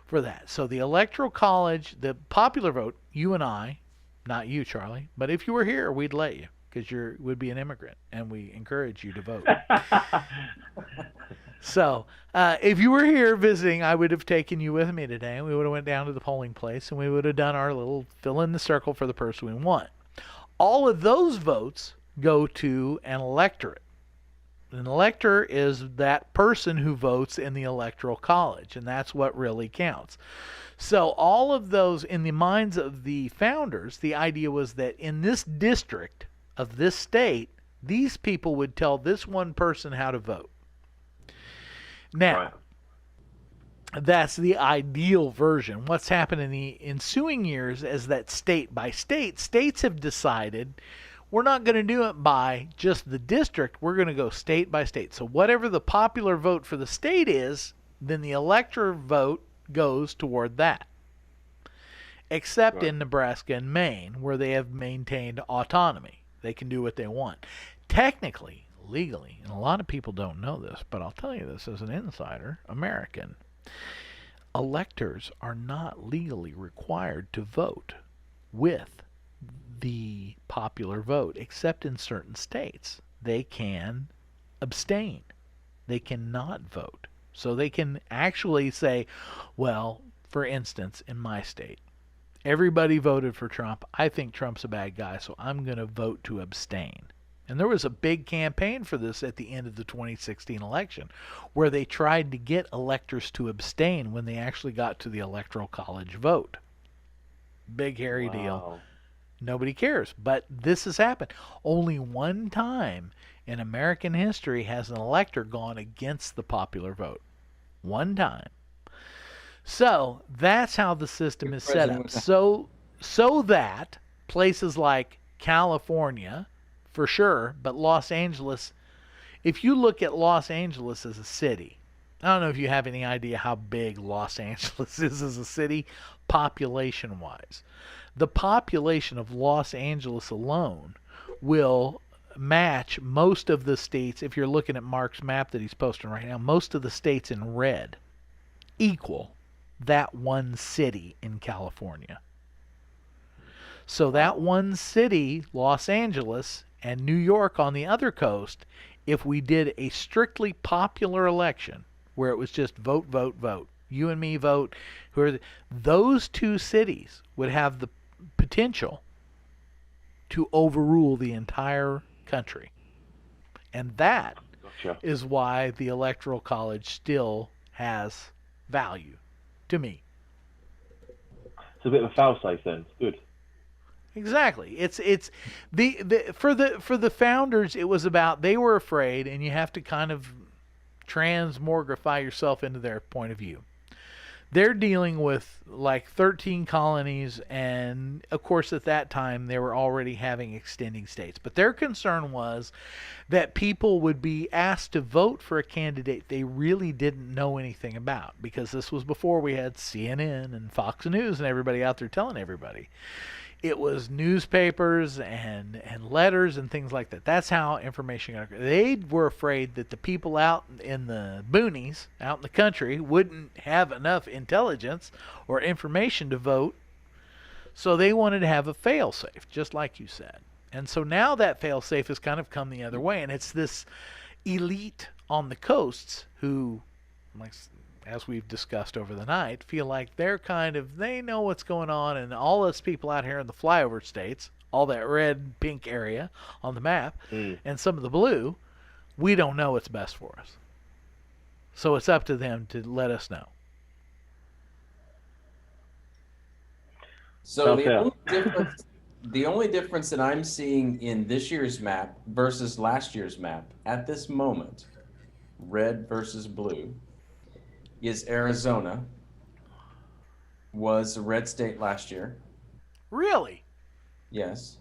for that. So the electoral college, the popular vote, you and I, not you, Charlie, but if you were here, we'd let you because you would be an immigrant, and we encourage you to vote. So if you were here visiting, I would have taken you with me today. We would have went down to the polling place, and we would have done our little fill in the circle for the person we want. All of those votes go to an electorate. An elector is that person who votes in the electoral college, and that's what really counts. So all of those, in the minds of the founders, the idea was that in this district of this state, these people would tell this one person how to vote. Now, that's the ideal version. What's happened in the ensuing years is that state by state, states have decided we're not going to do it by just the district. We're going to go state by state. So whatever the popular vote for the state is, then the elector vote goes toward that. Except in Nebraska and Maine, where they have maintained autonomy. They can do what they want. Technically, legally, and a lot of people don't know this, but I'll tell you this as an insider, American, electors are not legally required to vote with the popular vote, except in certain states. They can abstain. They cannot vote. So they can actually say, well, for instance, in my state, everybody voted for Trump. I think Trump's a bad guy, so I'm going to vote to abstain. And there was a big campaign for this at the end of the 2016 election, where they tried to get electors to abstain when they actually got to the electoral college vote. Big hairy deal. Nobody cares. But this has happened. Only one time in American history has an elector gone against the popular vote. One time. So that's how the system is set up. So that places like California, for sure, but Los Angeles, if you look at Los Angeles as a city, I don't know if you have any idea how big Los Angeles is as a city, population-wise. The population of Los Angeles alone will match most of the states, if you're looking at Mark's map that he's posting right now, most of the states in red equal that one city in California. So that one city, Los Angeles, and New York on the other coast, if we did a strictly popular election where it was just vote, vote, vote, you and me vote, those two cities would have the potential to overrule the entire country. And that is why the Electoral College still has value to me. It's a bit of a fail-safe then. Good. Exactly. It's for the founders, it was about, they were afraid, and you have to kind of transmogrify yourself into their point of view. They're dealing with like 13 colonies, and of course at that time they were already having extending states. But their concern was that people would be asked to vote for a candidate they really didn't know anything about, because this was before we had CNN and Fox News and everybody out there telling everybody. It was newspapers and letters and things like that. That's how information got. They were afraid that the people out in the boonies, out in the country, wouldn't have enough intelligence or information to vote. So they wanted to have a fail-safe, just like you said. And so now that fail-safe has kind of come the other way. And it's this elite on the coasts who, like, as we've discussed over the night, feel like they know what's going on, and all us people out here in the flyover states, all that red, pink area on the map, and some of the blue, we don't know what's best for us. So it's up to them to let us know. So the only difference that I'm seeing in this year's map versus last year's map at this moment, red versus blue, is Arizona was a red state last year. Really? Yes.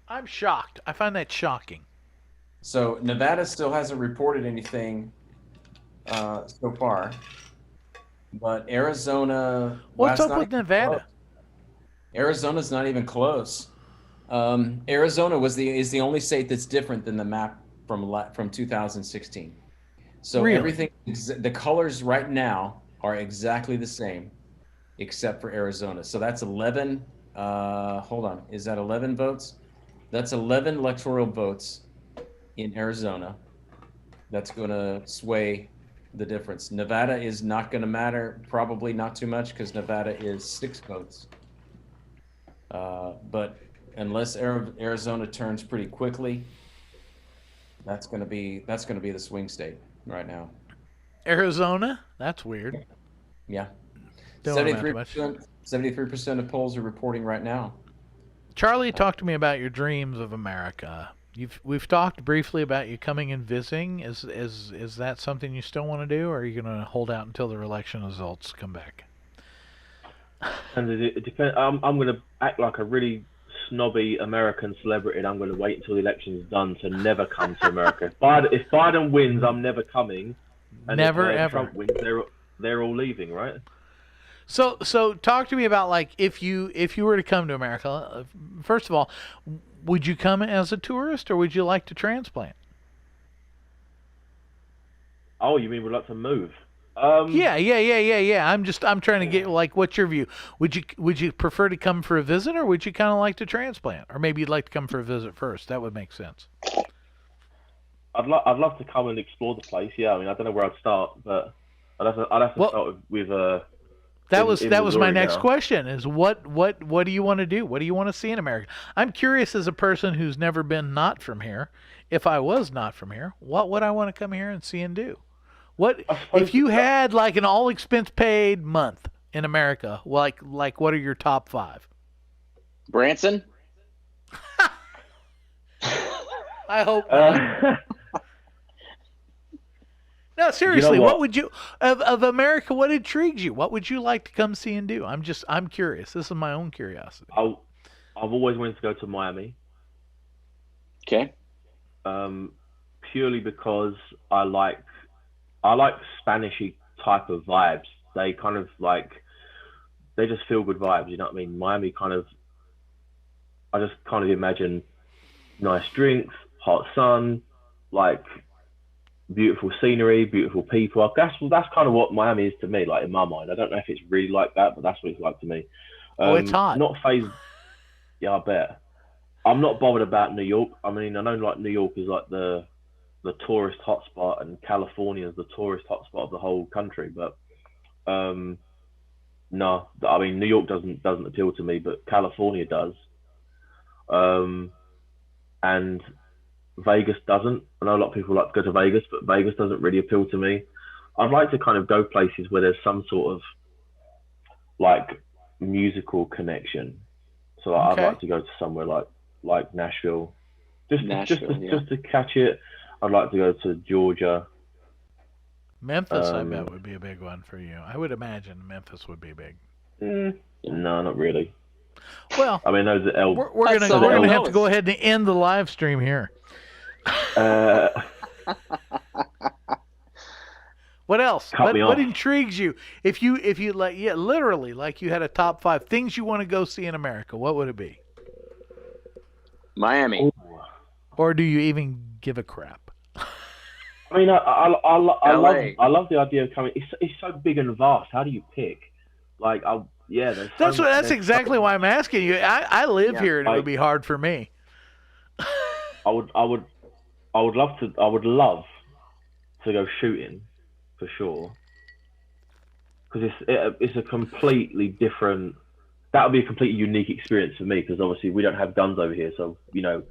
I'm shocked. I find that shocking. So Nevada still hasn't reported anything so far, but Arizona. What's up with Nevada? Close. Arizona's not even close. Arizona is the only state that's different than the map from 2016. So really? Everything, the colors right now are exactly the same, except for Arizona. So that's 11. Hold on, is that 11 votes? That's 11 electoral votes in Arizona. That's going to sway the difference. Nevada is not going to matter, probably not too much, because Nevada is 6 votes. But unless Arizona turns pretty quickly, that's gonna be the swing state right now. Arizona? That's weird. Yeah. Don't amount much. 73% of polls are reporting right now. Charlie, talk to me about your dreams of America. We've talked briefly about you coming and visiting. Is that something you still want to do, or are you going to hold out until the election results come back? And it depends. I'm going to act like a really snobby American celebrity, and I'm going to wait until the election's done to never come to America. If Biden wins, I'm never coming. And never if ever. Trump wins, they're all leaving, right? So talk to me about, like, if you were to come to America. First of all, would you come as a tourist, or would you like to transplant? Oh, you mean we'd like to move? Yeah. I'm trying to get, like, what's your view? Would you prefer to come for a visit, or would you kind of like to transplant, or maybe you'd like to come for a visit first? That would make sense. I'd love to come and explore the place. Yeah, I mean, I don't know where I'd start, but I'd have to start with That was my next question, is what do you want to do? What do you want to see in America? I'm curious, as a person who's never been not from here, if I was not from here, what would I want to come here and see and do? What if you had, like, an all expense paid month in America? Like what are your top 5? Branson? I hope not. No, seriously, what would you of America? What intrigues you? What would you like to come see and do? I'm curious. This is my own curiosity. I've always wanted to go to Miami. Okay. Purely because I like Spanishy type of vibes. They kind of they just feel good vibes. You know what I mean? Miami I just kind of imagine nice drinks, hot sun, like, beautiful scenery, beautiful people. That's kind of what Miami is to me, like, in my mind. I don't know if it's really like that, but that's what it's like to me. It's hot. Not phased. Yeah, I bet. I'm not bothered about New York. I mean, I know, like, New York is like the tourist hotspot, and California is the tourist hotspot of the whole country. But no, I mean, New York doesn't appeal to me, but California does. And Vegas doesn't. I know a lot of people like to go to Vegas, but Vegas doesn't really appeal to me. I'd like to kind of go places where there's some sort of, like, musical connection. So I'd like to go to somewhere like Nashville, just to catch it. I'd like to go to Georgia. Memphis, I bet, would be a big one for you. I would imagine Memphis would be big. No, not really. Well, I mean, those are we're gonna have to go ahead and end the live stream here. What else? What intrigues you? If you like, literally, like, you had a top 5 things you want to go see in America, what would it be? Miami. Ooh. Or do you even give a crap? I mean, I love the idea of coming. It's so big and vast. How do you pick? Like, that's exactly why I'm asking you. I live here, and it would be hard for me. I would love to go shooting, for sure, because it's a completely different. That would be a completely unique experience for me, because obviously we don't have guns over here, so, you know,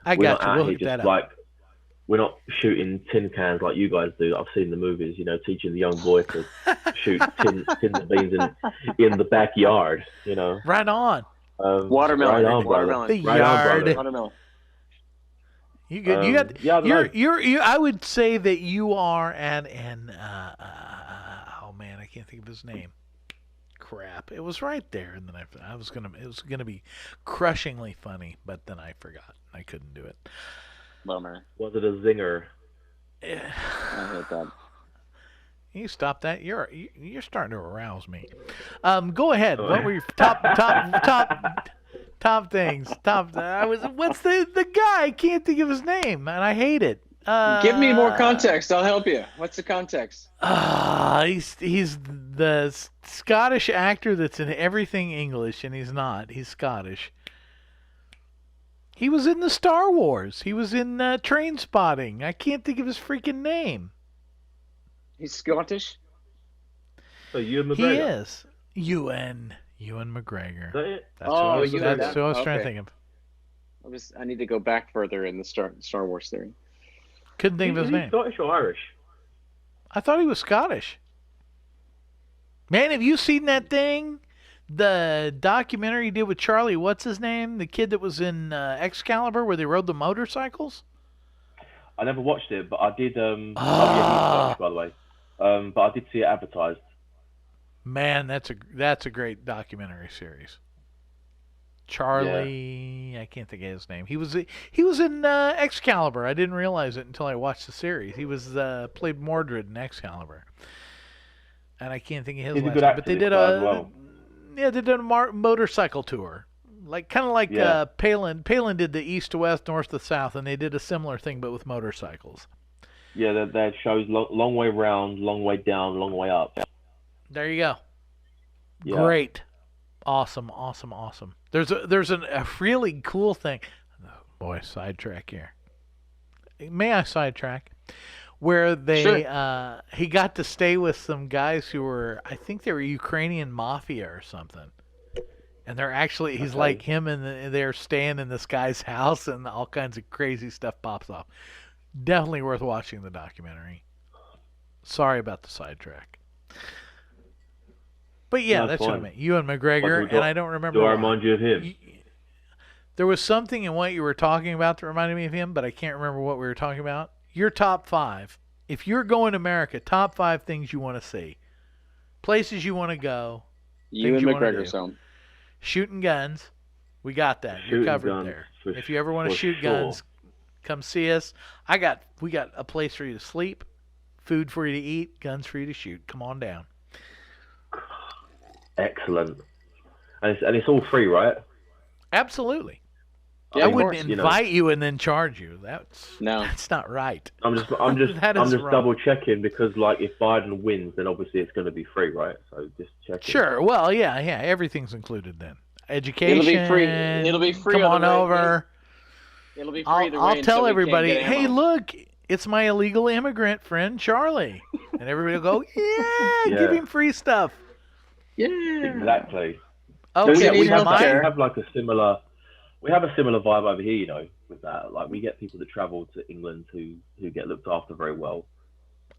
I got you. We'll hook that up. Like, we're not shooting tin cans like you guys do. I've seen the movies, you know, teaching the young boy to shoot tins of beans in the backyard, you know. Right on. Watermelon. Right on, watermelon. The yard. Watermelon. You good? You I would say that you are oh man, I can't think of his name. Crap! It was right there, and then it was gonna be crushingly funny, but then I forgot. I couldn't do it. Bummer. Was it a zinger? Yeah. I hate that. You stop that. You're starting to arouse me. Go ahead. What were your top things? What's the guy? I can't think of his name, and I hate it. Give me more context. I'll help you. What's the context? He's the Scottish actor that's in everything English, and he's not. He's Scottish. He was in the Star Wars. He was in Train Spotting. I can't think of his freaking name. He's Scottish? So Ewan McGregor. He is. Ewan McGregor. Is that it? That's who I was trying to Okay. think of. I need to go back further in the Star Wars theory. Couldn't think of his Is he name. Scottish or Irish? I thought he was Scottish. Man, have you seen that thing? The documentary he did with Charlie, what's his name? The kid that was in Excalibur where they rode the motorcycles? I never watched it, but I did. Oh yeah, he's Ah. Scottish, by the way. But I did see it advertised. Man, that's a great documentary series. Charlie, I can't think of his name. He was in Excalibur. I didn't realize it until I watched the series. He was played Mordred in Excalibur, and I can't think of his He's a last good name. actor, But they this did guy as well. they did a motorcycle tour, kind of like Yeah. Palin. Palin did the east to west, north to south, and they did a similar thing but with motorcycles. Yeah, that shows long way round, long way down, long way up. There you go. Yeah. Great. Awesome. There's a really cool thing. Oh, boy, sidetrack here. May I sidetrack? Where they Sure. he got to stay with some guys who were, I think they were Ukrainian mafia or something. And they're actually, he's like him, and they're staying in this guy's house, and all kinds of crazy stuff pops off. Definitely worth watching the documentary. Sorry about the sidetrack. But yeah, No, that's fine. what I meant. You and McGregor, and I don't remember. Do I why. remind you of him? There was something in what you were talking about that reminded me of him, but I can't remember what we were talking about. Your top 5. If you're going to America, top 5 things you want to see. Places you want to go. You things and you wanna McGregor, do. so Shooting guns. We got that. You're Shooting covered guns, there. for If you ever want to for shoot sure. guns, come see us. We got a place for you to sleep, food for you to eat, guns for you to shoot. Come on down. Excellent. And it's all free, right? Absolutely. Yeah, I of wouldn't course. invite you and then charge you. That's No. not right. I'm just That is wrong. double checking because like if Biden wins, then obviously it's going to be free, right? So just checking. Sure. Well, yeah. Everything's included then. Education. It'll be free. It'll be free Come on on the way. over. It'll be free I'll either way until tell we can't everybody, get hey, ammo. look, it's my illegal immigrant friend Charlie, and everybody will go, yeah, give Yeah. him free stuff. Yeah. Exactly. Okay, Yeah, we have healthcare. like a similar. We have a similar vibe over here, you know, with that. Like we get people that travel to England who get looked after very well.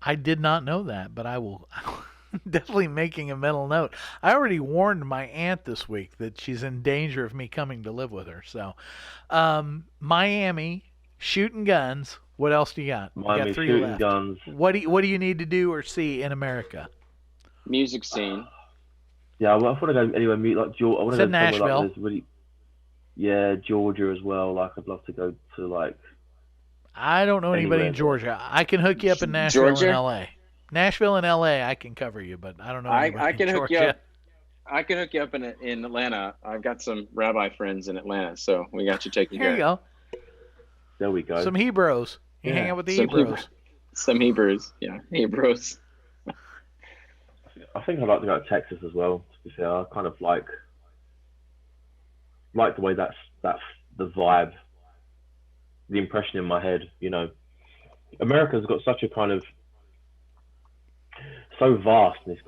I did not know that, but I will definitely making a mental note. I already warned my aunt this week that she's in danger of me coming to live with her. So, Miami, shooting guns. What else do you got? You Miami got 3 shooting left. guns. What do you need to do or see in America? Music scene. Yeah, well, I want to go anywhere. Like Georgia. I want to Said go somewhere Nashville. like there's really. Yeah, Georgia as well. Like I'd love to go to like. I don't know anybody in Anywhere. Georgia. I can hook you up in Nashville Georgia? and L.A. Nashville and L.A. I can cover you, but I don't know anybody I can in hook you Georgia. up. I can hook you up in Atlanta. I've got some rabbi friends in Atlanta, so we got you taken Here care you of. go. There we go. Some Hebrews. You Yeah. hang out with the Some Hebrews. Some Hebrews. Yeah, Hebrews. I think I'd like to go to Texas as well. To be fair, I kind of like the way that's the vibe, the impression in my head. You know, America's got such a kind of so vast, and it's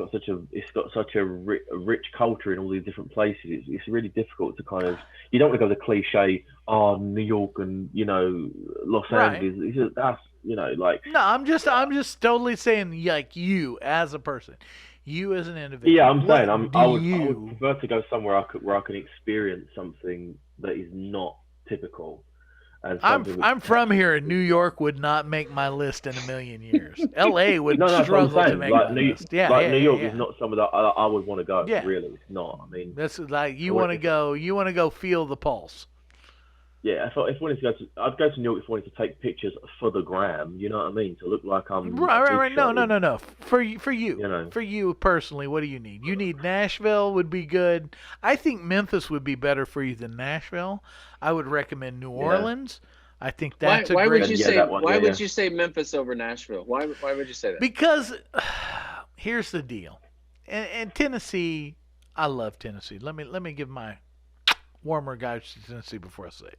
got such a rich culture in all these different places. It's really difficult to kind of. You don't want to go the cliche, New York and Los Right. Angeles. It's just, that's like. No, I'm just totally saying like you as a person, you as an individual. Yeah, I'm saying What I do would you- prefer to go somewhere where I can experience something that is not typical. And something I'm from here, and New York would not make my list in a million years. L.A. would no, that's what I'm struggle to saying. make Like my New, list. Yeah, like yeah, New York yeah. is not somewhere that I would want to go. Yeah. Really, it's not. I mean, This is like you I want to would- go. You want to go feel the pulse. yeah. If I wanted to go I'd go to New York if I wanted to take pictures for the gram. You know what I mean? To look like I'm Right. big No. shot. For you, You know. for you personally, what do you need? You need Nashville would be good. I think Memphis would be better for you than Nashville. I would recommend New Orleans. I think that's why a great. would you Yeah, say that one, why yeah, would yeah. you say Memphis over Nashville? Why would you say that? Because here's the deal, and Tennessee, I love Tennessee. Let me give my warmer guys to Tennessee before I say.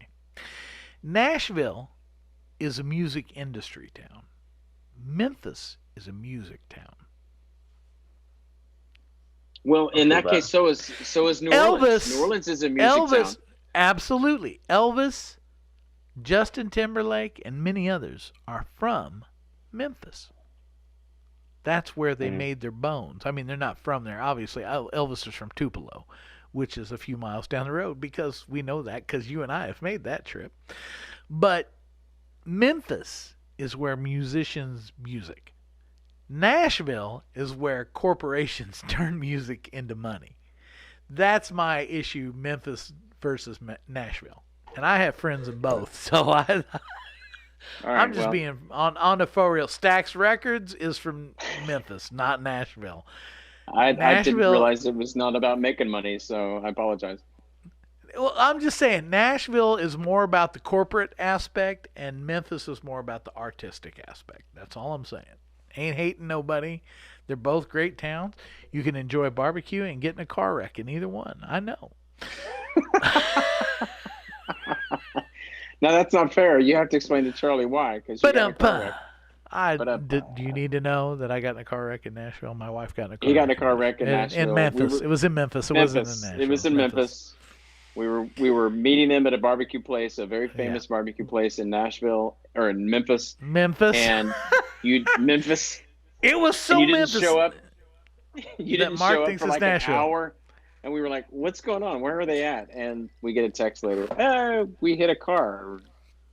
Nashville is a music industry town. Memphis is a music town. Well, in feel that that. case, so is New Elvis- Orleans. New Orleans is a music Elvis, town. absolutely. Elvis Justin Timberlake and many others are from Memphis. That's where they made their bones. I mean, they're not from there. Obviously, Elvis is from Tupelo, which is a few miles down the road, because we know that because you and I have made that trip. But Memphis is where musicians music. Nashville is where corporations turn music into money. That's my issue, Memphis versus Nashville. And I have friends in both, so I'm just being on the for real. Stax Records is from Memphis, not Nashville. I didn't realize it was not about making money, so I apologize. Well, I'm just saying Nashville is more about the corporate aspect, and Memphis is more about the artistic aspect. That's all I'm saying. Ain't hating nobody. They're both great towns. You can enjoy barbecue and get in a car wreck in either one. I know. Now that's not fair. You have to explain to Charlie why. Because do you need to know that I got in a car wreck in Nashville? My wife got in a car. He got in a car wreck in Nashville. In Memphis. It was in Memphis. It wasn't in Nashville. It was in Memphis. We were meeting him at a barbecue place, a very famous barbecue place in Nashville or in Memphis. And Memphis. It was so you Memphis. Didn't show up. You didn't Mark show up thinks for it's like Nashville. an hour. And we were like, what's going on? Where are they at? And we get a text later. We hit a car,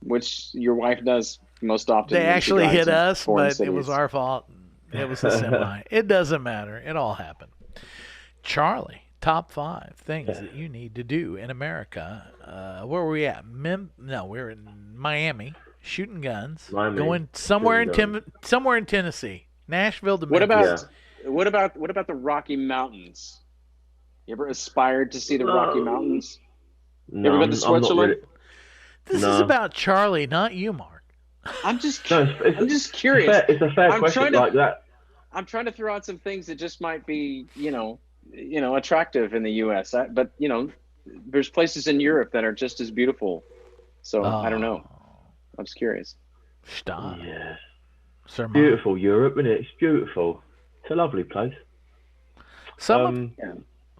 which your wife does most often. They actually hit us, but cities. It was our fault. It was a semi. It doesn't matter. It all happened. Charlie, top 5 things that you need to do in America. Where were we at? We're in Miami, shooting guns, going somewhere in Tennessee, Nashville to Memphis. What about the Rocky Mountains? You ever aspired to see the Rocky Mountains? No, you ever been to Switzerland? This is about Charlie, not you, Mark. I'm just curious. It's a fair question like that. I'm trying to throw out some things that just might be, attractive in the U.S. But there's places in Europe that are just as beautiful. So I don't know. I'm just curious. Stop. Yeah. Sir Mark. Beautiful Europe, isn't it? It's beautiful. It's a lovely place.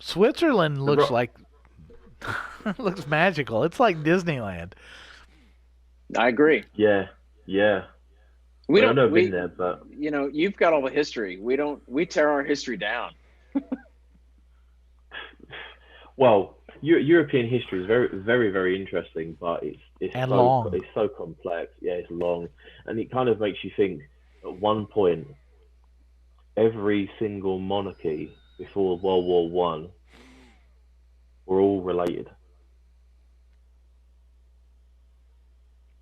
Switzerland looks looks magical. It's like Disneyland. I agree. Yeah. I've never been there, but you've got all the history. We tear our history down. Well, European history is very, very, very interesting, but it's long. It's so complex. Yeah, it's long, and it kind of makes you think. At one point, every single monarchy before World War One were all related.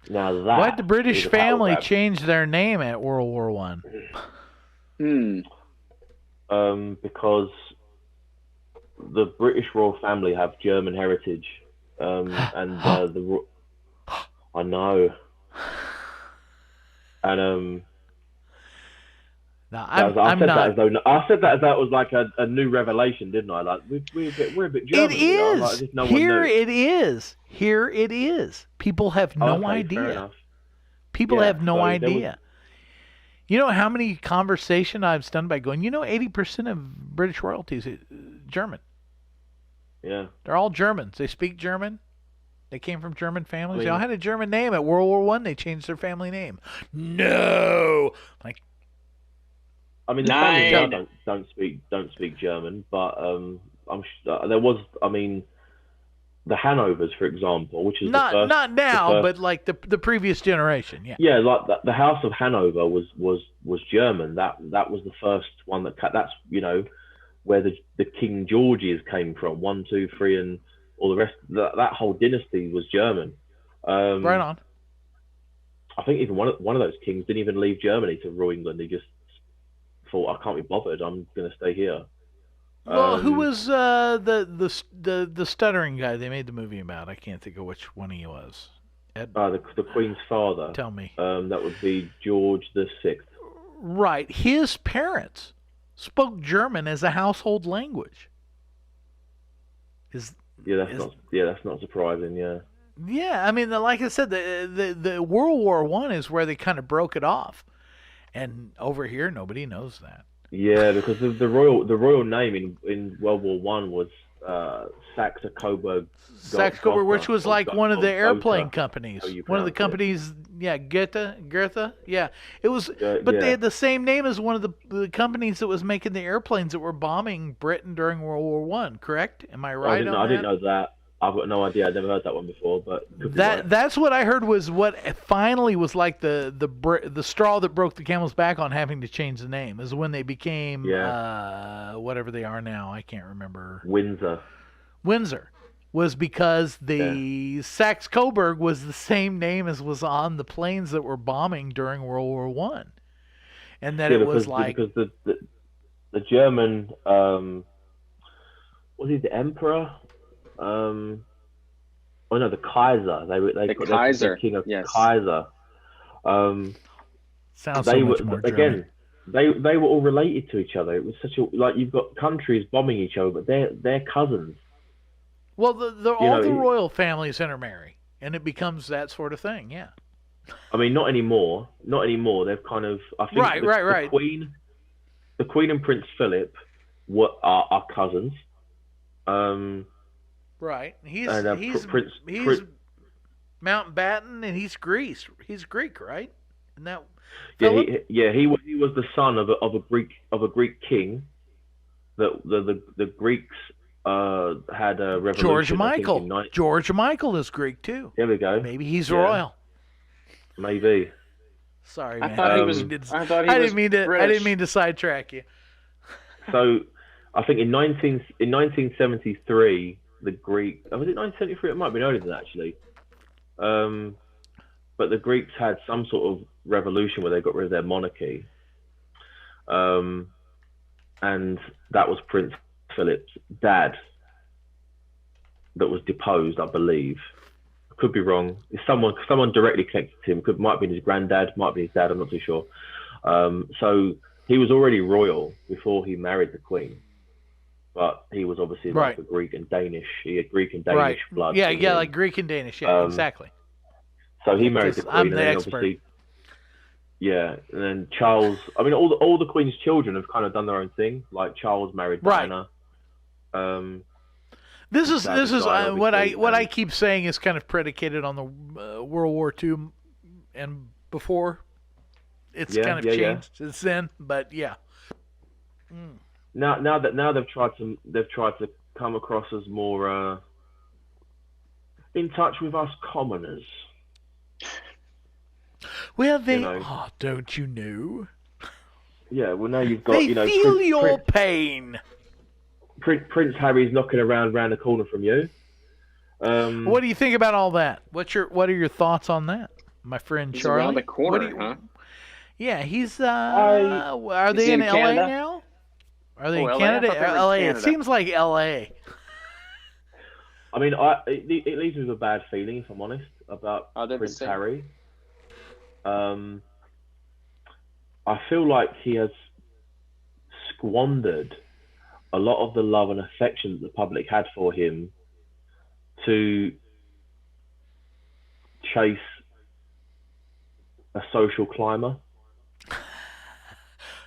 Now that why'd the British family change their name at World War One? Because the British royal family have German heritage, and I know, and No, I said that as that was like a new revelation, didn't I? Like we're a bit German. It is. Like, no Here it is. Here it is. People have no idea. People have no idea. You know how many conversation I've done by going, 80% of British royalty is German. Yeah. They're all Germans. They speak German. They came from German families. They all had a German name. At World War One, they changed their family name. No. I mean, the family don't speak German, but there was. I mean, the Hanovers, for example, which is not now, but like the previous generation. Yeah. Yeah, like the House of Hanover was German. That was the first one that's where the King Georges came from. 1, 2, 3, and all the rest. That whole dynasty was German. Right on. I think even one of those kings didn't even leave Germany to rule England. He just thought, I can't be bothered. I'm going to stay here. Well, who was the stuttering guy they made the movie about? I can't think of which one he was. The Queen's father. Tell me. That would be George VI. Right. His parents spoke German as a household language. That's not surprising. Yeah. Yeah, I mean, like I said, the World War I is where they kind of broke it off. And over here, nobody knows that. Yeah, because the royal name in World War One was Saxe Coburg. Saxe-Coburg, which was like one of the airplane Gotha, companies. how you One of the pronounce companies, yeah, Goethe, yeah. It was, but yeah. they had the same name as one of the companies that was making the airplanes that were bombing Britain during World War One. Correct? Am I right on that? I didn't know that. I've got no idea. I've never heard that one before, but could be right. That's what I heard was what finally was like the straw that broke the camel's back on having to change the name is when they became whatever they are now. I can't remember. Windsor was because the Saxe-Coburg was the same name as was on the planes that were bombing during World War One, and that it was like because the German was he the Emperor? Oh no, the Kaiser. They Kaiser, the King of yes. Kaiser. Sounds so much more German. Again, they were all related to each other. It was such a like you've got countries bombing each other, but they're cousins. Well, all the royal families intermarry, and it becomes that sort of thing. Yeah. I mean, not anymore. Not anymore. They've kind of I think right. The Queen and Prince Philip are cousins. Right. He's Prince Mountbatten, and he's Greece. He's Greek, right? And that. He was the son of a Greek king. That the Greeks had a revolution. George Michael. George Michael is Greek too. There we go. Maybe he's royal. Maybe. Sorry, man. I thought he was. I didn't mean to sidetrack you. So, I think in 1973, the Greek. Was it 1973? It might have been earlier than that, actually. But the Greeks had some sort of revolution where they got rid of their monarchy. And that was Prince Philip's dad that was deposed, I believe. Could be wrong. It's someone directly connected to him. Might have been his granddad, might be his dad, I'm not too sure. So he was already royal before he married the Queen. But he was obviously like a Greek and Danish. He had Greek and Danish blood. Yeah, like Greek and Danish. Yeah, exactly. So he married the Queen. I'm the expert. Yeah, and then Charles. I mean, all the Queen's children have kind of done their own thing. Like Charles married Diana. This is what I keep saying is kind of predicated on the World War II and before. It's kind of changed since then, but yeah. Now they've tried to come across as more in touch with us commoners. Well, don't you know? Yeah, well now you've got they feel your pain. Prince Harry's knocking around the corner from you. What do you think about all that? What are your thoughts on that, my friend He's Charlie? around the corner, huh? Yeah, he's. Are they in LA Canada? now? Are they in LA? Canada? LA. Canada. It seems like LA. I mean, it leaves me with a bad feeling, if I'm honest, about Prince Harry. I feel like he has squandered a lot of the love and affection that the public had for him to chase a social climber.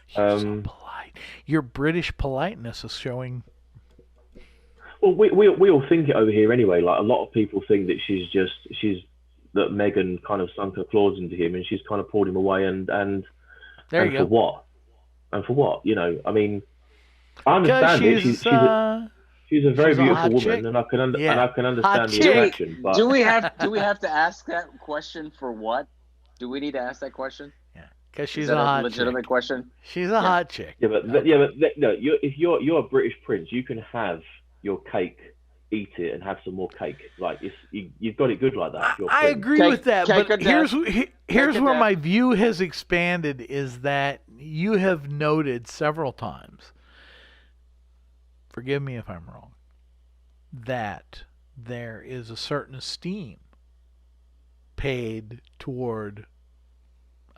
You're so polite. Your British politeness is showing. Well, we all think it over here anyway. Like a lot of people think that that Meghan kind of sunk her claws into him and she's kind of pulled him away and there you go. For what? And for what? You know, I mean, I understand it. She's a very beautiful woman, and I can understand the attraction. But do we have to ask that question for what? Do we need to ask that question? Yeah, because she's a hot legitimate chick. question. She's a hot chick. Yeah, but no. If you're a British prince, you can have your cake, eat it, and have some more cake. Like you've got it good like that. I agree with that, but here's where my view has expanded: is that you have noted several times. Forgive me if I'm wrong. That there is a certain esteem paid toward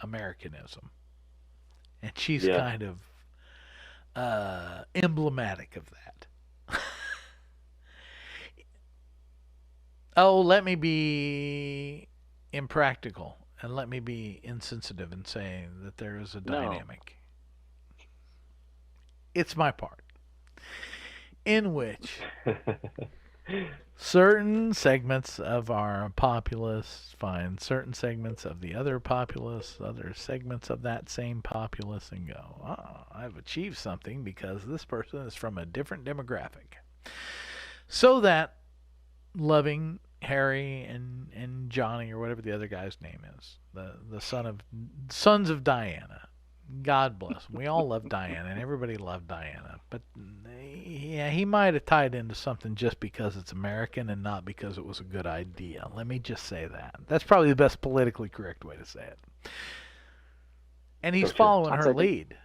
Americanism, and she's kind of emblematic of that. Oh, let me be impractical and let me be insensitive in saying that there is a dynamic. It's my part. in which certain segments of our populace find certain segments of the other populace, other segments of that same populace, and go, I've achieved something because this person is from a different demographic. So that loving Harry and Johnny, or whatever the other guy's name is, the sons of Diana. God bless them. We all love Diana, and everybody loved Diana. But yeah, he might have tied into something just because it's American and not because it was a good idea. Let me just say that. That's probably the best politically correct way to say it. And he's following her lead.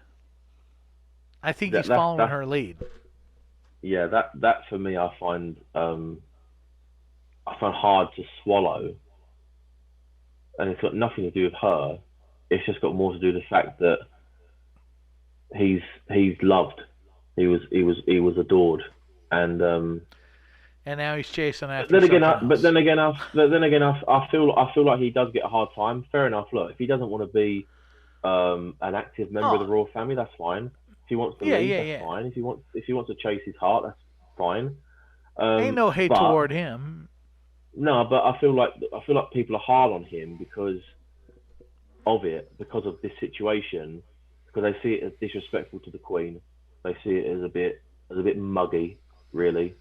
I think he's following her lead. Yeah, that for me, I find hard to swallow, and it's got nothing to do with her. It's just got more to do with the fact that he's loved, he was adored, and now he's chasing after. Then again, I feel like he does get a hard time. Fair enough. Look, if he doesn't want to be an active member of the royal family, that's fine. If he wants to leave, that's fine. If he wants to chase his heart, that's fine. Ain't no hate toward him. No, but I feel like people are hard on him because of this situation, because they see it as disrespectful to the Queen. They see it as a bit muggy, really.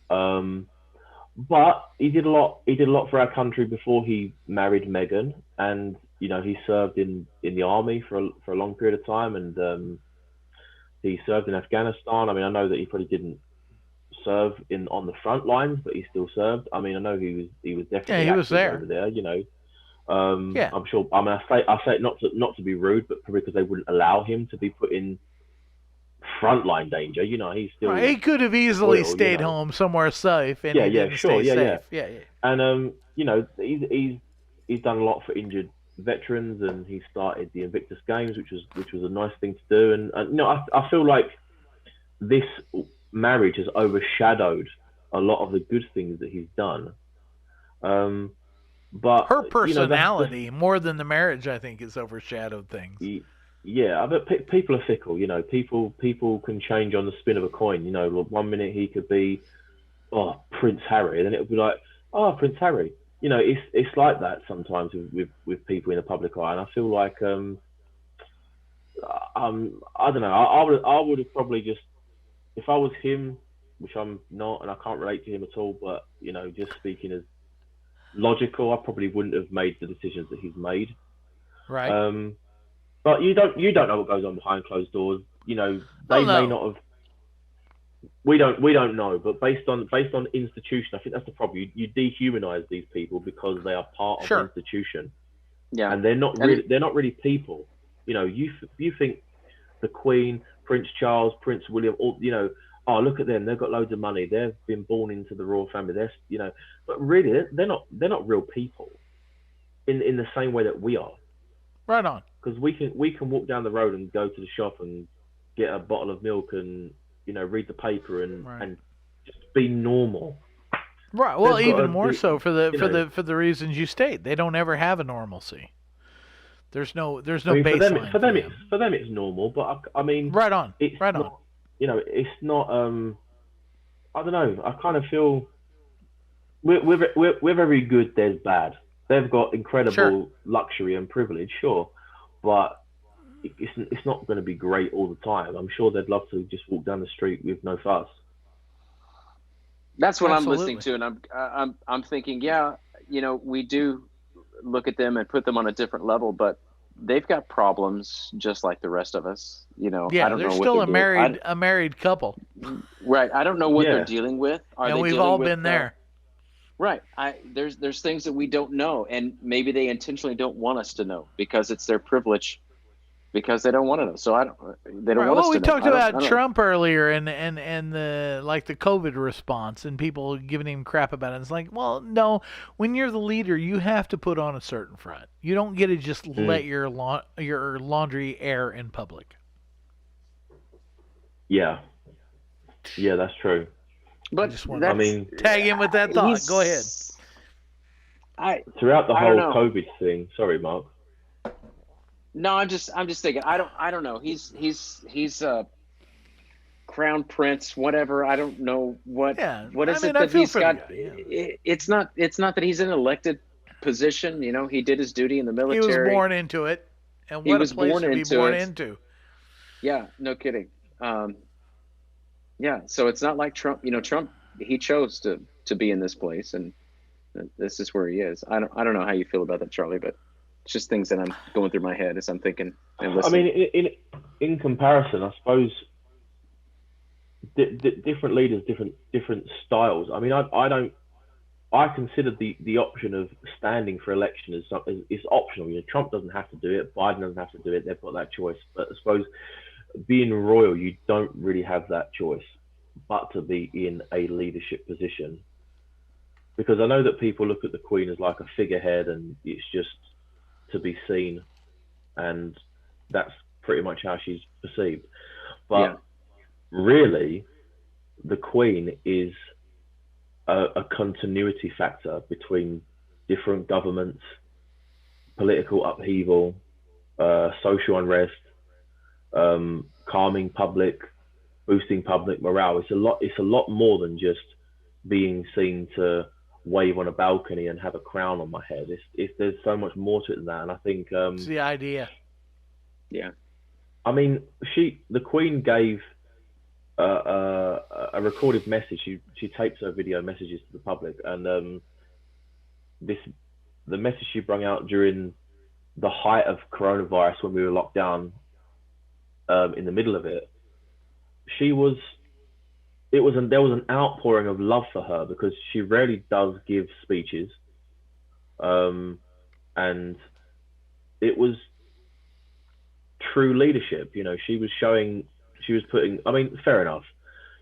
But he did a lot for our country before he married Meghan, and he served in the army for a long period of time, and he served in Afghanistan. I mean, I know that he probably didn't serve on the front lines, but he still served. I mean, I know he was definitely he was there over there. I'm sure. I mean, I say it not to be rude, but probably because they wouldn't allow him to be put in frontline danger. He's still. He could have easily stayed home somewhere safe. And sure, safe. And he's done a lot for injured veterans, and he started the Invictus Games, which was a nice thing to do. And I feel like this marriage has overshadowed a lot of the good things that he's done. But her personality, more than the marriage, I think, has overshadowed things. Yeah, but people are fickle. People can change on the spin of a coin. 1 minute he could be, Prince Harry, and then it would be like, Prince Harry. It's like that sometimes with people in the public eye, and I feel like I don't know. I would have probably just, if I was him, which I'm not, and I can't relate to him at all, but just speaking as logical, I probably wouldn't have made the decisions that he's made. Right. But you don't know what goes on behind closed doors. They may not have. We don't know, but based on institution, I think that's the problem. You dehumanize these people because they are part of the institution. Yeah. And they're not really people. You think the Queen, Prince Charles, Prince William, all look at them, they've got loads of money, they've been born into the royal family, but really they're not real people in the same way that we are. Right on. Because we can walk down the road and go to the shop and get a bottle of milk and read the paper and just be normal. Right. Well, even more so for the reasons you state. They don't ever have a normalcy. There's no baseline. For them it's normal, but I mean, right on. It's right not, on. It's not. I don't know. I kind of feel we're very good. There's bad. They've got incredible luxury and privilege, sure, but it's not going to be great all the time. I'm sure they'd love to just walk down the street with no fuss. That's what I'm listening to, and I'm thinking, we do look at them and put them on a different level, but they've got problems just like the rest of us. I don't know they're what still they're a married couple. Right. I don't know what they're dealing with. And we've all been there. Right. There's things that we don't know, and maybe they intentionally don't want us to know because it's their privilege, because they don't want to know. So they don't want us to know. We talked about Trump earlier and the the COVID response and people giving him crap about it. It's like, well, no, when you're the leader, you have to put on a certain front. You don't get to just let your laundry air in public. Yeah, that's true. But tag in with that thought. Go ahead. Throughout the whole COVID thing. Sorry, Mark. No, I'm just thinking. I don't know. He's crown prince, whatever. I don't know what. Yeah, What is I it mean, I that feel he's for the got? guy, yeah. It's not. It's not that he's in an elected position. You know, he did his duty in the He military. was born into it, and He what a was place born to be into born it. into. Yeah, no kidding. Yeah, so it's not like Trump. You know, Trump, he chose to be in this place, and this is where he is. I don't know how you feel about that, Charlie, but it's just things that I'm going through my head as I'm thinking and I listening. mean, in comparison, I suppose different leaders, different styles. I mean, I consider the option of standing for election as something. It's optional. You know, Trump doesn't have to do it. Biden doesn't have to do it. They've got that choice. But I suppose being royal, you don't really have that choice, but to be in a leadership position. Because I know that people look at the Queen as like a figurehead, and it's just to be seen, and that's pretty much how she's perceived. But really, the Queen is a continuity factor between different governments, political upheaval, social unrest, calming public, boosting public morale. It's a lot more than just being seen to wave on a balcony and have a crown on my head. There's so much more to it than that, and I think It's the idea. Yeah. I mean, the Queen gave a recorded message. She tapes her video messages to the public, and the message she brought out during the height of coronavirus, when we were locked down, in the middle of it, there was an outpouring of love for her, because she rarely does give speeches, and it was true leadership. You know, she was putting. I mean, fair enough.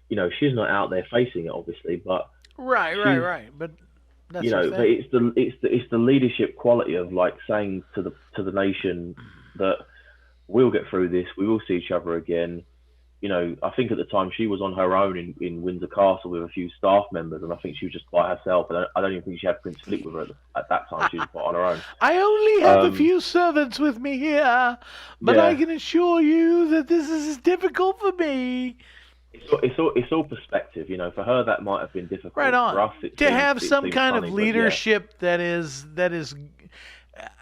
You know, she's not out there facing it, obviously, but Right. But that's you know, but it's the leadership quality of like saying to the nation that we'll get through this. We will see each other again. You know, I think at the time she was on her own in Windsor Castle with a few staff members, and I think she was just by herself. And I don't even think she had Prince Philip with her at that time. She was quite on her own. I only have a few servants with me here, but I can assure you that this is difficult for me. It's all perspective, you know. For her, that might have been difficult. Right on. For us, to have some kind funny, of leadership that is.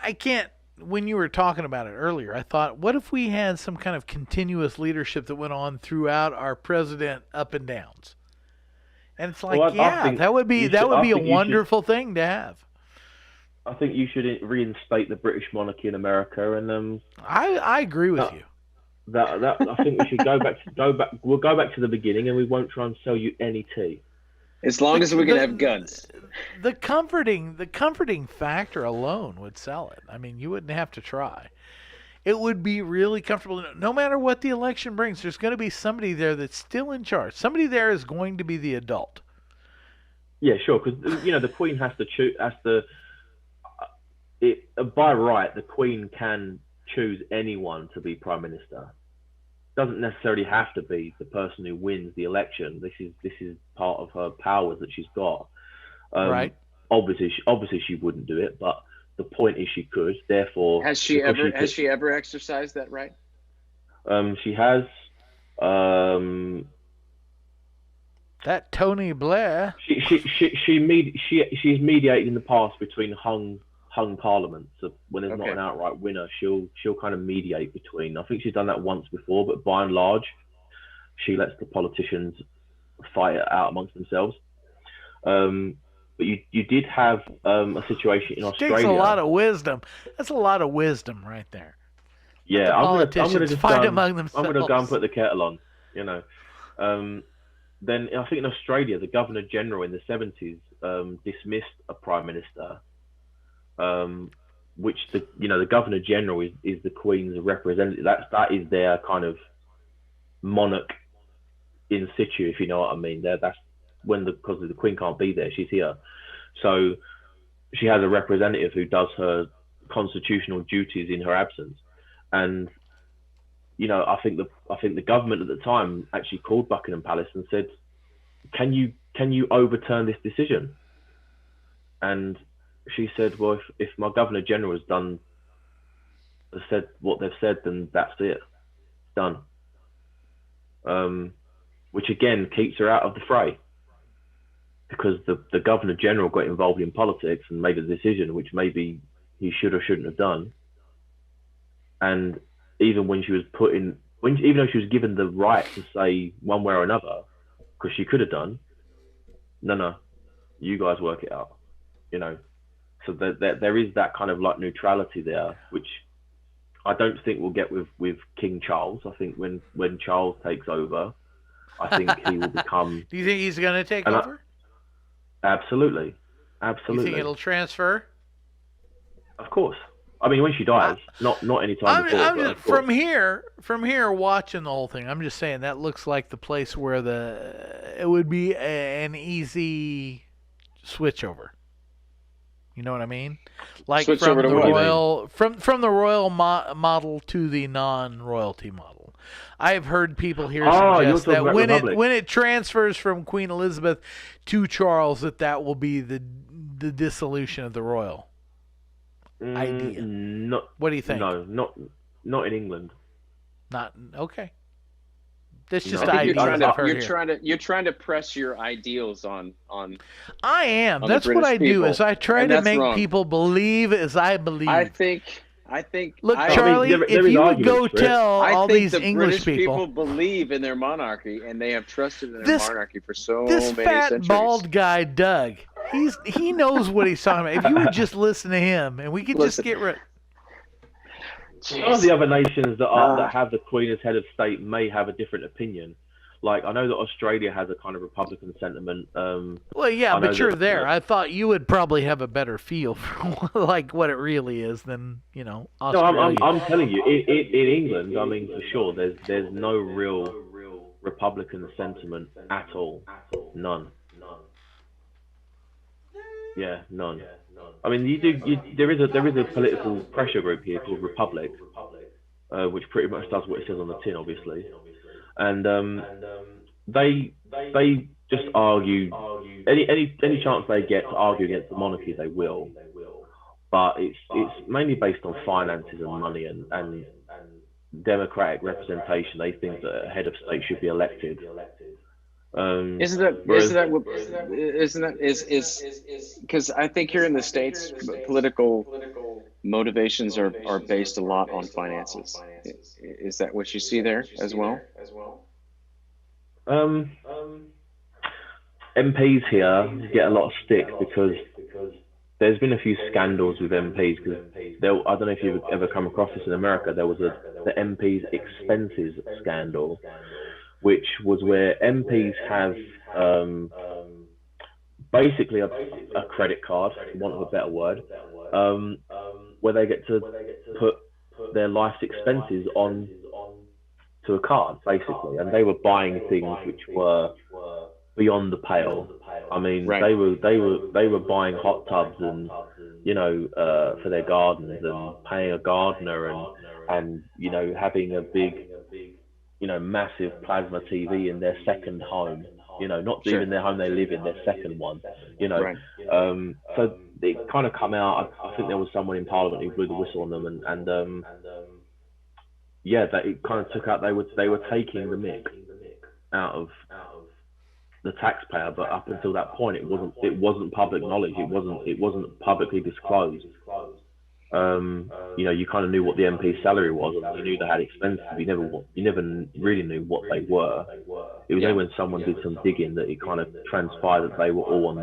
I can't. When you were talking about it earlier, I thought, what if we had some kind of continuous leadership that went on throughout our president up and downs? And it's like, that would be a wonderful thing to have. I think you should reinstate the British monarchy in America, and I agree with you. That I think we should We'll go back to the beginning, and we won't try and sell you any tea. As long as we can have guns. The comforting factor alone would sell it. I mean, you wouldn't have to try. It would be really comfortable. No matter what the election brings, there's going to be somebody there that's still in charge. Somebody there is going to be the adult. Yeah, sure, because you know the Queen has to choose. By right, the Queen can choose anyone to be Prime Minister. Doesn't necessarily have to be the person who wins the election. This is part of her powers that she's got. Right. Obviously she wouldn't do it, but the point is she could. Therefore, has she ever exercised that right? She has. That Tony Blair. She's mediated in the past between hung parliaments. So when there's not an outright winner, she'll kind of mediate between. I think she's done that once before, but by and large, she lets the politicians fight it out amongst themselves. But you did have a situation in Australia. Takes a lot of wisdom. That's a lot of wisdom right there. Yeah, I'm gonna just fight among themselves. I'm gonna go and put the kettle on. You know. Then I think in Australia, the Governor General in the 70s dismissed a Prime Minister. Which the Governor General is the Queen's representative. That is their kind of monarch in situ, if you know what I mean. That's because the Queen can't be there, she's here, so she has a representative who does her constitutional duties in her absence. And you know, I think the government at the time actually called Buckingham Palace and said, "Can you overturn this decision?" And she said, "Well, if my Governor General has said what they've said, then that's it, done." which again keeps her out of the fray, because the Governor General got involved in politics and made a decision which maybe he should or shouldn't have done. And even when she was even though she was given the right to say one way or another, because she could have done, no, you guys work it out, you know. So there is that kind of like neutrality there, which I don't think we'll get with King Charles. I think when Charles takes over, I think he will become. Do you think he's going to take over? Absolutely. You think it'll transfer? Of course. I mean, when she dies, not any time before. I'm just, from here, watching the whole thing. I'm just saying that looks like the place where it would be an easy switch over. You know what I mean? Like Switch from over to the what? royal, from the royal model to the non-royalty model. I have heard people here suggest that when it transfers from Queen Elizabeth to Charles, that will be the dissolution of the royal idea. What do you think? No, not in England. Not okay. That's just ideas I've heard here. You're trying to press your ideals on. I am. That's what I do. Is I try to make people believe as I believe. I think. Look, Charlie, if you would go tell all these English people believe in their monarchy, and they have trusted in their monarchy for so many centuries. This fat bald guy, Doug, he knows what he's talking about. If you would just listen to him, and we could just get rid. Some of the other nations that have the Queen as head of state may have a different opinion. Like, I know that Australia has a kind of Republican sentiment. Well, yeah, but you're there. I thought you would probably have a better feel for like what it really is than, Australia. No, I'm telling you, in England, I mean, for sure, there's no real Republican sentiment at all. None. Yeah, none. I mean, there is a political pressure group here called Republic, which pretty much does what it says on the tin, obviously. And they just argue any chance they get to argue against the monarchy, they will. But it's mainly based on finances and money and democratic representation. They think that a head of state should be elected. Isn't that because I think here in the States, political motivations are based a lot on finances. Is that what you see there as well? MPs here get a lot of stick because there's been a few scandals with MPs. Because I don't know if you've ever come across this in America. There was the MPs expenses scandal, which was where MPs have basically a credit card, for want of a better word, where they get to put their life's expenses on to a card, basically, and they were buying things which were beyond the pale. I mean, they were buying hot tubs and for their gardens, and paying a gardener and having a big massive plasma TV in their second home, not even their home they live in, their second one, so it kind of come out. I think there was someone in Parliament who blew the whistle on them, and that it kind of took out. They were taking the mick out of the taxpayer, but up until that point, it wasn't public knowledge. It wasn't publicly disclosed. You kind of knew what the MP's salary was, and you knew they had expenses. You never really knew what they were. It was only when someone did some digging that it kind of transpired that they were all on.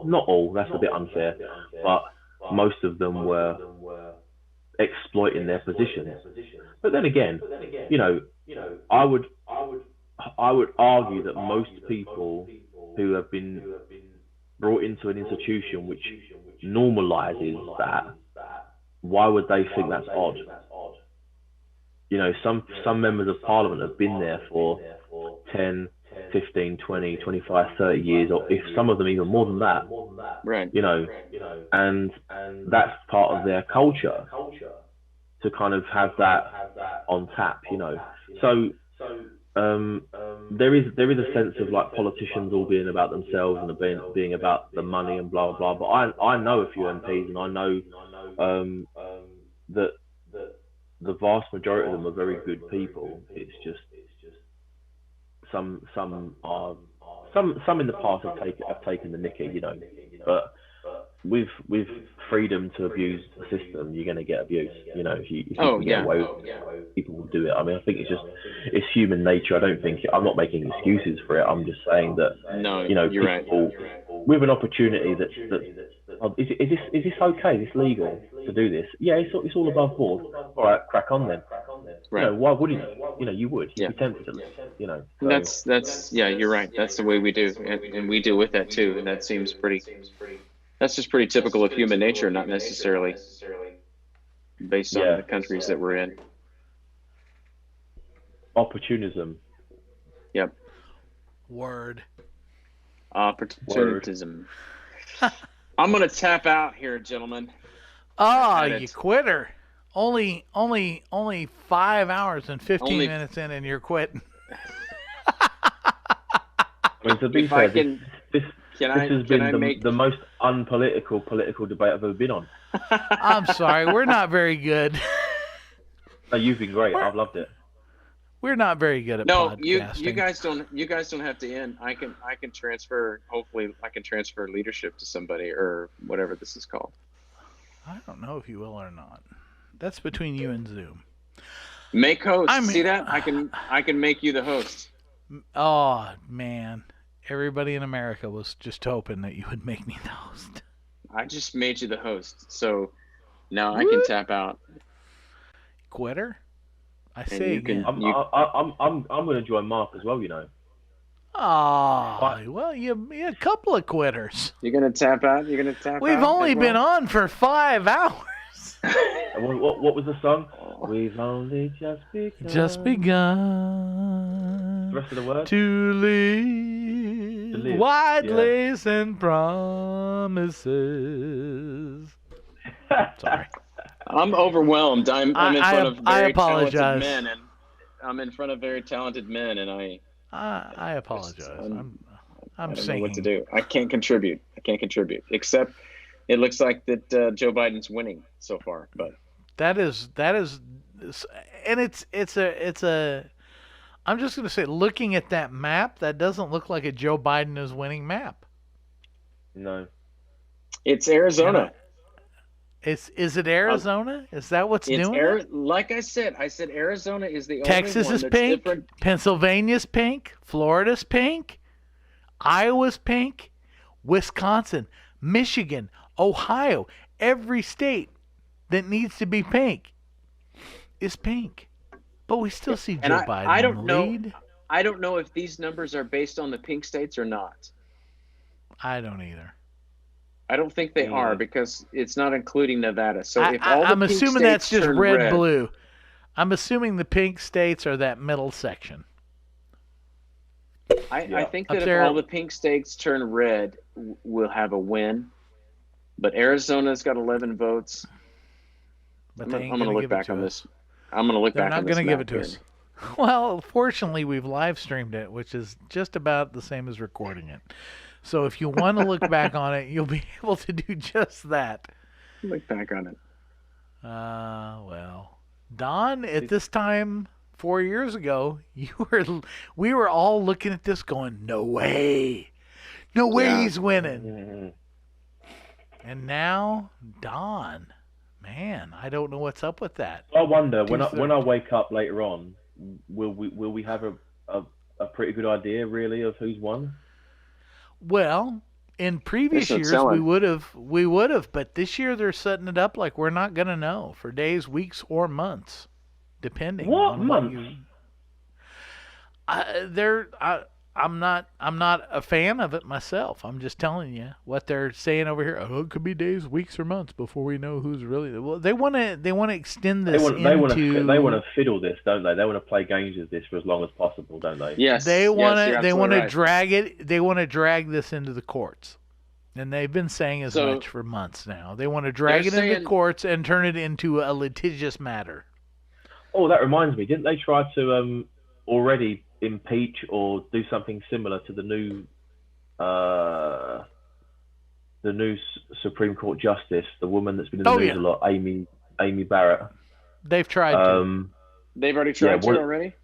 Not all. That's a bit unfair, but most of them were exploiting their positions. But then again, I would argue that most people who have been brought into an institution which normalizes that, why would they think that's odd? Some members of Parliament have been there for 10, 15, 20, 25, 30 years, or if some of them even more than that. Right. And that's part of their culture to kind of have that on tap, So there is a sense of like politicians all being about themselves and being about the money and blah blah. But I know a few MPs, and I know that the vast majority of them are very good people. It's just are some in the past have taken the nicky, you know, but with freedom to abuse the system, you're going to get abuse. You know, if you can get away with it, people will do it. I mean, I think it's human nature. I'm not making excuses for it. I'm just saying that, you know, you're people right. with an opportunity is this okay? Is this legal to do this? Yeah, it's all above board. All right, crack on then. Right. You know, why wouldn't you? You know, you would. You'd be tempted to, you know. So. That's you're right. That's the way we do, and we deal with that too. And that seems pretty. That's just pretty typical of human nature, not necessarily based on the countries that we're in. Opportunism. Yep. Word. Opportunism. I'm gonna tap out here, gentlemen. Oh, you quitter. Only 5 hours and 15 minutes in, and you're quitting. I mean, to be fair, this has been the most unpolitical political debate I've ever been on. I'm sorry, we're not very good. No, you've been great. I've loved it. We're not very good at podcasting. You guys don't have to end. I can transfer. Hopefully, I can transfer leadership to somebody or whatever this is called. I don't know if you will or not. That's between you and Zoom. Make host. See that? I can make you the host. Oh man, everybody in America was just hoping that you would make me the host. I just made you the host, so now I can tap out. Quitter. I say again. I'm going to join Mark as well. You know. Oh, well, you a couple of quitters. You're gonna tap out. We've only been on for 5 hours. What was the song? We've only just begun. Just begun. The rest of the word? To live. White lace and promises. Sorry. I'm overwhelmed. I'm in front of very talented men, and I'm in front of very talented men, and I apologize. I'm I don't singing. know what to do. I can't contribute. Except it looks like that Joe Biden's winning so far. But that is, and it's a. I'm just gonna say, looking at that map, that doesn't look like a Joe Biden is winning map. No. It's Arizona. Is it Arizona? Is that what's doing it? Like I said Arizona is the Texas only one is that's pink. different. Pennsylvania's pink. Florida's pink. Iowa's pink. Wisconsin, Michigan, Ohio, every state that needs to be pink is pink. But we still see Joe Biden in the lead. I don't know if these numbers are based on the pink states or not. I don't either. I don't think they are, because it's not including Nevada. So if I'm assuming that's just red, blue. I'm assuming the pink states are that middle section. I think that if all the pink states turn red, we'll have a win. But Arizona's got 11 votes. But I'm going to look back on this. I'm going to look back on this. They're not going to give it to us. Well, fortunately, we've live streamed it, which is just about the same as recording it. So if you want to look back on it, you'll be able to do just that. Look back on it. Well, Don, at this time 4 years ago, we were all looking at this going, no way he's winning. And now, Don, man, I don't know what's up with that. I wonder when I wake up later on, will we have a pretty good idea really of who's won? Well, in previous years we would have, but this year they're setting it up like we're not gonna know for days, weeks, or months, depending. What months? I'm not a fan of it myself. I'm just telling you what they're saying over here. Oh, it could be days, weeks, or months before we know who's really. Well, they want to extend this. They want to fiddle this, don't they? They want to play games with this for as long as possible, don't they? Yes. They want to drag it. They want to drag this into the courts, and they've been saying as much for months now. They want to drag it into the courts and turn it into a litigious matter. Oh, that reminds me. Didn't they try to already impeach or do something similar to the new Supreme Court justice, the woman that's been in the news a lot, Amy Barrett? They've tried to. They've already tried to already?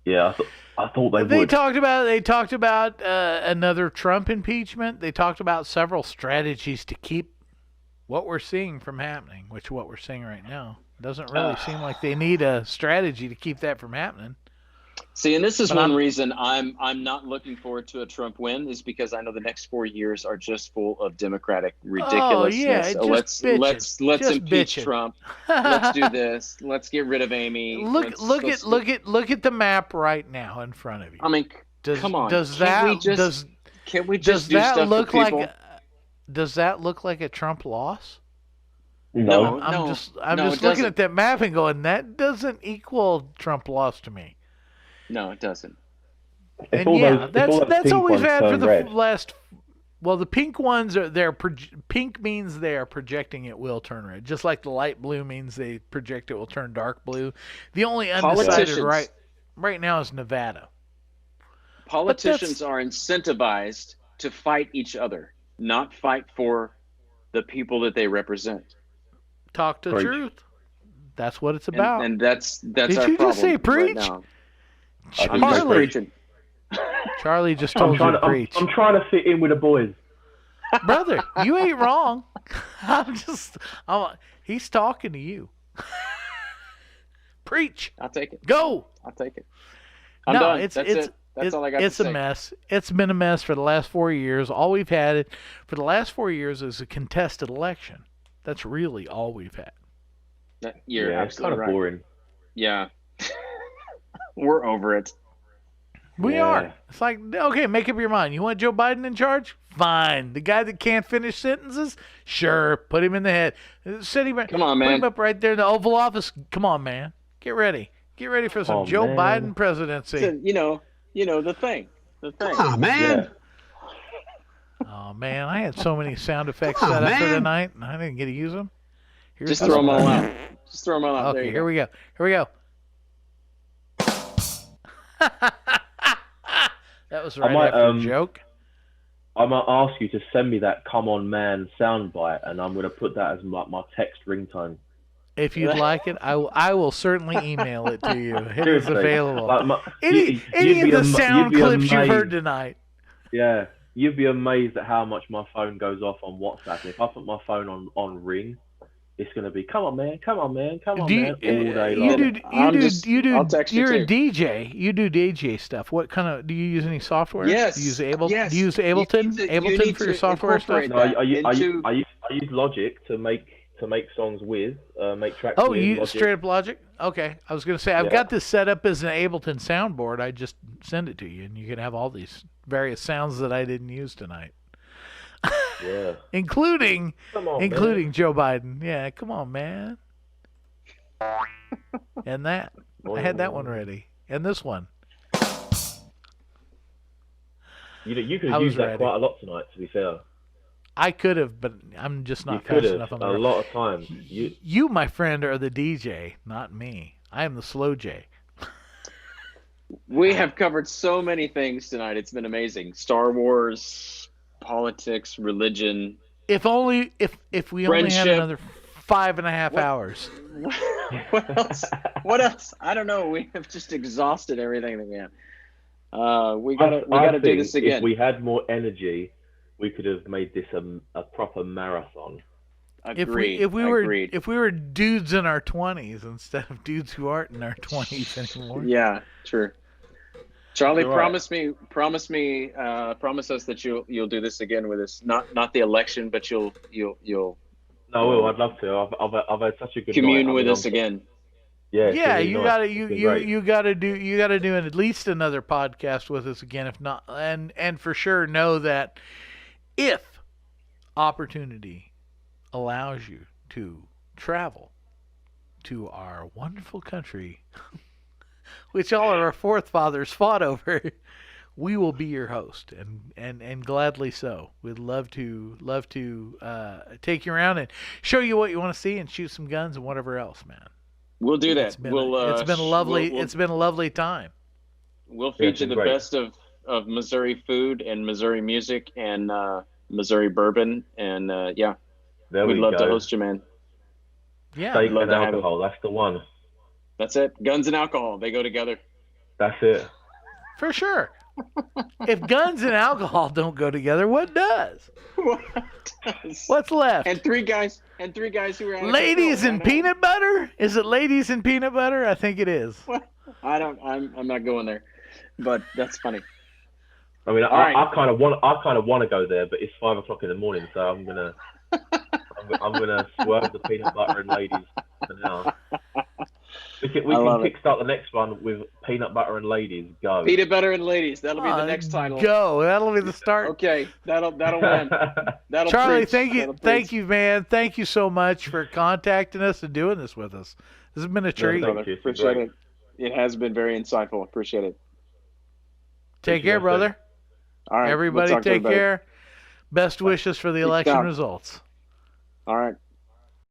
Yeah, I thought they They would. talked about another Trump impeachment. They talked about several strategies to keep what we're seeing from happening, which what we're seeing right now doesn't really seem like they need a strategy to keep that from happening. See, and this is But one reason I'm not looking forward to a Trump win, is because I know the next 4 years are just full of Democratic ridiculousness. Oh, yeah, let's just impeach bitching. Trump. Let's do this. Let's get rid of Amy. Look at the map right now in front of you. I mean, come on. Can't we just do stuff look for people? Does that look like a Trump loss? No, I'm just looking at that map and going, that doesn't equal Trump loss to me. No, it doesn't. And yeah, that's all we've had for the last. Well, the pink ones are pink means they are projecting it will turn red, just like the light blue means they project it will turn dark blue. The only undecided right now is Nevada. Politicians are incentivized to fight each other, not fight for the people that they represent. Talk the truth. That's what it's about. And that's Did our you problem just say preach? right now. Charlie just told you to preach. I'm trying to fit in with the boys. Brother, you ain't wrong. He's talking to you. Preach. I'll take it. Go. I'll take it. I'm done. That's all I got to say. It's a mess. It's been a mess for the last 4 years. All we've had for the last 4 years is a contested election. That's really all we've had. You're it's kind of right. boring. Yeah. We're over it. We are. It's like, okay, make up your mind. You want Joe Biden in charge? Fine. The guy that can't finish sentences? Sure. Put him in the head. Come on, man. Put him up right there in the Oval Office. Come on, man. Get ready. Get ready for some Joe Biden presidency. So, you know the thing. Come on, man. Yeah. Oh, man. I had so many sound effects set up for tonight, and I didn't get to use them. Just throw them all out. Just throw them all out. Okay, here we go. Here we go. That was right after a joke. I might ask you to send me that "Come On Man" soundbite, and I'm going to put that as my text ringtone. If you'd like it, I will certainly email it to you. It is available. Like any of the sound clips you've heard tonight. Yeah, you'd be amazed at how much my phone goes off on WhatsApp. And if I put my phone on ring, it's going to be "Come on, man, come on, man, come on, man" all day long. You're a DJ. You do DJ stuff. What kind of? Do you use any software? Yes. Do you use Ableton? Yes. Do you use Ableton? Ableton for your software stuff? No, I use Logic to make songs with, make tracks. Oh, with you Logic. straight up Logic? Okay, I was gonna say I've got this set up as an Ableton soundboard. I just send it to you, and you can have all these various sounds that I didn't use tonight. Yeah. including man. Joe Biden. Yeah, come on, man. And that. I had that one ready. And this one. You could have used that quite a lot tonight, to be fair. I could have, but I'm just not fast enough on the road. A lot of times. You, my friend, are the DJ, not me. I am the slow J. We have covered so many things tonight. It's been amazing. Star Wars, politics, religion. If we only had another 5.5 hours. What else? I don't know. We have just exhausted everything that we have. We gotta do this again. If we had more energy, we could have made this a proper marathon. Agreed. If we were dudes in our 20s instead of dudes who aren't in our 20s anymore. Yeah, true. Charlie, Right. promise us that you'll do this again with us. Not the election, but you'll. No, I'd love to. I've had such a good commune night. with us again. Yeah. Yeah, really nice. you gotta do at least another podcast with us again, if not, and for sure know that if opportunity allows you to travel to our wonderful country, which all of our forefathers fought over, we will be your host, and gladly so. We'd love to take you around and show you what you want to see and shoot some guns and whatever else, man. We'll do that. It's been a lovely time. We'll feature the best of Missouri food and Missouri music and Missouri bourbon, and we'd love to host you, man. Yeah, Steak and alcohol, that's the one. That's it. Guns and alcohol, they go together. That's it. For sure. If guns and alcohol don't go together, what does? What does? What's left? And three guys who are out of Ladies control. and peanut butter? Is it ladies and peanut butter? I think it is. What? I'm not going there, but that's funny. I mean, right. I kind of want to go there, but it's 5 o'clock in the morning, so I'm gonna swerve the peanut butter and ladies for now. We can kickstart the next one with peanut butter and ladies. Go. Peanut butter and ladies. That'll be the next title. Go. That'll be the start. Okay. That'll win. That'll Charlie, preach. thank you, man. Thank you so much for contacting us and doing this with us. This has been a treat. No, brother. Appreciate it. It has been very insightful. Appreciate it. Take care, brother. All right. Everybody take care. Best wishes for the election results. All right.